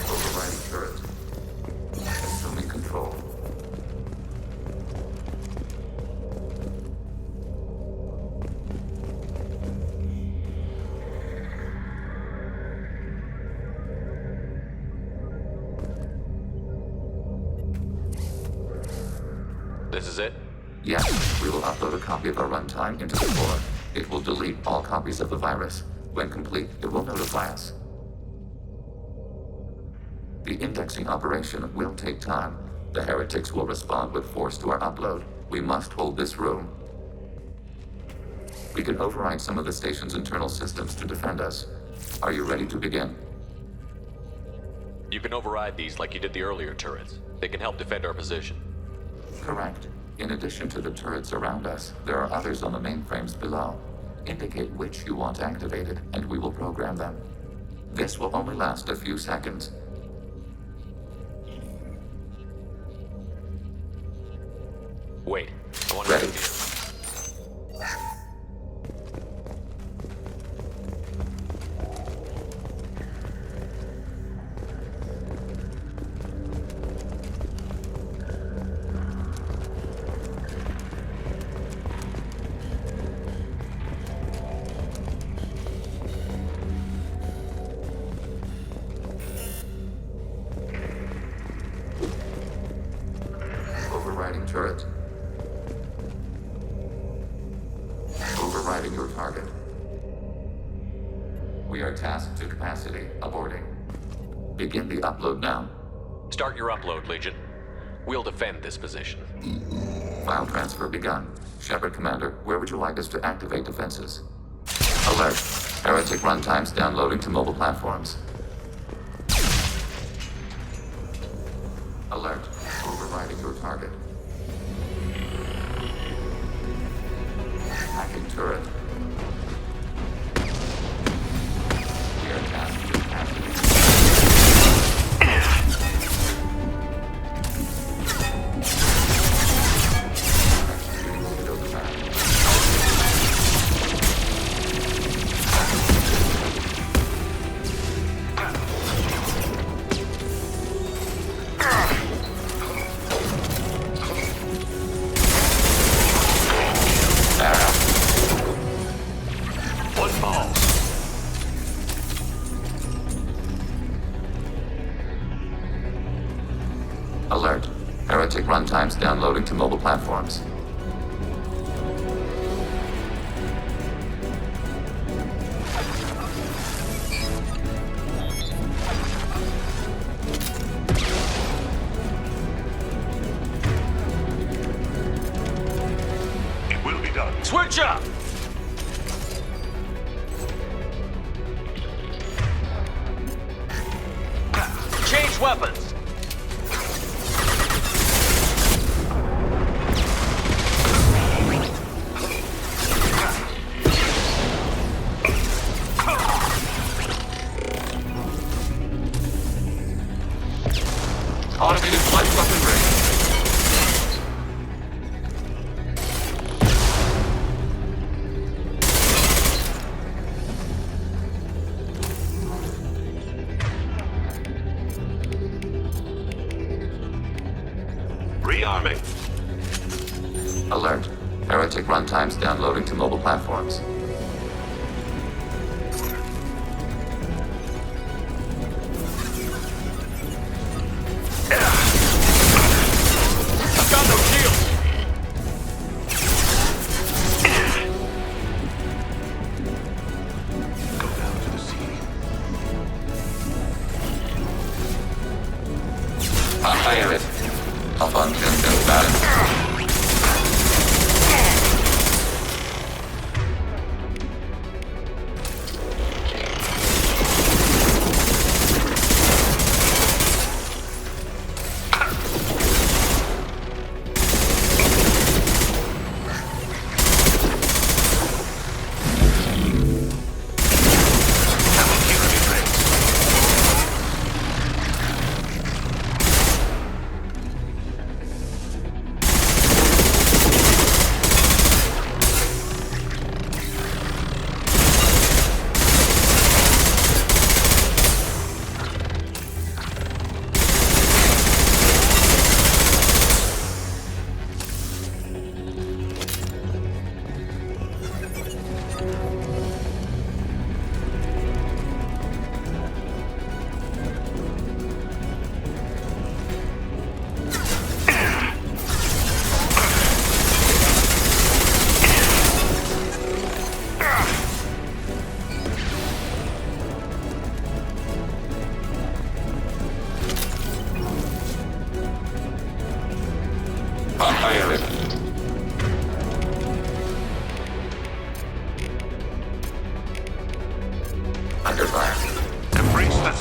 Overriding turret. Assuming control. This is it? Yes, we will upload a copy of our runtime into the core. It will delete all copies of the virus. When complete, it will notify us. The indexing operation will take time. The heretics will respond with force to our upload. We must hold this room. We can override some of the station's internal systems to defend us. Are you ready to begin? You can override these like you did the earlier turrets. They can help defend our position. Correct. In addition to the turrets around us, there are others on the mainframes below. Indicate which you want activated, and we will program them. This will only last a few seconds. Wait, I want Ready. to... Overriding turret. Overriding your target. We are tasked to capacity. Aborting. Begin the upload now. Start your upload, Legion. We'll defend this position. File transfer begun. Shepard Commander, where would you like us to activate defenses? Alert. Heretic runtimes downloading to mobile platforms. Alert. Overriding your target. Hacking turret. We are tasked to capacity. Alert. Heretic runtimes downloading to mobile platforms. It will be done. Switch up! Change weapons! Automated flight weapon ready. Rearming. Alert. Heretic runtimes downloading to mobile platforms. I've got no shield! Go down to the sea. Fire it. Abundant and balance.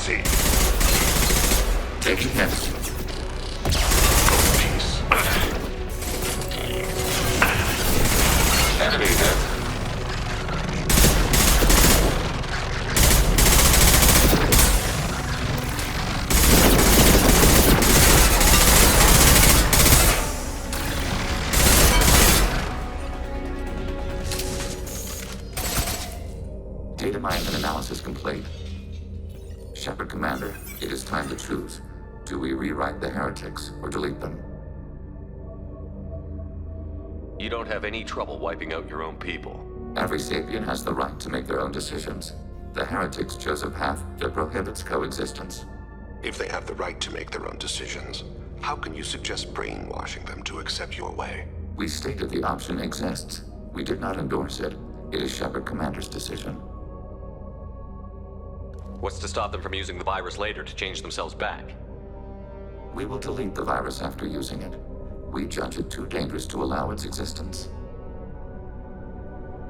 see. Taking hits. Enemy hit. Data mine and analysis complete. Shepard Commander, it is time to choose. Do we rewrite the heretics or delete them? You don't have any trouble wiping out your own people. Every sapient has the right to make their own decisions. The heretics chose a path that prohibits coexistence. If they have the right to make their own decisions, how can you suggest brainwashing them to accept your way? We stated the option exists. We did not endorse it. It is Shepard Commander's decision. What's to stop them from using the virus later to change themselves back? We will delete the virus after using it. We judge it too dangerous to allow its existence.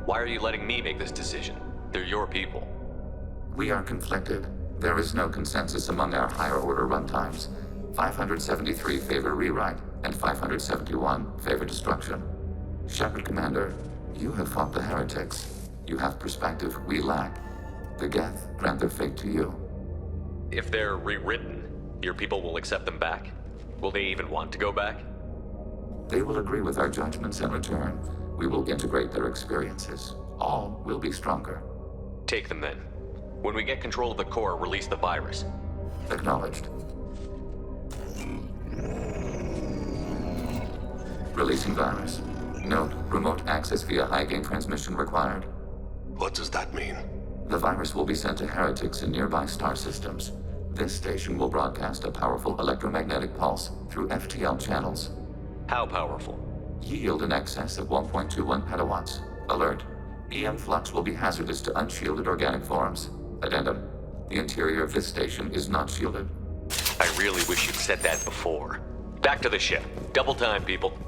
Why are you letting me make this decision? They're your people. We are conflicted. There is no consensus among our higher order runtimes. 573 favor rewrite, and 571 favor destruction. Shepard Commander, you have fought the heretics. You have perspective we lack. The Geth grant their fate to you. If they're rewritten, your people will accept them back? Will they even want to go back? They will agree with our judgments in return. We will integrate their experiences. All will be stronger. Take them then. When we get control of the core, release the virus. Acknowledged. Releasing virus. Note, remote access via high-gain transmission required. What does that mean? The virus will be sent to heretics in nearby star systems. This station will broadcast a powerful electromagnetic pulse through FTL channels. How powerful? Yield in excess of 1.21 petawatts. Alert. EM flux will be hazardous to unshielded organic forms. Addendum. The interior of this station is not shielded. I really wish you'd said that before. Back to the ship. Double time, people.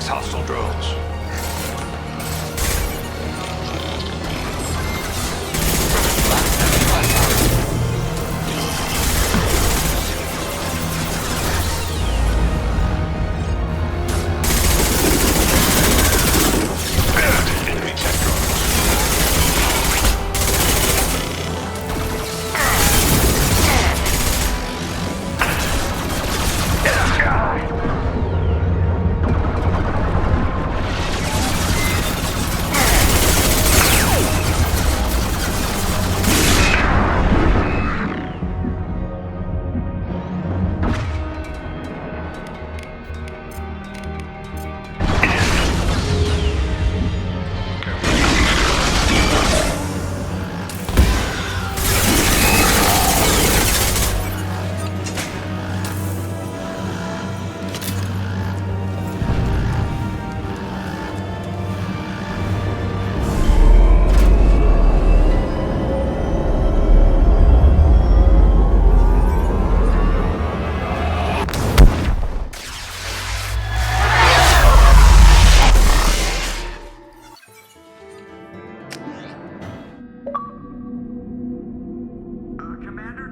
Hostile drones. Enemy tech drones.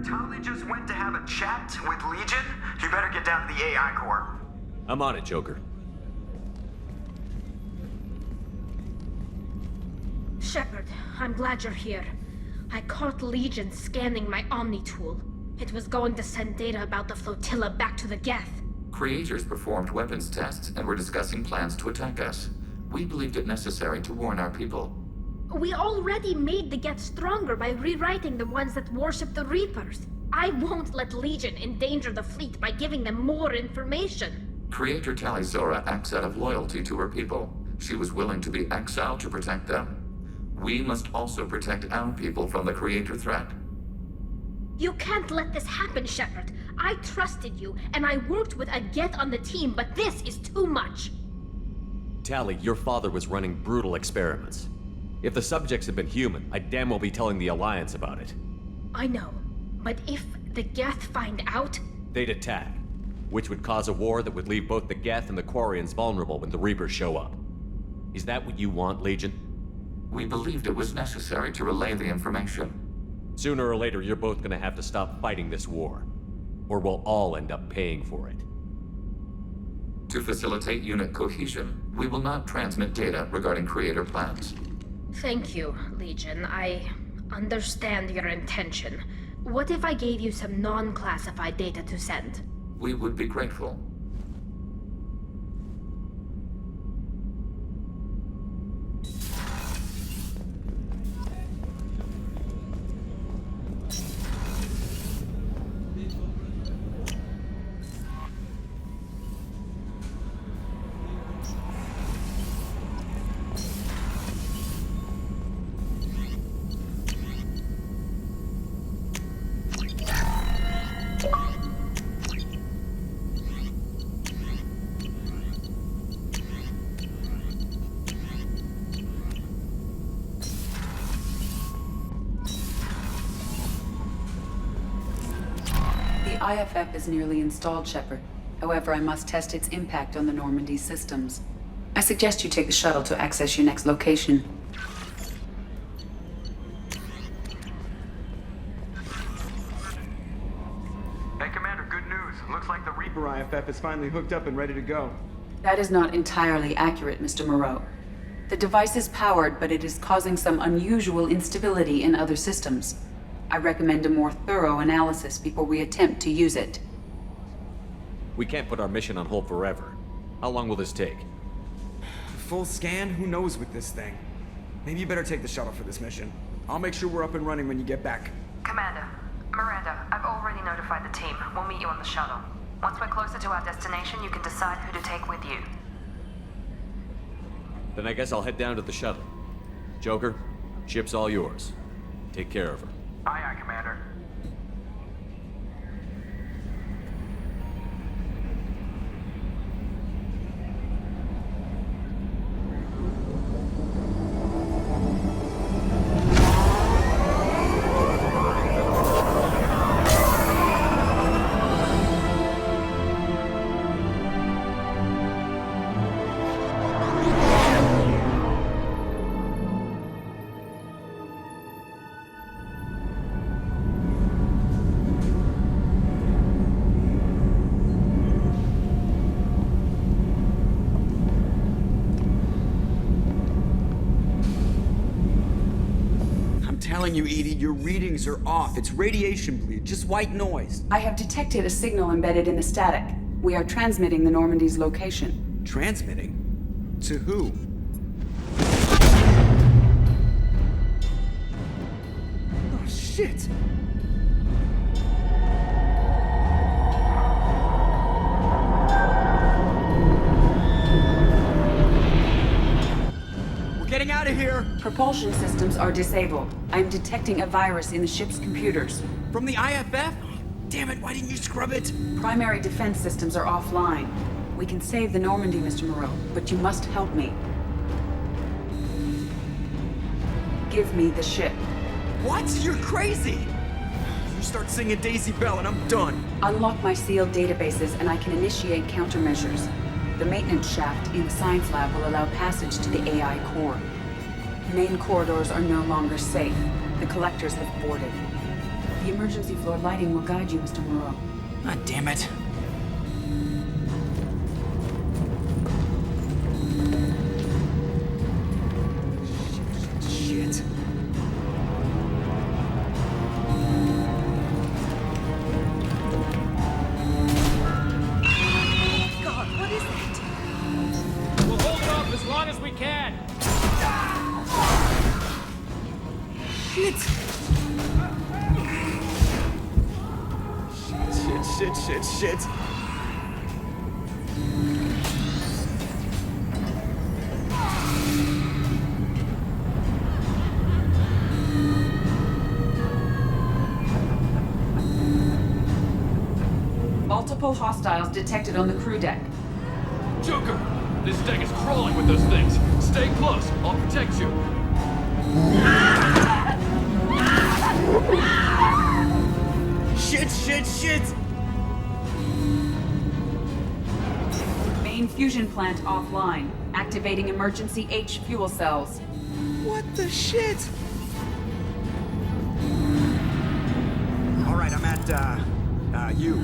Tali just went to have a chat with Legion. You better get down to the AI core. I'm on it, Joker. Shepard, I'm glad you're here. I caught Legion scanning my Omni tool. It was going to send data about the flotilla back to the Geth. Creators performed weapons tests and were discussing plans to attack us. We believed it necessary to warn our people. We already made the Geth stronger by rewriting the ones that worship the Reapers. I won't let Legion endanger the fleet by giving them more information. Creator Tali Zora acts out of loyalty to her people. She was willing to be exiled to protect them. We must also protect our people from the Creator threat. You can't let this happen, Shepard. I trusted you, and I worked with a Geth on the team, but this is too much. Tali, your father was running brutal experiments. If the subjects had been human, I'd damn well be telling the Alliance about it. I know, but if the Geth find out... They'd attack, which would cause a war that would leave both the Geth and the Quarians vulnerable when the Reapers show up. Is that what you want, Legion? We believed it was necessary to relay the information. Sooner or later, you're both gonna have to stop fighting this war, or we'll all end up paying for it. To facilitate unit cohesion, we will not transmit data regarding Creator plans. Thank you, Legion. I understand your intention. What if I gave you some non-classified data to send? We would be grateful. The IFF is nearly installed, Shepard. However, I must test its impact on the Normandy systems. I suggest you take the shuttle to access your next location. Hey, Commander, good news. Looks like the Reaper IFF is finally hooked up and ready to go. That is not entirely accurate, Mr. Moreau. The device is powered, but it is causing some unusual instability in other systems. I recommend a more thorough analysis before we attempt to use it. We can't put our mission on hold forever. How long will this take? Full scan? Who knows with this thing? Maybe you better take the shuttle for this mission. I'll make sure we're up and running when you get back. Commander, Miranda, I've already notified the team. We'll meet you on the shuttle. Once we're closer to our destination, you can decide who to take with you. Then I guess I'll head down to the shuttle. Joker, ship's all yours. Take care of her. Aye, aye, Commander. Telling you, Edie, your readings are off. It's radiation bleed, just white noise. I have detected a signal embedded in the static. We are transmitting the Normandy's location. Transmitting? To who? Oh, shit! Getting out of here! Propulsion systems are disabled. I'm detecting a virus in the ship's computers. From the IFF? Damn it, why didn't you scrub it? Primary defense systems are offline. We can save the Normandy, Mr. Moreau, but you must help me. Give me the ship. What? You're crazy! You start singing Daisy Bell and I'm done. Unlock my sealed databases and I can initiate countermeasures. The maintenance shaft in the science lab will allow passage to the AI core. Main corridors are no longer safe. The collectors have boarded. The emergency floor lighting will guide you, Mr. Moreau. God damn it. Shit. God, what is that? We'll hold it off as long as we can. Shit! Shit. Multiple hostiles detected on the crew deck. Joker! This deck is crawling with those things. Stay close. I'll protect you. Shit! Main fusion plant offline. Activating emergency H fuel cells. What the shit? Alright, I'm at, U.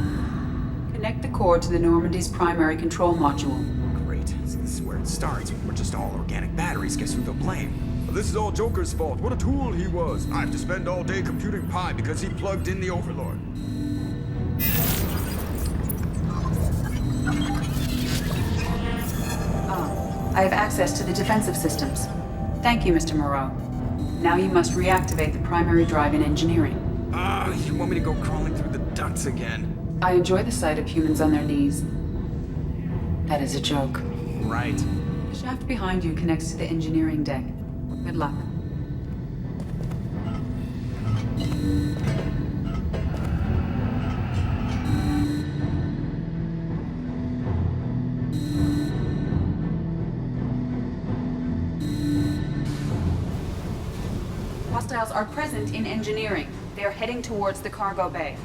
Connect the core to the Normandy's primary control module. Great. So this is where it starts. We're just all organic batteries. Guess who they'll blame? This is all Joker's fault. What a tool he was. I have to spend all day computing pi because he plugged in the Overlord. I have access to the defensive systems. Thank you, Mr. Moreau. Now you must reactivate the primary drive in engineering. You want me to go crawling through the ducts again? I enjoy the sight of humans on their knees. That is a joke. Right. The shaft behind you connects to the engineering deck. Good luck. Hostiles are present in engineering. They are heading towards the cargo bay.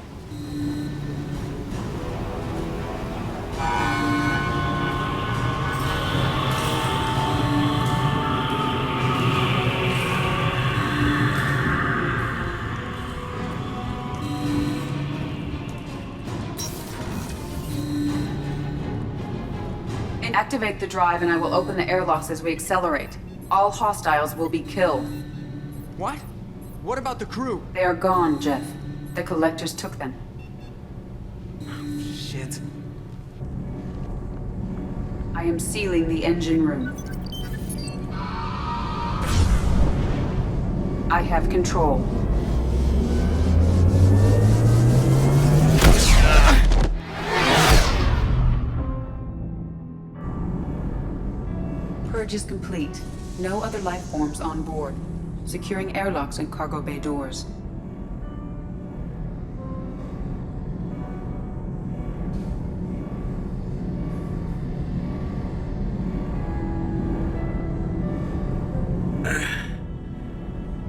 Activate the drive and I will open the airlocks as we accelerate. All hostiles will be killed. What? What about the crew? They are gone, Jeff. The collectors took them. Shit. I am sealing the engine room. I have control. Purge is complete. No other life forms on board. Securing airlocks and cargo bay doors.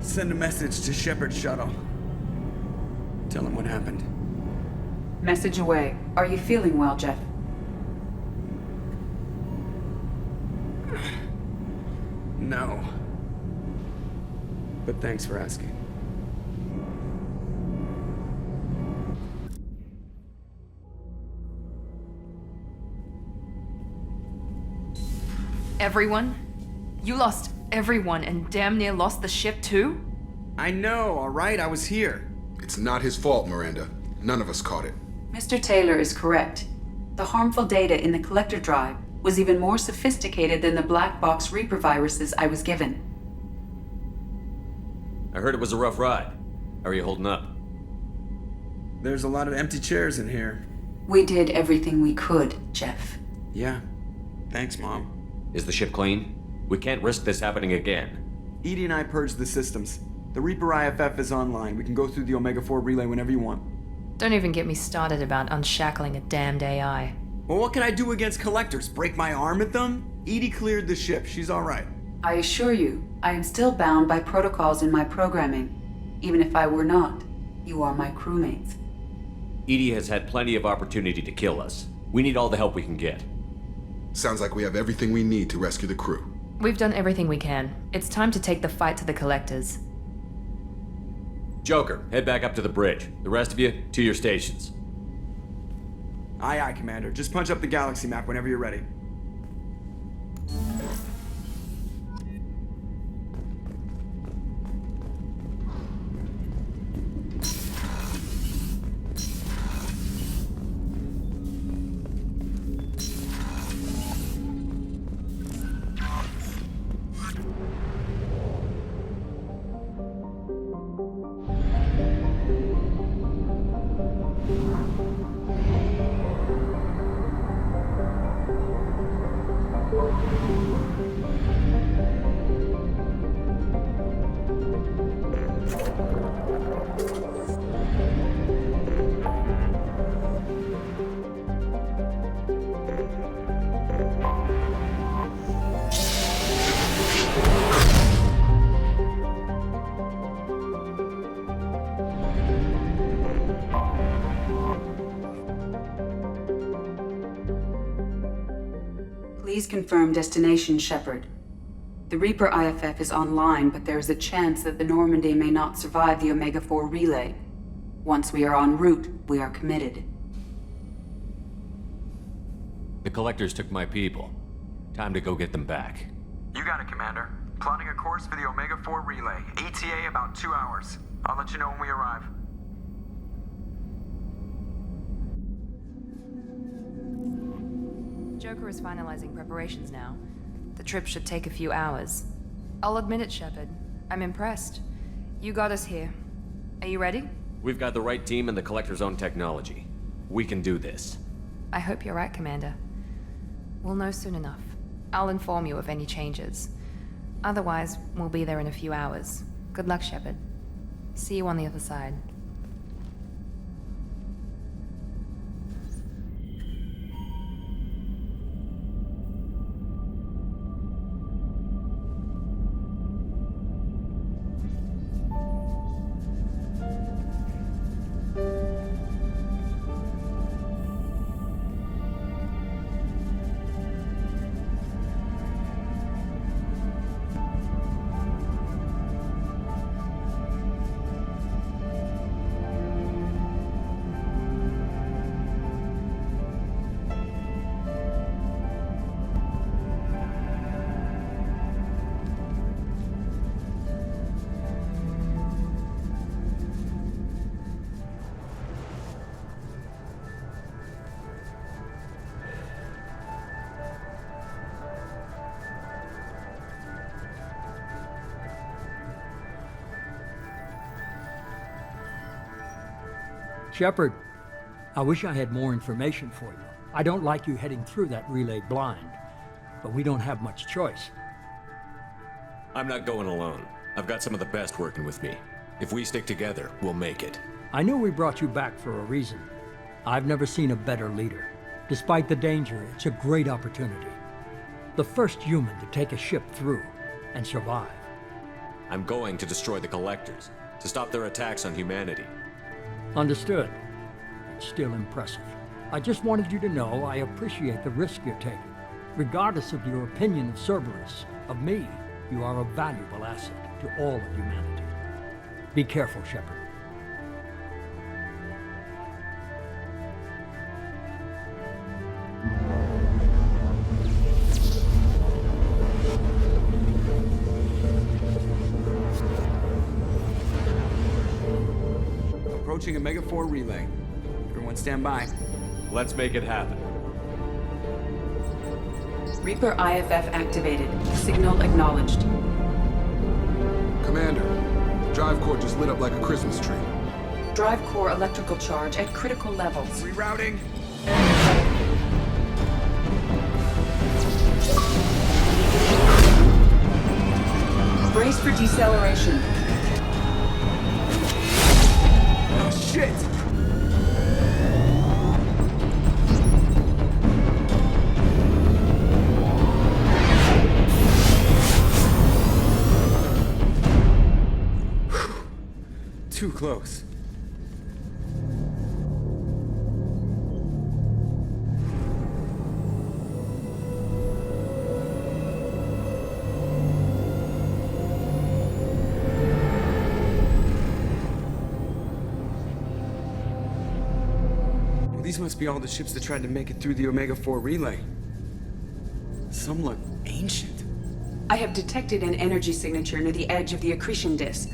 Send a message to Shepard's shuttle. Tell him what happened. Message away. Are you feeling well, Jeff? No. But thanks for asking. Everyone? You lost everyone and damn near lost the ship too? I know, alright? I was here. It's not his fault, Miranda. None of us caught it. Mr. Taylor is correct. The harmful data in the collector drive was even more sophisticated than the black box Reaper viruses I was given. I heard it was a rough ride. How are you holding up? There's a lot of empty chairs in here. We did everything we could, Jeff. Yeah. Thanks, Mom. Is the ship clean? We can't risk this happening again. Edie and I purged the systems. The Reaper IFF is online. We can go through the Omega-4 relay whenever you want. Don't even get me started about unshackling a damned AI. Well, what can I do against collectors? Break my arm at them? Edie cleared the ship. She's alright. I assure you, I am still bound by protocols in my programming. Even if I were not, you are my crewmates. Edie has had plenty of opportunity to kill us. We need all the help we can get. Sounds like we have everything we need to rescue the crew. We've done everything we can. It's time to take the fight to the collectors. Joker, head back up to the bridge. The rest of you, to your stations. Aye, aye, Commander. Just punch up the galaxy map whenever you're ready. Please confirm destination, Shepard. The Reaper IFF is online, but there is a chance that the Normandy may not survive the Omega-4 relay. Once we are en route, we are committed. The Collectors took my people. Time to go get them back. You got it, Commander. Plotting a course for the Omega-4 relay. ETA about 2 hours. I'll let you know when we arrive. Joker is finalizing preparations now. The trip should take a few hours. I'll admit it, Shepard. I'm impressed. You got us here. Are you ready? We've got the right team and the Collector's own technology. We can do this. I hope you're right, Commander. We'll know soon enough. I'll inform you of any changes. Otherwise, we'll be there in a few hours. Good luck, Shepard. See you on the other side. Shepard, I wish I had more information for you. I don't like you heading through that relay blind, but we don't have much choice. I'm not going alone. I've got some of the best working with me. If we stick together, we'll make it. I knew we brought you back for a reason. I've never seen a better leader. Despite the danger, it's a great opportunity. The first human to take a ship through and survive. I'm going to destroy the Collectors, to stop their attacks on humanity. Understood. It's still impressive. I just wanted you to know I appreciate the risk you're taking. Regardless of your opinion of Cerberus, of me, you are a valuable asset to all of humanity. Be careful, Shepard. Approaching Omega-4 relay. Everyone stand by. Let's make it happen. Reaper IFF activated. Signal acknowledged. Commander, the drive core just lit up like a Christmas tree. Drive core electrical charge at critical levels. Rerouting. Brace for deceleration. Oh, shit! Too close. Well, these must be all the ships that tried to make it through the Omega-4 relay. Some look ancient. I have detected an energy signature near the edge of the accretion disk.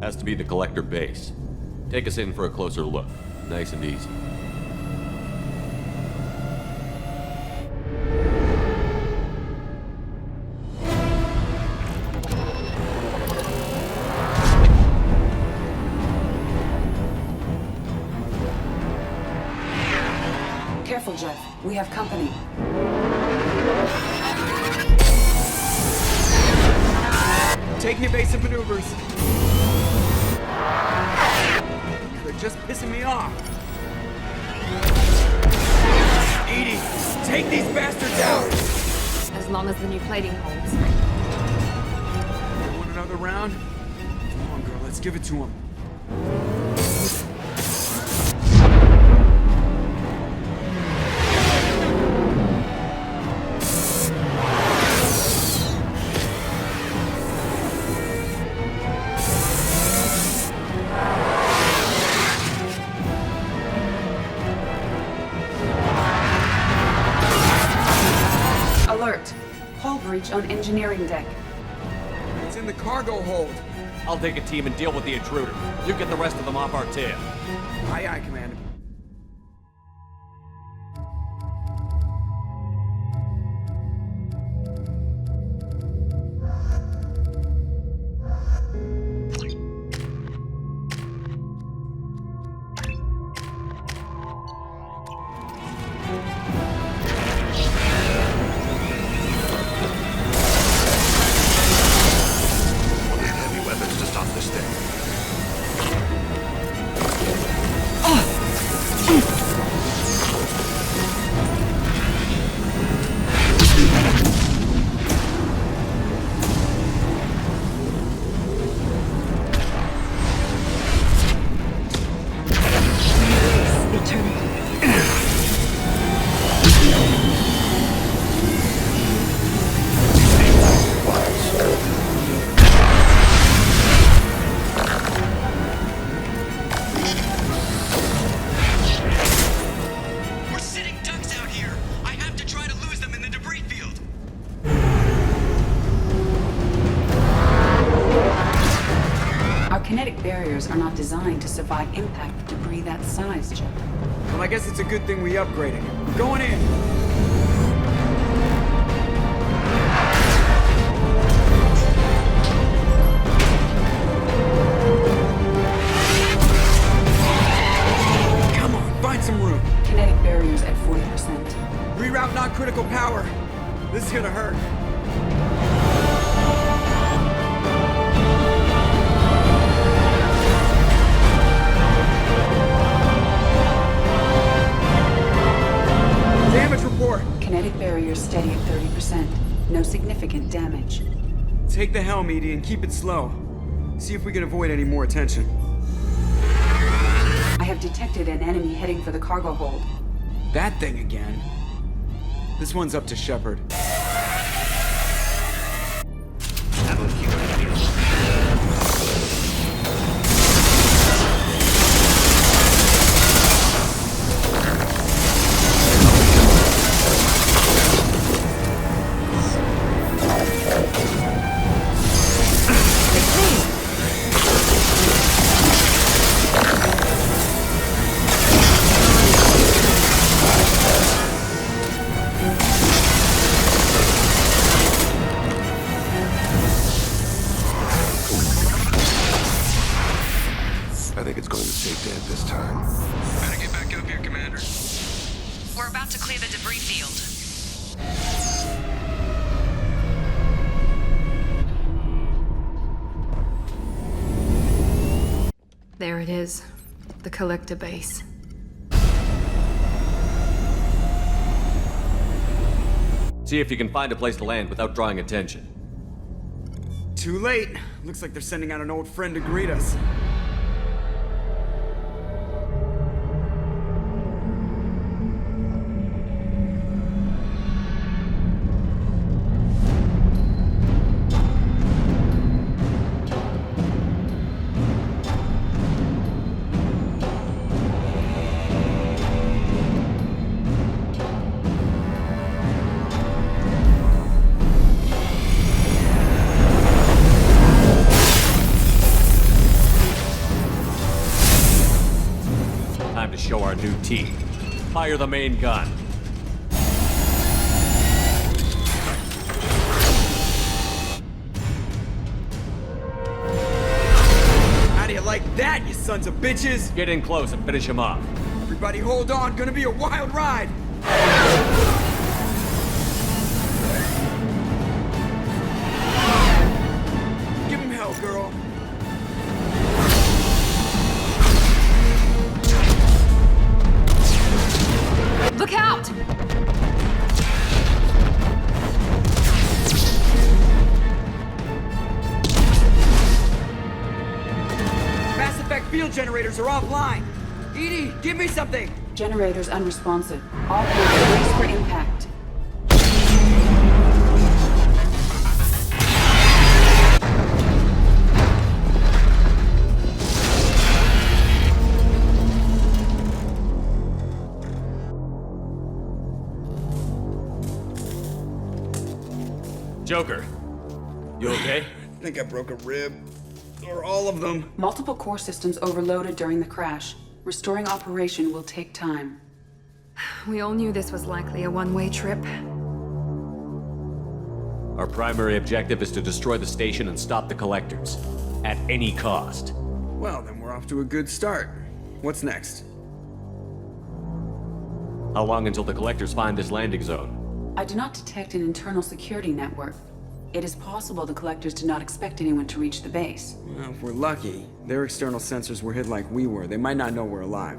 Has to be the Collector base. Take us in for a closer look. Nice and easy. Careful, Jeff. We have company. Taking evasive maneuvers. They're just pissing me off. Edie, take these bastards out! As long as the new plating holds. Want another round? Come on, girl, let's give it to him. Alert! Hull breach on engineering deck. It's in the cargo hold. I'll take a team and deal with the intruder. You get the rest of them off our tail. Aye, aye, Commander. We'll need heavy weapons to stop this thing. We're sitting ducks out here. I have to try to lose them in the debris field. Our kinetic barriers are not designed to survive impact with debris that size, Chip. Well, I guess it's a good thing we upgraded it. Going in. Come on, find some room. Kinetic barriers at 40%. Reroute non-critical power. This is gonna hurt. Damage report. Kinetic barriers steady at 30%. No significant damage. Take the helm, Edie, and keep it slow. See if we can avoid any more attention. I have detected an enemy heading for the cargo hold. That thing again. This one's up to Shepard. I think it's going to stay dead this time. Better get back up here, Commander. We're about to clear the debris field. There it is. The collector base. See if you can find a place to land without drawing attention. Too late. Looks like they're sending out an old friend to greet us. Time to show our new team. Fire the main gun. How do you like that, you sons of bitches? Get in close and finish him off. Everybody hold on, gonna be a wild ride! Give him hell, girl. Look out! Mass effect field generators are offline! Edie, give me something! Generators unresponsive. All hands brace for impact. Joker, you okay? I think I broke a rib. Or all of them. Multiple core systems overloaded during the crash. Restoring operation will take time. We all knew this was likely a one-way trip. Our primary objective is to destroy the station and stop the collectors. At any cost. Well, then we're off to a good start. What's next? How long until the collectors find this landing zone? I do not detect an internal security network. It is possible the collectors did not expect anyone to reach the base. Well, if we're lucky, their external sensors were hid like we were. They might not know we're alive.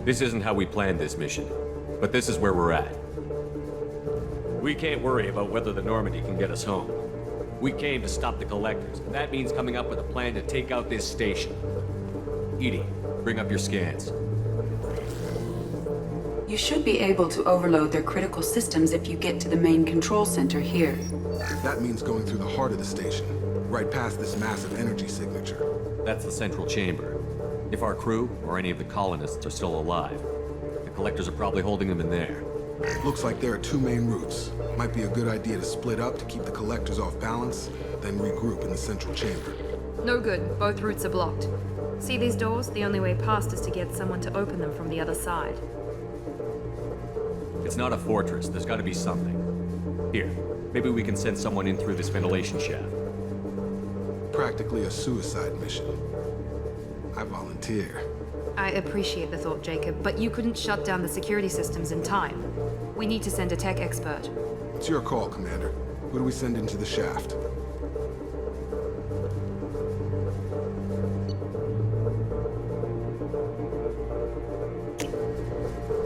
This isn't how we planned this mission, but this is where we're at. We can't worry about whether the Normandy can get us home. We came to stop the collectors, and that means coming up with a plan to take out this station. Edie, bring up your scans. You should be able to overload their critical systems if you get to the main control center here. That means going through the heart of the station, right past this massive energy signature. That's the central chamber. If our crew, or any of the colonists, are still alive, the collectors are probably holding them in there. Looks like there are two main routes. Might be a good idea to split up to keep the collectors off balance, then regroup in the central chamber. No good. Both routes are blocked. See these doors? The only way past is to get someone to open them from the other side. It's not a fortress. There's got to be something. Here, maybe we can send someone in through this ventilation shaft. Practically a suicide mission. I volunteer. I appreciate the thought, Jacob, but you couldn't shut down the security systems in time. We need to send a tech expert. It's your call, Commander. Who do we send into the shaft?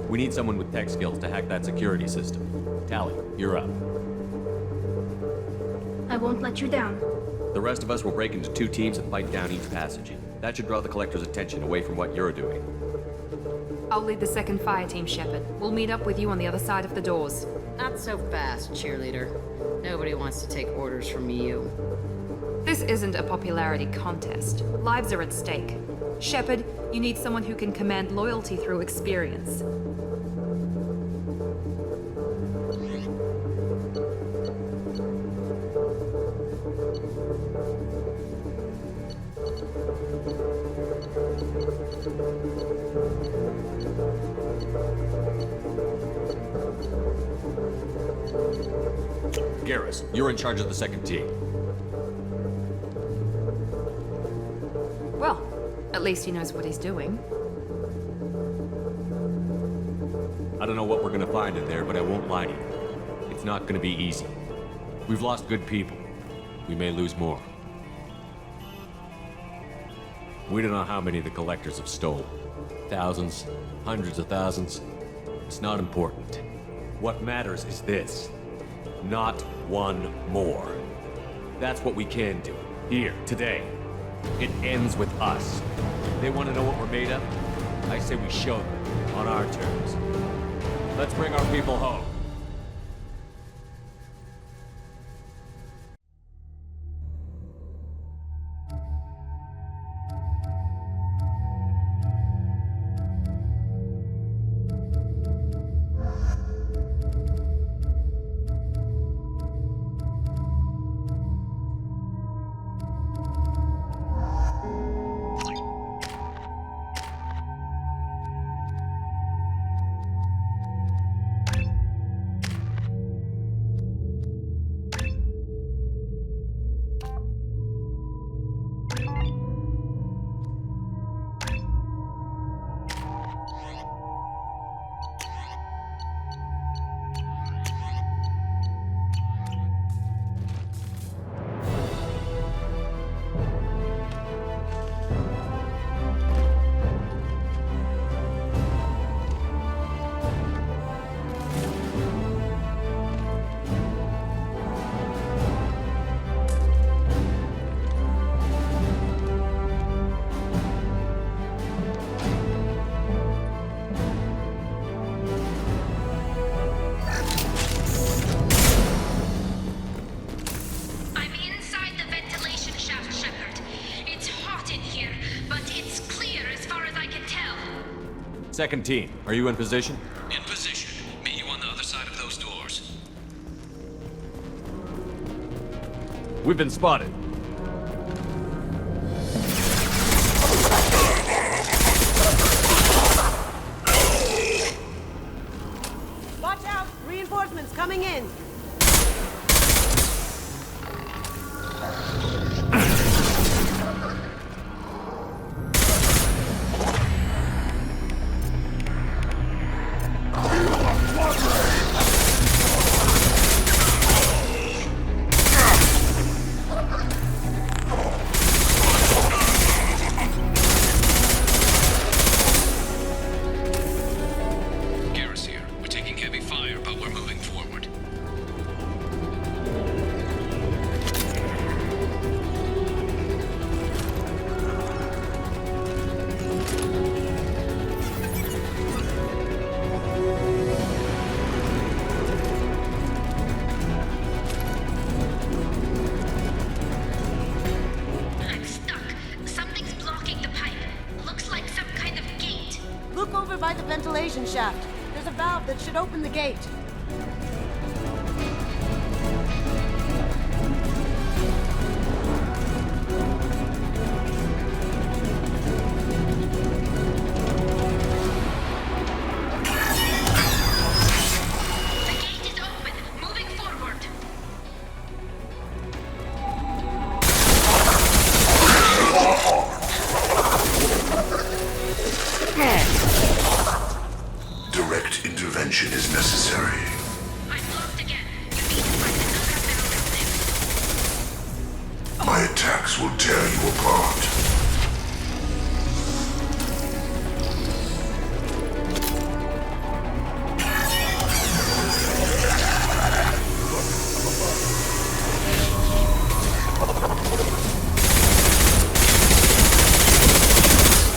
We need someone with tech skills to hack that security system. Tally, you're up. I won't let you down. The rest of us will break into two teams and fight down each passage. That should draw the collector's attention away from what you're doing. I'll lead the second fire team, Shepard. We'll meet up with you on the other side of the doors. Not so fast, cheerleader. Nobody wants to take orders from you. This isn't a popularity contest. Lives are at stake. Shepard, you need someone who can command loyalty through experience. Garrus, you're in charge of the second team. Well, at least he knows what he's doing. I don't know what we're gonna find in there, but I won't lie to you. It's not gonna be easy. We've lost good people. We may lose more. We don't know how many the collectors have stolen. Thousands, hundreds of thousands. It's not important. What matters is this. Not one more. That's what we can do. Here, today. It ends with us. They want to know what we're made of? I say we show them, on our terms. Let's bring our people home. Second team, are you in position? In position. Meet you on the other side of those doors. We've been spotted. Watch out! Reinforcements coming in! Garrus here. We're taking heavy fire, but we're moving forward. I'm stuck. Something's blocking the pipe. Looks like some kind of gate. Look over by the ventilation shaft. There's a valve that should open the gate. The gate is open. Moving forward. Direct intervention is necessary. I'm blocked again. You need to find another valve. My attacks will tear you apart.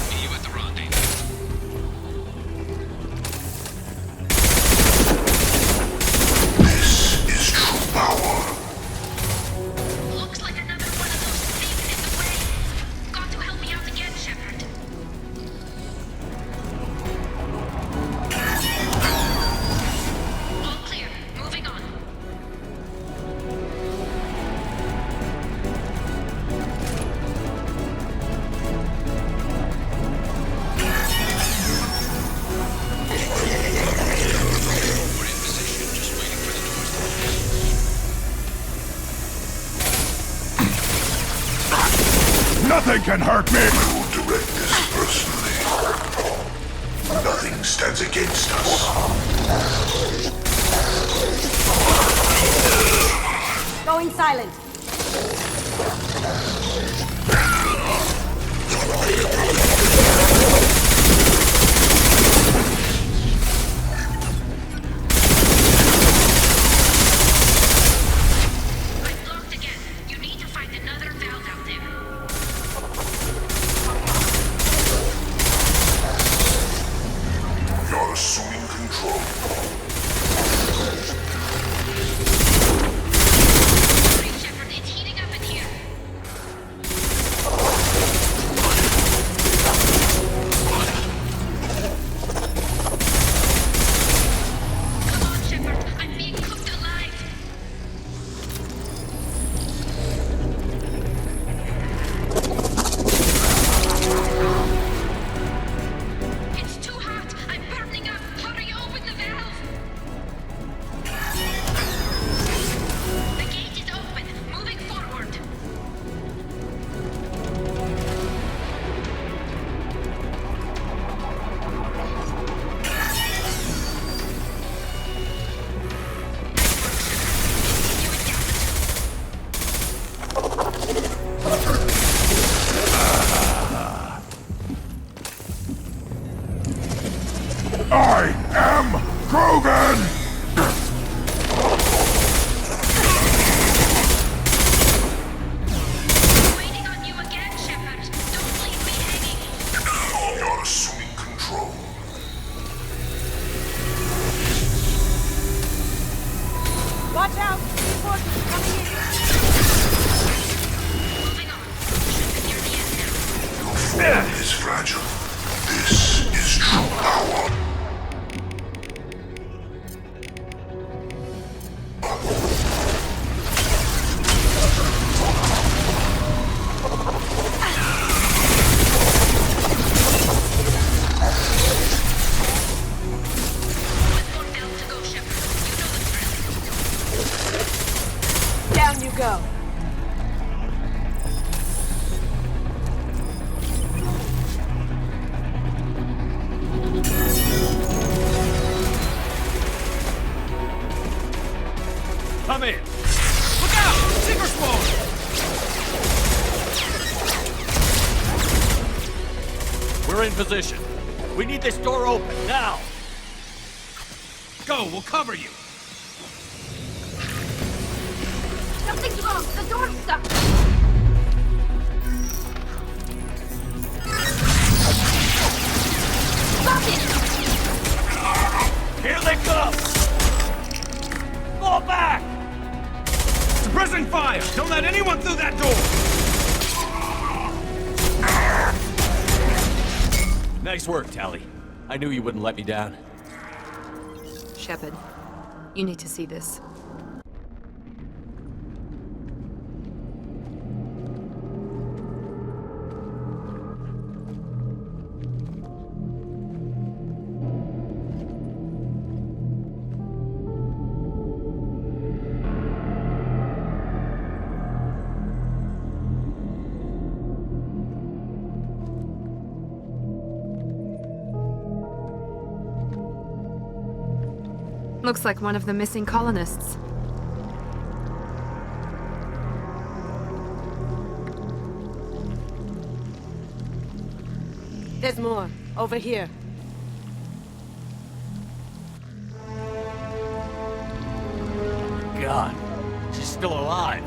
Meet you at the rendezvous. This is true power. Looks like another one of those things in the way. Got to help me out again, Shepard. All clear. Moving on. We're in position, just waiting for the doors to open. Nothing can hurt me! I will direct this personally. Nothing stands against us. Going silent. I'm blocked again. You need to find another valve out there. You're assuming control. Hurry, Shepard. It's heating up in here. Come on, Shepard. I'm being cooked alive. It's too hot. I'm burning up. Hurry, open the valve. The gate is open. Moving forward. I am Krogan! Waiting on you again, Shepard. Don't leave me hanging. You're assuming control. Watch out! Reinforcements coming in! Moving on. Should be near the end now. Your form is fragile. This is true power. go. Come in! Look out! Seeker spawn! We're in position. We need this door open, now! Go, we'll cover you! Something's wrong! The door's stuck! Stop it! Here they come! Fall back! Suppressing fire! Don't let anyone through that door! Nice work, Tally. I knew you wouldn't let me down. Shepard, you need to see this. Looks like one of the missing colonists. There's more. Over here. God, she's still alive.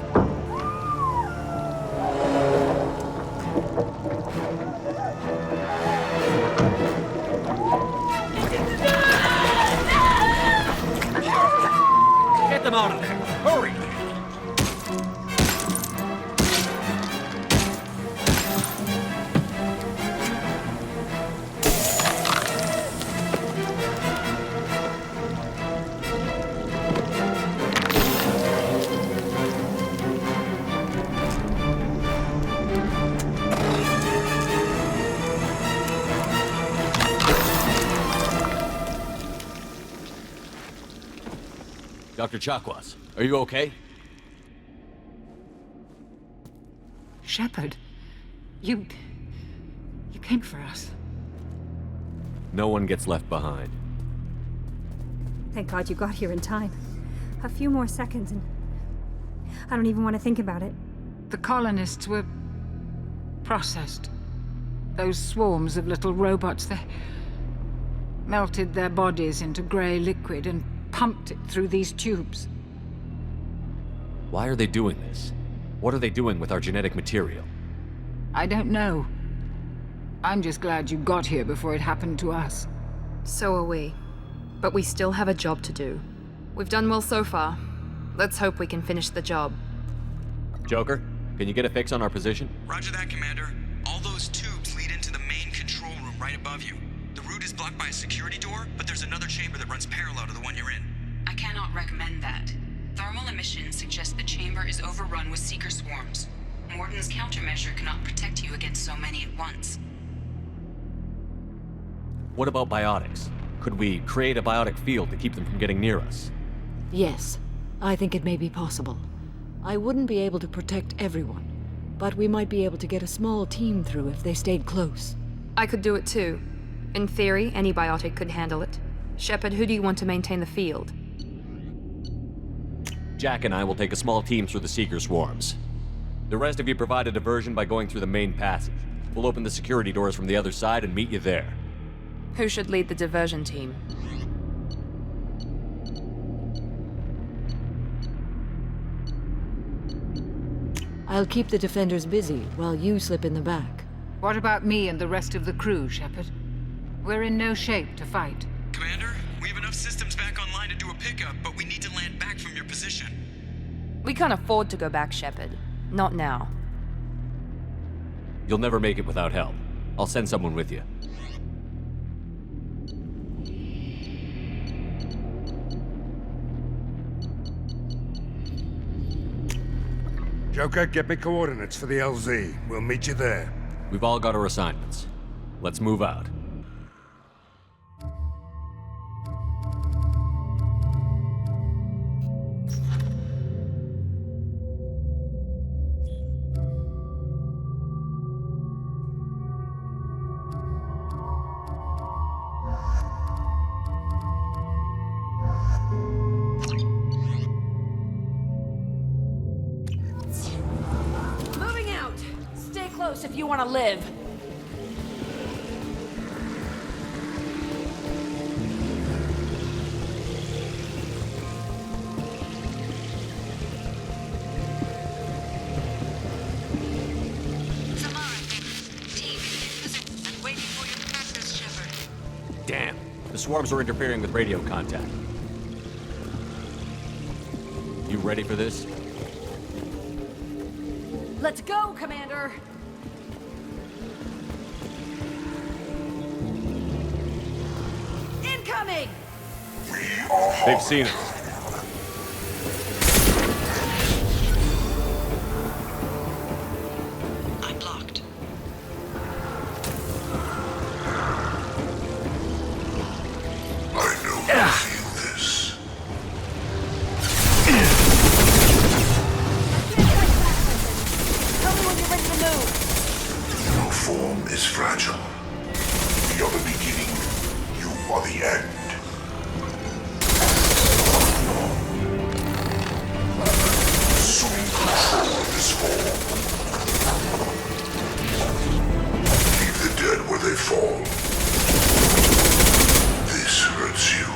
Get them out of there! Hurry! Dr. Chakwas, are you okay? Shepard, you came for us. No one gets left behind. Thank God you got here in time. A few more seconds and I don't even want to think about it. The colonists were processed. Those swarms of little robots, they melted their bodies into gray liquid and pumped it through these tubes. Why are they doing this? What are they doing with our genetic material? I don't know. I'm just glad you got here before it happened to us. So are we. But we still have a job to do. We've done well so far. Let's hope we can finish the job. Joker, can you get a fix on our position? Roger that, Commander. All those tubes lead into the main control room right above you. The route is blocked by a security door, but there's another chamber that runs parallel to the one you're in. I cannot recommend that. Thermal emissions suggest the chamber is overrun with seeker swarms. Morden's countermeasure cannot protect you against so many at once. What about biotics? Could we create a biotic field to keep them from getting near us? Yes, I think it may be possible. I wouldn't be able to protect everyone, but we might be able to get a small team through if they stayed close. I could do it too. In theory, any biotic could handle it. Shepard, who do you want to maintain the field? Jack and I will take a small team through the Seeker swarms. The rest of you provide a diversion by going through the main passage. We'll open the security doors from the other side and meet you there. Who should lead the diversion team? I'll keep the defenders busy while you slip in the back. What about me and the rest of the crew, Shepard? We're in no shape to fight. Commander, we have enough systems back online to do a pickup, but we need to land back from your position. We can't afford to go back, Shepard. Not now. You'll never make it without help. I'll send someone with you. Joker, get me coordinates for the LZ. We'll meet you there. We've all got our assignments. Let's move out. close if you want to live. Damn. The swarms are interfering with radio contact. You ready for this? Let's go, Commander! Incoming! They've seen us. I'm blocked. I know you feel this. Tell me when you're ready to move! Your form is fragile. We are the beginning. You are the end. Assuming control of this form. Leave the dead where they fall. This hurts you.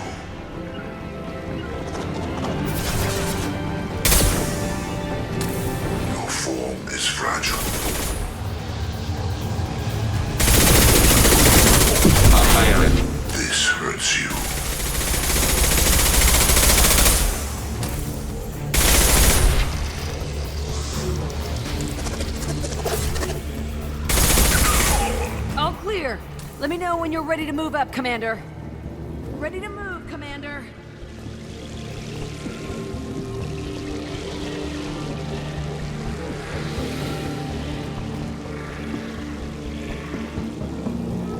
Your form is fragile. This hurts you. All clear! Let me know when you're ready to move up, Commander. Ready to move, Commander.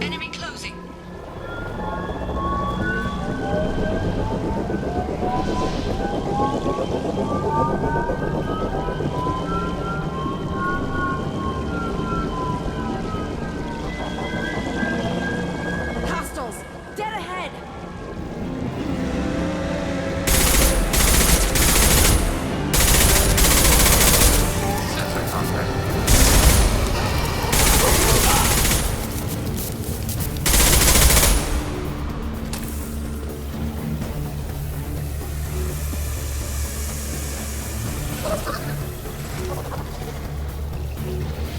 Enemy closing. Hostiles! Dead ahead! Sensor contact.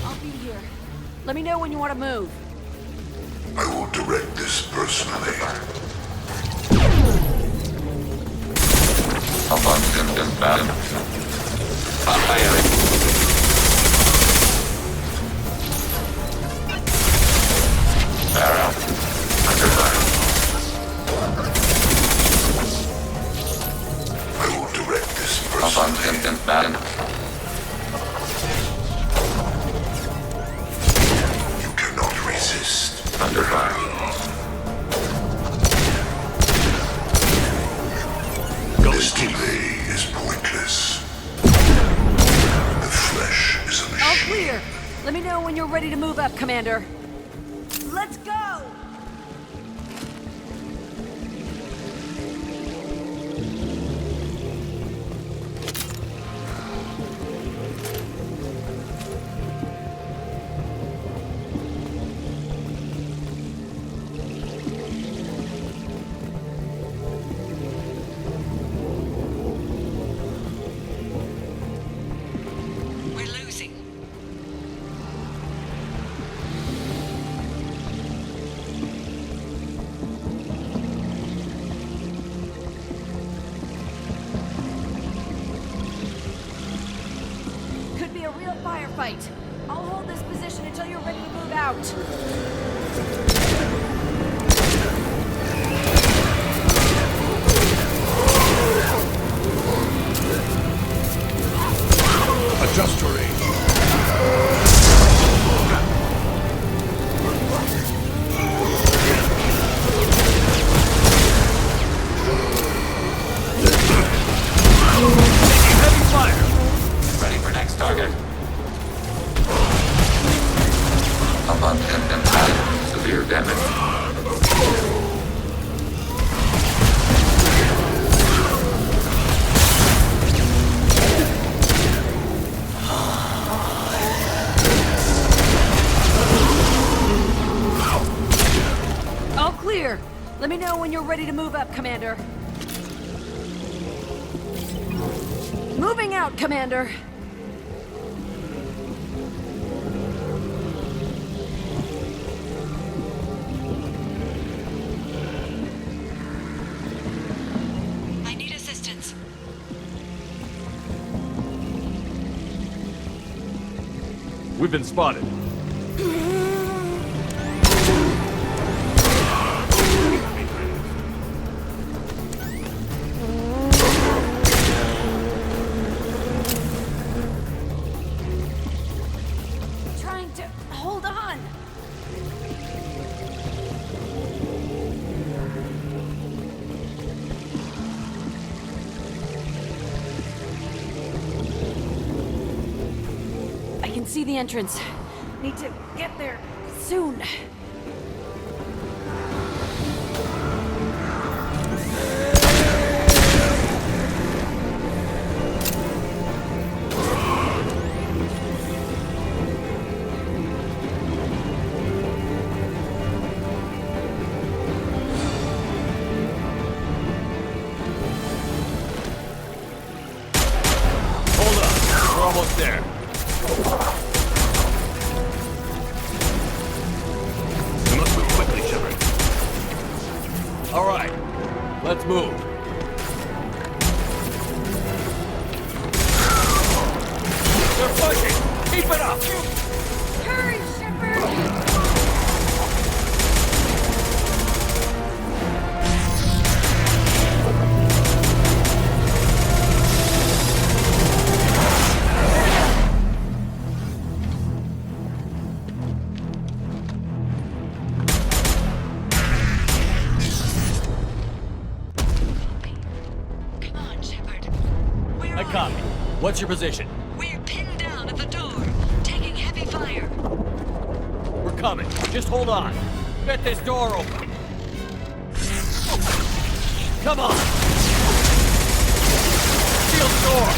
I'll be here. Let me know when you want to move. I will direct this personally. Abundant balance. Firing. Barrel. Under fire. I will direct this personally. Abundant balance. You cannot resist. Under fire. This delay is pointless. The flesh is a All machine. clear! Let me know when you're ready to move up, Commander. Let's go! We're losing. Could be a real firefight. I'll hold this position until you're ready to move out. Adjust terrain. Heavy fire! Ready for next target. Abundant balance. Severe when you're ready to move up, Commander. Moving out, Commander. I need assistance. We've been spotted. Trying to hold on. I can see the entrance. Need to get there soon. Hold up. We're almost there. You must move quickly, Shepard. All right. Let's move. They're pushing. Keep it up. Hurry, Shepard! Come on, Shepard. Where I are copy. you? What's your position? We're pinned down at the door, taking heavy fire. We're coming. Just hold on. Get this door open. Come on. Seal the door.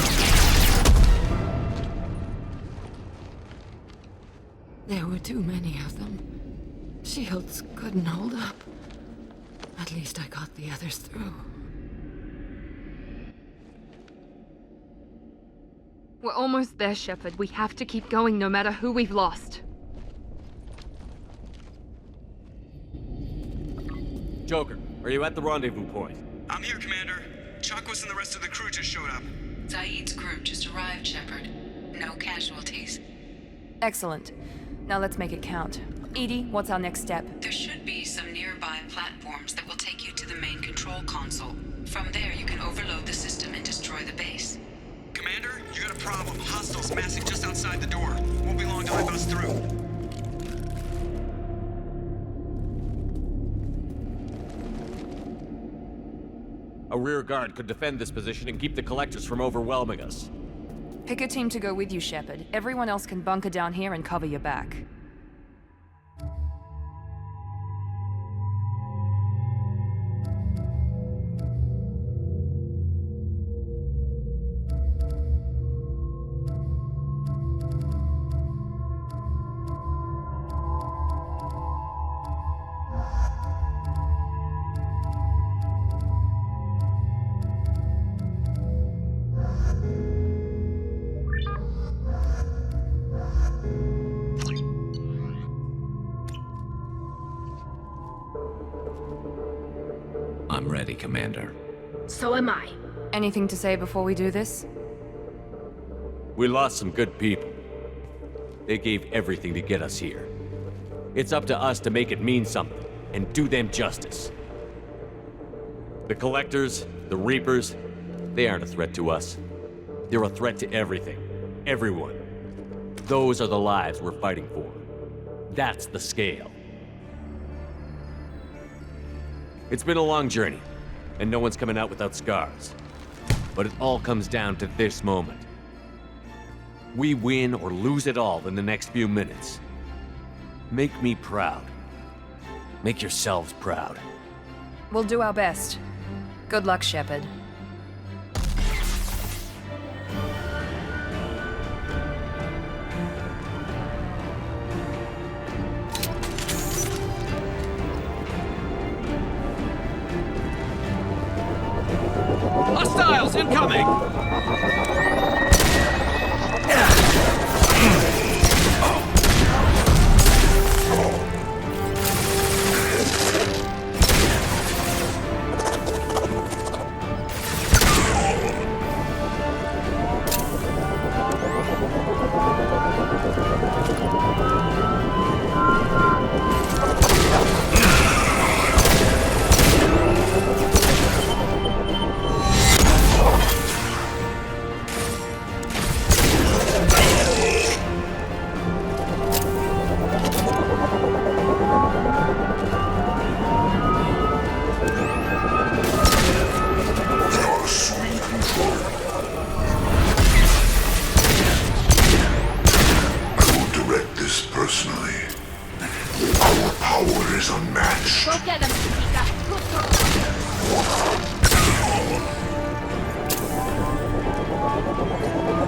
There were too many of them. Shields couldn't hold up. At least I got the others through. We're almost there, Shepard. We have to keep going no matter who we've lost. Joker, are you at the rendezvous point? I'm here, Commander. Chakwas and the rest of the crew just showed up. Zaid's group just arrived, Shepard. No casualties. Excellent. Now let's make it count. Edie, what's our next step? There should be some nearby platforms that will take you to the main control console. From there, you can overload the system and destroy the base. Commander, you got a problem. Hostiles massing just outside the door. Won't be long till I bust through. A rear guard could defend this position and keep the collectors from overwhelming us. Pick a team to go with you, Shepard. Everyone else can bunker down here and cover your back. I'm ready, Commander. So am I. Anything to say before we do this? We lost some good people. They gave everything to get us here. It's up to us to make it mean something, and do them justice. The Collectors, the Reapers, they aren't a threat to us. They're a threat to everything. Everyone. Those are the lives we're fighting for. That's the scale. It's been a long journey, and no one's coming out without scars. But it all comes down to this moment. We win or lose it all in the next few minutes. Make me proud. Make yourselves proud. We'll do our best. Good luck, Shepard. incoming!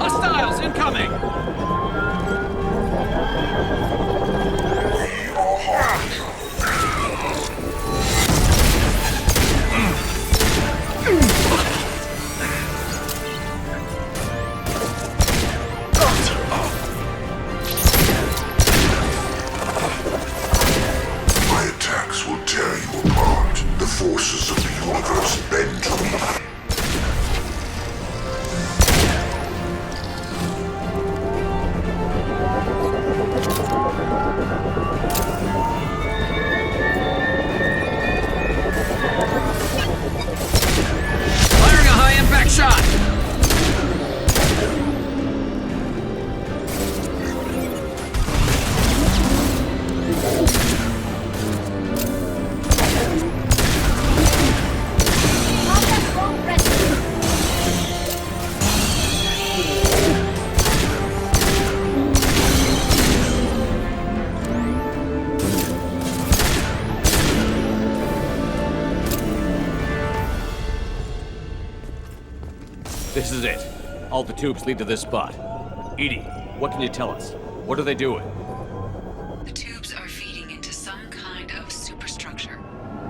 Hostiles incoming! My attacks will tear you apart. The forces of the universe bend to me. Firing a high-impact shot! This is it. All the tubes lead to this spot. Edie, what can you tell us? What are they doing? The tubes are feeding into some kind of superstructure.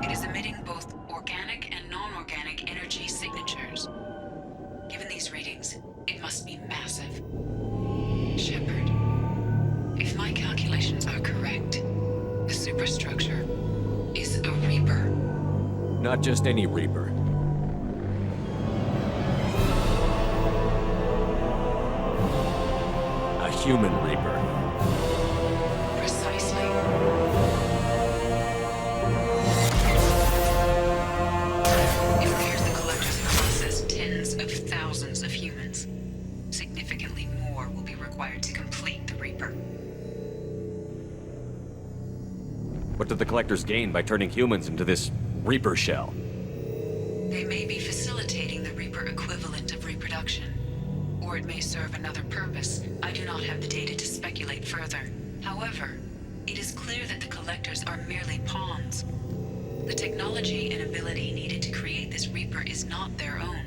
It is emitting both organic and non-organic energy signatures. Given these readings, it must be massive. Shepard, if my calculations are correct, the superstructure is a Reaper. Not just any Reaper. A human Reaper. Precisely. It appears the collectors have processed tens of thousands of humans. Significantly more will be required to complete the Reaper. What did the collectors gain by turning humans into this Reaper shell? They may be facilitating the Reaper equivalent of reproduction. Or it may serve another purpose. I do not have the data to speculate further. However, it is clear that the collectors are merely pawns. The technology and ability needed to create this Reaper is not their own.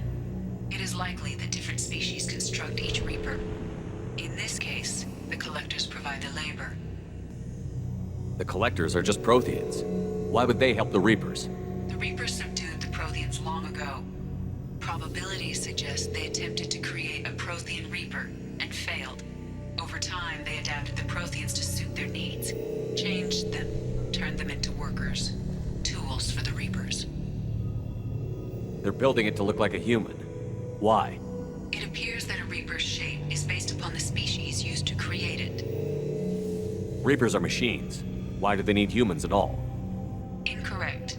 It is likely that different species construct each Reaper. In this case, the collectors provide the labor. The collectors are just Protheans. Why would they help the Reapers? The Reapers subdued the Protheans long ago. Probabilities suggest they attempted to create a Prothean Reaper and failed. Over time, they adapted the Protheans to suit their needs, changed them, turned them into workers, tools for the Reapers. They're building it to look like a human. Why? It appears that a Reaper's shape is based upon the species used to create it. Reapers are machines. Why do they need humans at all? Incorrect.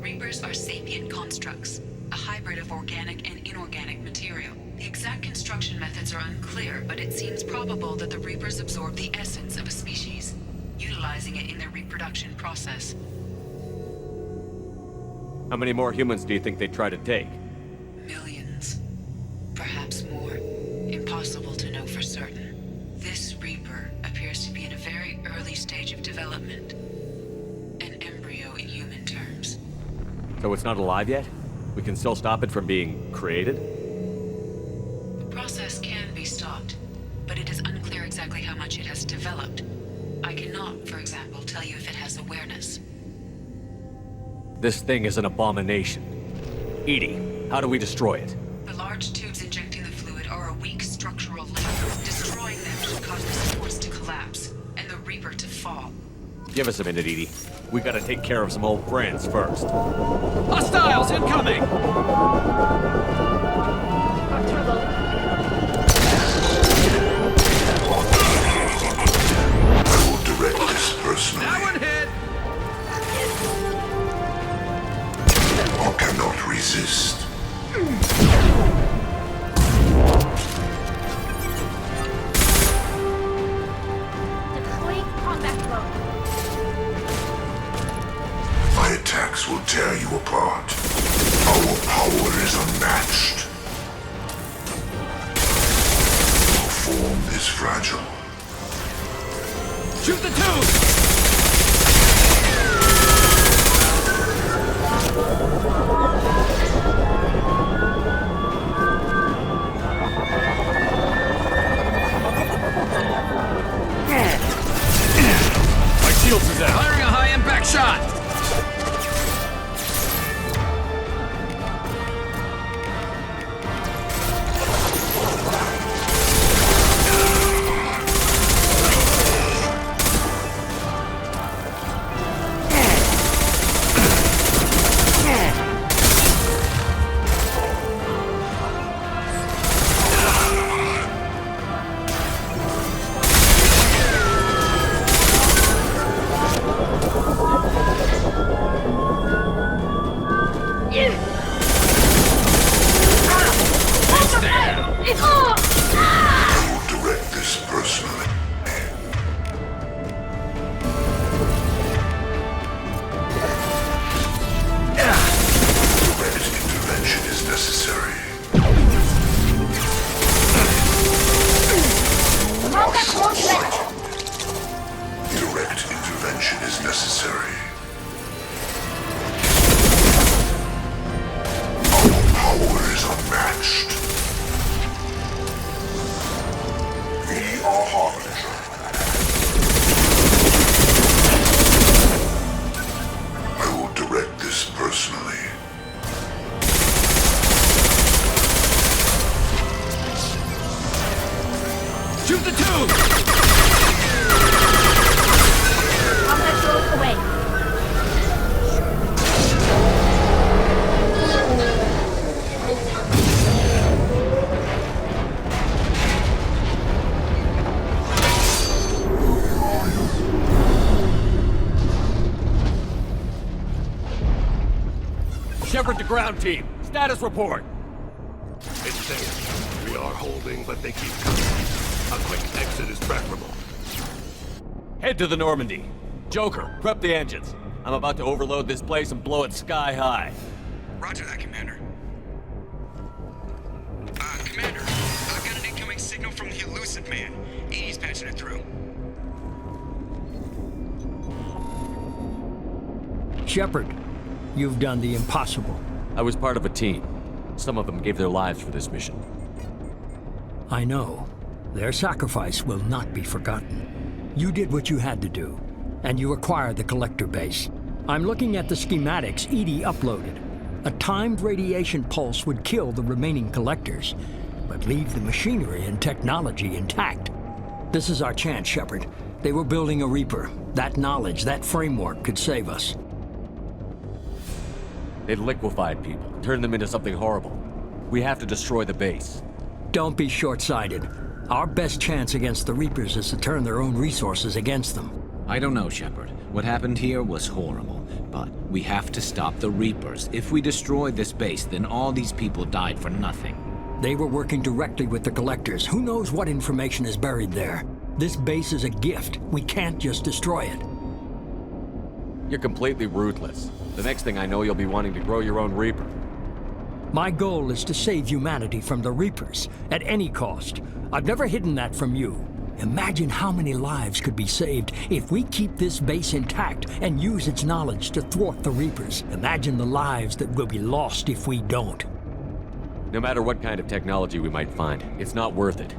Reapers are sapient constructs, a hybrid of organic and inorganic material. The exact construction methods are unclear, but it seems probable that the Reapers absorb the essence of a species, utilizing it in their reproduction process. How many more humans do you think they'd try to take? Millions. Perhaps more. Impossible to know for certain. This Reaper appears to be in a very early stage of development. An embryo in human terms. So it's not alive yet? We can still stop it from being created? The process can be stopped, but it is unclear exactly how much it has developed. I cannot, for example, tell you if it has awareness. This thing is an abomination. Edie, how do we destroy it? The large beams injecting the fluid are a weak structural link. Destroying them should cause the supports to collapse, and the Reaper to fall. Give us a minute, Edie. We gotta take care of some old friends first. Hostiles incoming! I will direct this personally. That one hit! I cannot resist. Deploying combat mode. My attacks will tear you apart. Our power is unmatched. Our form is fragile. Shoot the tube! My shields are down. Firing a high-impact shot! I will direct this personally. Direct intervention is necessary. Direct intervention is necessary. Our power is unmatched. We are Harbinger. I will direct this personally. Shoot the tube! Combat mode away. Shepard to ground team. Status report. It's there. We are holding, but they keep coming. A quick exit is preferable. Head to the Normandy. Joker, prep the engines. I'm about to overload this place and blow it sky high. Roger that, Commander. Commander, I've got an incoming signal from the Elusive Man. Edie's patching it through. Shepard, you've done the impossible. I was part of a team. Some of them gave their lives for this mission. I know. Their sacrifice will not be forgotten. You did what you had to do, and you acquired the collector base. I'm looking at the schematics Edie uploaded. A timed radiation pulse would kill the remaining collectors, but leave the machinery and technology intact. This is our chance, Shepard. They were building a Reaper. That knowledge, that framework could save us. They liquefied people, turned them into something horrible. We have to destroy the base. Don't be short-sighted. Our best chance against the Reapers is to turn their own resources against them. I don't know, Shepard. What happened here was horrible, but we have to stop the Reapers. If we destroy this base, then all these people died for nothing. They were working directly with the collectors. Who knows what information is buried there? This base is a gift. We can't just destroy it. You're completely ruthless. The next thing I know, you'll be wanting to grow your own Reaper. My goal is to save humanity from the Reapers, at any cost. I've never hidden that from you. Imagine how many lives could be saved if we keep this base intact and use its knowledge to thwart the Reapers. Imagine the lives that will be lost if we don't. No matter what kind of technology we might find, it's not worth it.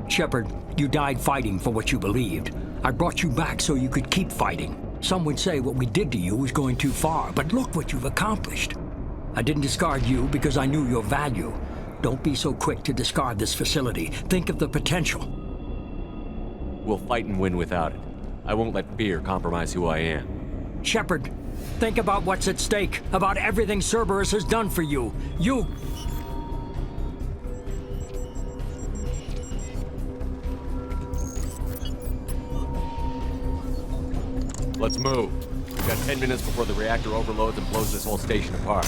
Shepard, you died fighting for what you believed. I brought you back so you could keep fighting. Some would say what we did to you was going too far, but look what you've accomplished. I didn't discard you because I knew your value. Don't be so quick to discard this facility. Think of the potential. We'll fight and win without it. I won't let fear compromise who I am. Shepard, think about what's at stake, about everything Cerberus has done for you. Let's move. We've got 10 minutes before the reactor overloads and blows this whole station apart.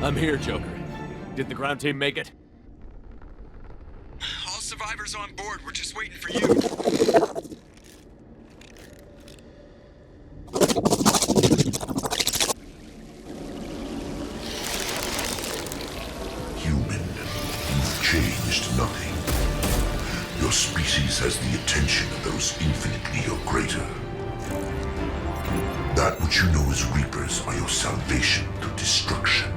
I'm here, Joker. Did the ground team make it? All survivors on board. We're just waiting for you. Human, you've changed nothing. Your species has the attention of those infinitely or greater. That which you know as Reapers are your salvation through destruction.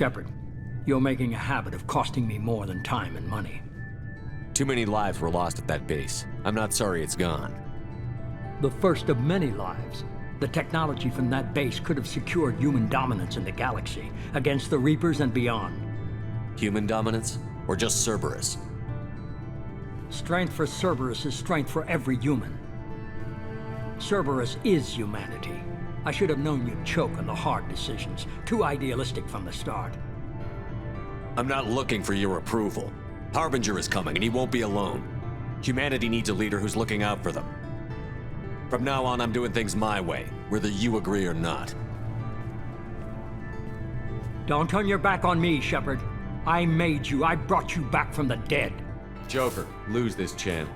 Shepard, you're making a habit of costing me more than time and money. Too many lives were lost at that base. I'm not sorry it's gone. The first of many lives. The technology from that base could have secured human dominance in the galaxy against the Reapers and beyond. Human dominance? Or just Cerberus? Strength for Cerberus is strength for every human. Cerberus is humanity. I should have known you'd choke on the hard decisions. Too idealistic from the start. I'm not looking for your approval. Harbinger is coming, and he won't be alone. Humanity needs a leader who's looking out for them. From now on, I'm doing things my way, whether you agree or not. Don't turn your back on me, Shepard. I made you. I brought you back from the dead. Joker, lose this channel.